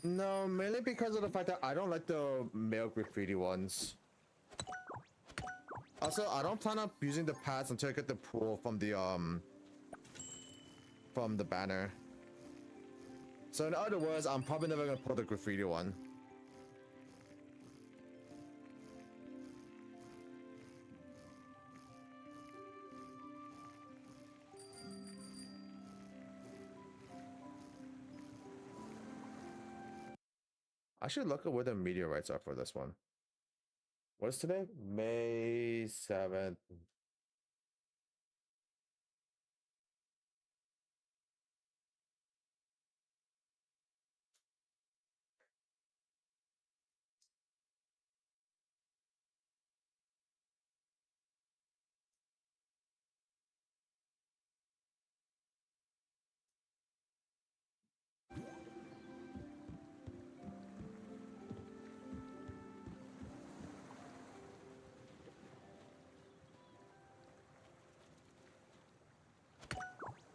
No, mainly because of the fact that I don't like the male graffiti ones. Also, I don't plan on using the pads until I get the pool from the banner. So in other words, I'm probably never gonna pull the graffiti one. I should look at where the meteorites are for this one. What is today? May 7th.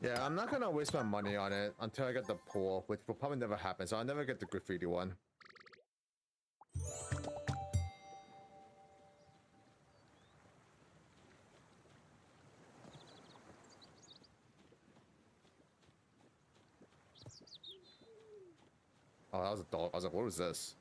Yeah, I'm not gonna waste my money on it until I get the pool, which will probably never happen, so I'll never get the graffiti one. Oh, that was a dog. I was like, what was this?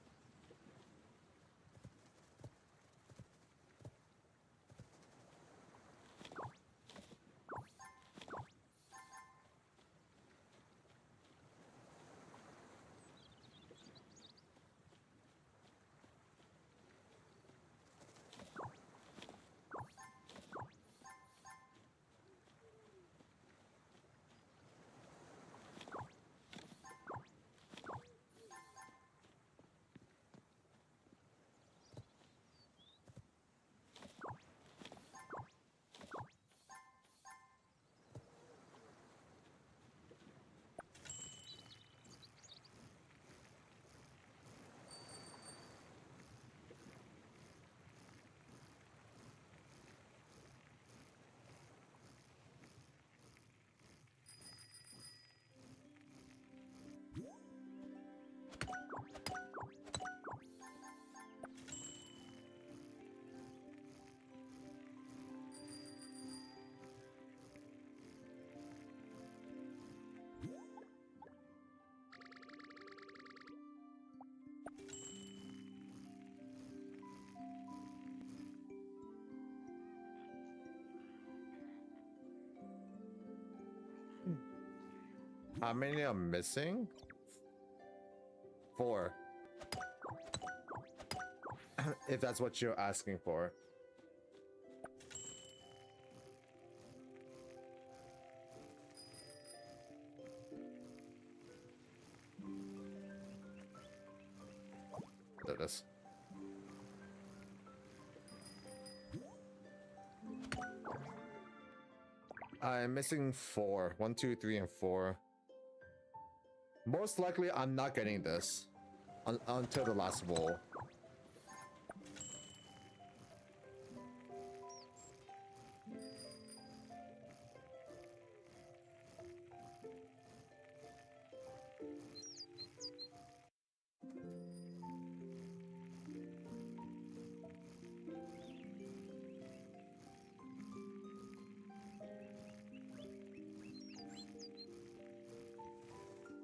How many am missing? 4. If that's what you're asking for. There it is. I'm missing 4. 1, 2, 3, and 4. Most likely, I'm not getting this until the last wall.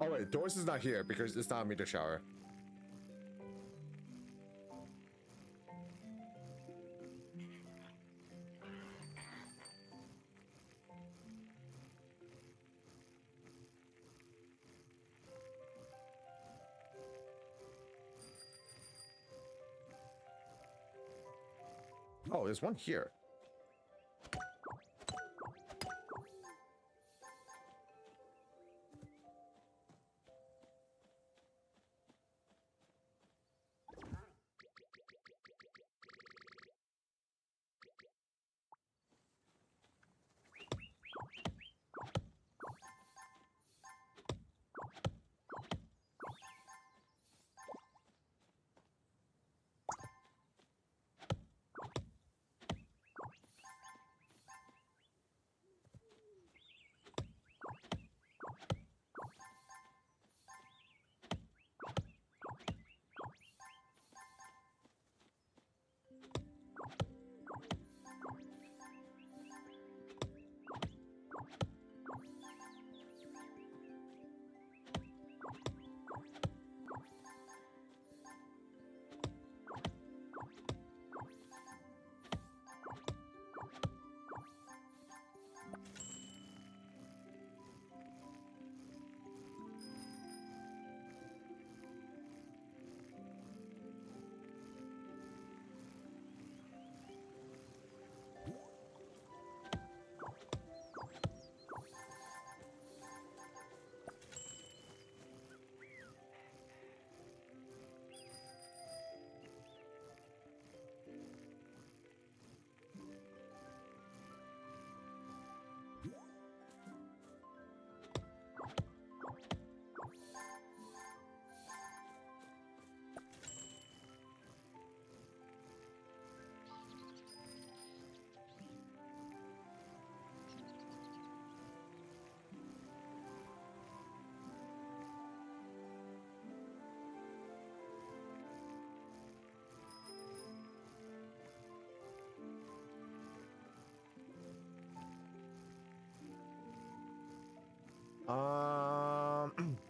Oh wait, Doris is not here because it's not a meter shower. Oh, there's one here.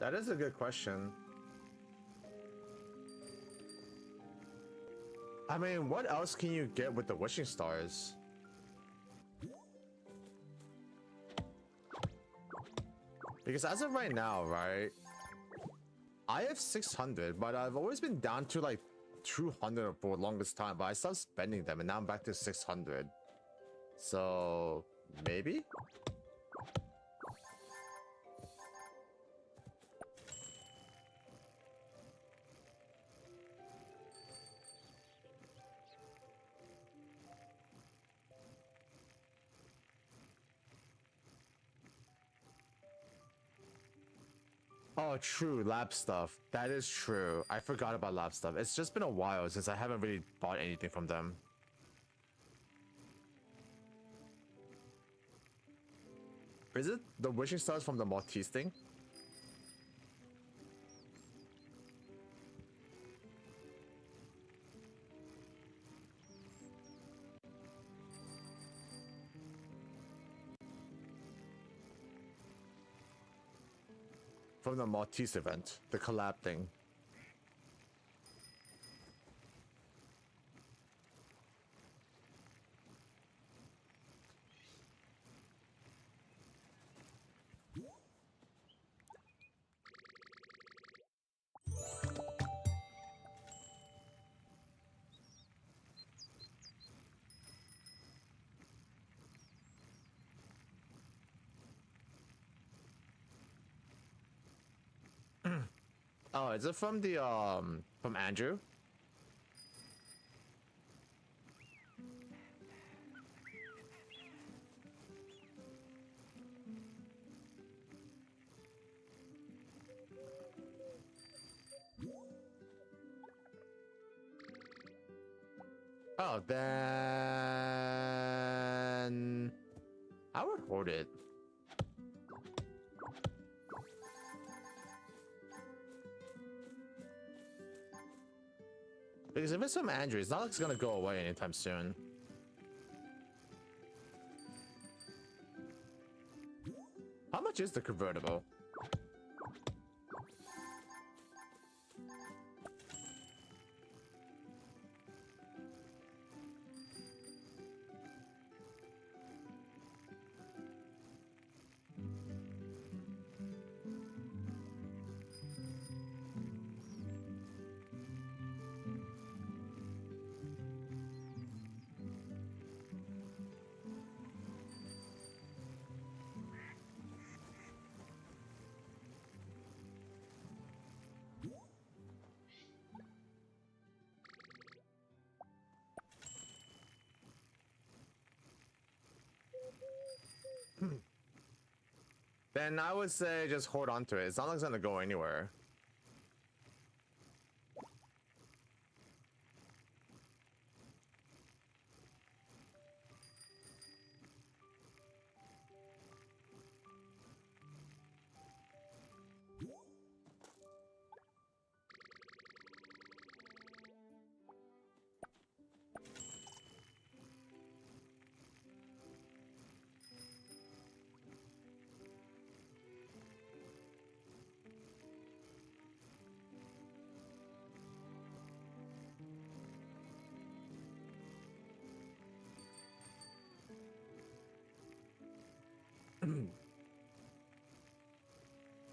That is a good question. I mean, what else can you get with the wishing stars? Because as of right now, right, I have 600, but I've always been down to like 200 for the longest time, but I stopped spending them and now I'm back to 600. So maybe? Oh, true, lab stuff. That is true. I forgot about lab stuff. It's just been a while since I haven't really bought anything from them. Is it the wishing stars from the Maltese thing? From the Maltese event, the collab thing. Oh, is it from the from Andrew? Oh, then I would hold it. Because if it's from Andrew, it's not like it's gonna go away anytime soon. How much is the convertible? then I would say just hold on to it. It's not like it's gonna go anywhere.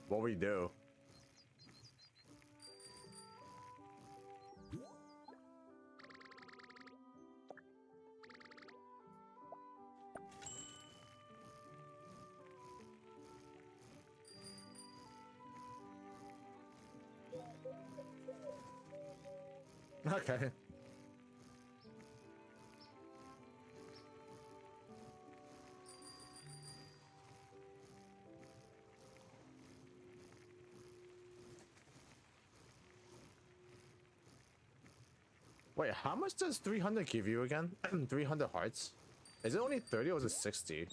What we do? Okay. Wait, how much does 300 give you again? 300 hearts? Is it only 30 or is it 60?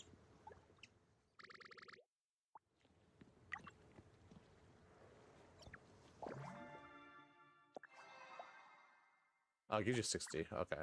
I'll give you 60. Okay.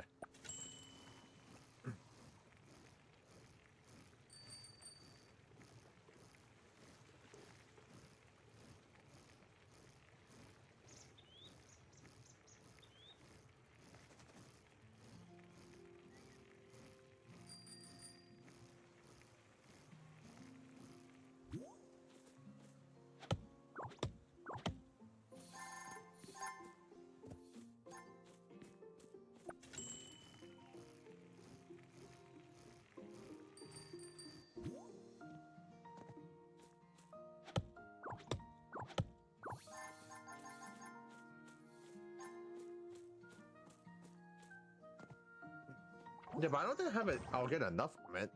Yeah, but I don't think I have it. I'll get enough from it.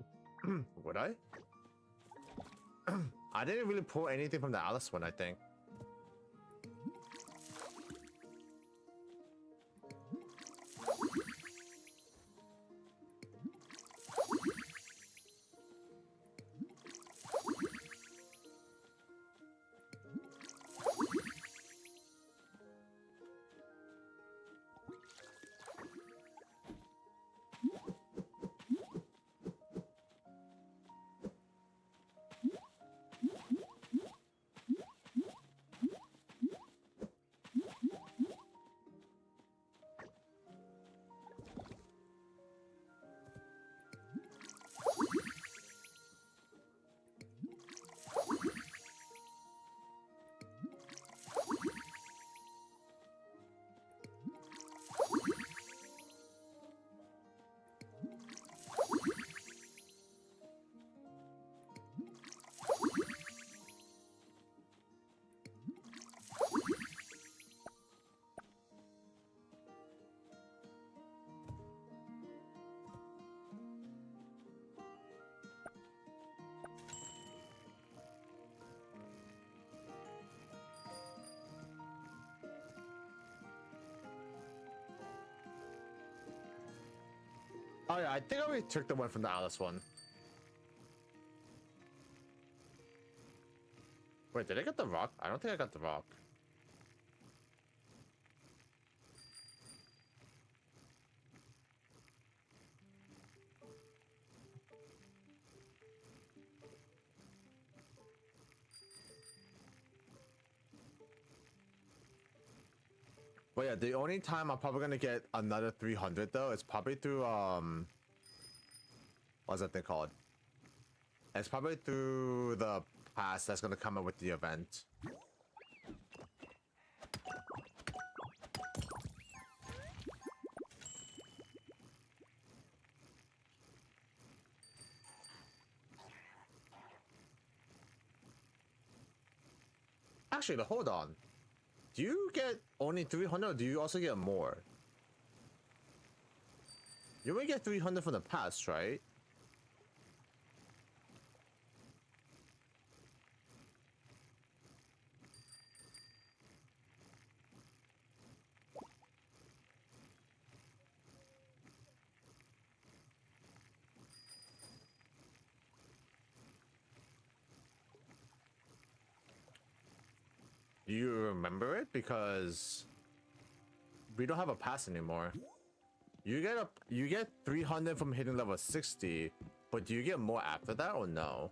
Would I? I didn't really pull anything from the Alice one, I think. Oh yeah, I think I already took the one from the Alice one. Wait, did I get the rock? I don't think I got the rock. But yeah, the only time I'm probably gonna get another 300 though is probably through what's that thing called? It's probably through the pass that's gonna come up with the event. Actually, hold on. Do you get only 300 or do you also get more? You only get 300 from the past, right? Do you remember it? Because we don't have a pass anymore. You get 300 from hitting level 60, but do you get more after that or no?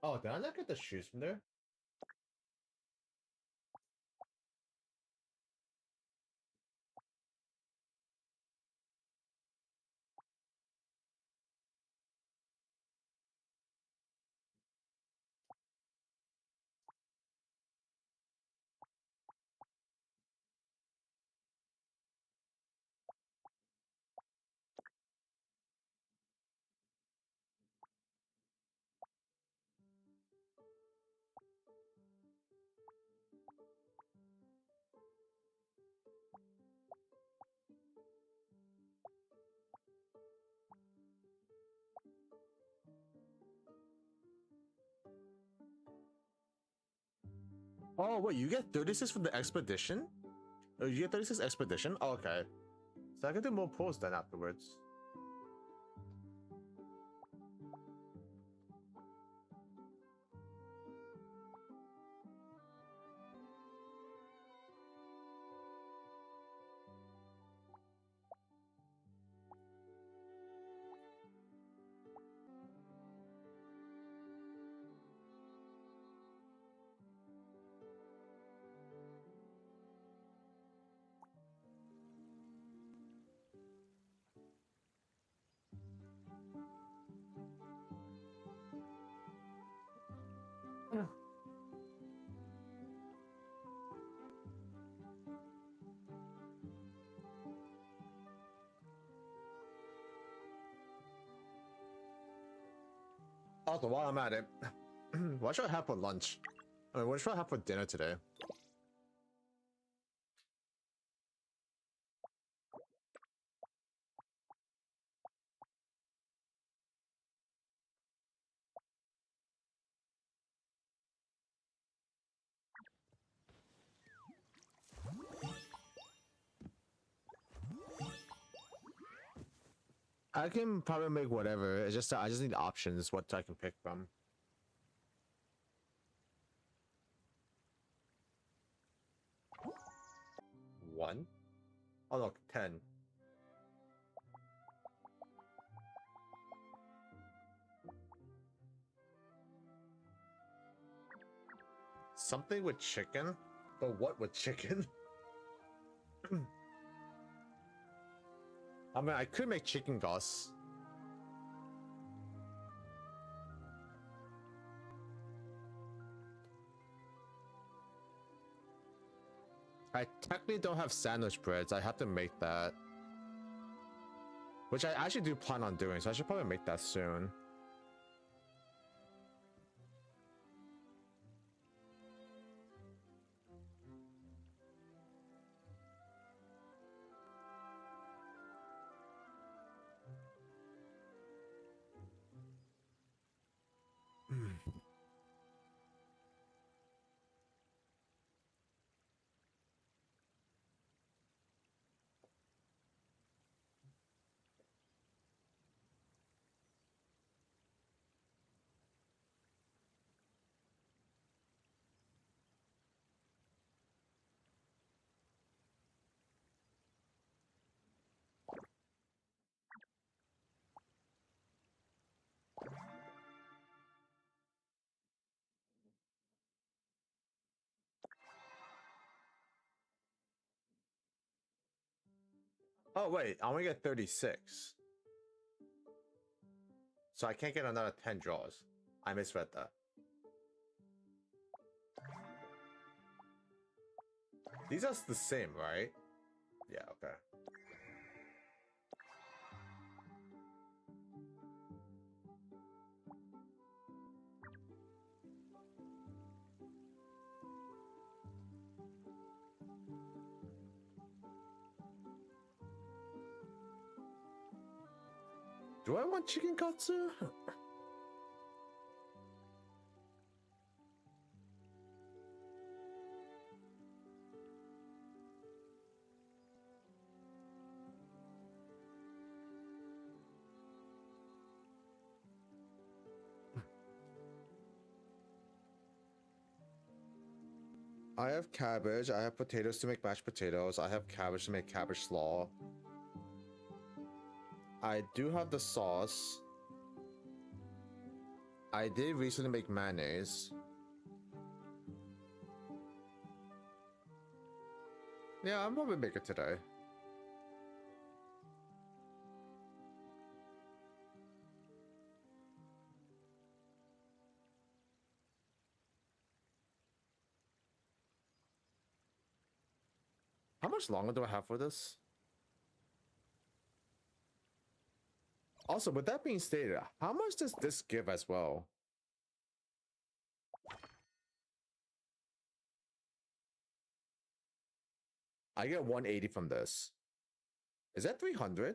Oh, did I not get the shoes from there? Oh, wait, you get 36 from the expedition? Oh, you get 36 expedition? Oh, okay. So I can do more pulls then afterwards. Also, while I'm at it, what should I have for lunch? I mean, what should I have for dinner today? I can probably make whatever. It's just that I just need options what I can pick from. One? Oh look, 10. Something with chicken? But what with chicken? I mean, I could make chicken gauze. I technically don't have sandwich breads. I have to make that. Which I actually do plan on doing, so I should probably make that soon. Oh wait, I only get 36. So I can't get another 10 draws. I misread that. These are the same, right? Yeah, okay. Do I want chicken katsu? I have cabbage, I have potatoes to make mashed potatoes, I have cabbage to make cabbage slaw. I do have the sauce. I did recently make mayonnaise. Yeah, I'm probably make it today. How much longer do I have for this? Also, with that being stated, how much does this give as well? I get 180 from this. Is that 300?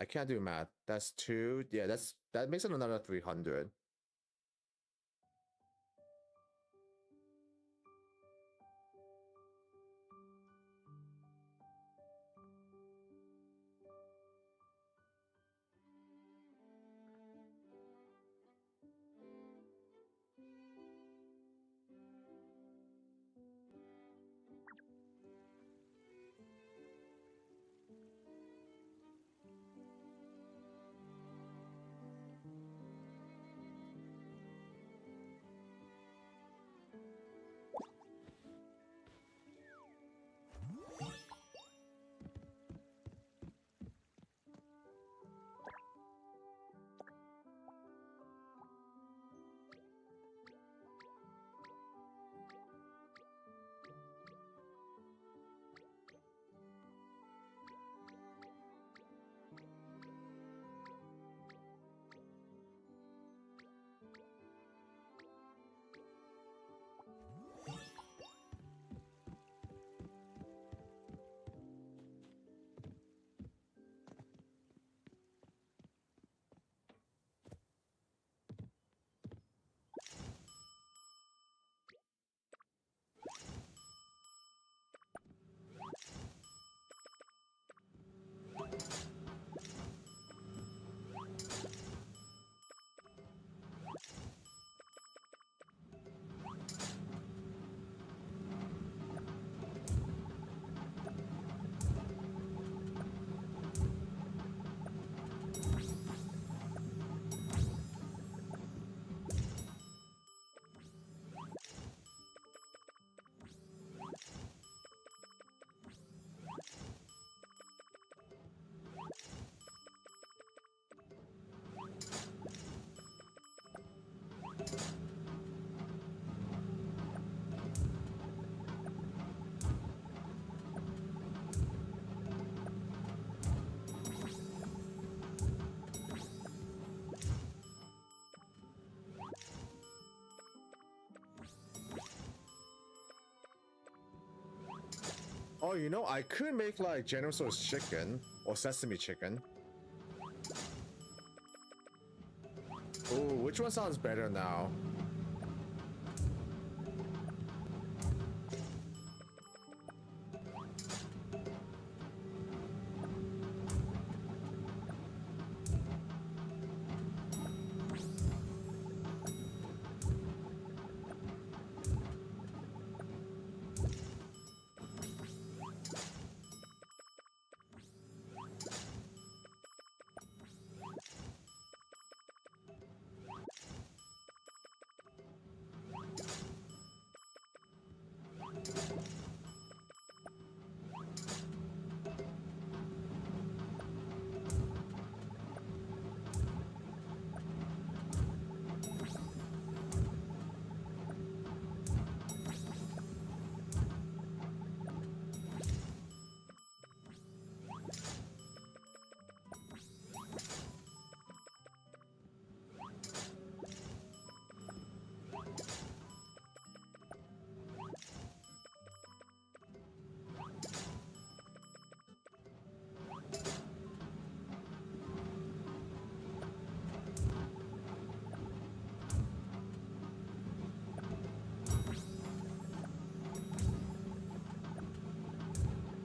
I can't do math. That's 2. Yeah, that makes it another 300. Oh, you know, I could make like General Tso's chicken or sesame chicken. Ooh, which one sounds better now?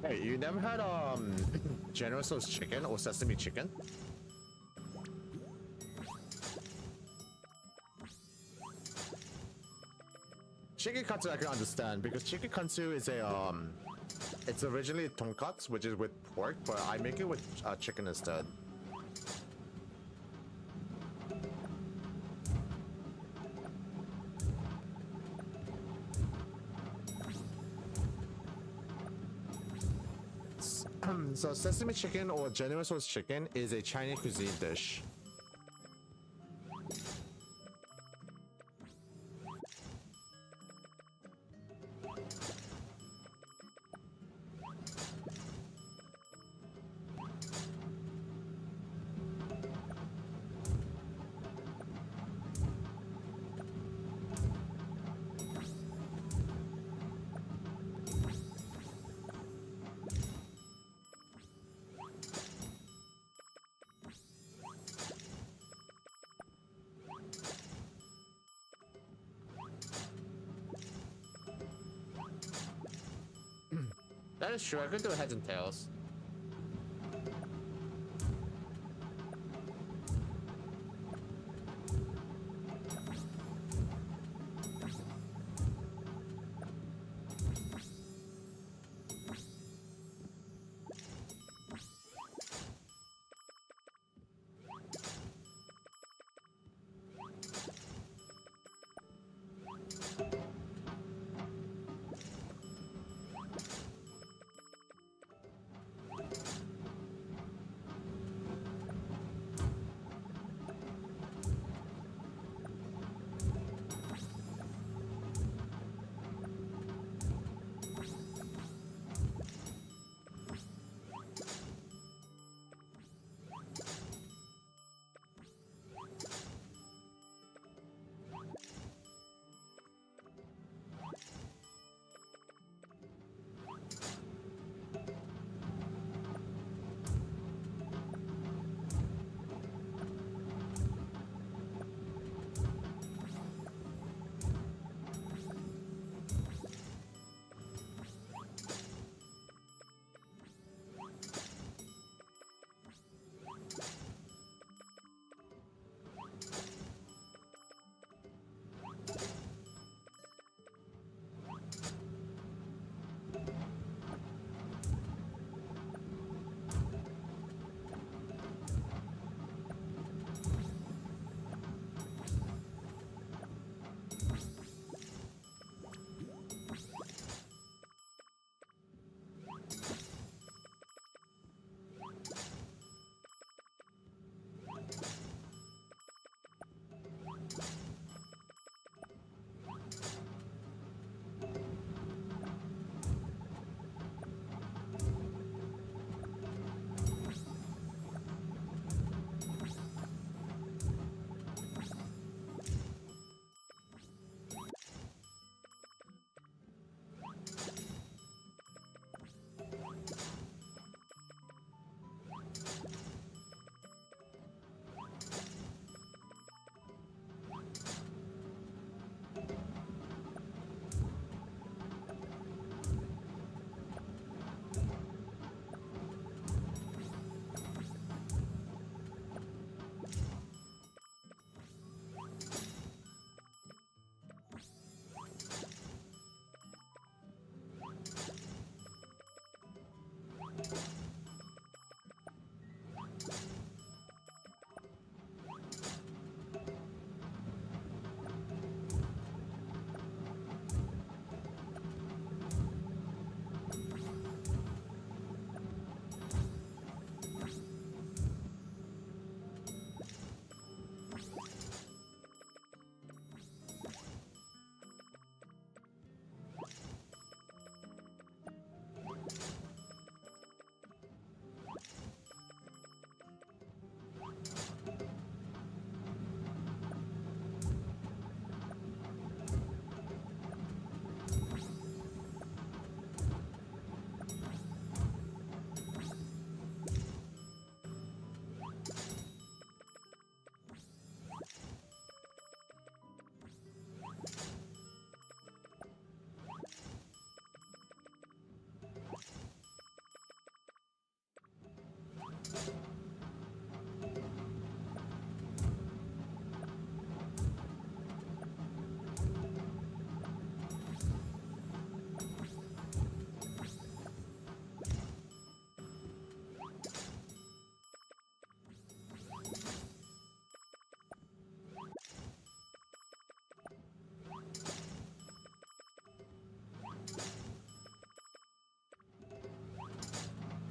Hey, you never had General Tso's chicken or sesame chicken? Chicken katsu I can understand because chicken katsu is a it's originally tonkatsu, which is with pork, but I make it with chicken instead. So sesame chicken or General Tso's chicken is a Chinese cuisine dish. That is true, I could do heads and tails.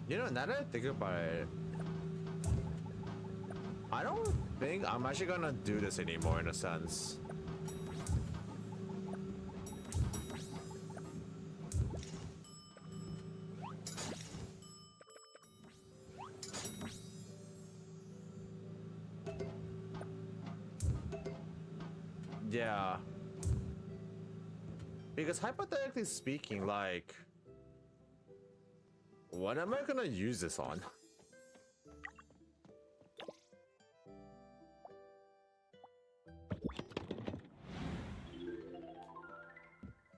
You know, now that I think about it, I don't think I'm actually gonna do this anymore in a sense. Yeah. Because hypothetically speaking, like, what am I gonna use this on?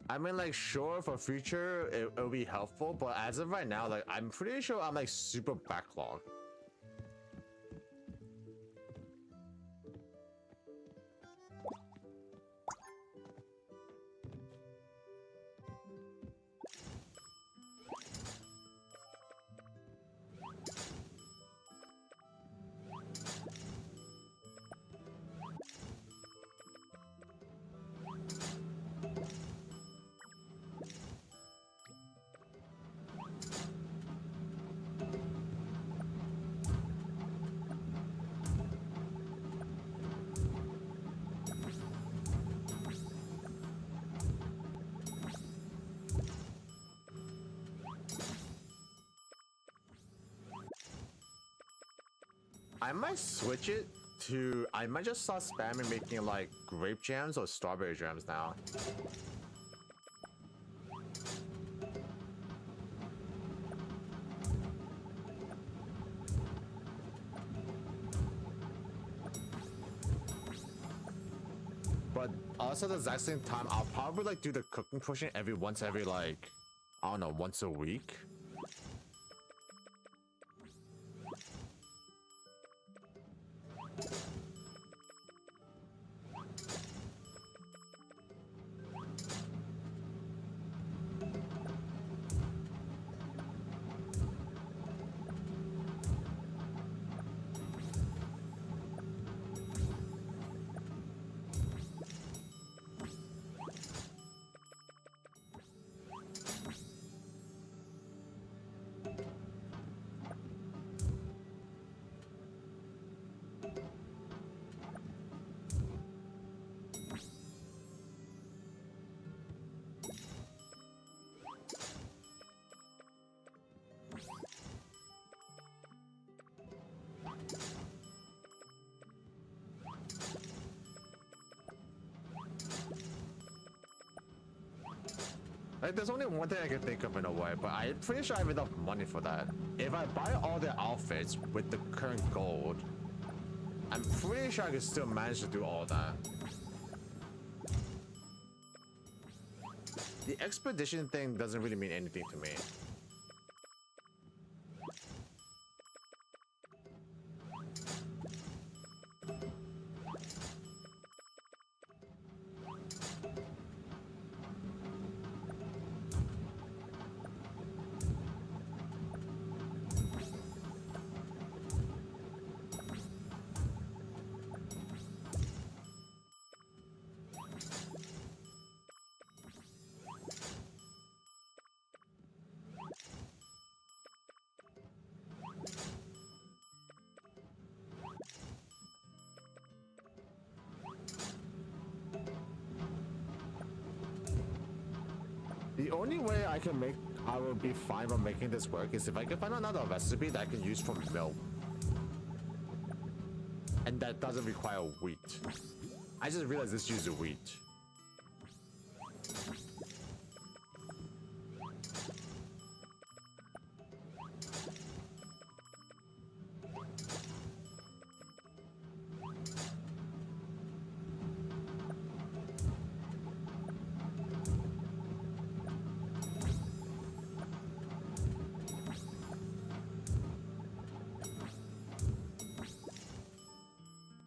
I mean, like, sure, for future, it'll be helpful, but as of right now, like, I'm pretty sure I'm, like, super backlogged. I might switch it to, I might just start spamming making like grape jams or strawberry jams now. But also at the exact same time, I'll probably like do the cooking portion every like, I don't know, once a week. Like, there's only one thing I can think of in a way, but I'm pretty sure I have enough money for that. If I buy all the outfits with the current gold, I'm pretty sure I can still manage to do all that. The expedition thing doesn't really mean anything to me. The only way I will be fine with making this work is if I can find another recipe that I can use for milk. And that doesn't require wheat. I just realized this uses wheat.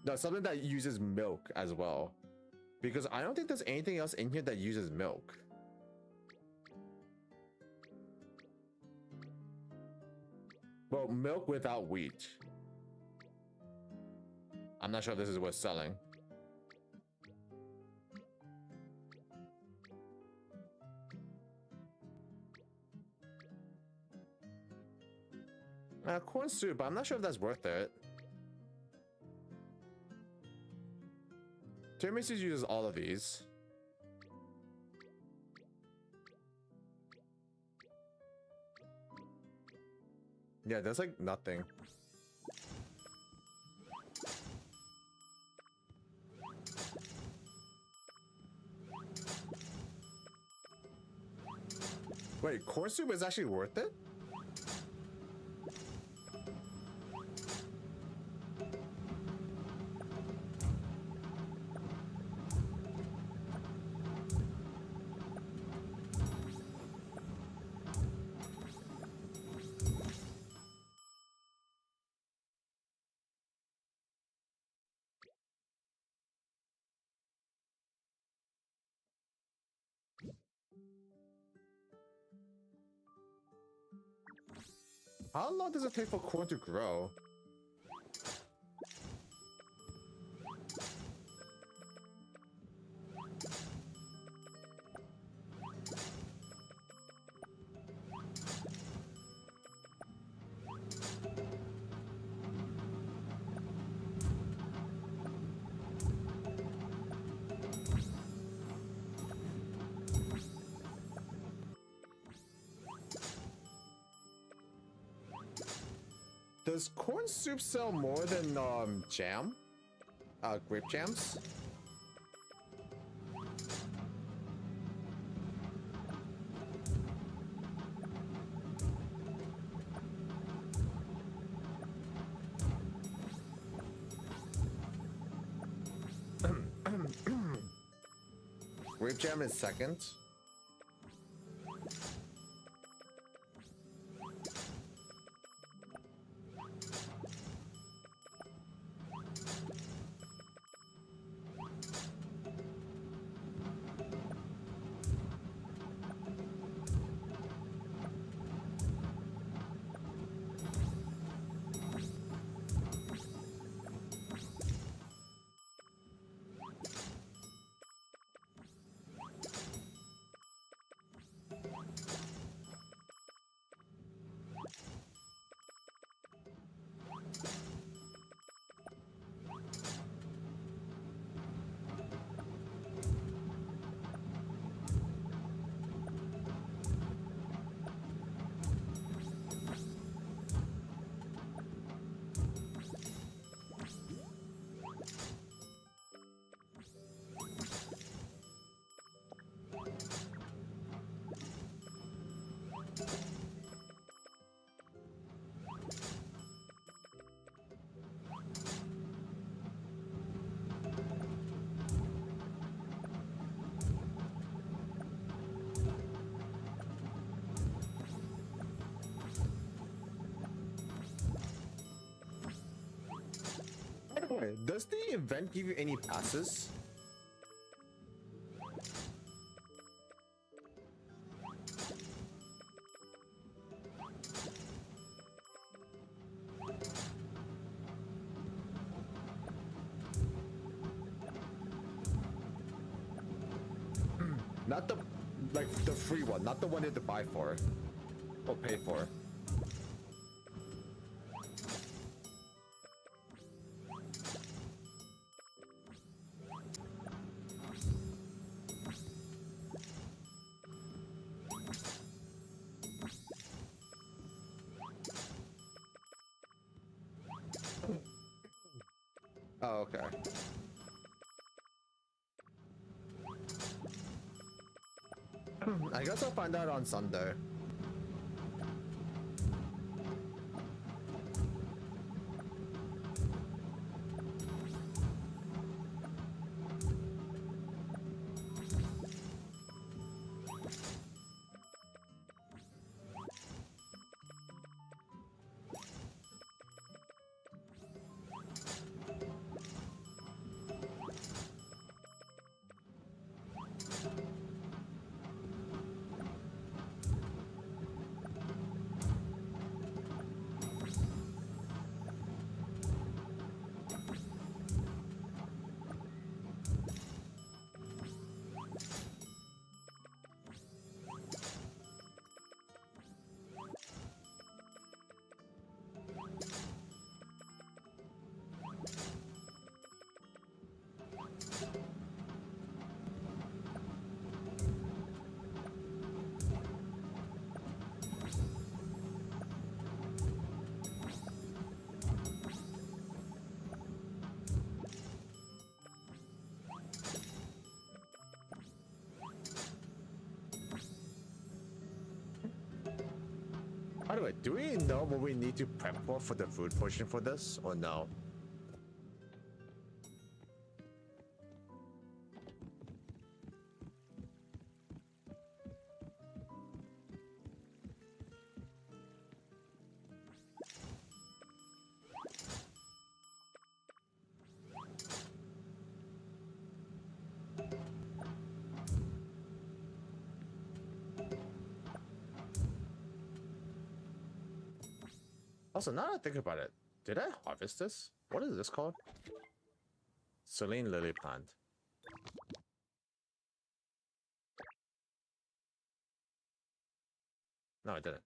No, something that uses milk as well. Because I don't think there's anything else in here that uses milk. Well, milk without wheat. I'm not sure if this is worth selling. Corn soup, but I'm not sure if that's worth it. Tiramisu uses all of these. Yeah, there's like nothing. Wait, corn soup is actually worth it? How long does it take for corn to grow? Does corn soup sell more than jam? Grape jams? Grape jam is second. Wait, does the event give you any passes? Not the, like, the free one, not the one you have to buy for or pay for. Oh, okay. I guess I'll find out on Sunday. By the way, do we know what we need to prep for the food portion for this, or no? Also, now that I think about it, did I harvest this? What is this called? Celine lily plant. No, I didn't.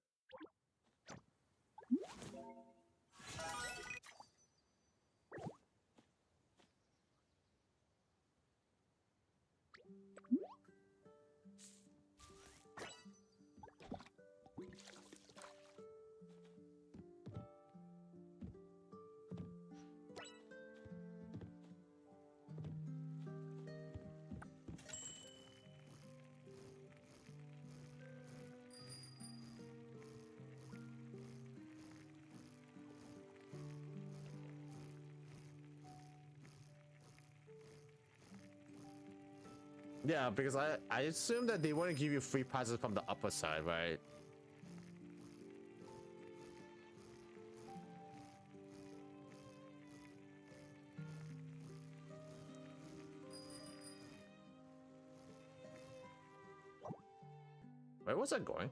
Yeah, because I assume that they want to give you free passes from the upper side, right? Where was I going?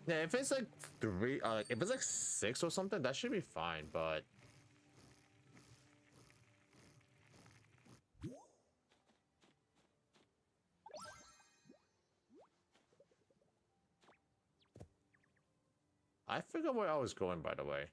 Yeah, if it's like 3, if it's like 6 or something, that should be fine, but... I forgot where I was going, by the way.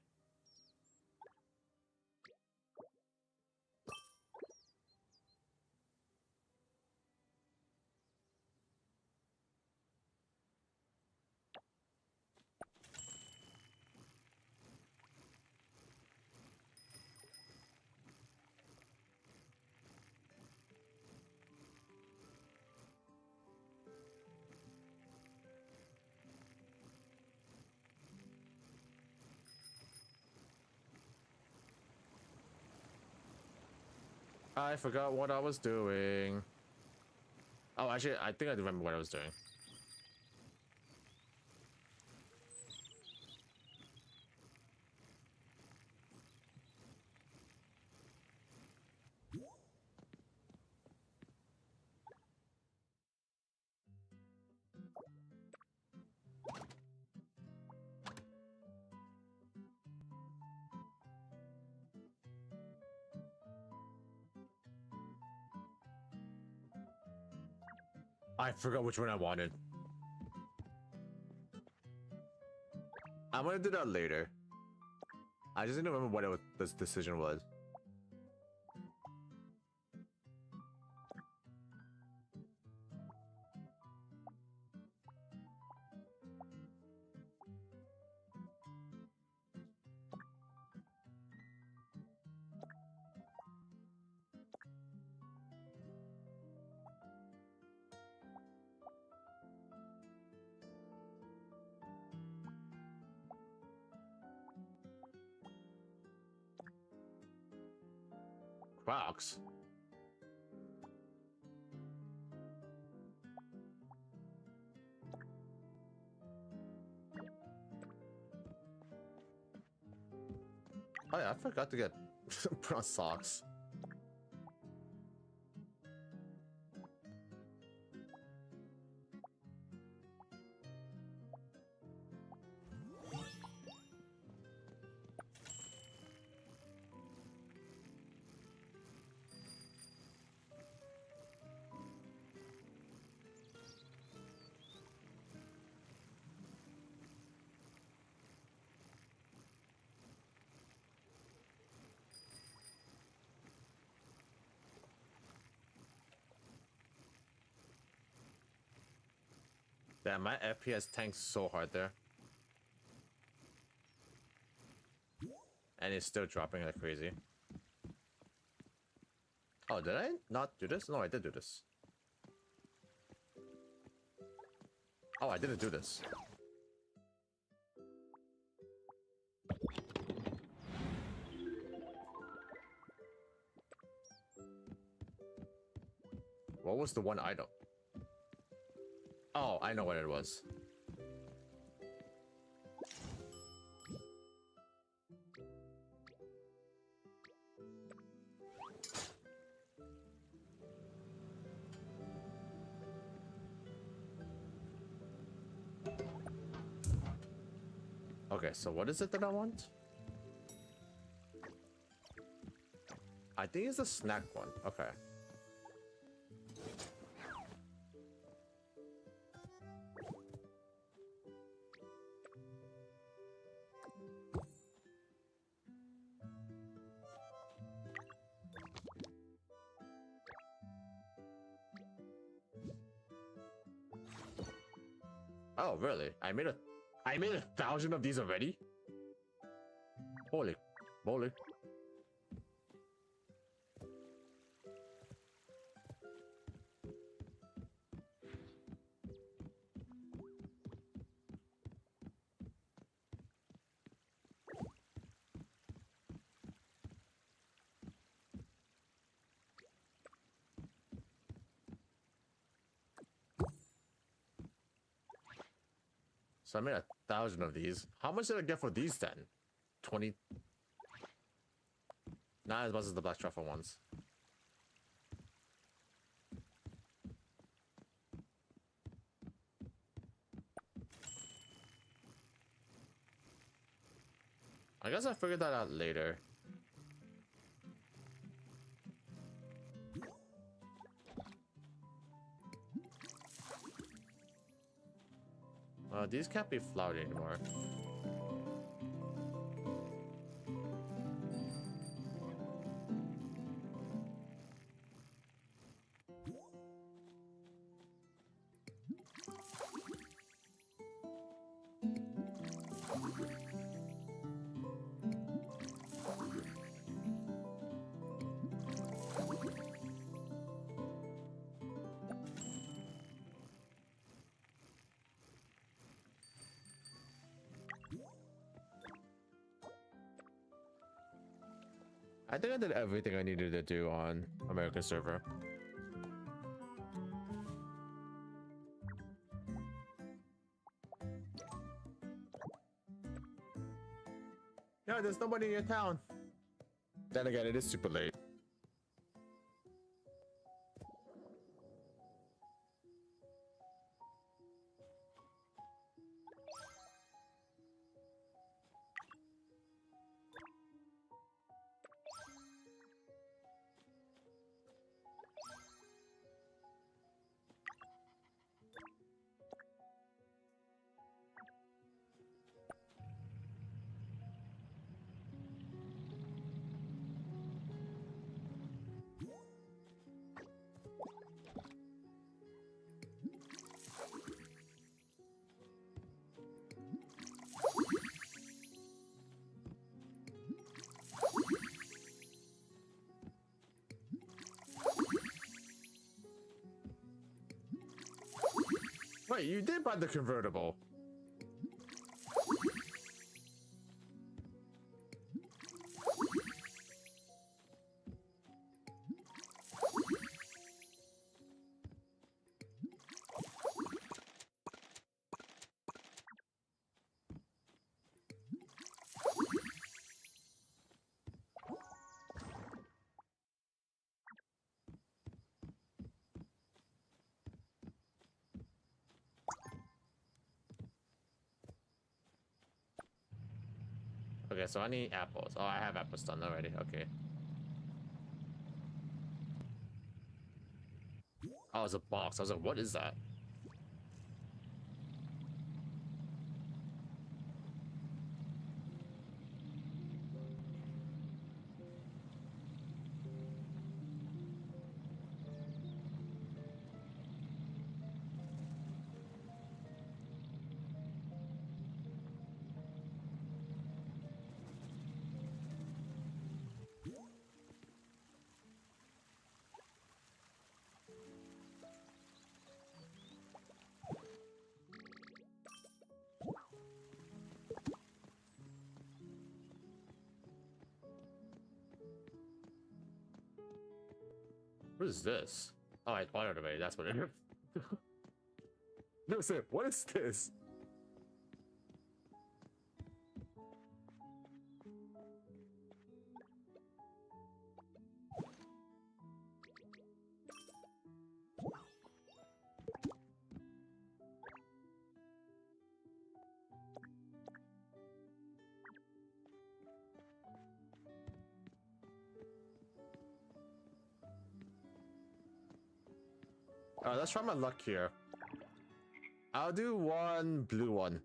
I forgot what I was doing. Oh, actually, I think I remember what I was doing. I forgot which one I wanted. I'm gonna do that later. I just didn't remember what this decision was. Crocs? Oh yeah, I forgot to get brown socks. Damn, my FPS tanked so hard there. And it's still dropping like crazy. Oh, did I not do this? No, I did do this. Oh, I didn't do this. What was the one item? Oh, I know what it was. Okay, so what is it that I want? I think it's the snack one. Okay. Oh, really? I made 1,000 of these already? Holy moly. So I made 1,000 of these. How much did I get for these then? 20. Not as much as the black truffle ones. I guess I figured that out later. These can't be flowered anymore. I think I did everything I needed to do on American server. Yeah, there's nobody in your town. Then again, it is super late. Wait, you did buy the convertible. Okay, so I need apples. Oh, I have apples done already. Okay. Oh, it's a box. I was like, what is that? What is this? Oh, I thought it already. That's what it is. No, sir. What is this? Let's try my luck here. I'll do one blue one.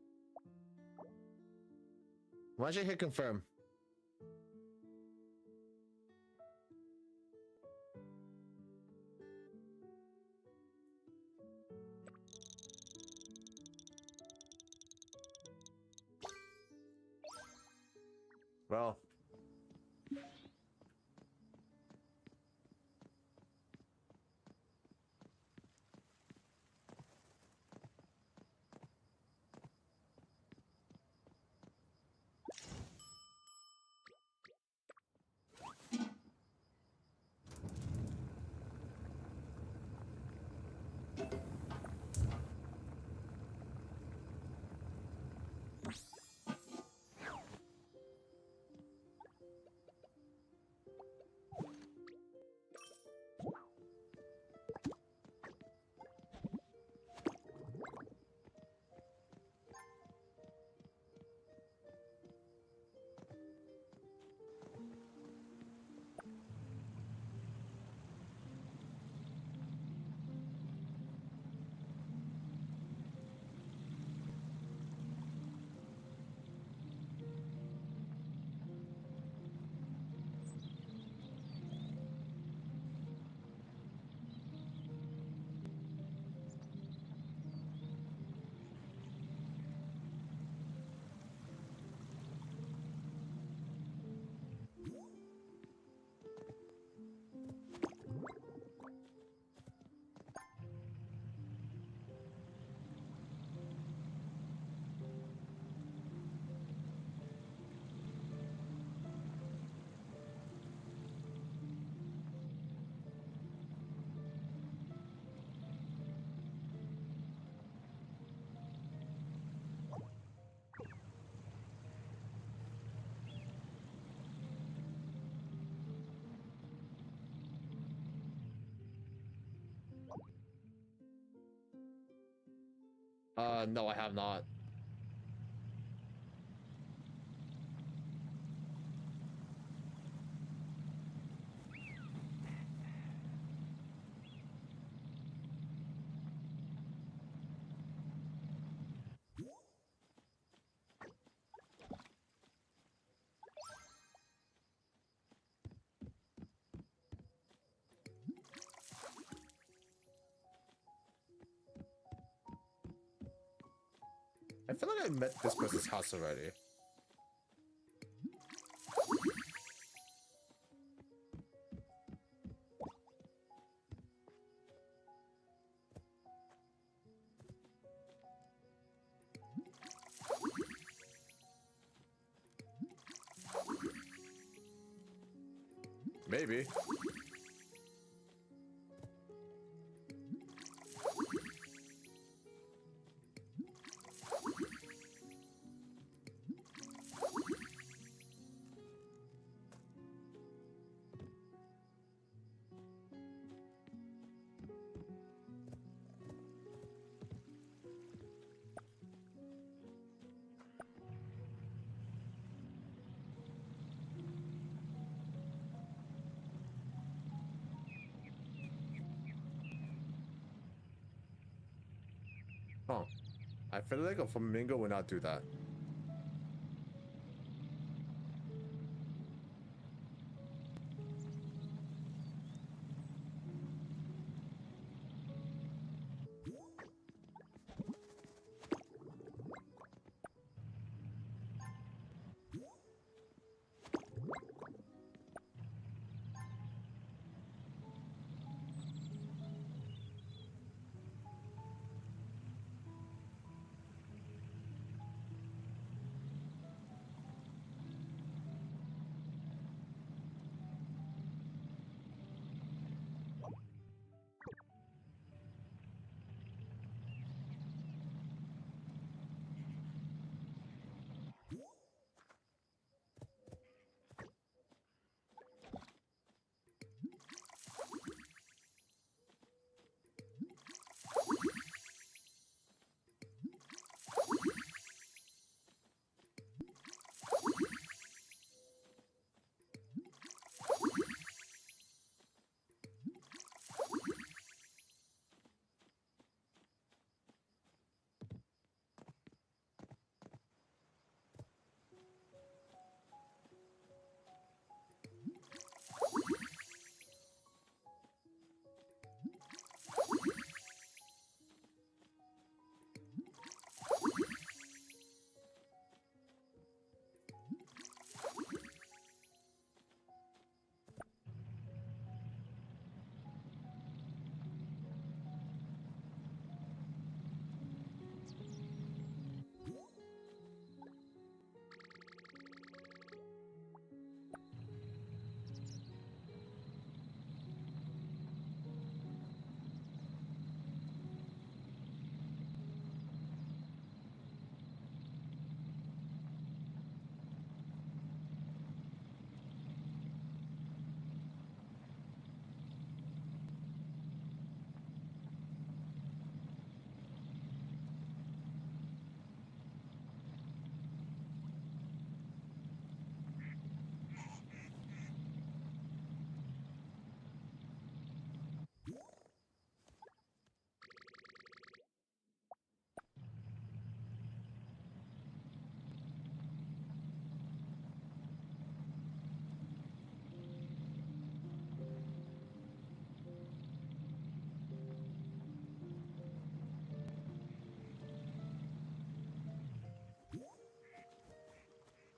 Why don't you hit confirm? Well. No, I have not. I feel like I met this person's house already. Maybe. Huh. I feel like a flamingo would not do that.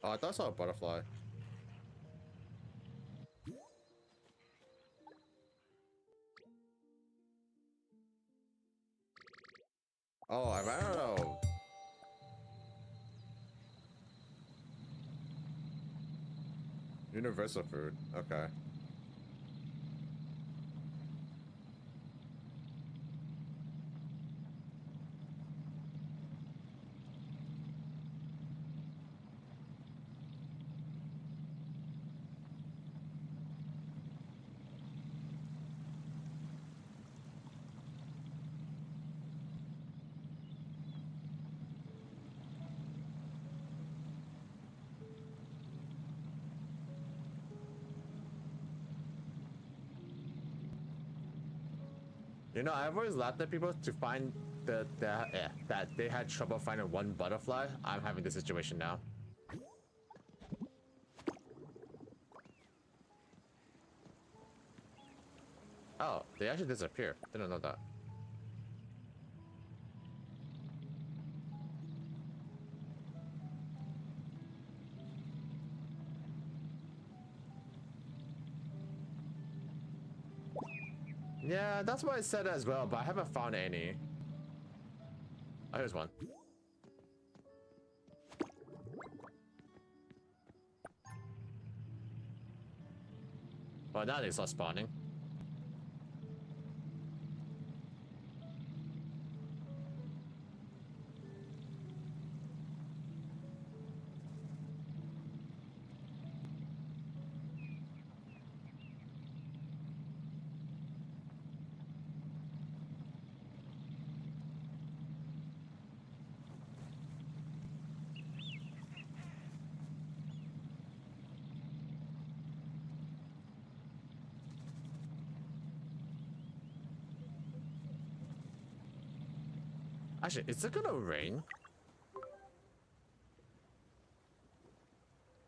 Oh, I thought I saw a butterfly. Oh, I ran out of... Universal food. Okay. You know, I've always laughed at people to find that they had trouble finding one butterfly. I'm having this situation now. Oh, they actually disappear. Didn't know that. Yeah, that's what I said as well, but I haven't found any. Oh, here's one. Well, now they start spawning. Actually, is it gonna rain?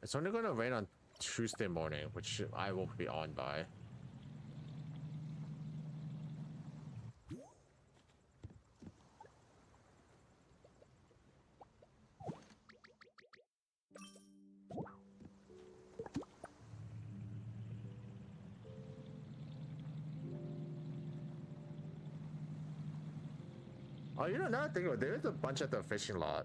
It's only gonna rain on Tuesday morning, which I will be on by. Oh, you know, now I think about it, there's a bunch at the fishing lot.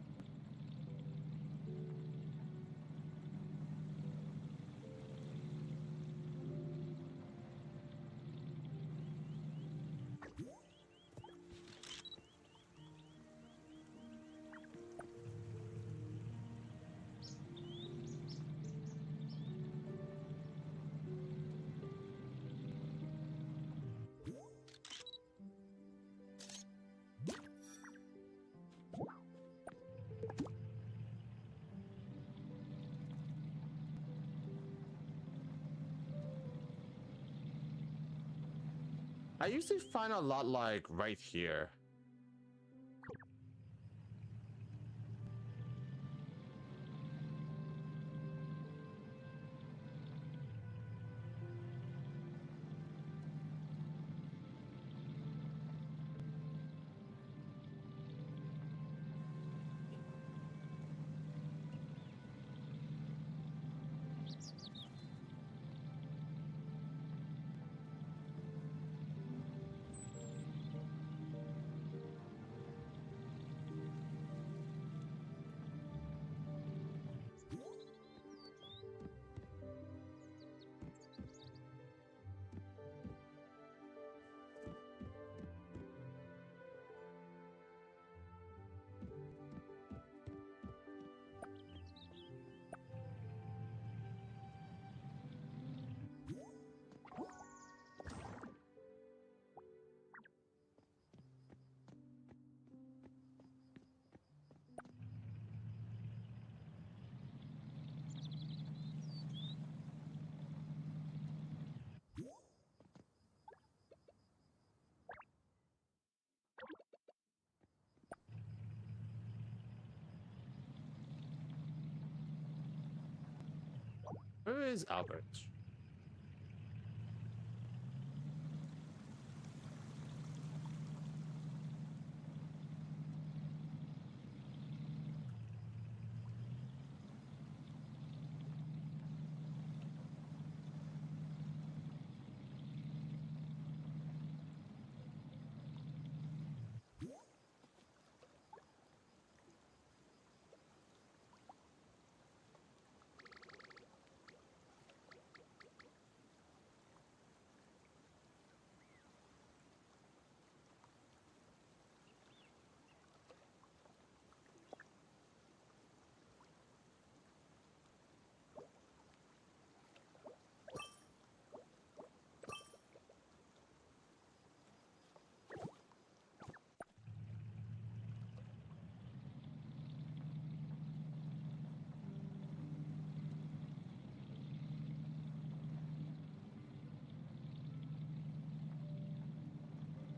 I usually find a lot like right here. Where is Albert?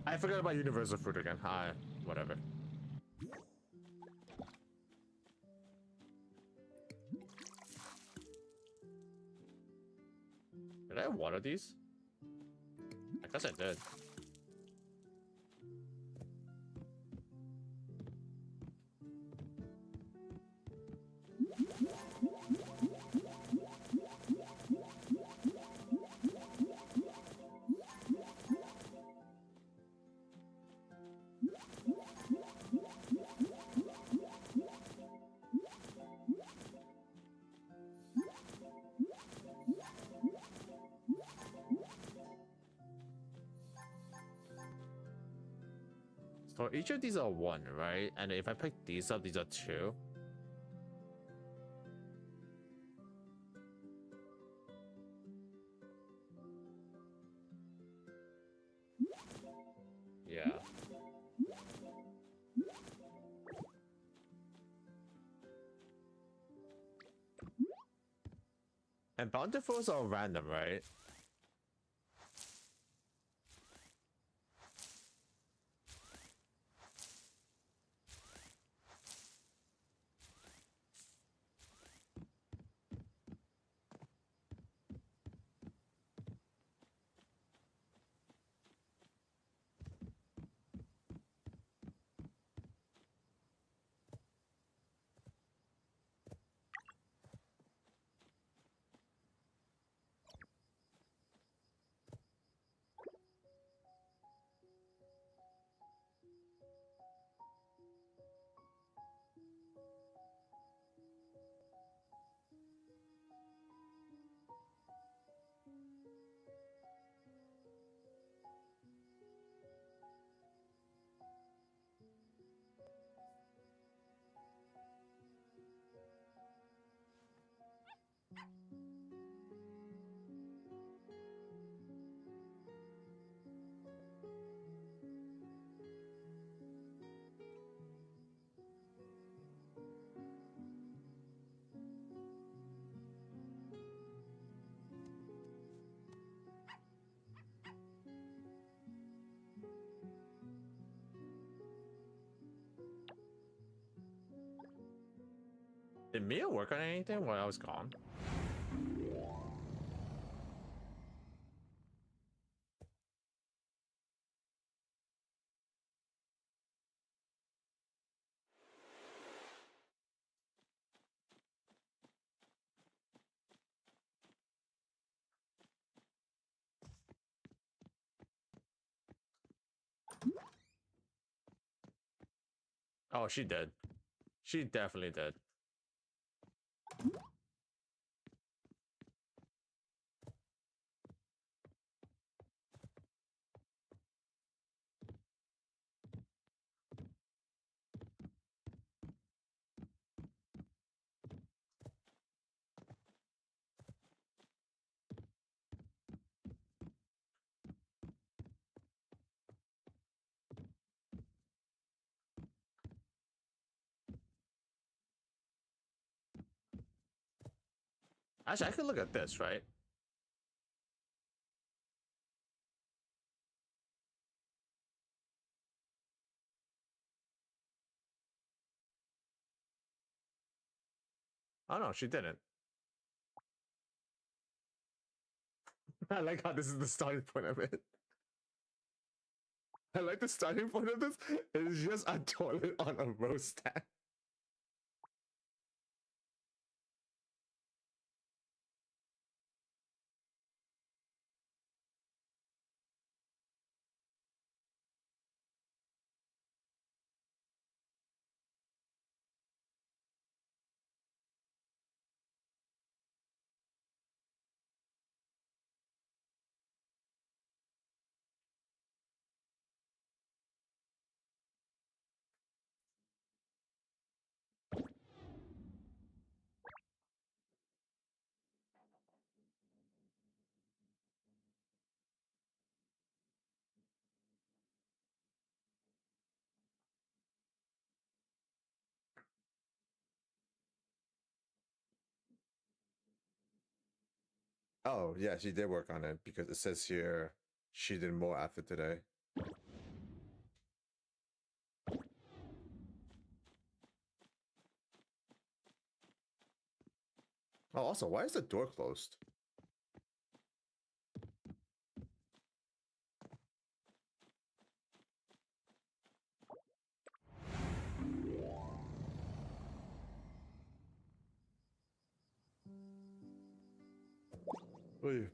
I forgot about universal fruit again. Hi, whatever. Did I have one of these? I guess I did. So each of these are one, right? And if I pick these up, these are two. Yeah. And bountifuls are random, right? Did Mia work on anything while I was gone? Oh, she did. She definitely did. Actually, I could look at this, right? Oh no, she didn't. I like how this is the starting point of it. I like the starting point of this. It's just a toilet on a roast stand. Oh, yeah, she did work on it because it says here she did more after today. Oh, also, why is the door closed? Oy.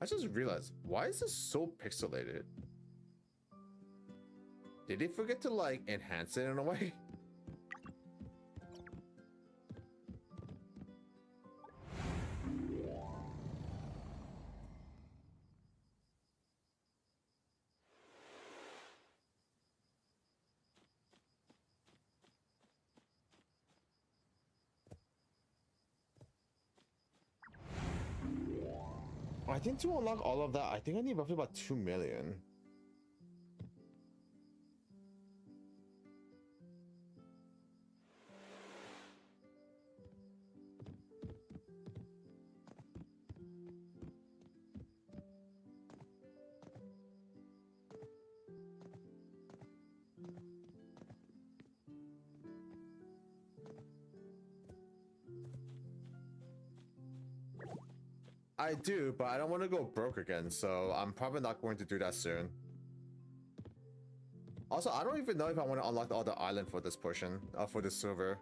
I just realized, why is this so pixelated? Did they forget to like enhance it in a way? I think to unlock all of that, I think I need roughly about 2 million. I do, but I don't want to go broke again, so I'm probably not going to do that soon. Also, I don't even know if I want to unlock the other island for this portion, for this server.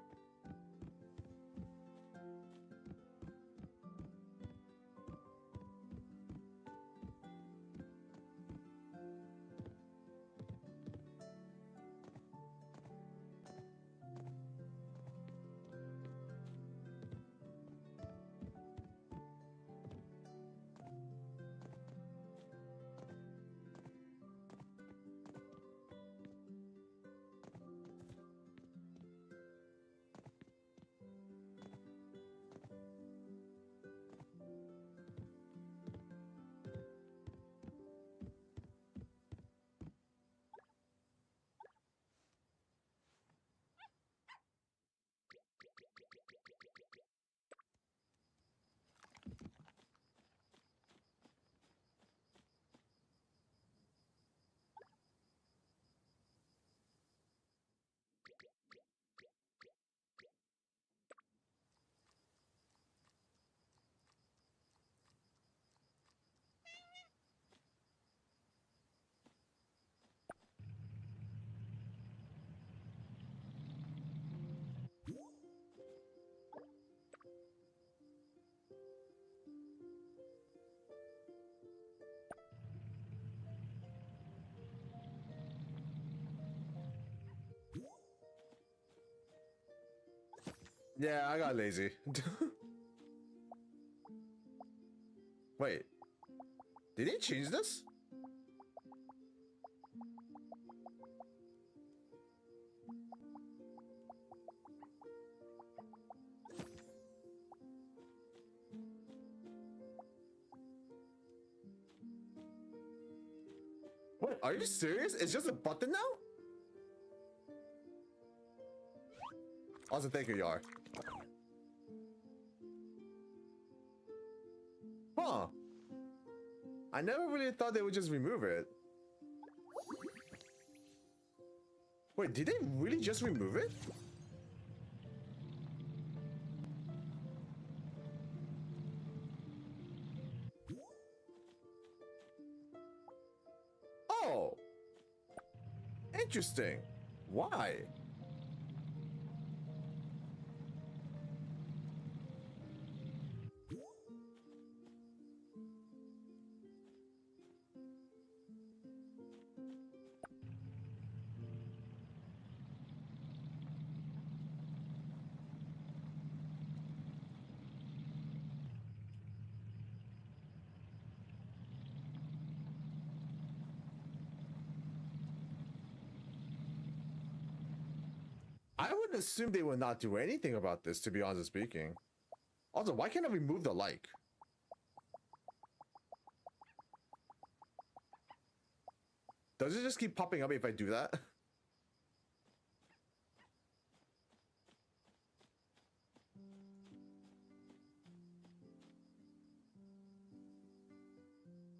Yeah, I got lazy. Wait, did they change this? What, are you serious? It's just a button now? Also, thank you, Yar. Huh. I never really thought they would just remove it. Wait, did they really just remove it? Oh. Interesting. Why? I would assume they would not do anything about this, to be honest speaking. Also, why can't I remove the like? Does it just keep popping up if I do that?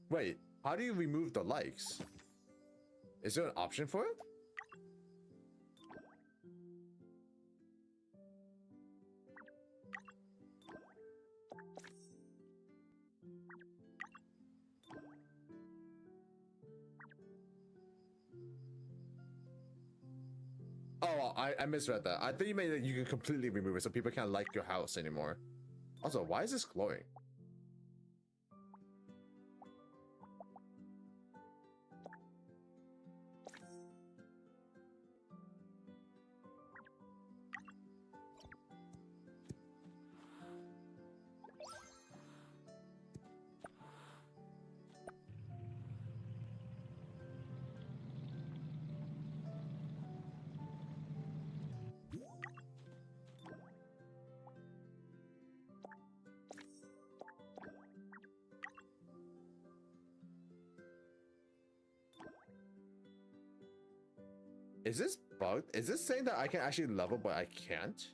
Wait, how do you remove the likes? Is there an option for it? Oh, I misread that. I thought you meant that you can completely remove it so people can't like your house anymore. Also, why is this glowing? Is this bugged? Is this saying that I can actually level but I can't?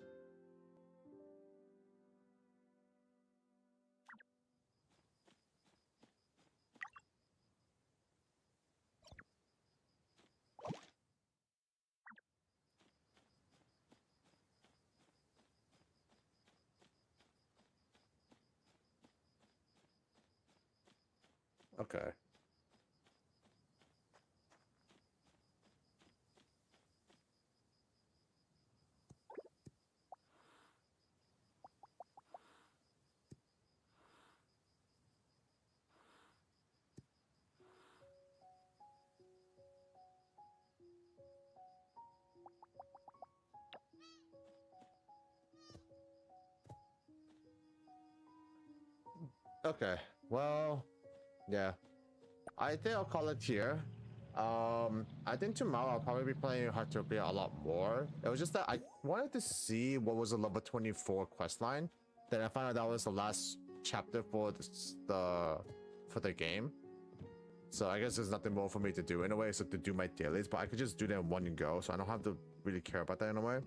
Okay. Okay, well, yeah. I think I'll call it here. I think tomorrow I'll probably be playing Heartopia a lot more. It was just that I wanted to see what was the level 24 quest line. Then I found out that was the last chapter for the game. So I guess there's nothing more for me to do in a way, so to do my dailies, but I could just do them in one go, so I don't have to really care about that in a way.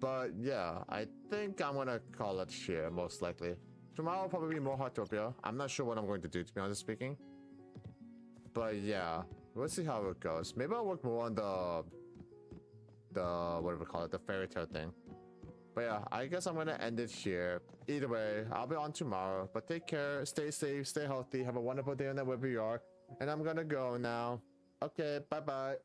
But yeah, I think I'm gonna call it here most likely. Tomorrow will probably be more Heartopia. I'm not sure what I'm going to do, to be honest speaking. But yeah, we'll see how it goes. Maybe I'll work more on the whatever we call it, the fairy tale thing. But yeah, I guess I'm gonna end it here. Either way, I'll be on tomorrow. But take care, stay safe, stay healthy, have a wonderful day on wherever you are. And I'm gonna go now. Okay, bye bye.